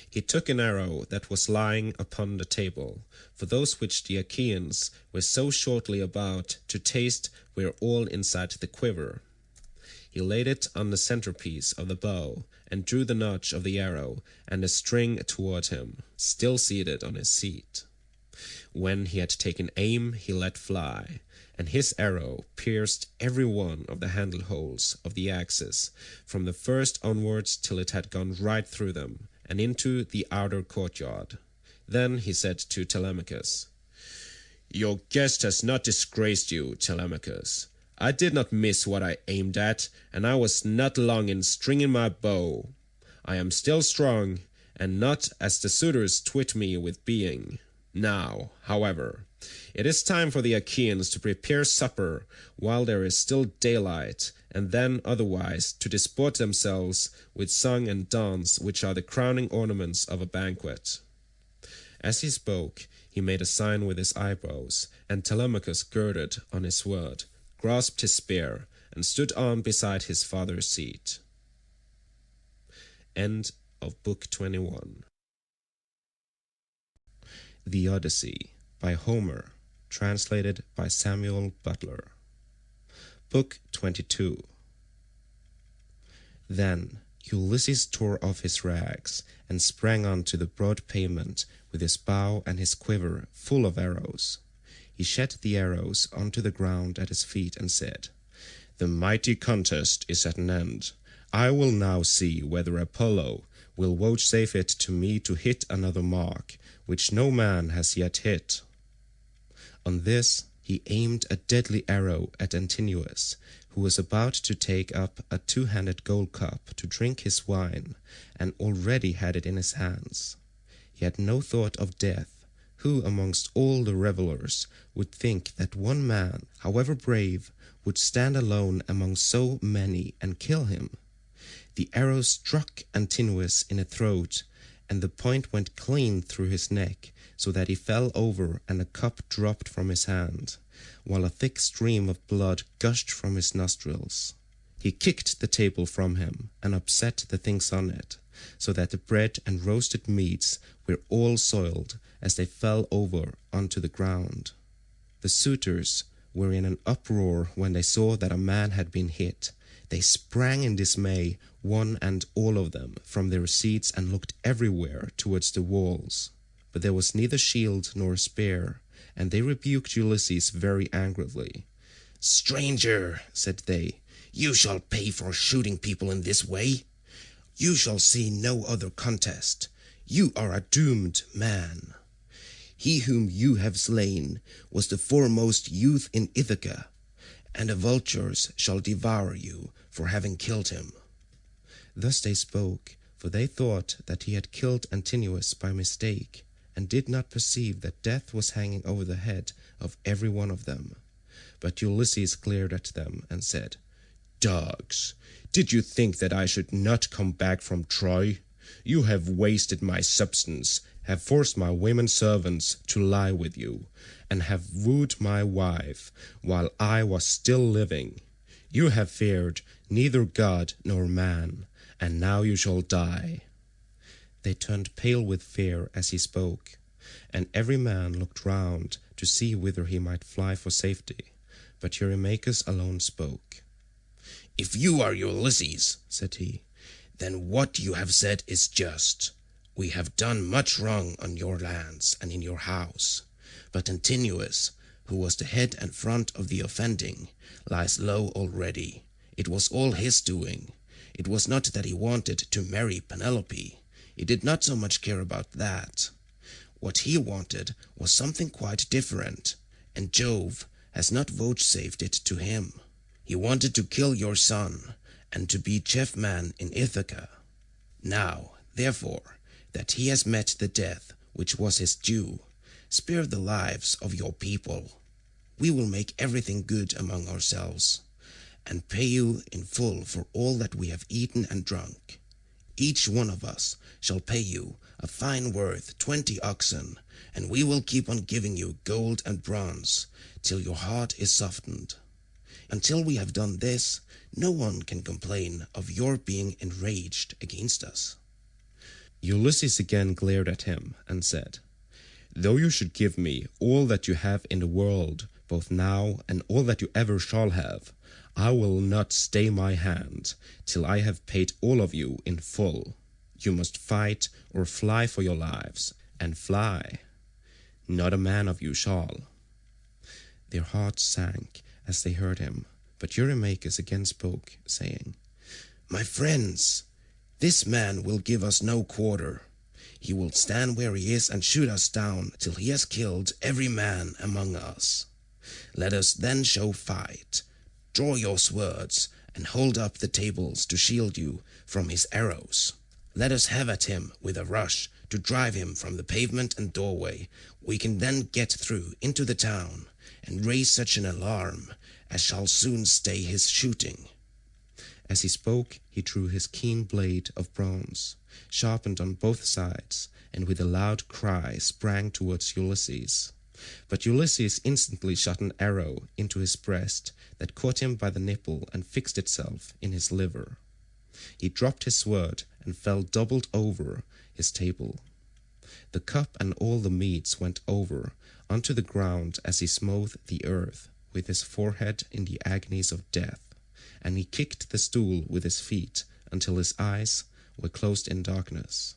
He took an arrow that was lying upon the table, for those which the Achaeans were so shortly about to taste were all inside the quiver. He laid it on the centerpiece of the bow, and drew the notch of the arrow and the string toward him, still seated on his seat. When he had taken aim, he let fly, and his arrow pierced every one of the handle holes of the axes, from the first onwards till it had gone right through them, and into the outer courtyard. Then he said to Telemachus, Your guest has not disgraced you, Telemachus. I did not miss what I aimed at, and I was not long in stringing my bow. I am still strong, and not as the suitors twit me with being. Now, however, it is time for the Achaeans to prepare supper while there is still daylight, and then otherwise to disport themselves with song and dance, which are the crowning ornaments of a banquet. As he spoke, he made a sign with his eyebrows, and Telemachus girded on his sword, grasped his spear, and stood on beside his father's seat. End of Book 21. The Odyssey by Homer, translated by Samuel Butler. Book 22. Then Ulysses tore off his rags, and sprang on to the broad pavement with his bow and his quiver full of arrows. He shed the arrows onto the ground at his feet and said, The mighty contest is at an end. I will now see whether Apollo will vouchsafe it to me to hit another mark, which no man has yet hit. On this he aimed a deadly arrow at Antinous, who was about to take up a two-handed gold cup to drink his wine, and already had it in his hands. He had no thought of death. Who amongst all the revellers would think that one man, however brave, would stand alone among so many and kill him? The arrow struck Antinous in the throat, and the point went clean through his neck, so that he fell over and the cup dropped from his hand, while a thick stream of blood gushed from his nostrils. He kicked the table from him and upset the things on it, so that the bread and roasted meats were all soiled as they fell over onto the ground. The suitors were in an uproar when they saw that a man had been hit, They sprang in dismay, one and all of them, from their seats and looked everywhere towards the walls. But there was neither shield nor spear, and they rebuked Ulysses very angrily. "Stranger," said they, "you shall pay for shooting people in this way. You shall see no other contest. You are a doomed man. He whom you have slain was the foremost youth in Ithaca, and the vultures shall devour you for having killed him." Thus they spoke, for they thought that he had killed Antinous by mistake, and did not perceive that death was hanging over the head of every one of them. But Ulysses glared at them and said, "Dogs, did you think that I should not come back from Troy? You have wasted my substance, have forced my women servants to lie with you, and have wooed my wife while I was still living. You have feared neither God nor man, and now you shall die." They turned pale with fear as he spoke, and every man looked round to see whither he might fly for safety, but Eurymachus alone spoke. "If you are Ulysses," said he, "then what you have said is just. We have done much wrong on your lands and in your house, but Antinous, who was the head and front of the offending, lies low already. It was all his doing. It was not that he wanted to marry Penelope. He did not so much care about that. What he wanted was something quite different, and Jove has not vouchsafed it to him. He wanted to kill your son, and to be chief man in Ithaca. Now, therefore, that he has met the death which was his due, spare the lives of your people. We will make everything good among ourselves, and pay you in full for all that we have eaten and drunk. Each one of us shall pay you a fine worth 20 oxen, and we will keep on giving you gold and bronze till your heart is softened. Until we have done this, no one can complain of your being enraged against us." Ulysses again glared at him and said, "Though you should give me all that you have in the world, both now and all that you ever shall have, I will not stay my hand till I have paid all of you in full. You must fight or fly for your lives, and fly. Not a man of you shall." Their hearts sank as they heard him, but Eurymachus again spoke, saying, "My friends, this man will give us no quarter. He will stand where he is and shoot us down till he has killed every man among us. Let us then show fight. Draw your swords and hold up the tables to shield you from his arrows. Let us have at him with a rush to drive him from the pavement and doorway. We can then get through into the town and raise such an alarm as shall soon stay his shooting." As he spoke, he drew his keen blade of bronze, sharpened on both sides, and with a loud cry sprang towards Ulysses. But Ulysses instantly shot an arrow into his breast that caught him by the nipple and fixed itself in his liver. He dropped his sword and fell doubled over his table. The cup and all the meats went over onto the ground as he smote the earth with his forehead in the agonies of death, and he kicked the stool with his feet until his eyes were closed in darkness.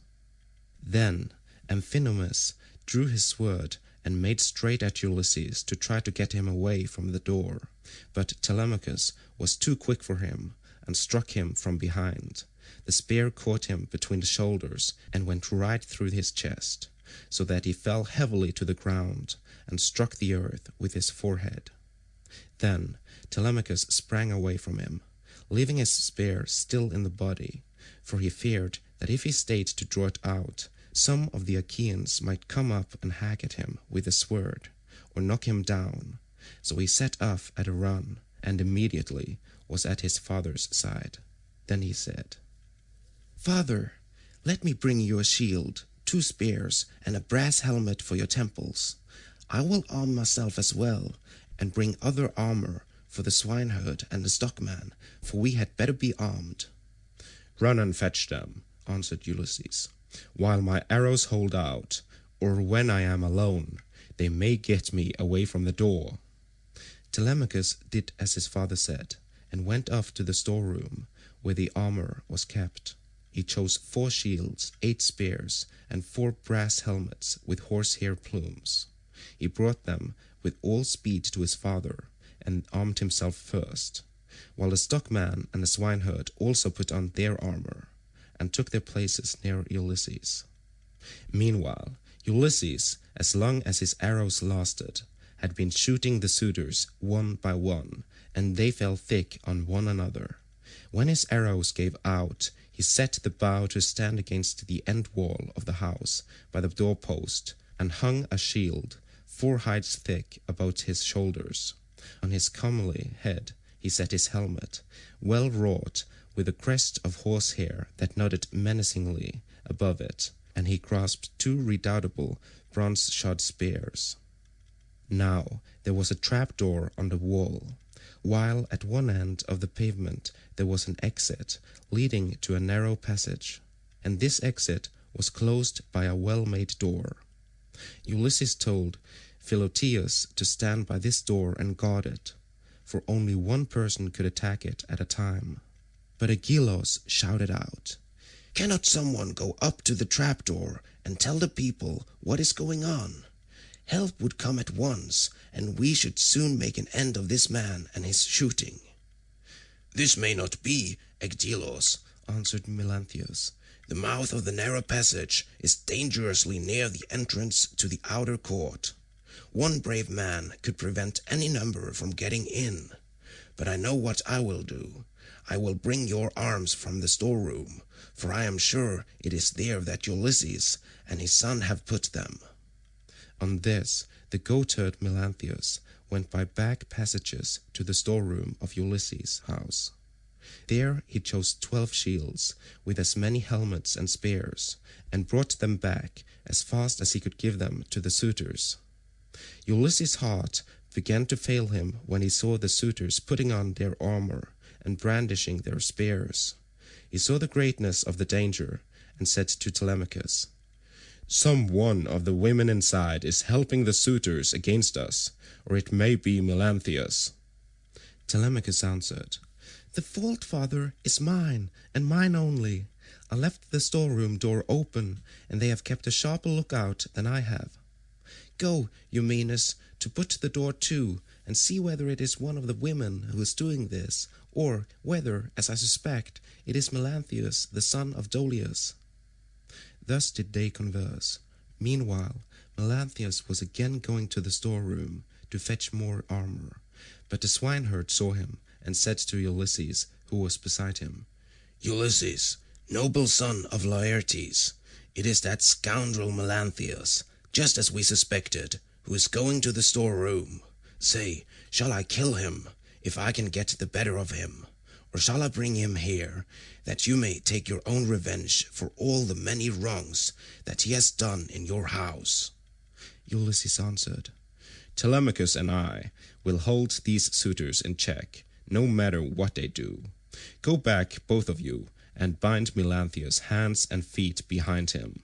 Then Amphinomus drew his sword and made straight at Ulysses to try to get him away from the door, but Telemachus was too quick for him and struck him from behind. The spear caught him between the shoulders and went right through his chest, so that he fell heavily to the ground and struck the earth with his forehead. Then Telemachus sprang away from him, leaving his spear still in the body, for he feared that if he stayed to draw it out, some of the Achaeans might come up and hack at him with a sword, or knock him down. So he set off at a run, and immediately was at his father's side. Then he said, "Father, let me bring you a shield, 2 spears, and a brass helmet for your temples. I will arm myself as well, and bring other armor for the swineherd and the stockman, for we had better be armed." "Run and fetch them," answered Ulysses, "while my arrows hold out, or when I am alone, they may get me away from the door." Telemachus did as his father said, and went off to the storeroom, where the armor was kept. He chose 4 shields, 8 spears, and 4 brass helmets with horsehair plumes. He brought them with all speed to his father, and armed himself first, while the stockman and the swineherd also put on their armor, and took their places near Ulysses. Meanwhile, Ulysses, as long as his arrows lasted, had been shooting the suitors one by one, and they fell thick on one another. When his arrows gave out, he set the bow to stand against the end wall of the house by the doorpost, and hung a shield 4 hides thick about his shoulders. On his comely head he set his helmet, well wrought, with a crest of horsehair that nodded menacingly above it, and he grasped 2 redoubtable bronze-shod spears. Now there was a trap-door on the wall, while at one end of the pavement there was an exit leading to a narrow passage, and this exit was closed by a well-made door. Ulysses told Philoetius to stand by this door and guard it, for only one person could attack it at a time. But Agelaus shouted out, "Cannot someone go up to the trapdoor and tell the people what is going on? Help would come at once, and we should soon make an end of this man and his shooting." "This may not be, Agelaus," answered Melanthius. "The mouth of the narrow passage is dangerously near the entrance to the outer court. One brave man could prevent any number from getting in. But I know what I will do. I will bring your arms from the storeroom, for I am sure it is there that Ulysses and his son have put them." On this, the goatherd Melanthius went by back passages to the storeroom of Ulysses' house. There he chose 12 shields, with as many helmets and spears, and brought them back as fast as he could give them to the suitors. Ulysses' heart began to fail him when he saw the suitors putting on their armor and brandishing their spears. He saw the greatness of the danger, and said to Telemachus, "Some one of the women inside is helping the suitors against us, or it may be Melanthius." Telemachus answered, "The fault, father, is mine, and mine only. I left the storeroom door open, and they have kept a sharper lookout than I have. Go, Eumenes, to put the door to, and see whether it is one of the women who is doing this, or whether, as I suspect, it is Melanthius, the son of Dolius." Thus did they converse. Meanwhile, Melanthius was again going to the storeroom to fetch more armor, but the swineherd saw him, and said to Ulysses, who was beside him, "Ulysses, noble son of Laertes, it is that scoundrel Melanthius, just as we suspected, who is going to the storeroom. Say, shall I kill him, if I can get the better of him, or shall I bring him here, that you may take your own revenge for all the many wrongs that he has done in your house?" Ulysses answered, "Telemachus and I will hold these suitors in check, no matter what they do. Go back, both of you, and bind Melanthius hands and feet behind him.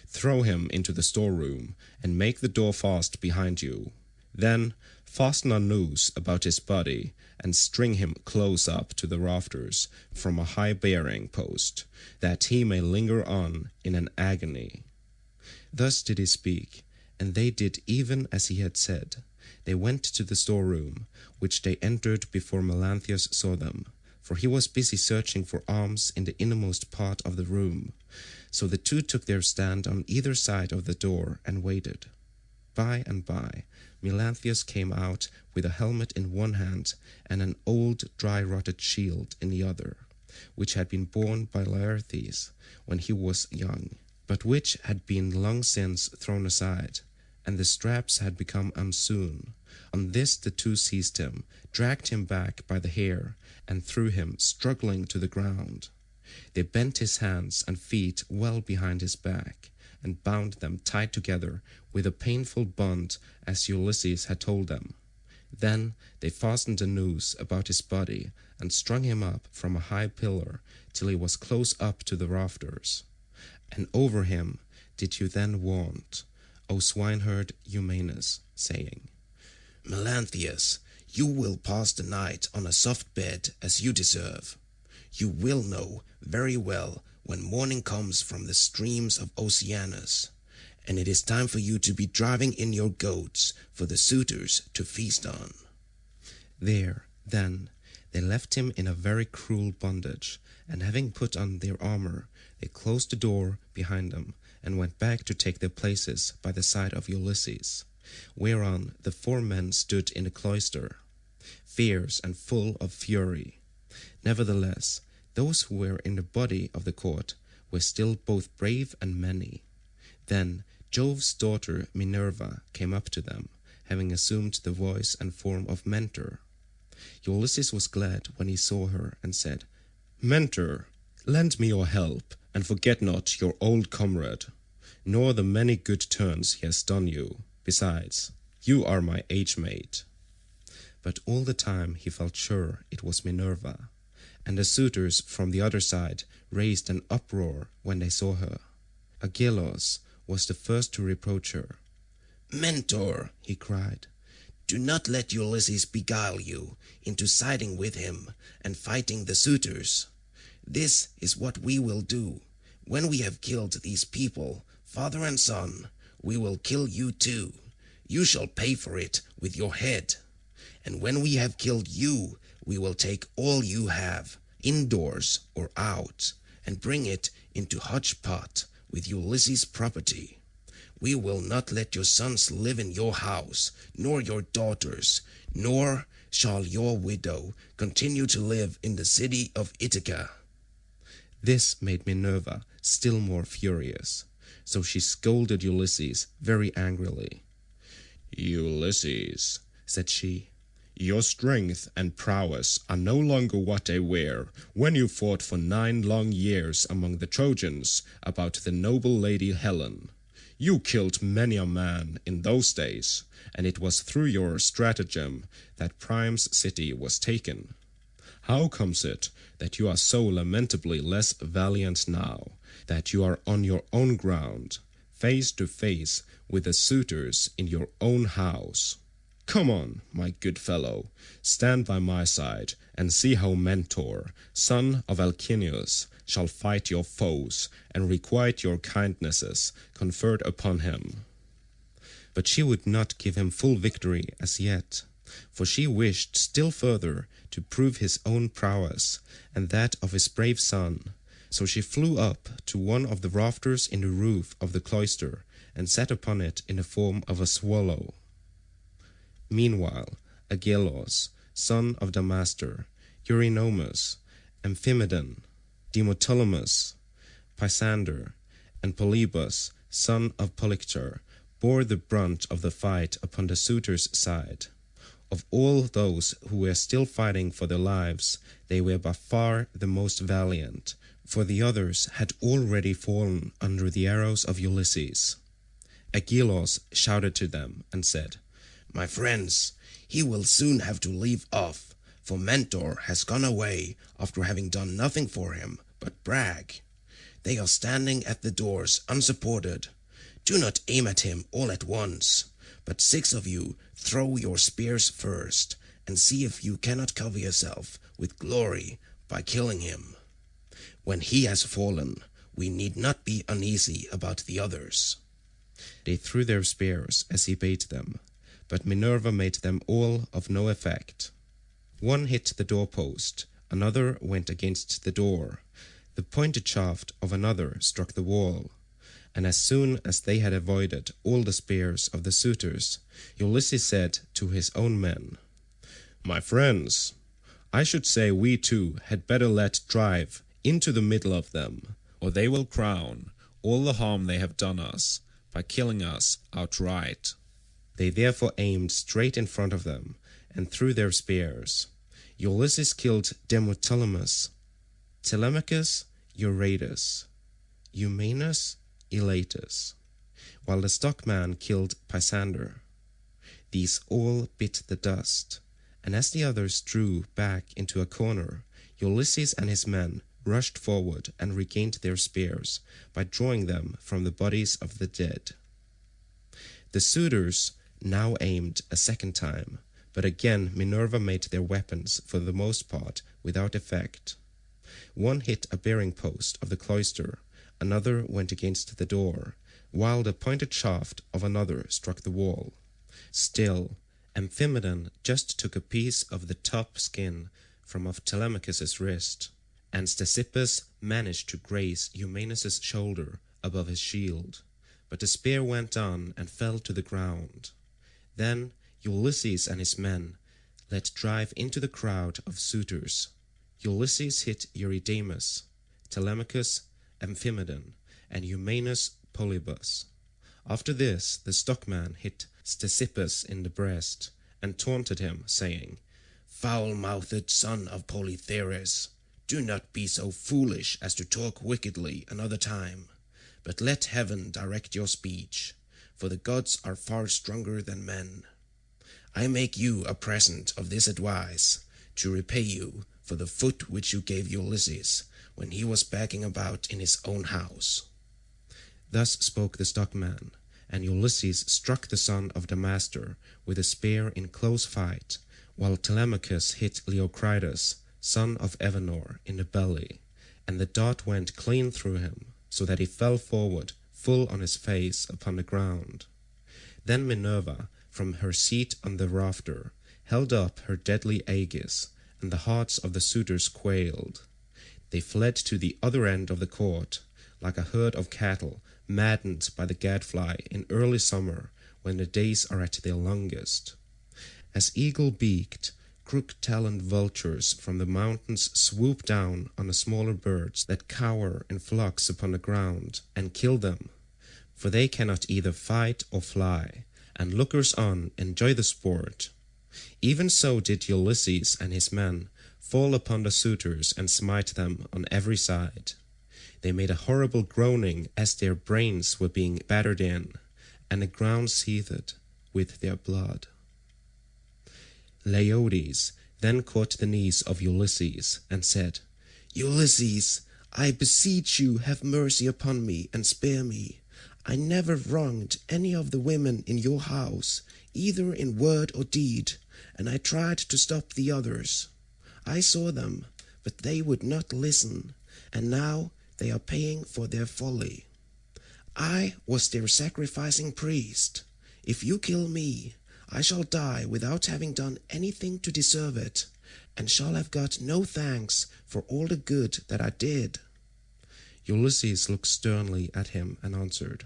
Throw him into the storeroom, and make the door fast behind you. Then fasten a noose about his body, and string him close up to the rafters from a high bearing post, that he may linger on in an agony." Thus did he speak, and they did even as he had said. They went to the storeroom, which they entered before Melanthius saw them, for he was busy searching for arms in the innermost part of the room. So the two took their stand on either side of the door and waited. By and by, Melanthius came out with a helmet in one hand and an old dry-rotted shield in the other, which had been borne by Laertes when he was young, but which had been long since thrown aside, and the straps had become unsewn. On this the two seized him, dragged him back by the hair, and threw him struggling to the ground. They bent his hands and feet well behind his back, and bound them tight together with a painful bond as Ulysses had told them. Then they fastened a noose about his body, and strung him up from a high pillar till he was close up to the rafters. And over him did you then vaunt, O swineherd Eumenes, saying, "Melanthius, You will pass the night on a soft bed as you deserve. You will know very well when morning comes from the streams of Oceanus, and it is time for you to be driving in your goats for the suitors to feast on." There, then, they left him in a very cruel bondage, and having put on their armor, they closed the door behind them, and went back to take their places by the side of Ulysses, whereon the 4 men stood in the cloister, fierce and full of fury. Nevertheless, those who were in the body of the court were still both brave and many. Then Jove's daughter Minerva came up to them, having assumed the voice and form of Mentor. Ulysses was glad when he saw her, and said, "Mentor, lend me your help, and forget not your old comrade, nor the many good turns he has done you. Besides, you are my age-mate." But all the time he felt sure it was Minerva, and the suitors from the other side raised an uproar when they saw her. Agelaus was the first to reproach her. "Mentor," he cried, "do not let Ulysses beguile you into siding with him and fighting the suitors. This is what we will do. When we have killed these people, father and son, we will kill you too. You shall pay for it with your head. And when we have killed you, we will take all you have, indoors or out, and bring it into Hotchpot with Ulysses' property. We will not let your sons live in your house, nor your daughters, nor shall your widow continue to live in the city of Ithaca." This made Minerva still more furious, so she scolded Ulysses very angrily. "Ulysses," said she, "your strength and prowess are no longer what they were when you fought for 9 long years among the Trojans about the noble lady Helen. You killed many a man in those days, and it was through your stratagem that Priam's city was taken. How comes it that you are so lamentably less valiant now, that you are on your own ground, face to face with the suitors in your own house? Come on, my good fellow, stand by my side, and see how Mentor, son of Alcinous, shall fight your foes, and requite your kindnesses conferred upon him." But she would not give him full victory as yet, for she wished still further to prove his own prowess, and that of his brave son. So she flew up to one of the rafters in the roof of the cloister, and sat upon it in the form of a swallow. Meanwhile Agelaus, son of Damastor, Eurynomus, Amphimedon, Demoptolemus, Pisander, and Polybus, son of Polyctor, bore the brunt of the fight upon the suitors' side. Of all those who were still fighting for their lives, they were by far the most valiant, for the others had already fallen under the arrows of Ulysses. Agelaus shouted to them and said, "My friends, he will soon have to leave off, for Mentor has gone away after having done nothing for him but brag. They are standing at the doors unsupported. Do not aim at him all at once, but 6 of you throw your spears first, and see if you cannot cover yourself with glory by killing him. When he has fallen, we need not be uneasy about the others." They threw their spears as he bade them, but Minerva made them all of no effect. One hit the doorpost, another went against the door, the pointed shaft of another struck the wall, and as soon as they had avoided all the spears of the suitors, Ulysses said to his own men, "My friends, I should say we too had better let drive into the middle of them, or they will crown all the harm they have done us by killing us outright." They therefore aimed straight in front of them, and threw their spears. Ulysses killed Demoptolemus, Telemachus Eurytus, Eumaeus Elatus, while the stockman killed Pisander. These all bit the dust, and as the others drew back into a corner, Ulysses and his men rushed forward and regained their spears by drawing them from the bodies of the dead. The suitors now aimed a second time, but again Minerva made their weapons for the most part without effect. One hit a bearing post of the cloister, another went against the door, while the pointed shaft of another struck the wall. Still, Amphimedon just took a piece of the top skin from off Telemachus's wrist, and Ctesippus managed to graze Eumaeus's shoulder above his shield, but the spear went on and fell to the ground. Then Ulysses and his men let drive into the crowd of suitors. Ulysses hit Eurydamas, Telemachus, Amphimedon, and Eumaeus Polybus. After this the stockman hit Ctesippus in the breast, and taunted him, saying, Foul-mouthed son of Polytherus, do not be so foolish as to talk wickedly another time, but let heaven direct your speech, for the gods are far stronger than men. I make you a present of this advice, to repay you for the foot which you gave Ulysses when he was begging about in his own house. Thus spoke the stockman, and Ulysses struck the son of Damastor with a spear in close fight, while Telemachus hit Leocritus, son of Evenor, in the belly, and the dart went clean through him, so that he fell forward full on his face upon the ground. Then Minerva, from her seat on the rafter, held up her deadly aegis, and the hearts of the suitors quailed. They fled to the other end of the court, like a herd of cattle maddened by the gadfly in early summer, when the days are at their longest. As eagle-beaked, crook-taloned vultures from the mountains swoop down on the smaller birds that cower in flocks upon the ground, and kill them, for they cannot either fight or fly, and lookers on enjoy the sport. Even so did Ulysses and his men fall upon the suitors and smite them on every side. They made a horrible groaning as their brains were being battered in, and the ground seethed with their blood. Leiodes then caught the knees of Ulysses and said, Ulysses, I beseech you, have mercy upon me and spare me. I never wronged any of the women in your house, either in word or deed, and I tried to stop the others. I saw them, but they would not listen, and now they are paying for their folly. I was their sacrificing priest. If you kill me, I shall die without having done anything to deserve it, and shall have got no thanks for all the good that I did. Ulysses looked sternly at him and answered,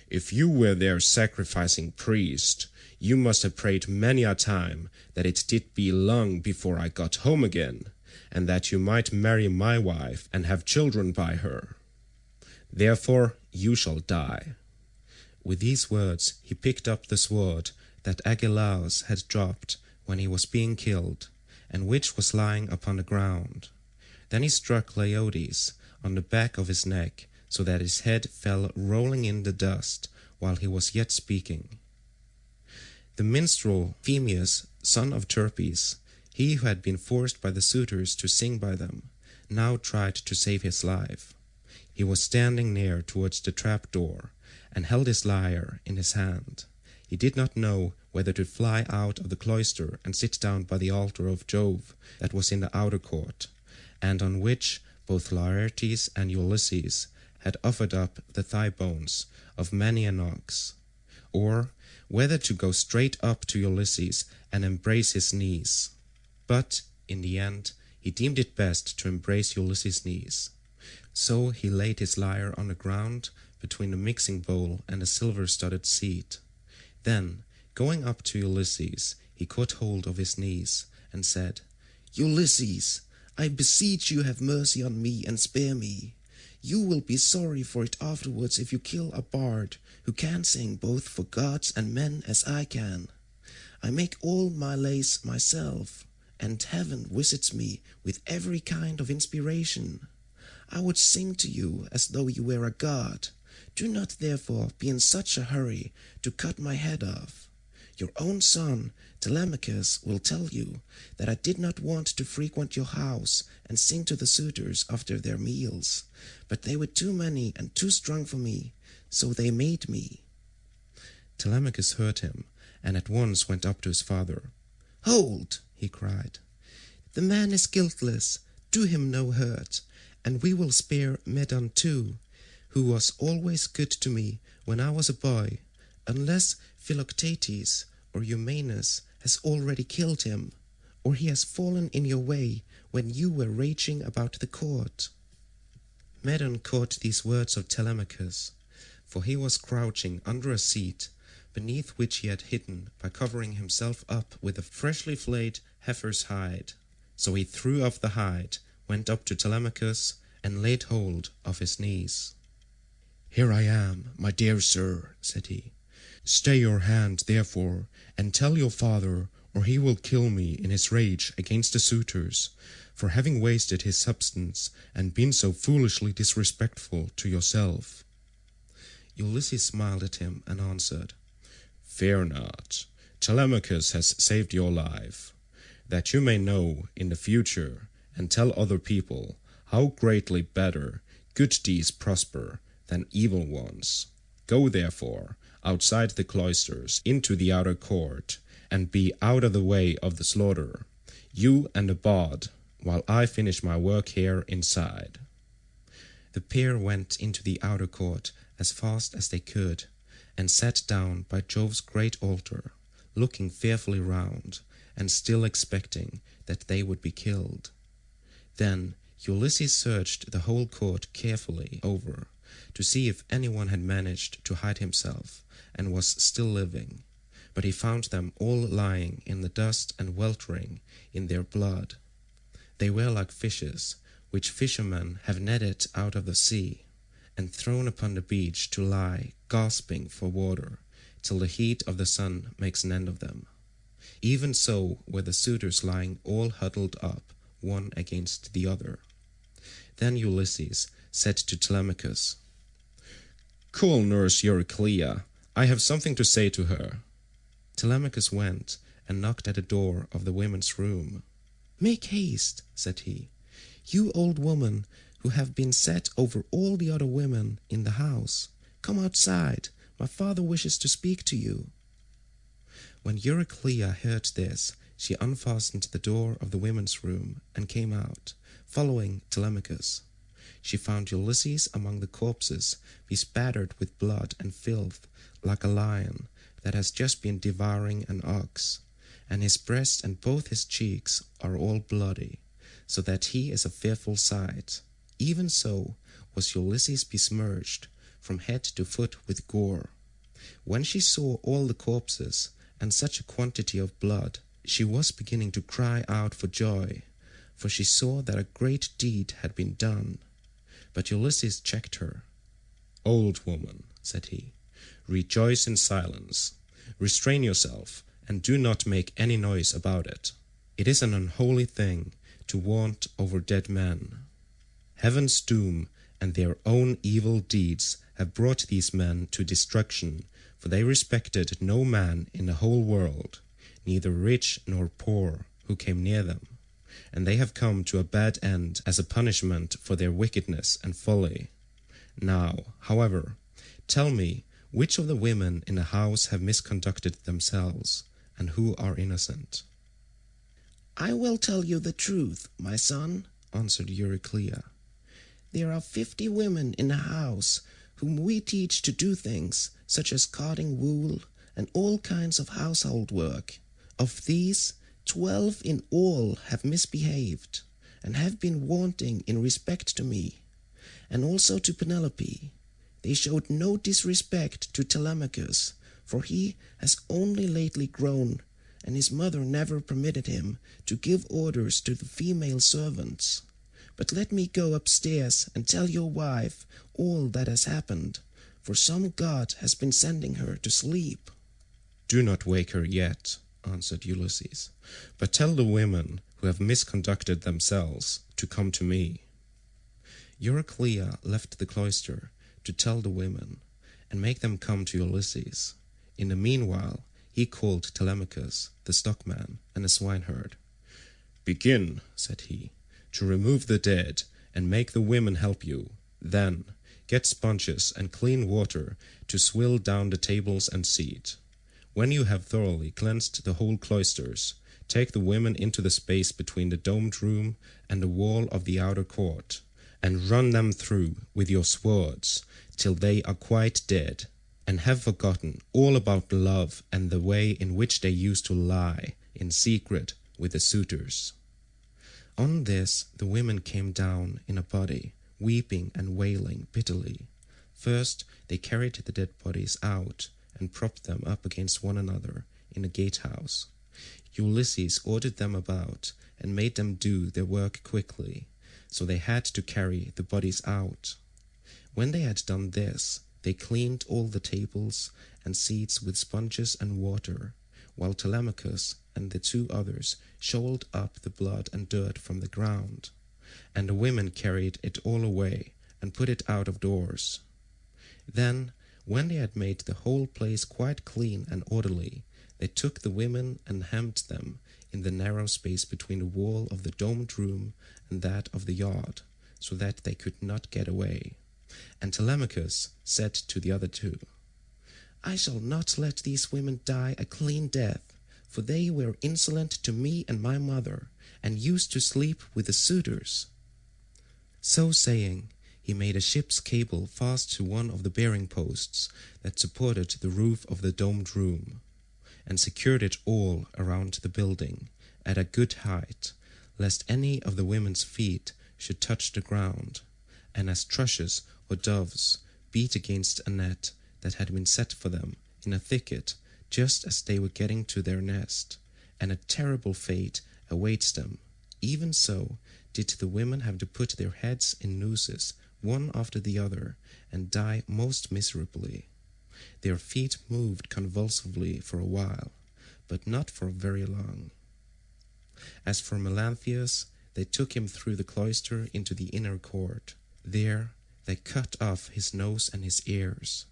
If you were their sacrificing priest, you must have prayed many a time that it did be long before I got home again, and that you might marry my wife and have children by her. Therefore you shall die. With these words he picked up the sword that Agelaus had dropped when he was being killed, and which was lying upon the ground. Then he struck Leiodes on the back of his neck, so that his head fell rolling in the dust while he was yet speaking. The minstrel Phemius, son of Terpes, he who had been forced by the suitors to sing by them, now tried to save his life. He was standing near towards the trap-door, and held his lyre in his hand. He did not know whether to fly out of the cloister and sit down by the altar of Jove that was in the outer court, and on which both Laertes and Ulysses had offered up the thigh bones of many an ox, or whether to go straight up to Ulysses and embrace his knees. But in the end he deemed it best to embrace Ulysses' knees. So he laid his lyre on the ground between the mixing bowl and the silver-studded seat. Then, going up to Ulysses, he caught hold of his knees and said, Ulysses, I beseech you, have mercy on me and spare me. You will be sorry for it afterwards if you kill a bard who can sing both for gods and men as I can. I make all my lays myself, and heaven visits me with every kind of inspiration. I would sing to you as though you were a god. Do not therefore be in such a hurry to cut my head off. Your own son, Telemachus, will tell you that I did not want to frequent your house and sing to the suitors after their meals, but they were too many and too strong for me, so they made me. Telemachus heard him, and at once went up to his father. "Hold!" he cried. "The man is guiltless. Do him no hurt, and we will spare Medon too, who was always good to me when I was a boy, unless Philoctetes or Eumaeus has already killed him, or he has fallen in your way when you were raging about the court." Medon caught these words of Telemachus, for he was crouching under a seat, beneath which he had hidden by covering himself up with a freshly flayed heifer's hide. So he threw off the hide, went up to Telemachus, and laid hold of his knees. "Here I am, my dear sir," said he. "Stay your hand, therefore, and tell your father, or he will kill me in his rage against the suitors, for having wasted his substance and been so foolishly disrespectful to yourself." Ulysses smiled at him and answered, "Fear not. Telemachus has saved your life, that you may know in the future and tell other people how greatly better good deeds prosper than evil ones. Go therefore outside the cloisters into the outer court, and be out of the way of the slaughter, you and the bard, while I finish my work here inside." The pair went into the outer court as fast as they could, and sat down by Jove's great altar, looking fearfully round, and still expecting that they would be killed. Then Ulysses searched the whole court carefully over, to see if anyone had managed to hide himself and was still living, but he found them all lying in the dust and weltering in their blood. They were like fishes, which fishermen have netted out of the sea, and thrown upon the beach to lie gasping for water, till the heat of the sun makes an end of them. Even so were the suitors lying all huddled up, one against the other. Then Ulysses said to Telemachus, "Call nurse Euryclea, I have something to say to her." Telemachus went and knocked at the door of the women's room. "Make haste," said he, "you old woman who have been set over all the other women in the house. Come outside, my father wishes to speak to you." When Euryclea heard this, she unfastened the door of the women's room and came out, following Telemachus. She found Ulysses among the corpses, bespattered with blood and filth, like a lion that has just been devouring an ox, and his breast and both his cheeks are all bloody, so that he is a fearful sight. Even so was Ulysses besmirched from head to foot with gore. When she saw all the corpses and such a quantity of blood, she was beginning to cry out for joy, for she saw that a great deed had been done. But Ulysses checked her. "Old woman," said he, "rejoice in silence. Restrain yourself, and do not make any noise about it. It is an unholy thing to vaunt over dead men. Heaven's doom and their own evil deeds have brought these men to destruction, for they respected no man in the whole world, neither rich nor poor, who came near them, and they have come to a bad end as a punishment for their wickedness and folly. Now, however, tell me which of the women in the house have misconducted themselves, and who are innocent." "I will tell you the truth, my son," answered Euryclea. "There are 50 women in the house whom we teach to do things such as carding wool and all kinds of household work. Of these, 12 in all have misbehaved, and have been wanting in respect to me, and also to Penelope. They showed no disrespect to Telemachus, for he has only lately grown, and his mother never permitted him to give orders to the female servants. But let me go upstairs and tell your wife all that has happened, for some god has been sending her to sleep." "Do not wake her yet," answered Ulysses, "but tell the women who have misconducted themselves to come to me." Euryclea left the cloister to tell the women, and make them come to Ulysses. In the meanwhile he called Telemachus, the stockman, and the swineherd. "Begin," said he, "to remove the dead, and make the women help you. Then get sponges and clean water to swill down the tables and seat. When you have thoroughly cleansed the whole cloisters, take the women into the space between the domed room and the wall of the outer court, and run them through with your swords till they are quite dead, and have forgotten all about love and the way in which they used to lie in secret with the suitors." On this the women came down in a body, weeping and wailing bitterly. First they carried the dead bodies out and propped them up against one another in a gatehouse. Ulysses ordered them about and made them do their work quickly, so they had to carry the bodies out. When they had done this, they cleaned all the tables and seats with sponges and water, while Telemachus and the two others shoveled up the blood and dirt from the ground, and the women carried it all away and put it out of doors. Then, when they had made the whole place quite clean and orderly, they took the women and hemmed them in the narrow space between the wall of the domed room and that of the yard, so that they could not get away. And Telemachus said to the other two, "I shall not let these women die a clean death, for they were insolent to me and my mother, and used to sleep with the suitors." So saying, he made a ship's cable fast to one of the bearing posts that supported the roof of the domed room, and secured it all around the building at a good height, lest any of the women's feet should touch the ground, and as thrushes or doves beat against a net that had been set for them in a thicket just as they were getting to their nest, and a terrible fate awaits them. Even so did the women have to put their heads in nooses one after the other, and die most miserably. Their feet moved convulsively for a while, but not for very long. As for Melanthius, they took him through the cloister into the inner court. There they cut off his nose and his ears.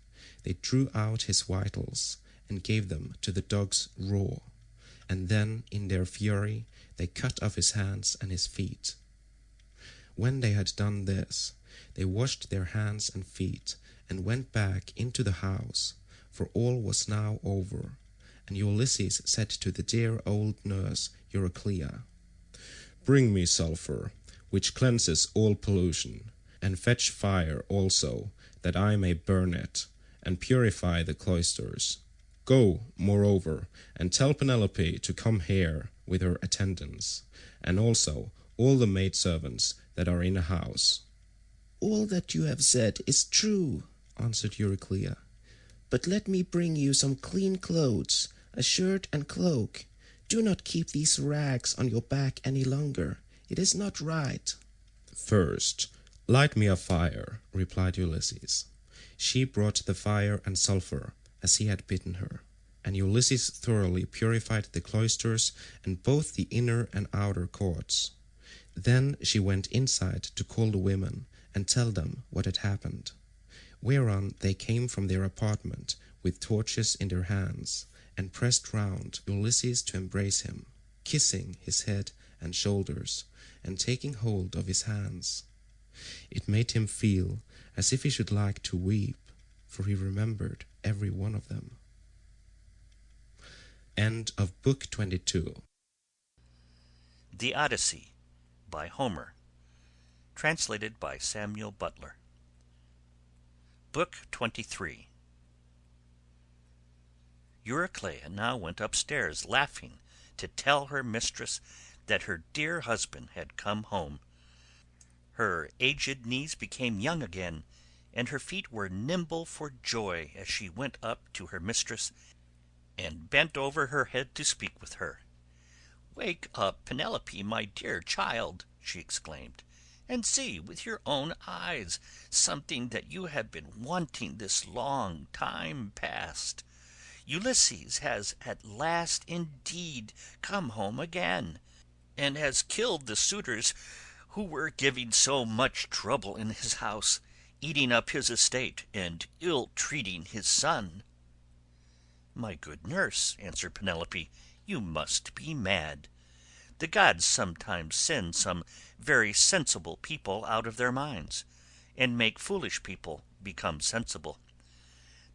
They drew out his vitals and gave them to the dogs raw, and then in their fury they cut off his hands and his feet. When they had done this, they washed their hands and feet and went back into the house, for all was now over. And Ulysses said to the dear old nurse Euryclea, "Bring me sulphur, which cleanses all pollution, and fetch fire also, that I may burn it, and purify the cloisters. Go, moreover, and tell Penelope to come here with her attendants, and also all the maidservants that are in the house." "All that you have said is true," answered Euryclea. "But let me bring you some clean clothes, a shirt and cloak. Do not keep these rags on your back any longer. It is not right." "First, light me a fire," replied Ulysses. She brought the fire and sulphur, as he had bidden her, and Ulysses thoroughly purified the cloisters and both the inner and outer courts. Then she went inside to call the women and tell them what had happened, whereon they came from their apartment with torches in their hands, and pressed round Ulysses to embrace him, kissing his head and shoulders, and taking hold of his hands. It made him feel as if he should like to weep, for he remembered every one of them. End of Book 22. The Odyssey by Homer, translated by Samuel Butler. Book 23. Euryclea now went upstairs laughing to tell her mistress that her dear husband had come home. Her aged knees became young again, and her feet were nimble for joy as she went up to her mistress and bent over her head to speak with her. "Wake up, Penelope, my dear child," she exclaimed, "and see with your own eyes something that you have been wanting this long time past. Ulysses has at last indeed come home again, and has killed the suitors who were giving so much trouble in his house, eating up his estate and ill-treating his son." "My good nurse," answered Penelope, "you must be mad. The gods sometimes send some very sensible people out of their minds, and make foolish people become sensible.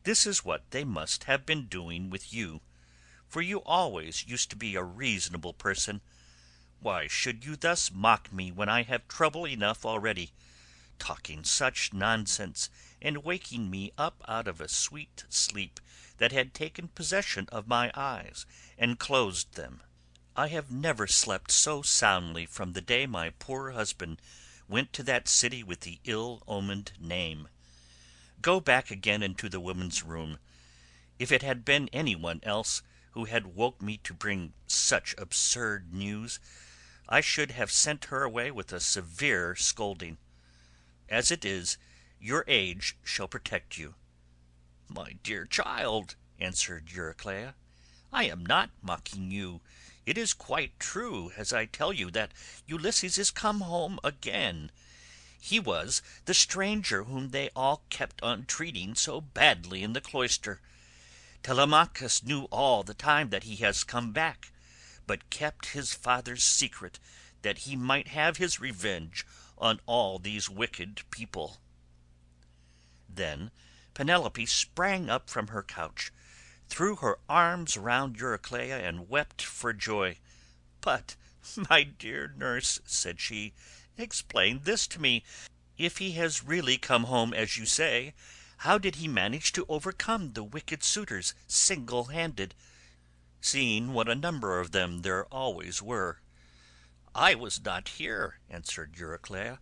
This is what they must have been doing with you, for you always used to be a reasonable person. Why should you thus mock me when I have trouble enough already, talking such nonsense and waking me up out of a sweet sleep that had taken possession of my eyes and closed them? I have never slept so soundly from the day my poor husband went to that city with the ill-omened name. Go back again into the woman's room. If it had been anyone else who had woke me to bring such absurd news, I should have sent her away with a severe scolding. As it is, your age shall protect you." "My dear child," answered Euryclea, "I am not mocking you. It is quite true, as I tell you, that Ulysses is come home again. He was the stranger whom they all kept on treating so badly in the cloister. Telemachus knew all the time that he has come back, but kept his father's secret, that he might have his revenge on all these wicked people." Then Penelope sprang up from her couch, threw her arms round Euryclea, and wept for joy. "But, my dear nurse," said she, "explain this to me. If he has really come home as you say, how did he manage to overcome the wicked suitors single-handed, seeing what a number of them there always were?" "I was not here," answered Euryclea,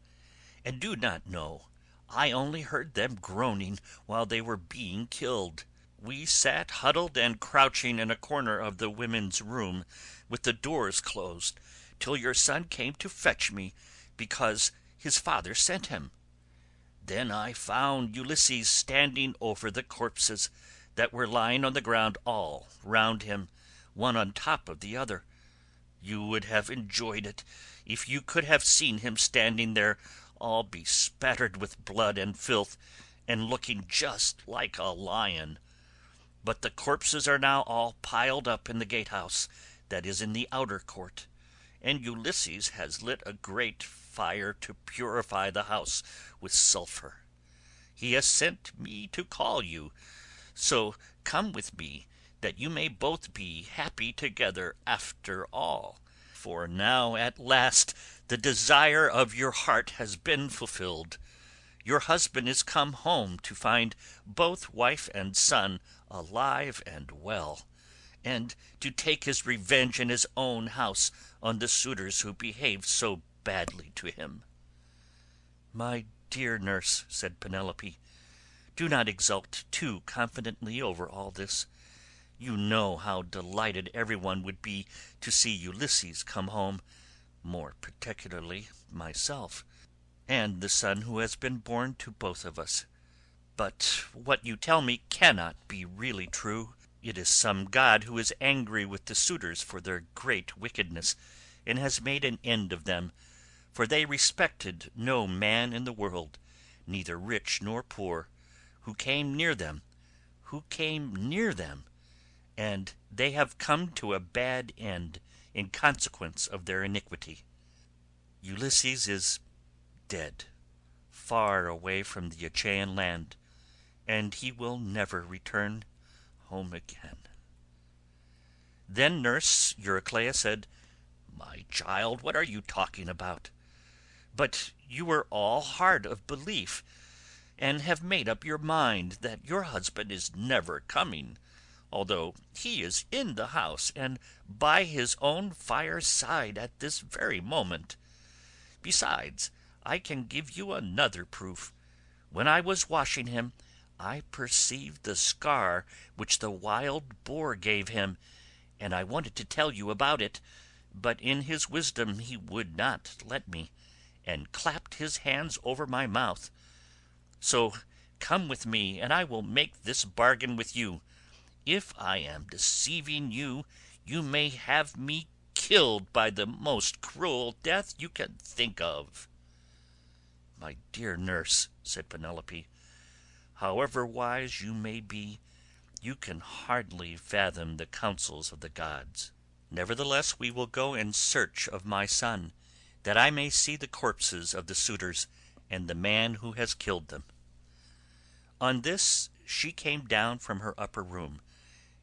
"and do not know. I only heard them groaning while they were being killed. We sat huddled and crouching in a corner of the women's room, with the doors closed, till your son came to fetch me, because his father sent him. Then I found Ulysses standing over the corpses that were lying on the ground all round him, one on top of the other. You would have enjoyed it if you could have seen him standing there, all bespattered with blood and filth, and looking just like a lion. But the corpses are now all piled up in the gatehouse that is in the outer court, and Ulysses has lit a great fire to purify the house with sulphur. He has sent me to call you, so come with me, that you may both be happy together after all. For now at last the desire of your heart has been fulfilled. Your husband is come home to find both wife and son alive and well, and to take his revenge in his own house on the suitors who behaved so badly to him." "My dear nurse," said Penelope, "do not exult too confidently over all this. You know how delighted everyone would be to see Ulysses come home, more particularly myself, and the son who has been born to both of us. But what you tell me cannot be really true. It is some god who is angry with the suitors for their great wickedness, and has made an end of them, for they respected no man in the world, neither rich nor poor, who came near them, and they have come to a bad end in consequence of their iniquity. Ulysses is dead, far away from the Achaean land, and he will never return home again." Then nurse Euryclea said, "My child, what are you talking about? But you are all hard of belief, and have made up your mind that your husband is never coming, although he is in the house and by his own fireside at this very moment. Besides, I can give you another proof. When I was washing him, I perceived the scar which the wild boar gave him, and I wanted to tell you about it, but in his wisdom he would not let me, and clapped his hands over my mouth. So come with me, and I will make this bargain with you. If I am deceiving you, you may have me killed by the most cruel death you can think of." "My dear nurse," said Penelope, "however wise you may be, you can hardly fathom the counsels of the gods. Nevertheless we will go in search of my son, that I may see the corpses of the suitors and the man who has killed them." On this she came down from her upper room,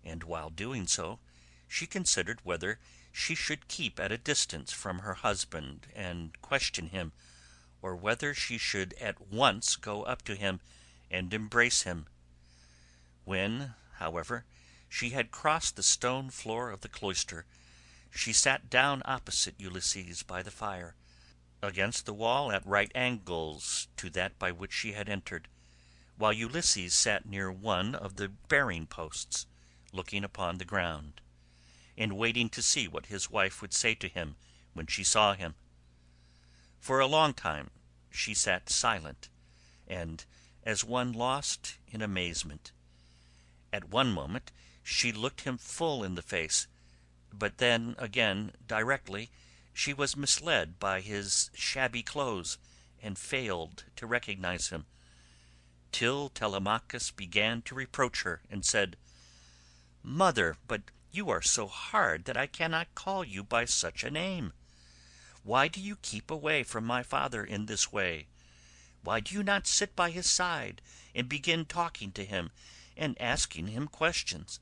and while doing so she considered whether she should keep at a distance from her husband and question him, or whether she should at once go up to him and embrace him. When, however, she had crossed the stone floor of the cloister, she sat down opposite Ulysses by the fire, against the wall at right angles to that by which she had entered, while Ulysses sat near one of the bearing posts, looking upon the ground, and waiting to see what his wife would say to him when she saw him. For a long time she sat silent, and as one lost in amazement. At one moment she looked him full in the face, but then again directly she was misled by his shabby clothes, and failed to recognize him, till Telemachus began to reproach her, and said, "Mother, but you are so hard that I cannot call you by such a name. Why do you keep away from my father in this way? Why do you not sit by his side and begin talking to him and asking him questions?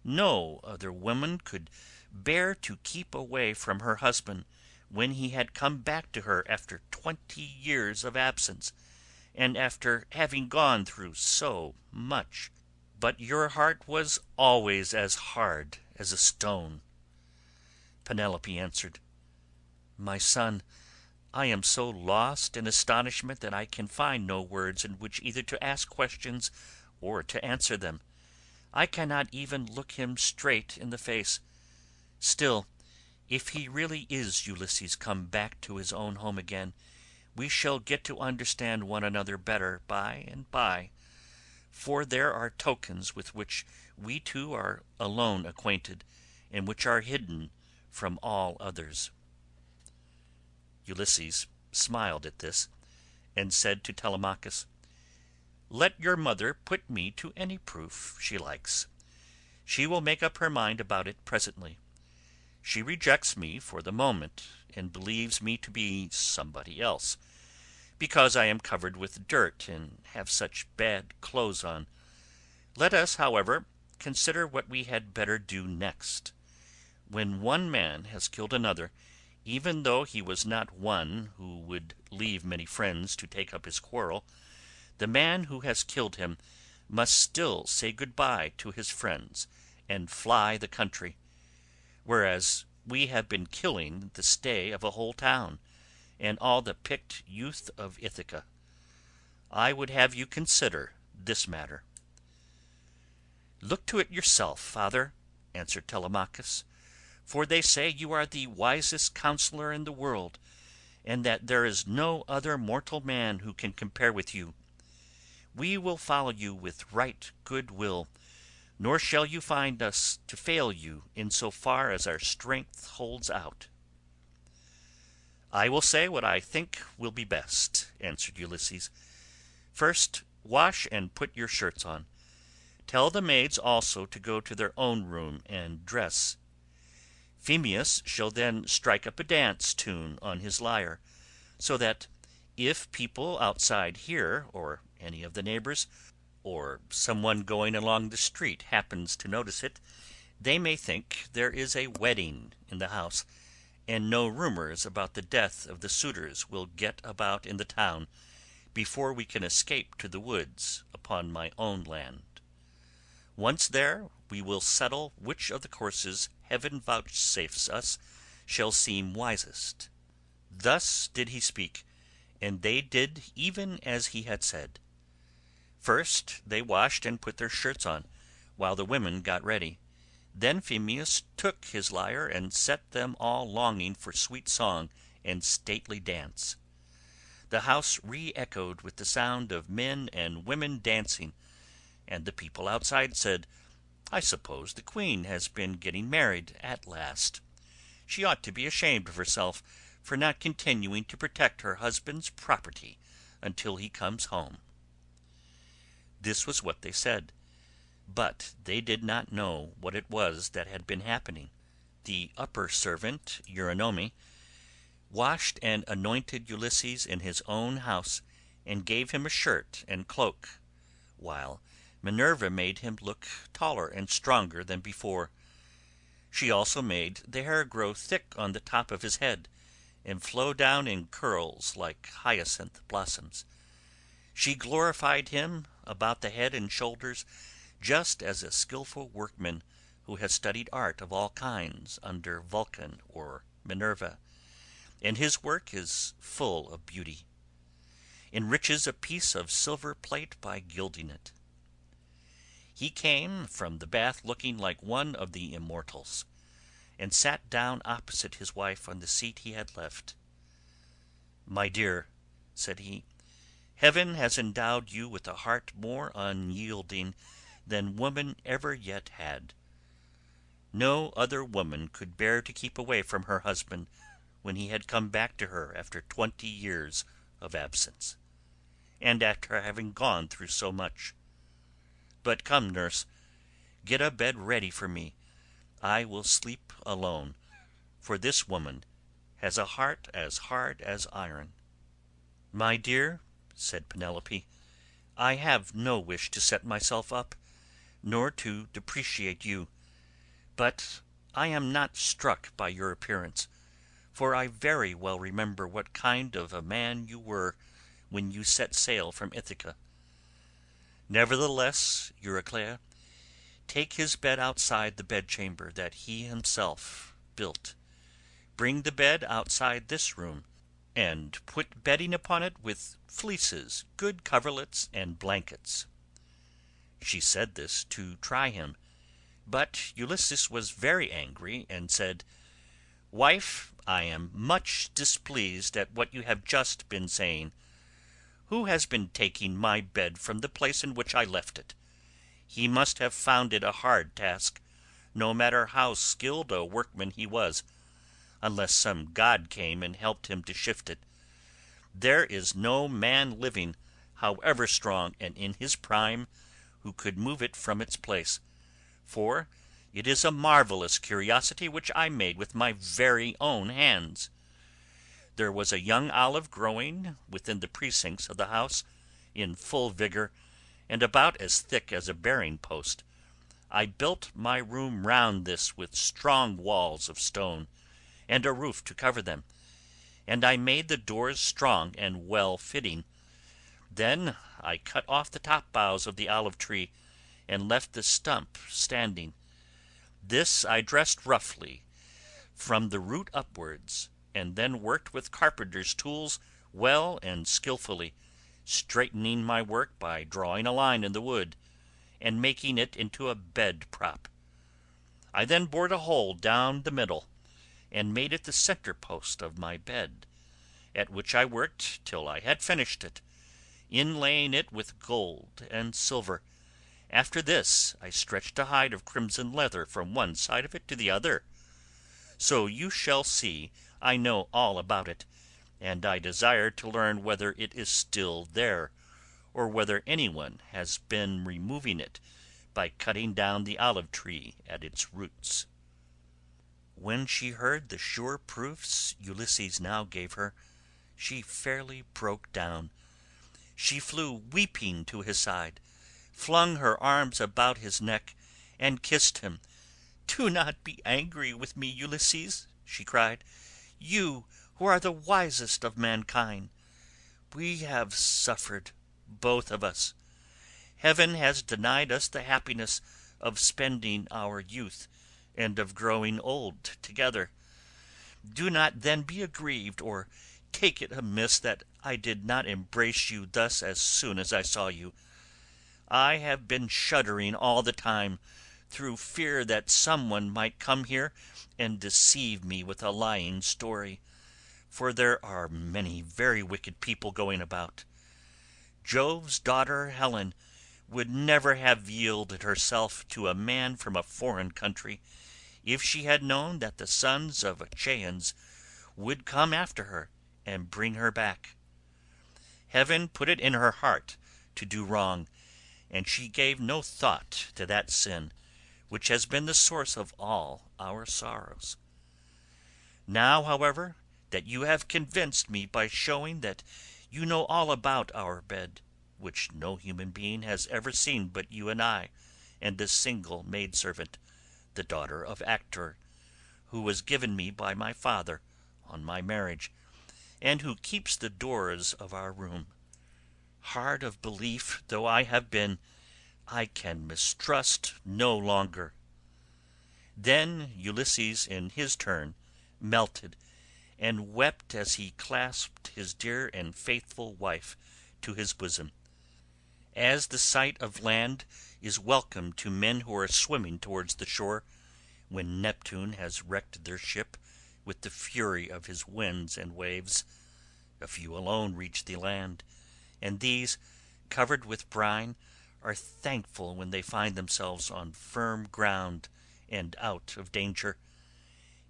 No other woman could bear to keep away from her husband when he had come back to her after 20 years of absence, and after having gone through so much. But your heart was always as hard as a stone." Penelope answered, "My son, I am so lost in astonishment that I can find no words in which either to ask questions or to answer them. I cannot even look him straight in the face. Still, if he really is Ulysses come back to his own home again, we shall get to understand one another better by and by, for there are tokens with which we two are alone acquainted, and which are hidden from all others." Ulysses smiled at this, and said to Telemachus, "Let your mother put me to any proof she likes. She will make up her mind about it presently. She rejects me for the moment, and believes me to be somebody else, because I am covered with dirt and have such bad clothes on. Let us, however, consider what we had better do next. When one man has killed another, even though he was not one who would leave many friends to take up his quarrel, the man who has killed him must still say good-bye to his friends and fly the country, whereas we have been killing the stay of a whole town, and all the picked youth of Ithaca. I would have you consider this matter." "Look to it yourself, father," answered Telemachus, "for they say you are the wisest counsellor in the world, and that there is no other mortal man who can compare with you. We will follow you with right good will, nor shall you find us to fail you in so far as our strength holds out." "I will say what I think will be best," answered Ulysses. "First wash and put your shirts on. Tell the maids also to go to their own room and dress. Phemius shall then strike up a dance tune on his lyre, so that if people outside hear, or any of the neighbours, or someone going along the street happens to notice it, they may think there is a wedding in the house, and no rumours about the death of the suitors will get about in the town before we can escape to the woods upon my own land. Once there, we will settle which of the courses heaven vouchsafes us shall seem wisest." Thus did he speak, and they did even as he had said. First they washed and put their shirts on, while the women got ready. Then Phemius took his lyre and set them all longing for sweet song and stately dance. The house re-echoed with the sound of men and women dancing, and the people outside said, "I suppose the queen has been getting married at last. She ought to be ashamed of herself for not continuing to protect her husband's property until he comes home." This was what they said, but they did not know what it was that had been happening. The upper servant, Eurynome, washed and anointed Ulysses in his own house, and gave him a shirt and cloak, while Minerva made him look taller and stronger than before. She also made the hair grow thick on the top of his head, and flow down in curls like hyacinth blossoms. She glorified him about the head and shoulders, just as a skilful workman who has studied art of all kinds under Vulcan or Minerva, and his work is full of beauty, enriches a piece of silver plate by gilding it. He came from the bath looking like one of the immortals, and sat down opposite his wife on the seat he had left. "My dear," said he, "heaven has endowed you with a heart more unyielding than woman ever yet had. No other woman could bear to keep away from her husband when he had come back to her after 20 years of absence, and after having gone through so much. But come, nurse, get a bed ready for me. I will sleep alone, for this woman has a heart as hard as iron." "My dear," said Penelope, "I have no wish to set myself up, nor to depreciate you, but I am not struck by your appearance, for I very well remember what kind of a man you were when you set sail from Ithaca. Nevertheless, Euryclea, take his bed outside the bedchamber that he himself built. Bring the bed outside this room, and put bedding upon it with fleeces, good coverlets, and blankets." She said this to try him, but Ulysses was very angry, and said, "Wife, I am much displeased at what you have just been saying. Who has been taking my bed from the place in which I left it? He must have found it a hard task, no matter how skilled a workman he was, unless some god came and helped him to shift it. There is no man living, however strong and in his prime, who could move it from its place, for it is a marvellous curiosity which I made with my very own hands. There was a young olive growing within the precincts of the house, in full vigour, and about as thick as a bearing post. I built my room round this with strong walls of stone, and a roof to cover them, and I made the doors strong and well fitting. Then I cut off the top boughs of the olive tree, and left the stump standing. This I dressed roughly from the root upwards, and then worked with carpenter's tools well and skilfully, straightening my work by drawing a line in the wood, and making it into a bed prop. I then bored a hole down the middle, and made it the centre post of my bed, at which I worked till I had finished it, inlaying it with gold and silver. After this I stretched a hide of crimson leather from one side of it to the other. So you shall see I know all about it, and I desire to learn whether it is still there, or whether anyone has been removing it by cutting down the olive tree at its roots." When she heard the sure proofs Ulysses now gave her, she fairly broke down. She flew weeping to his side, flung her arms about his neck, and kissed him. "Do not be angry with me, Ulysses," she cried, "you who are the wisest of mankind. We have suffered, both of us. Heaven has denied us the happiness of spending our youth and of growing old together. Do not then be aggrieved or take it amiss that I did not embrace you thus as soon as I saw you. I have been shuddering all the time, through fear that someone might come here and deceive me with a lying story, for there are many very wicked people going about. Jove's daughter Helen would never have yielded herself to a man from a foreign country, if she had known that the sons of Achaeans would come after her and bring her back. Heaven put it in her heart to do wrong, and she gave no thought to that sin, which has been the source of all our sorrows. Now, however, that you have convinced me by showing that you know all about our bed, which no human being has ever seen but you and I, and a single maidservant, the daughter of Actor, who was given me by my father on my marriage, and who keeps the doors of our room. Hard of belief though I have been, I can mistrust no longer." Then Ulysses in his turn melted, and wept as he clasped his dear and faithful wife to his bosom. As the sight of land is welcome to men who are swimming towards the shore, when Neptune has wrecked their ship with the fury of his winds and waves, a few alone reach the land, and these, covered with brine, are thankful when they find themselves on firm ground and out of danger.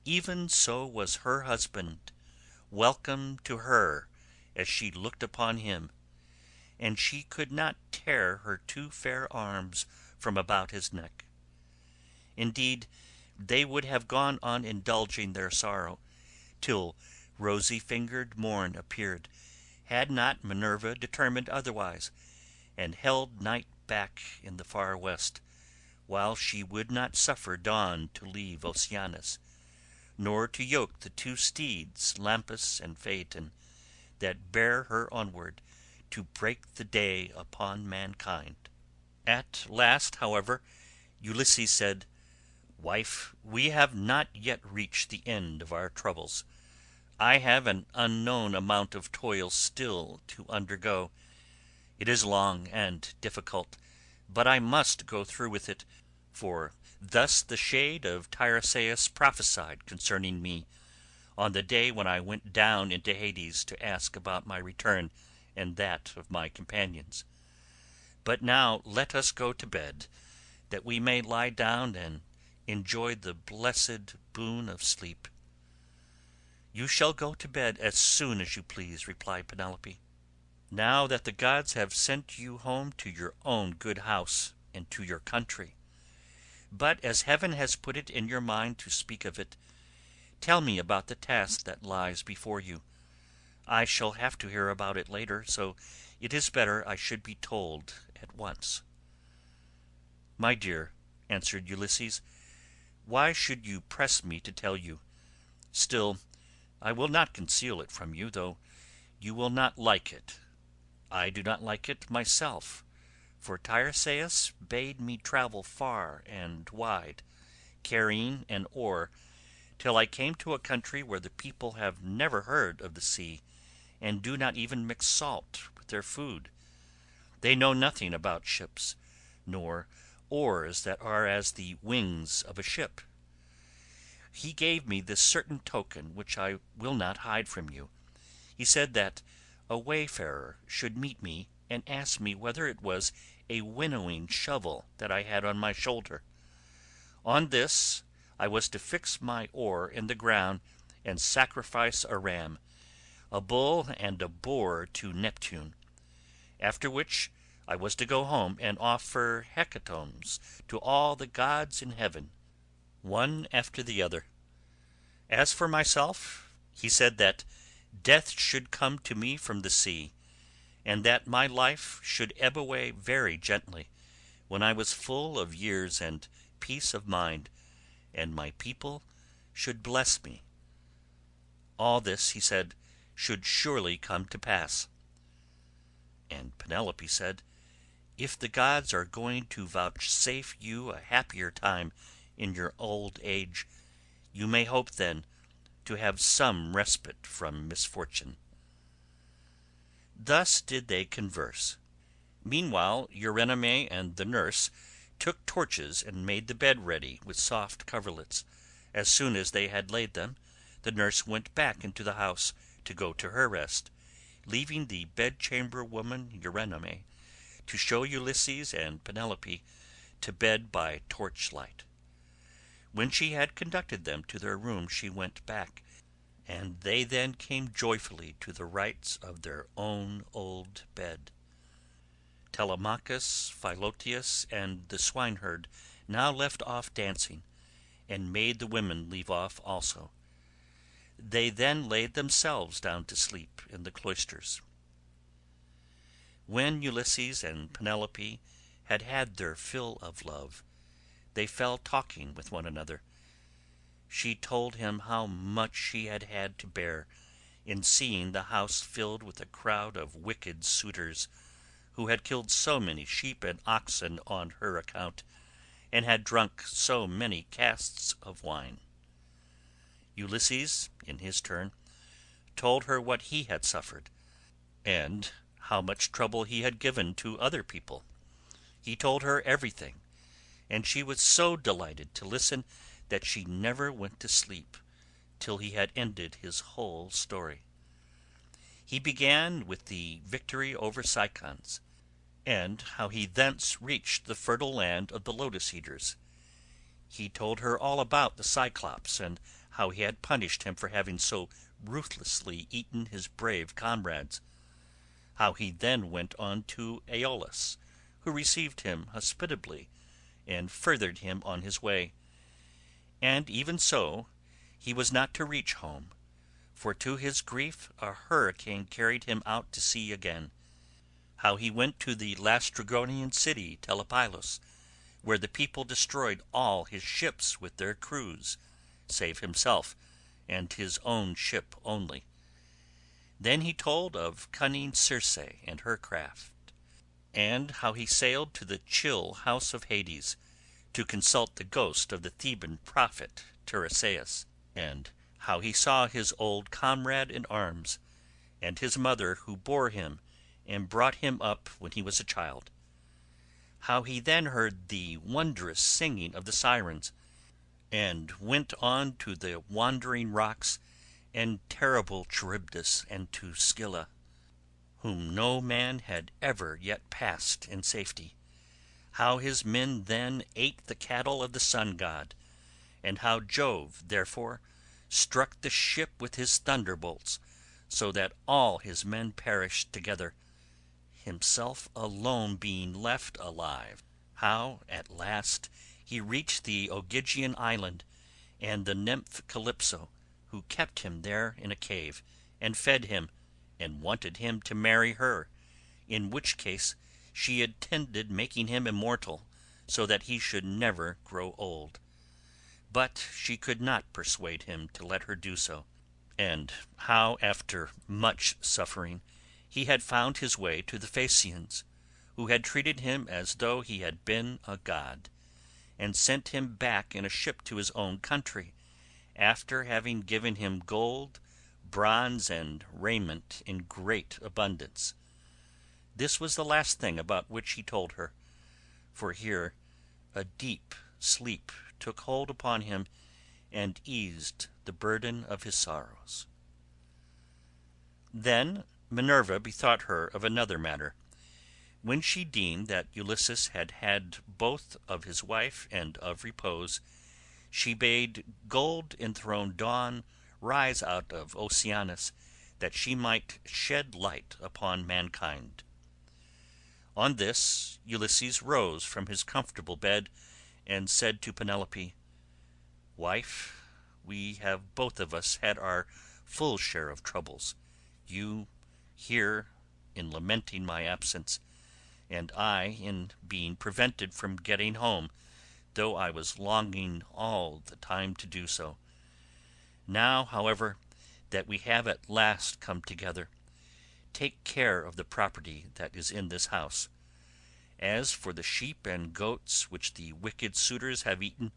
Even so was her husband welcome to her as she looked upon him, and she could not tear her two fair arms from about his neck. Indeed, they would have gone on indulging their sorrow, till rosy-fingered morn appeared, had not Minerva determined otherwise, and held night back in the far west, while she would not suffer dawn to leave Oceanus, nor to yoke the two steeds Lampus and Phaeton, that bear her onward to break the day upon mankind. At last, however, Ulysses said, "Wife, we have not yet reached the end of our troubles. I have an unknown amount of toil still to undergo. It is long and difficult, but I must go through with it, for thus the shade of Tiresias prophesied concerning me, on the day when I went down into Hades to ask about my return and that of my companions. But now let us go to bed, that we may lie down and enjoy the blessed boon of sleep." "You shall go to bed as soon as you please," replied Penelope, "now that the gods have sent you home to your own good house and to your country. But as heaven has put it in your mind to speak of it, tell me about the task that lies before you. I shall have to hear about it later, so it is better I should be told at once." "My dear," answered Ulysses, "why should you press me to tell you? Still, I will not conceal it from you, though you will not like it. I do not like it myself, for Tiresias bade me travel far and wide, carrying an oar, till I came to a country where the people have never heard of the sea, and do not even mix salt with their food. They know nothing about ships, nor oars that are as the wings of a ship. He gave me this certain token which I will not hide from you. He said that a wayfarer should meet me and ask me whether it was a winnowing shovel that I had on my shoulder. On this I was to fix my oar in the ground and sacrifice a ram, a bull and a boar to Neptune, after which I was to go home and offer hecatombs to all the gods in heaven, one after the other. As for myself, he said that death should come to me from the sea, and that my life should ebb away very gently, when I was full of years and peace of mind, and my people should bless me. All this, he said, should surely come to pass." And Penelope said, "If the gods are going to vouchsafe you a happier time in your old age, you may hope then to have some respite from misfortune." Thus did they converse. Meanwhile Eurynome and the nurse took torches and made the bed ready with soft coverlets. As soon as they had laid them, the nurse went back into the house to go to her rest, leaving the bedchamber woman Eurynome to show Ulysses and Penelope to bed by torchlight. When she had conducted them to their room she went back, and they then came joyfully to the rites of their own old bed. Telemachus, Philoetius, and the swineherd now left off dancing, and made the women leave off also. They then laid themselves down to sleep in the cloisters. When Ulysses and Penelope had had their fill of love, they fell talking with one another. She told him how much she had had to bear in seeing the house filled with a crowd of wicked suitors, who had killed so many sheep and oxen on her account, and had drunk so many casks of wine. Ulysses, in his turn, told her what he had suffered, and how much trouble he had given to other people. He told her everything, and she was so delighted to listen that she never went to sleep till he had ended his whole story. He began with the victory over Cicons, and how he thence reached the fertile land of the lotus eaters. He told her all about the Cyclops, and how he had punished him for having so ruthlessly eaten his brave comrades. How he then went on to Aeolus, who received him hospitably and furthered him on his way. And even so, he was not to reach home, for to his grief a hurricane carried him out to sea again. How he went to the Lastrygonian city Telepylus, where the people destroyed all his ships with their crews, save himself and his own ship only. Then he told of cunning Circe and her craft, and how he sailed to the chill house of Hades to consult the ghost of the Theban prophet Tiresias, and how he saw his old comrade in arms, and his mother who bore him and brought him up when he was a child. How he then heard the wondrous singing of the sirens, and went on to the wandering rocks and terrible Charybdis and to Scylla, whom no man had ever yet passed in safety. How his men then ate the cattle of the sun god, and how Jove, therefore, struck the ship with his thunderbolts, so that all his men perished together, himself alone being left alive. How, at last, he reached the Ogygian island, and the nymph Calypso, who kept him there in a cave, and fed him, and wanted him to marry her, in which case she intended making him immortal, so that he should never grow old. But she could not persuade him to let her do so, and how after much suffering he had found his way to the Phaeacians, who had treated him as though he had been a god, and sent him back in a ship to his own country, after having given him gold, bronze, and raiment in great abundance. This was the last thing about which he told her, for here a deep sleep took hold upon him and eased the burden of his sorrows. Then Minerva bethought her of another matter. When she deemed that Ulysses had had both of his wife and of repose, she bade gold-enthroned Dawn rise out of Oceanus, that she might shed light upon mankind. On this Ulysses rose from his comfortable bed, and said to Penelope, "Wife, we have both of us had our full share of troubles, you here in lamenting my absence, and I in being prevented from getting home, though I was longing all the time to do so. Now, however, that we have at last come together, take care of the property that is in this house. As for the sheep and goats which the wicked suitors have eaten,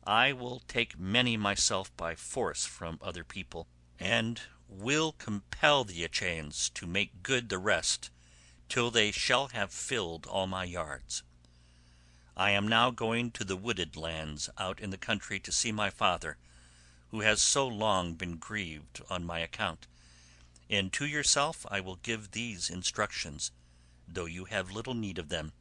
I will take many myself by force from other people, and will compel the Achaeans to make good the rest, till they shall have filled all my yards. I am now going to the wooded lands out in the country to see my father, who has so long been grieved on my account, and to yourself I will give these instructions, though you have little need of them.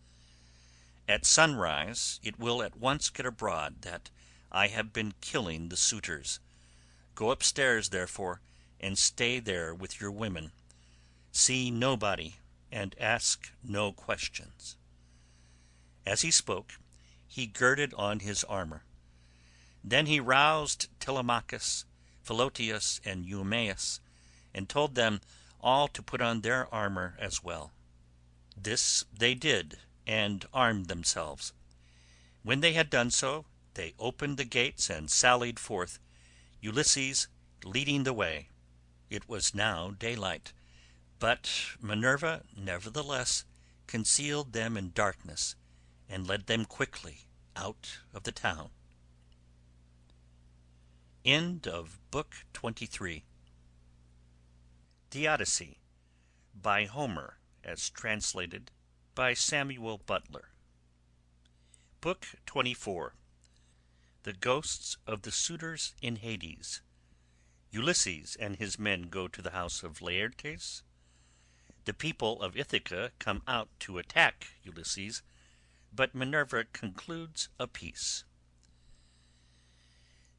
At sunrise it will at once get abroad that I have been killing the suitors. Go upstairs, therefore, and stay there with your women. See nobody, and ask no questions." As he spoke, he girded on his armour. Then he roused Telemachus, Philoetius, and Eumaeus, and told them all to put on their armour as well. This they did, and armed themselves. When they had done so, they opened the gates and sallied forth, Ulysses leading the way. It was now daylight, but Minerva nevertheless concealed them in darkness and led them quickly out of the town. End of Book 23. The Odyssey, by Homer, as translated by Samuel Butler. Book 24. The Ghosts of the Suitors in Hades. Ulysses and his men go to the house of Laertes. The people of Ithaca come out to attack Ulysses, but Minerva concludes a peace.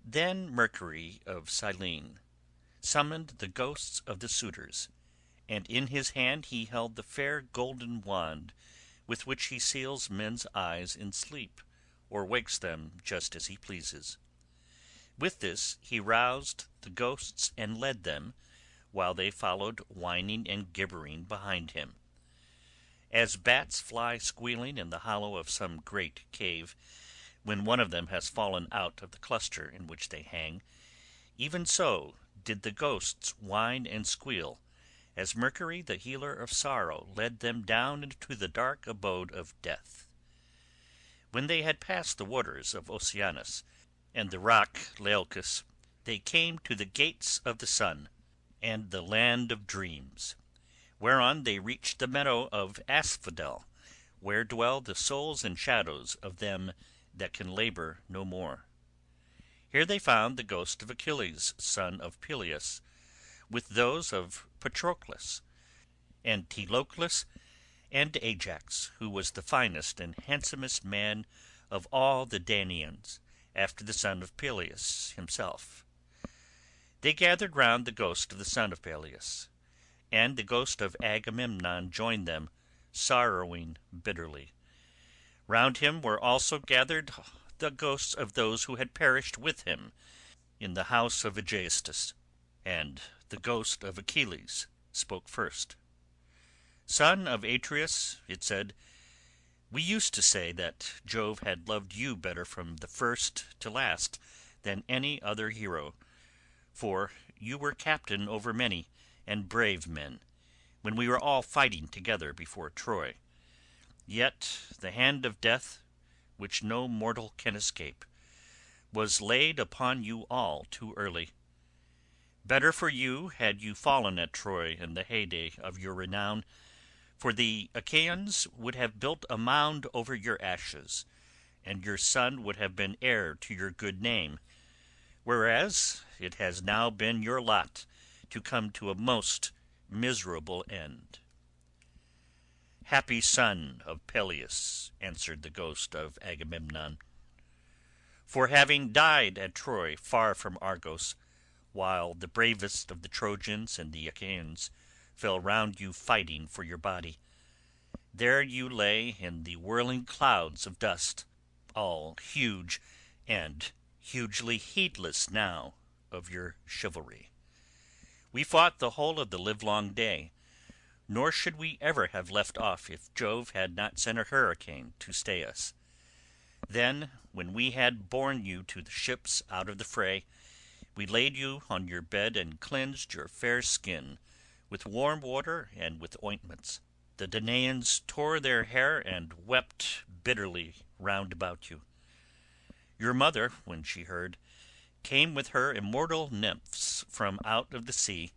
Then Mercury of Cyllene summoned the ghosts of the suitors, and in his hand he held the fair golden wand with which he seals men's eyes in sleep, or wakes them just as he pleases. With this he roused the ghosts and led them, while they followed whining and gibbering behind him. As bats fly squealing in the hollow of some great cave, when one of them has fallen out of the cluster in which they hang, even so did the ghosts whine and squeal, as Mercury the healer of sorrow led them down into the dark abode of death. When they had passed the waters of Oceanus and the rock Leucus, they came to the gates of the sun, and the land of dreams, whereon they reached the meadow of Asphodel, where dwell the souls and shadows of them that can labour no more. Here they found the ghost of Achilles, son of Peleus, with those of Patroclus, and Antilochus, and Ajax, who was the finest and handsomest man of all the Danaans, after the son of Peleus himself. They gathered round the ghost of the son of Peleus, and the ghost of Agamemnon joined them, sorrowing bitterly. Round him were also gathered the ghosts of those who had perished with him in the house of Aegisthus, and the ghost of Achilles spoke first. Son of Atreus, it said, we used to say that Jove had loved you better from the first to last than any other hero, for you were captain over many and brave men, when we were all fighting together before Troy. Yet the hand of death, which no mortal can escape, was laid upon you all too early. Better for you had you fallen at Troy in the heyday of your renown, for the Achaeans would have built a mound over your ashes, and your son would have been heir to your good name, whereas it has now been your lot to come to a most miserable end. Happy son of Peleus, answered the ghost of Agamemnon, for having died at Troy far from Argos, while the bravest of the Trojans and the Achaeans fell round you fighting for your body. There you lay in the whirling clouds of dust, all huge and hugely heedless now of your chivalry. We fought the whole of the livelong day, nor should we ever have left off if Jove had not sent a hurricane to stay us. Then, when we had borne you to the ships out of the fray, we laid you on your bed and cleansed your fair skin with warm water and with ointments. The Danaans tore their hair and wept bitterly round about you. Your mother, when she heard, came with her immortal nymphs from out of the sea,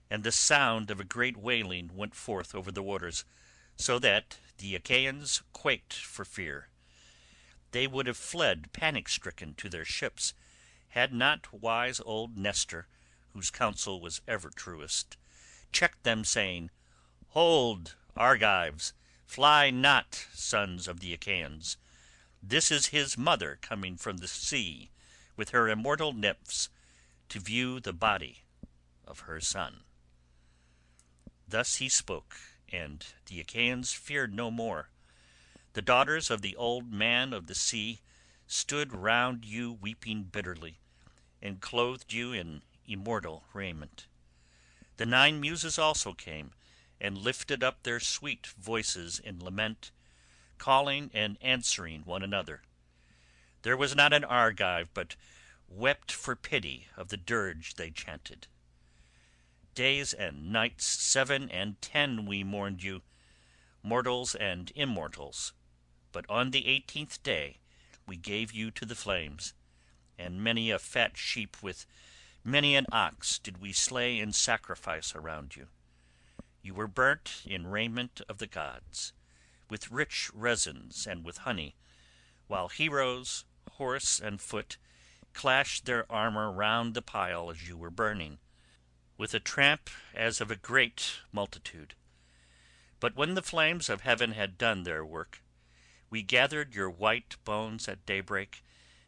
and the sound of a great wailing went forth over the waters, so that the Achaeans quaked for fear. They would have fled panic-stricken to their ships, had not wise old Nestor, whose counsel was ever truest, checked them, saying, Hold, Argives, fly not, sons of the Achaeans. This is his mother coming from the sea with her immortal nymphs to view the body of her son. Thus he spoke, and the Achaeans feared no more. The daughters of the old man of the sea stood round you weeping bitterly, and clothed you in immortal raiment. The 9 Muses also came, and lifted up their sweet voices in lament, calling and answering one another. There was not an Argive but wept for pity of the dirge they chanted. Days and nights 7 and 10 we mourned you, mortals and immortals, but on the 18th day we gave you to the flames, and many a fat sheep with many an ox did we slay in sacrifice around you. You were burnt in raiment of the gods, with rich resins and with honey, while heroes, horse and foot, clashed their armour round the pile as you were burning, with a tramp as of a great multitude. But when the flames of heaven had done their work, we gathered your white bones at daybreak,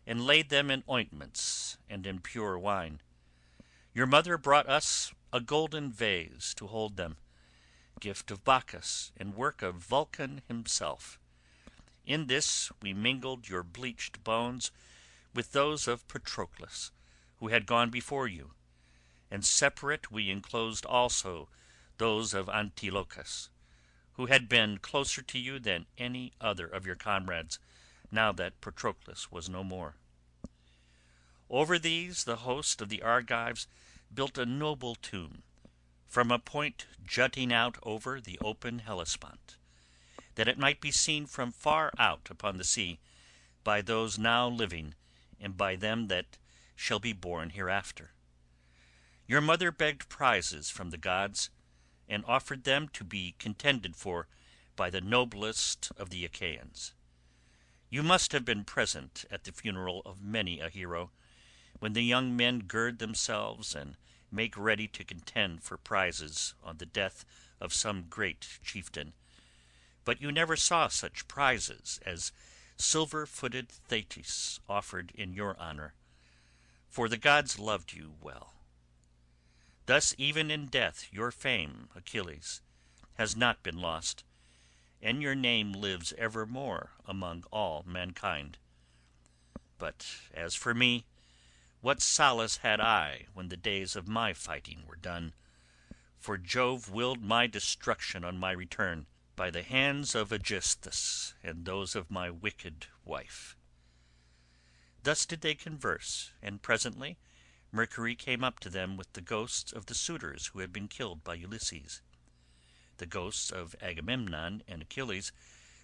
and laid them in ointments and in pure wine. Your mother brought us a golden vase to hold them, gift of Bacchus and work of Vulcan himself. In this we mingled your bleached bones with those of Patroclus, who had gone before you, and separate we enclosed also those of Antilochus, who had been closer to you than any other of your comrades, now that Patroclus was no more. Over these the host of the Argives built a noble tomb, from a point jutting out over the open Hellespont, that it might be seen from far out upon the sea by those now living and by them that shall be born hereafter. Your mother begged prizes from the gods, and offered them to be contended for by the noblest of the Achaeans. You must have been present at the funeral of many a hero, when the young men gird themselves and make ready to contend for prizes on the death of some great chieftain, but you never saw such prizes as silver-footed Thetis offered in your honour, for the gods loved you well. Thus even in death your fame, Achilles, has not been lost, and your name lives evermore among all mankind. But as for me, what solace had I when the days of my fighting were done? For Jove willed my destruction on my return by the hands of Aegisthus and those of my wicked wife. Thus did they converse, and presently Mercury came up to them with the ghosts of the suitors who had been killed by Ulysses. The ghosts of Agamemnon and Achilles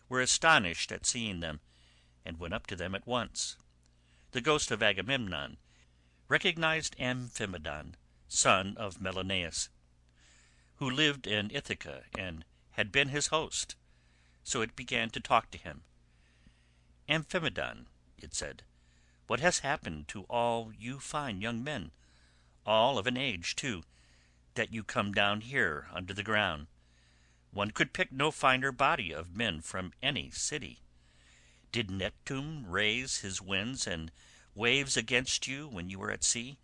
were astonished at seeing them, and went up to them at once. The ghost of Agamemnon recognized Amphimedon, son of Menelaus, who lived in Ithaca and had been his host, so it began to talk to him. "Amphimedon," it said, "what has happened to all you fine young men, all of an age too, that you come down here under the ground? One could pick no finer body of men from any city. Did Neptune raise his winds and waves against you when you were at sea?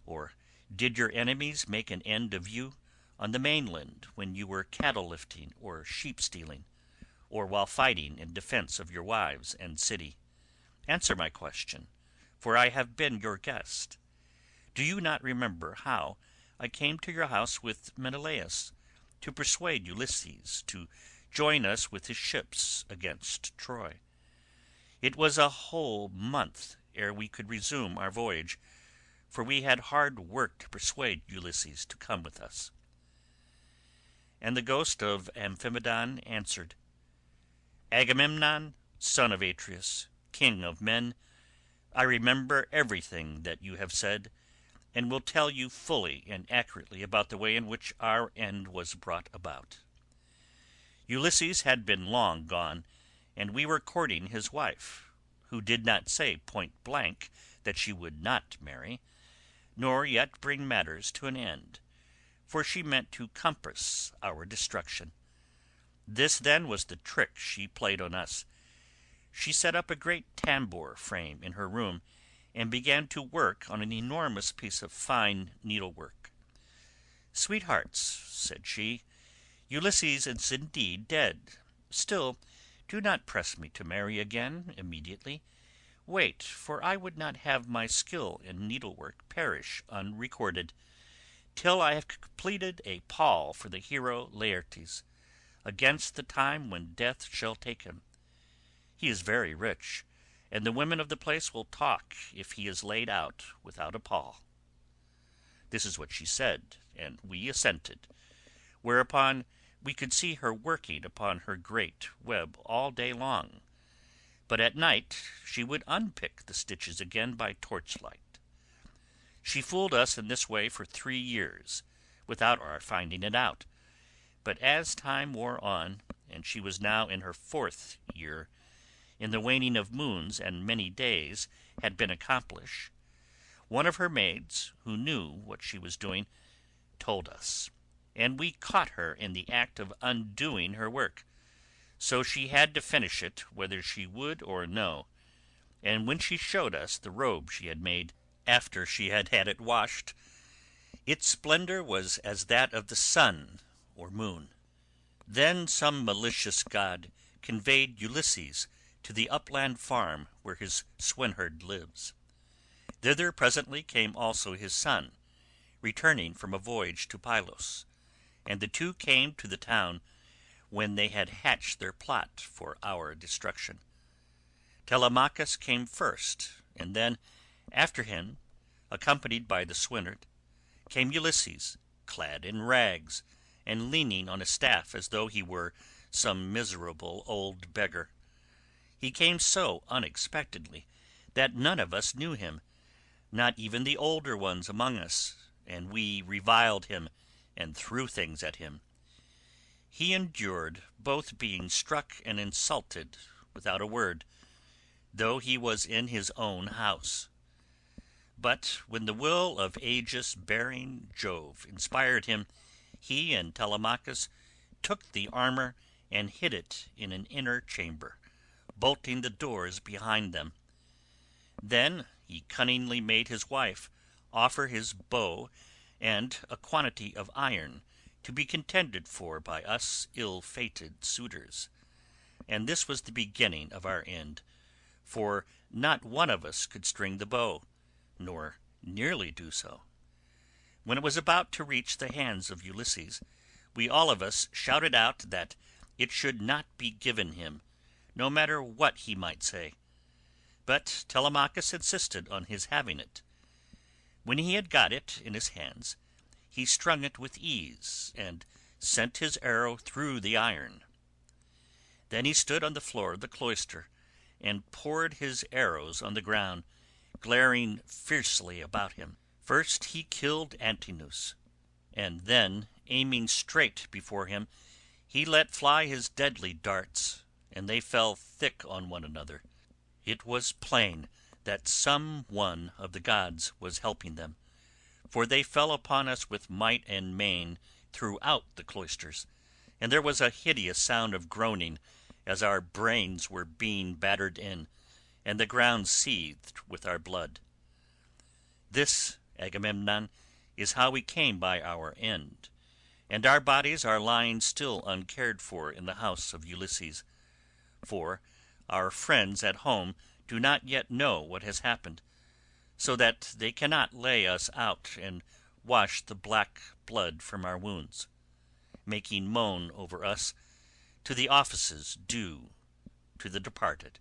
Or did your enemies make an end of you on the mainland when you were cattle lifting or sheep stealing, or while fighting in defence of your wives and city? Answer my question, for I have been your guest. Do you not remember how I came to your house with Menelaus to persuade Ulysses to join us with his ships against Troy? It was a whole month ere we could resume our voyage, for we had hard work to persuade Ulysses to come with us." And the ghost of Amphimedon answered, "Agamemnon, son of Atreus, king of men, I remember everything that you have said, and will tell you fully and accurately about the way in which our end was brought about. Ulysses had been long gone, and we were courting his wife, who did not say point blank that she would not marry, nor yet bring matters to an end, for she meant to compass our destruction. This then was the trick she played on us. She set up a great tambour frame in her room, and began to work on an enormous piece of fine needlework. 'Sweethearts,' said she, 'Ulysses is indeed dead. Still, do not press me to marry again immediately. Wait, for I would not have my skill in needlework perish unrecorded, till I have completed a pall for the hero Laertes, against the time when death shall take him. He is very rich, and the women of the place will talk if he is laid out without a pall." This is what she said, and we assented, whereupon we could see her working upon her great web all day long, but at night she would unpick the stitches again by torchlight. She fooled us in this way for 3 years, without our finding it out, but as time wore on, and she was now in her 4th year, in the waning of moons and many days had been accomplished, one of her maids, who knew what she was doing, told us, and we caught her in the act of undoing her work, so she had to finish it whether she would or no, and when she showed us the robe she had made, after she had had it washed, its splendor was as that of the sun or moon. Then some malicious god conveyed Ulysses to the upland farm where his swineherd lives. Thither presently came also his son, returning from a voyage to Pylos, and the two came to the town when they had hatched their plot for our destruction. Telemachus came first, and then, after him, accompanied by the swineherd, came Ulysses, clad in rags, and leaning on a staff as though he were some miserable old beggar. He came so unexpectedly that none of us knew him, not even the older ones among us, and we reviled him and threw things at him. He endured both being struck and insulted without a word, though he was in his own house. But when the will of aegis-bearing Jove inspired him, he and Telemachus took the armour and hid it in an inner chamber, bolting the doors behind them. Then he cunningly made his wife offer his bow and a quantity of iron to be contended for by us ill-fated suitors, and this was the beginning of our end, for not one of us could string the bow, nor nearly do so. When it was about to reach the hands of Ulysses, we all of us shouted out that it should not be given him, no matter what he might say. But Telemachus insisted on his having it. When he had got it in his hands, he strung it with ease, and sent his arrow through the iron. Then he stood on the floor of the cloister, and poured his arrows on the ground, glaring fiercely about him. First he killed Antinous, and then, aiming straight before him, he let fly his deadly darts, and they fell thick on one another. It was plain that some one of the gods was helping them, for they fell upon us with might and main throughout the cloisters, and there was a hideous sound of groaning as our brains were being battered in, and the ground seethed with our blood. This, Agamemnon, is how we came by our end, and our bodies are lying still uncared for in the house of Ulysses, for our friends at home do not yet know what has happened, so that they cannot lay us out and wash the black blood from our wounds, making moan over us to the offices due to the departed.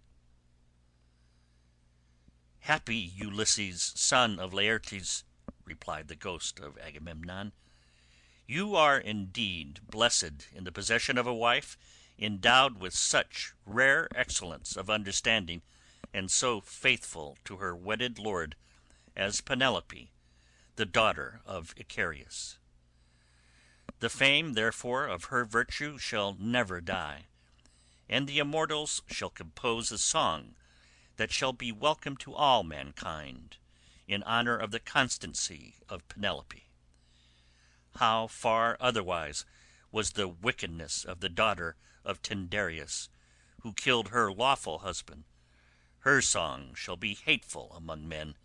"Happy Ulysses, son of Laertes," replied the ghost of Agamemnon, "you are indeed blessed in the possession of a wife endowed with such rare excellence of understanding, and so faithful to her wedded lord as Penelope, the daughter of Icarius. The fame, therefore, of her virtue shall never die, and the immortals shall compose a song that shall be welcome to all mankind, in honour of the constancy of Penelope. How far otherwise was the wickedness of the daughter of Tyndareus, who killed her lawful husband. Her song shall be hateful among men,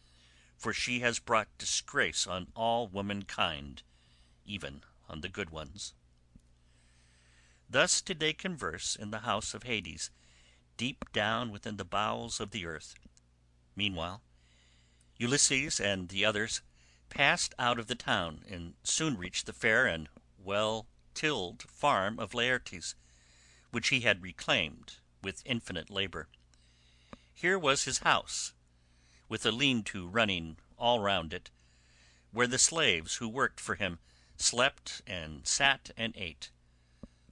for she has brought disgrace on all womankind, even on the good ones." Thus did they converse in the house of Hades, deep down within the bowels of the earth. Meanwhile, Ulysses and the others passed out of the town, and soon reached the fair and well-tilled farm of Laertes, which he had reclaimed with infinite labour. Here was his house, with a lean-to running all round it, where the slaves who worked for him slept and sat and ate,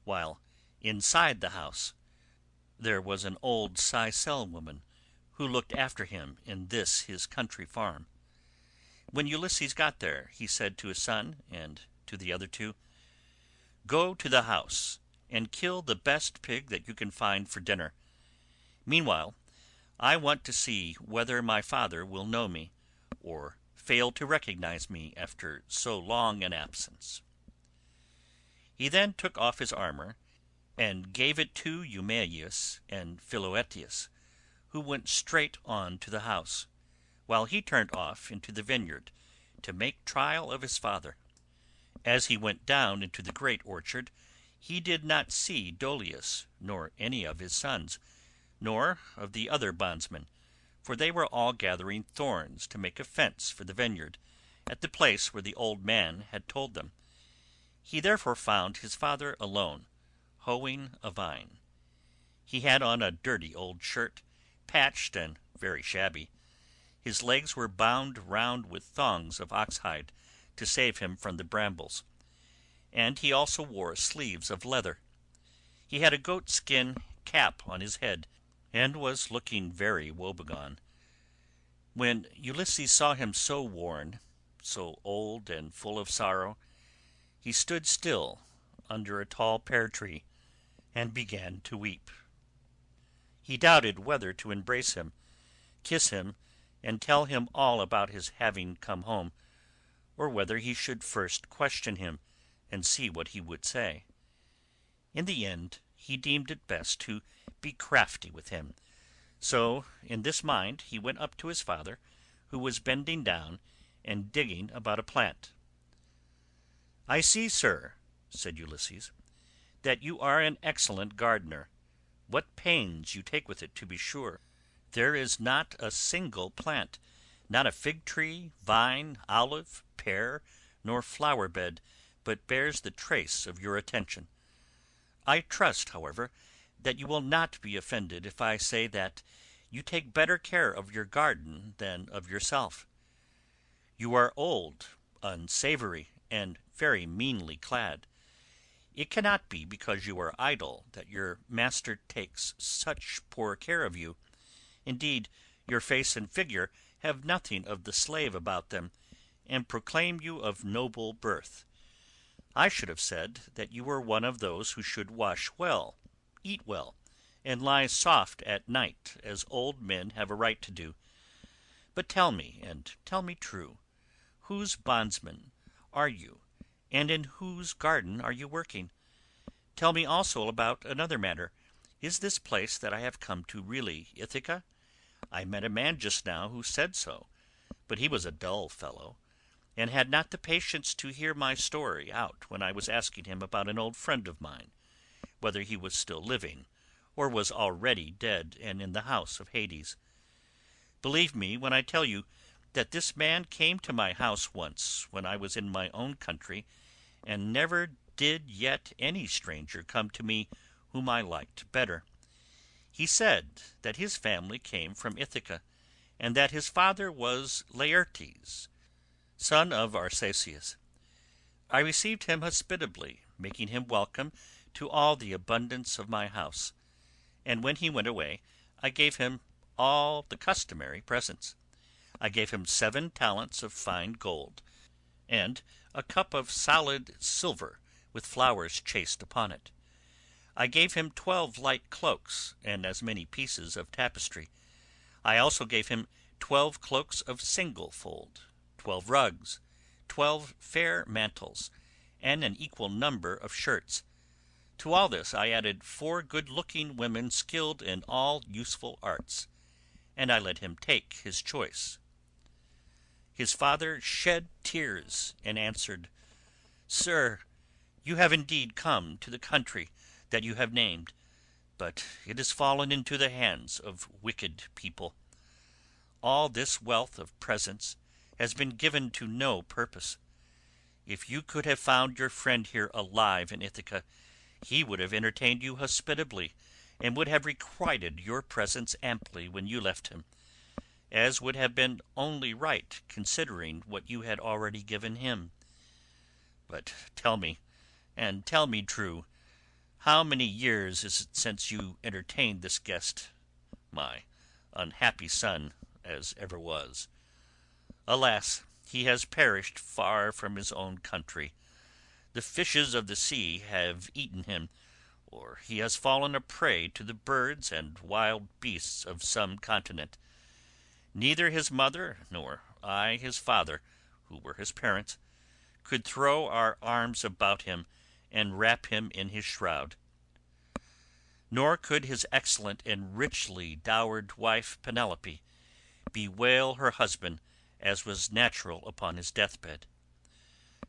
while inside the house there was an old Sicel woman who looked after him in this his country farm. When Ulysses got there, he said to his son and to the other two, "Go to the house and kill the best pig that you can find for dinner. Meanwhile, I want to see whether my father will know me, or fail to recognize me after so long an absence." He then took off his armour and gave it to Eumaeus and Philoetius, who went straight on to the house, while he turned off into the vineyard to make trial of his father. As he went down into the great orchard, he did not see Dolius, nor any of his sons, nor of the other bondsmen, for they were all gathering thorns to make a fence for the vineyard, at the place where the old man had told them. He therefore found his father alone, hoeing a vine. He had on a dirty old shirt, patched and very shabby. His legs were bound round with thongs of ox-hide to save him from the brambles, and he also wore sleeves of leather. He had a goat-skin cap on his head, and was looking very woebegone. When Ulysses saw him so worn, so old and full of sorrow, he stood still under a tall pear-tree and began to weep. He doubted whether to embrace him, kiss him, and tell him all about his having come home, or whether he should first question him and see what he would say. In the end he deemed it best to be crafty with him, so in this mind he went up to his father, who was bending down and digging about a plant. "I see, sir," said Ulysses, "that you are an excellent gardener. What pains you take with it, to be sure! There is not a single plant, not a fig tree, vine, olive, pear, nor flower bed, but bears the trace of your attention. I trust, however, that you will not be offended if I say that you take better care of your garden than of yourself. You are old, unsavoury, and very meanly clad. It cannot be because you are idle that your master takes such poor care of you. Indeed, your face and figure have nothing of the slave about them, and proclaim you of noble birth. I should have said that you were one of those who should wash well, eat well, and lie soft at night, as old men have a right to do. But tell me, and tell me true, whose bondsman are you, and in whose garden are you working? Tell me also about another matter. Is this place that I have come to really Ithaca? I met a man just now who said so, but he was a dull fellow, and had not the patience to hear my story out when I was asking him about an old friend of mine, whether he was still living, or was already dead and in the house of Hades. Believe me when I tell you that this man came to my house once when I was in my own country, and never did yet any stranger come to me whom I liked better. He said that his family came from Ithaca, and that his father was Laertes, son of Arceisius. I received him hospitably, making him welcome to all the abundance of my house, and when he went away I gave him all the customary presents. I gave him 7 talents of fine gold, and a cup of solid silver with flowers chased upon it. I gave him 12 light cloaks and as many pieces of tapestry. I also gave him 12 cloaks of single fold, 12 rugs, 12 fair mantles, and an equal number of shirts. To all this I added 4 good-looking women skilled in all useful arts, and I let him take his choice. His father shed tears and answered, "Sir, you have indeed come to the country that you have named, but it has fallen into the hands of wicked people. All this wealth of presents has been given to no purpose. If you could have found your friend here alive in Ithaca, he would have entertained you hospitably, and would have requited your presence amply when you left him, as would have been only right considering what you had already given him. But tell me, and tell me true, how many years is it since you entertained this guest, my unhappy son as ever was? Alas, he has perished far from his own country. The fishes of the sea have eaten him, or he has fallen a prey to the birds and wild beasts of some continent. Neither his mother nor I his father, who were his parents, could throw our arms about him and wrap him in his shroud. Nor could his excellent and richly dowered wife Penelope bewail her husband as was natural upon his deathbed,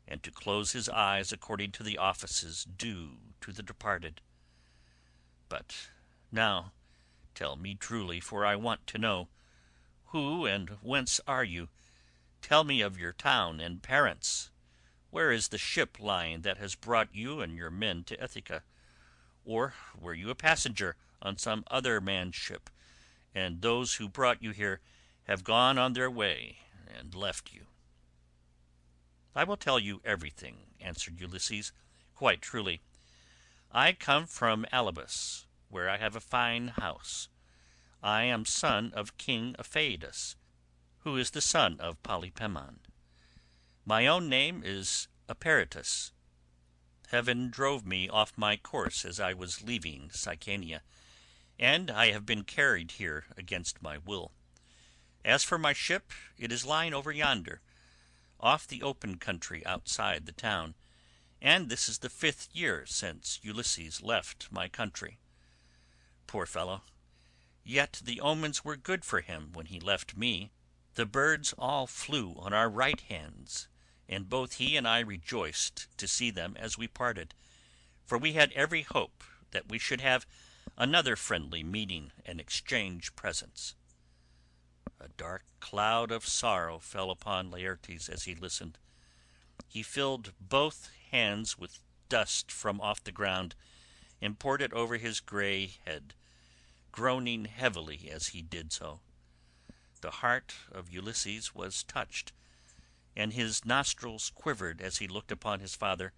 and to close his eyes according to the offices due to the departed. But now tell me truly, for I want to know, who and whence are you? Tell me of your town and parents. Where is the ship lying that has brought you and your men to Ithaca? Or were you a passenger on some other man's ship, and those who brought you here have gone on their way and left you?" "I will tell you everything," answered Ulysses, "quite truly. I come from Alybus, where I have a fine house. I am son of King Aphaeus, who is the son of Polypemon. My own name is Eperitus. Heaven drove me off my course as I was leaving Sicania, and I have been carried here against my will. As for my ship, it is lying over yonder, off the open country outside the town, and this is the 5th year since Ulysses left my country. Poor fellow! Yet the omens were good for him when he left me. The birds all flew on our right hands, and both he and I rejoiced to see them as we parted, for we had every hope that we should have another friendly meeting and exchange presents." A dark cloud of sorrow fell upon Laertes as he listened. He filled both hands with dust from off the ground and poured it over his grey head, groaning heavily as he did so. The heart of Ulysses was touched, and his nostrils quivered as he looked upon his father.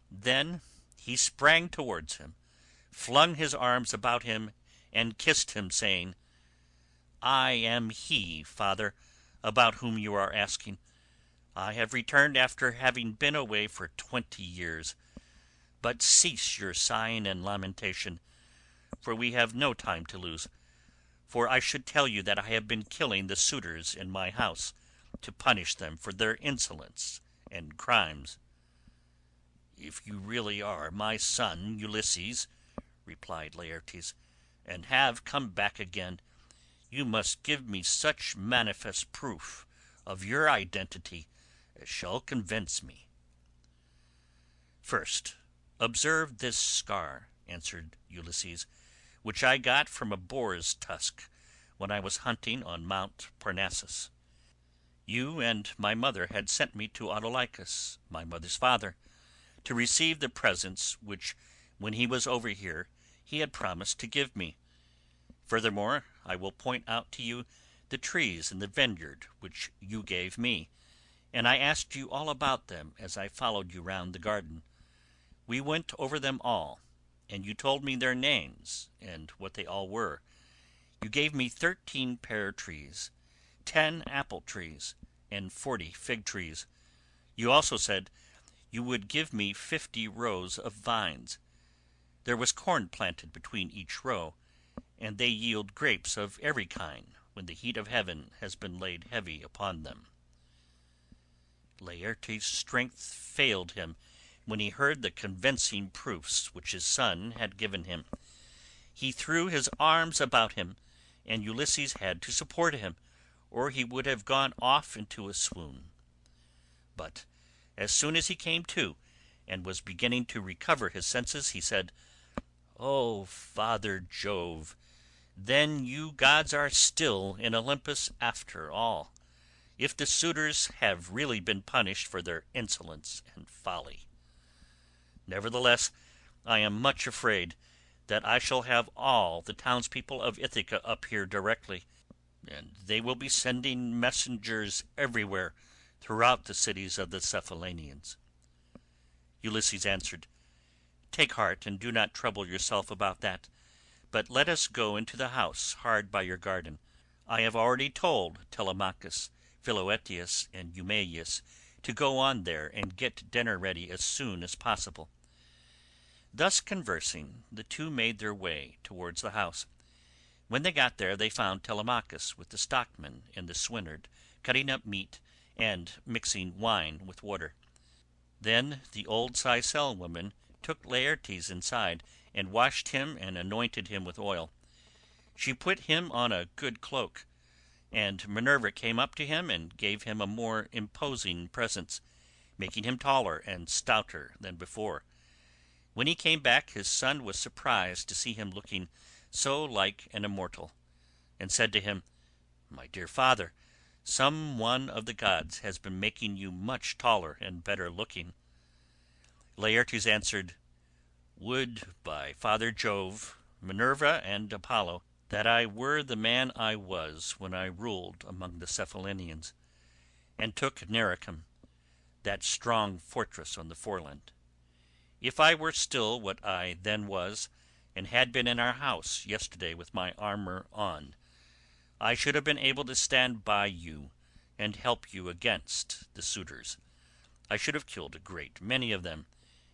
Then he sprang towards him, flung his arms about him, and kissed him, saying, "I am he, father, about whom you are asking. I have returned after having been away for 20 years. But cease your sighing and lamentation, for we have no time to lose, for I should tell you that I have been killing the suitors in my house, to punish them for their insolence and crimes." "If you really are my son Ulysses," replied Laertes, "and have come back again, you must give me such manifest proof of your identity as shall convince me." "First, observe this scar," answered Ulysses, "which I got from a boar's tusk when I was hunting on Mount Parnassus. You and my mother had sent me to Autolycus, my mother's father, to receive the presents which, when he was over here, he had promised to give me. Furthermore, I will point out to you the trees in the vineyard which you gave me, and I asked you all about them as I followed you round the garden. We went over them all, and you told me their names and what they all were. You gave me 13 pear trees, 10 apple trees, and 40 fig trees. You also said you would give me 50 rows of vines. There was corn planted between each row, and they yield grapes of every kind when the heat of heaven has been laid heavy upon them." Laertes' strength failed him when he heard the convincing proofs which his son had given him. He threw his arms about him, and Ulysses had to support him, or he would have gone off into a swoon. But as soon as he came to, and was beginning to recover his senses, he said, "O Father Jove, then you gods are still in Olympus after all, if the suitors have really been punished for their insolence and folly. Nevertheless, I am much afraid that I shall have all the townspeople of Ithaca up here directly, and they will be sending messengers everywhere throughout the cities of the Cephallenians." Ulysses answered, "Take heart, and do not trouble yourself about that, but let us go into the house hard by your garden. I have already told Telemachus, Philoetius, and Eumaeus to go on there and get dinner ready as soon as possible." Thus conversing, the two made their way towards the house. When they got there they found Telemachus with the stockman and the swineherd cutting up meat and mixing wine with water. Then the old Sicel woman took Laertes inside and washed him and anointed him with oil. She put him on a good cloak, and Minerva came up to him and gave him a more imposing presence, making him taller and stouter than before. When he came back his son was surprised to see him looking so like an immortal, and said to him, "My dear father, some one of the gods has been making you much taller and better looking." Laertes answered, "Would, by Father Jove, Minerva, and Apollo, that I were the man I was when I ruled among the Cephallenians, and took Nericum, that strong fortress on the foreland. If I were still what I then was, and had been in our house yesterday with my armour on, I should have been able to stand by you and help you against the suitors. I should have killed a great many of them,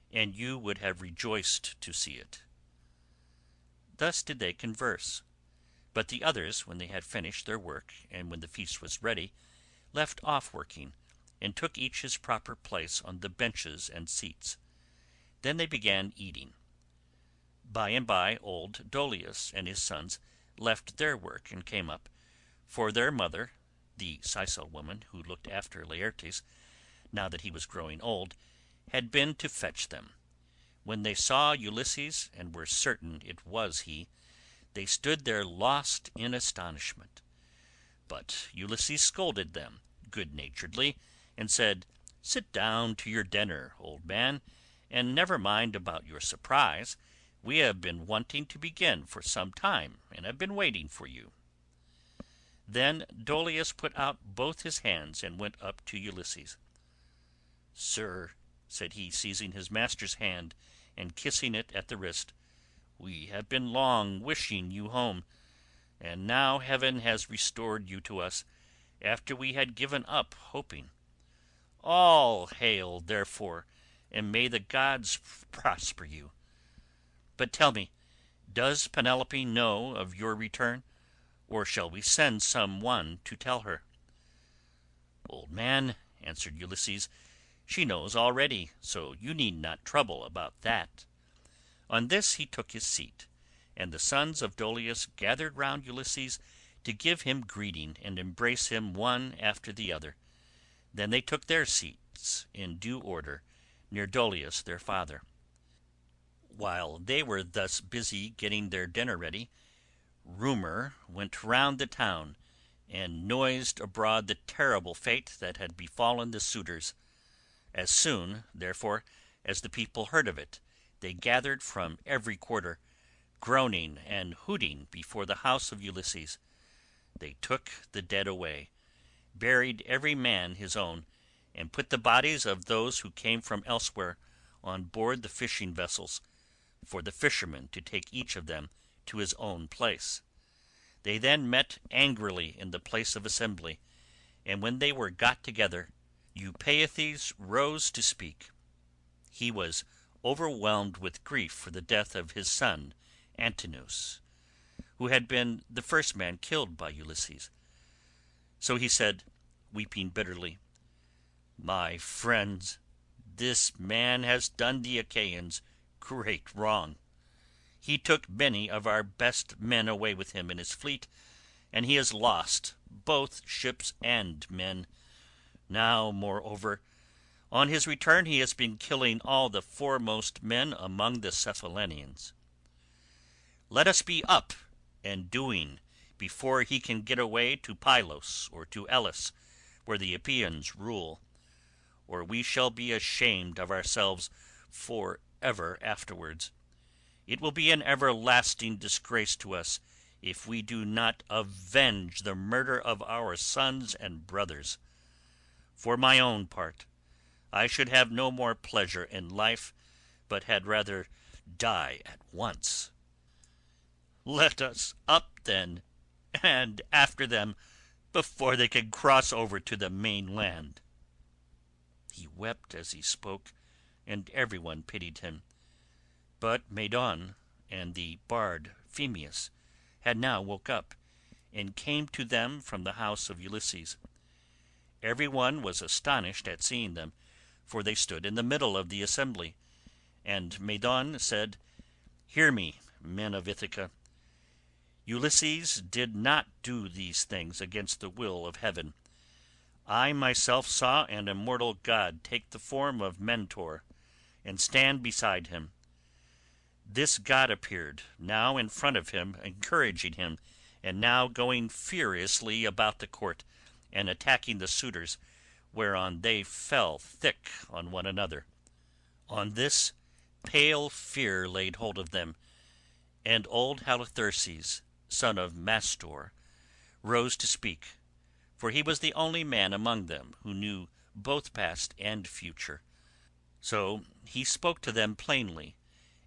and you would have rejoiced to see it." Thus did they converse, but the others, when they had finished their work and when the feast was ready, left off working, and took each his proper place on the benches and seats. Then they began eating. By and by old Dolius and his sons left their work and came up, for their mother, the Sicel woman who looked after Laertes, now that he was growing old, had been to fetch them. When they saw Ulysses and were certain it was he, they stood there lost in astonishment. But Ulysses scolded them good-naturedly, and said, "Sit down to your dinner, old man, and never mind about your surprise. We have been wanting to begin for some time, and have been waiting for you." Then Dolius put out both his hands and went up to Ulysses. "Sir," said he, seizing his master's hand and kissing it at the wrist, "we have been long wishing you home, and now heaven has restored you to us, after we had given up hoping. All hail, therefore, and may the gods prosper you. But tell me, does Penelope know of your return, or shall we send some one to tell her?" "Old man," answered Ulysses, "she knows already, so you need not trouble about that." On this he took his seat, and the sons of Dolius gathered round Ulysses to give him greeting and embrace him one after the other. Then they took their seats in due order near Dolius their father. While they were thus busy getting their dinner ready, rumour went round the town, and noised abroad the terrible fate that had befallen the suitors. As soon, therefore, as the people heard of it, they gathered from every quarter, groaning and hooting before the house of Ulysses. They took the dead away, buried every man his own, and put the bodies of those who came from elsewhere on board the fishing vessels, for the fishermen to take each of them to his own place. They then met angrily in the place of assembly, and when they were got together, Eupeithes rose to speak. He was overwhelmed with grief for the death of his son Antinous, who had been the first man killed by Ulysses. So he said, weeping bitterly, "My friends, this man has done the Achaeans great wrong. He took many of our best men away with him in his fleet, and he has lost both ships and men. Now, moreover, on his return he has been killing all the foremost men among the Cephallenians. Let us be up and doing before he can get away to Pylos or to Elis, where the Epeans rule, or we shall be ashamed of ourselves for ever afterwards. It will be an everlasting disgrace to us if we do not avenge the murder of our sons and brothers. For my own part, I should have no more pleasure in life, but had rather die at once. Let us up, then, and after them, before they can cross over to the mainland." He wept as he spoke, and everyone pitied him. But Medon and the bard Phemius had now woke up, and came to them from the house of Ulysses. Every one was astonished at seeing them, for they stood in the middle of the assembly, and Medon said, "Hear me, men of Ithaca. Ulysses did not do these things against the will of heaven. I myself saw an immortal god take the form of Mentor, and stand beside him. This god appeared, now in front of him encouraging him, and now going furiously about the court, and attacking the suitors, whereon they fell thick on one another. On this, pale fear laid hold of them, and old Halitherses, son of Mastor, rose to speak, for he was the only man among them who knew both past and future. So he spoke to them plainly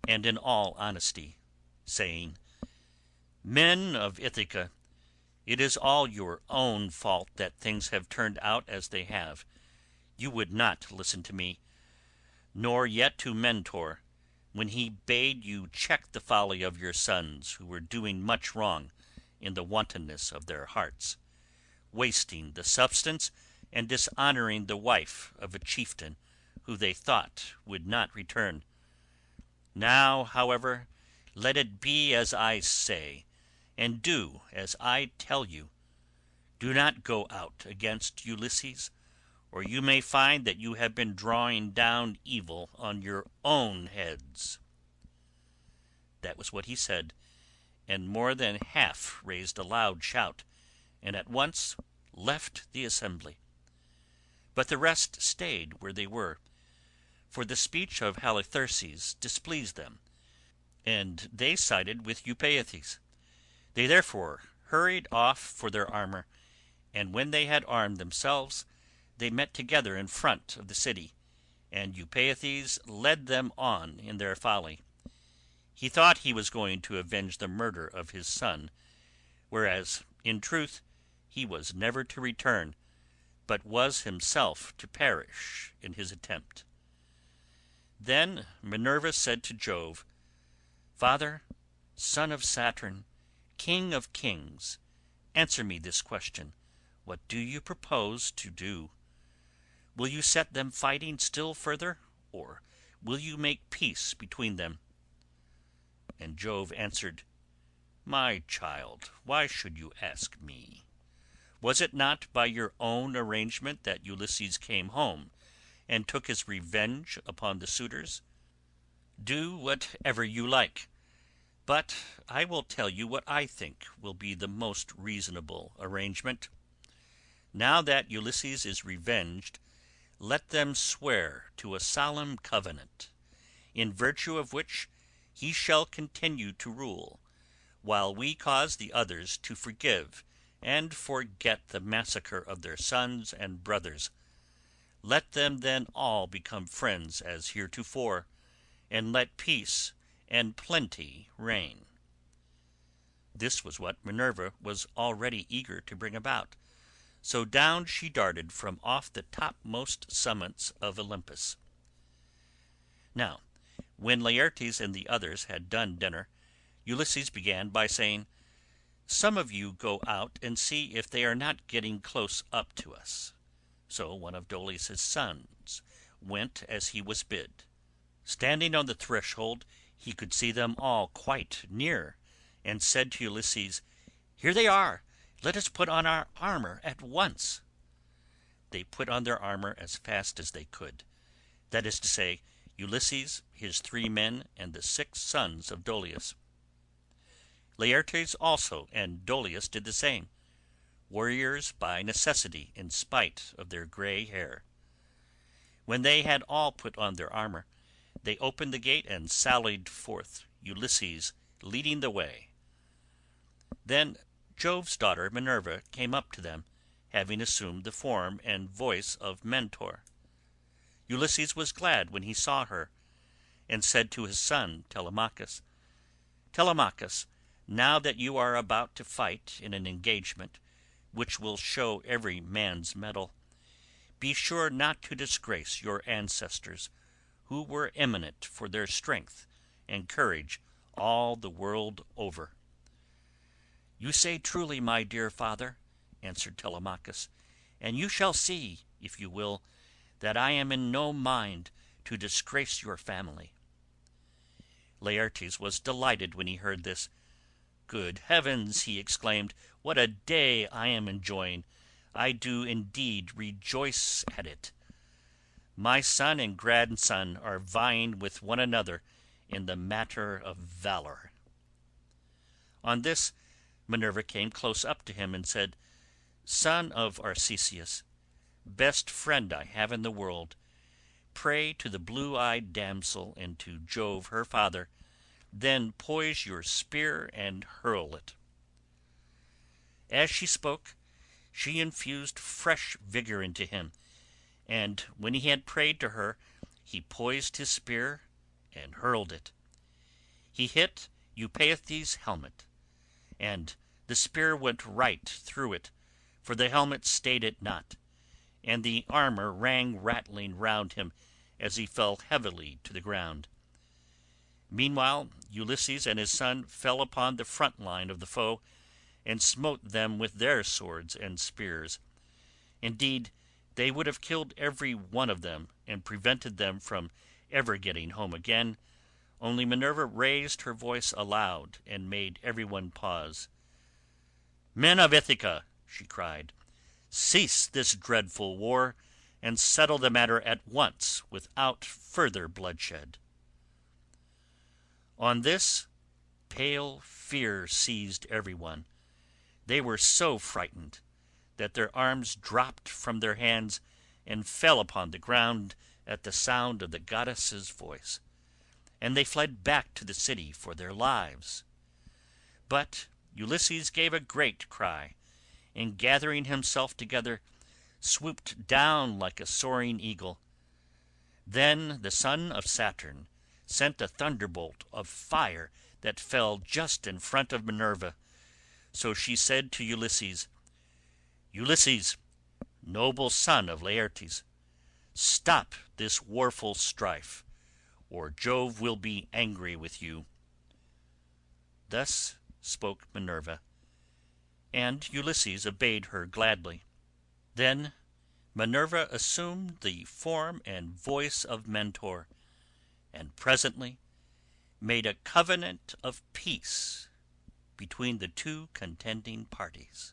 and in all honesty, saying, "Men of Ithaca, it is all your own fault that things have turned out as they have. You would not listen to me, nor yet to Mentor, when he bade you check the folly of your sons, who were doing much wrong in the wantonness of their hearts, wasting the substance and dishonouring the wife of a chieftain who they thought would not return. Now, however, let it be as I say, and do as I tell you. Do not go out against Ulysses, or you may find that you have been drawing down evil on your own heads." That was what he said, and more than half raised a loud shout, and at once left the assembly. But the rest stayed where they were, for the speech of Halitherses displeased them, and they sided with Eupeithes. They therefore hurried off for their armour, and when they had armed themselves, they met together in front of the city, and Eupeithes led them on in their folly. He thought he was going to avenge the murder of his son, whereas, in truth, he was never to return, but was himself to perish in his attempt. Then Minerva said to Jove, "Father, son of Saturn, king of kings, answer me this question. What do you propose to do? Will you set them fighting still further, or will you make peace between them?" And Jove answered, "My child, why should you ask me? Was it not by your own arrangement that Ulysses came home and took his revenge upon the suitors? Do whatever you like, but I will tell you what I think will be the most reasonable arrangement. Now that Ulysses is revenged, let them swear to a solemn covenant, in virtue of which he shall continue to rule, while we cause the others to forgive and forget the massacre of their sons and brothers. Let them then all become friends as heretofore, and let peace and plenty reign." This was what Minerva was already eager to bring about, so down she darted from off the topmost summits of Olympus. Now, when Laertes and the others had done dinner, Ulysses began by saying, "Some of you go out and see if they are not getting close up to us." So one of Dolius' sons went as he was bid. Standing on the threshold, he could see them all quite near, and said to Ulysses, "Here they are, let us put on our armour at once." They put on their armour as fast as they could, that is to say, Ulysses, his 3 men, and the 6 sons of Dolius. Laertes also and Dolius did the same, warriors by necessity in spite of their grey hair. When they had all put on their armour, they opened the gate and sallied forth, Ulysses leading the way. Then Jove's daughter Minerva came up to them, having assumed the form and voice of Mentor. Ulysses was glad when he saw her, and said to his son Telemachus, "Telemachus, now that you are about to fight in an engagement which will show every man's mettle, be sure not to disgrace your ancestors, who were eminent for their strength and courage all the world over." "You say truly, my dear father," answered Telemachus, "and you shall see, if you will, that I am in no mind to disgrace your family." Laertes was delighted when he heard this. "Good heavens!" he exclaimed, "what a day I am enjoying! I do indeed rejoice at it. My son and grandson are vying with one another in the matter of valour." On this Minerva came close up to him and said, "Son of Arcesius, best friend I have in the world, pray to the blue-eyed damsel and to Jove her father, then poise your spear and hurl it." As she spoke, she infused fresh vigour into him, and when he had prayed to her, he poised his spear and hurled it. He hit Eupeithes' helmet, and the spear went right through it, for the helmet stayed it not, and the armour rang rattling round him as he fell heavily to the ground. Meanwhile Ulysses and his son fell upon the front line of the foe, and smote them with their swords and spears. Indeed, they would have killed every one of them, and prevented them from ever getting home again, only Minerva raised her voice aloud and made every one pause. "Men of Ithaca," she cried, "cease this dreadful war, and settle the matter at once without further bloodshed." On this, pale fear seized every one. They were so frightened that their arms dropped from their hands and fell upon the ground at the sound of the goddess's voice, and they fled back to the city for their lives. But Ulysses gave a great cry, and gathering himself together, swooped down like a soaring eagle. Then the son of Saturn sent a thunderbolt of fire that fell just in front of Minerva. So she said to Ulysses, "Ulysses, noble son of Laertes, stop this warful strife, or Jove will be angry with you." Thus spoke Minerva, and Ulysses obeyed her gladly. Then Minerva assumed the form and voice of Mentor, and presently made a covenant of peace between the two contending parties.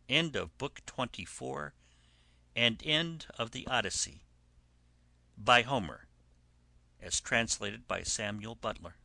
End of Book 24 and end of the Odyssey by Homer, as translated by Samuel Butler.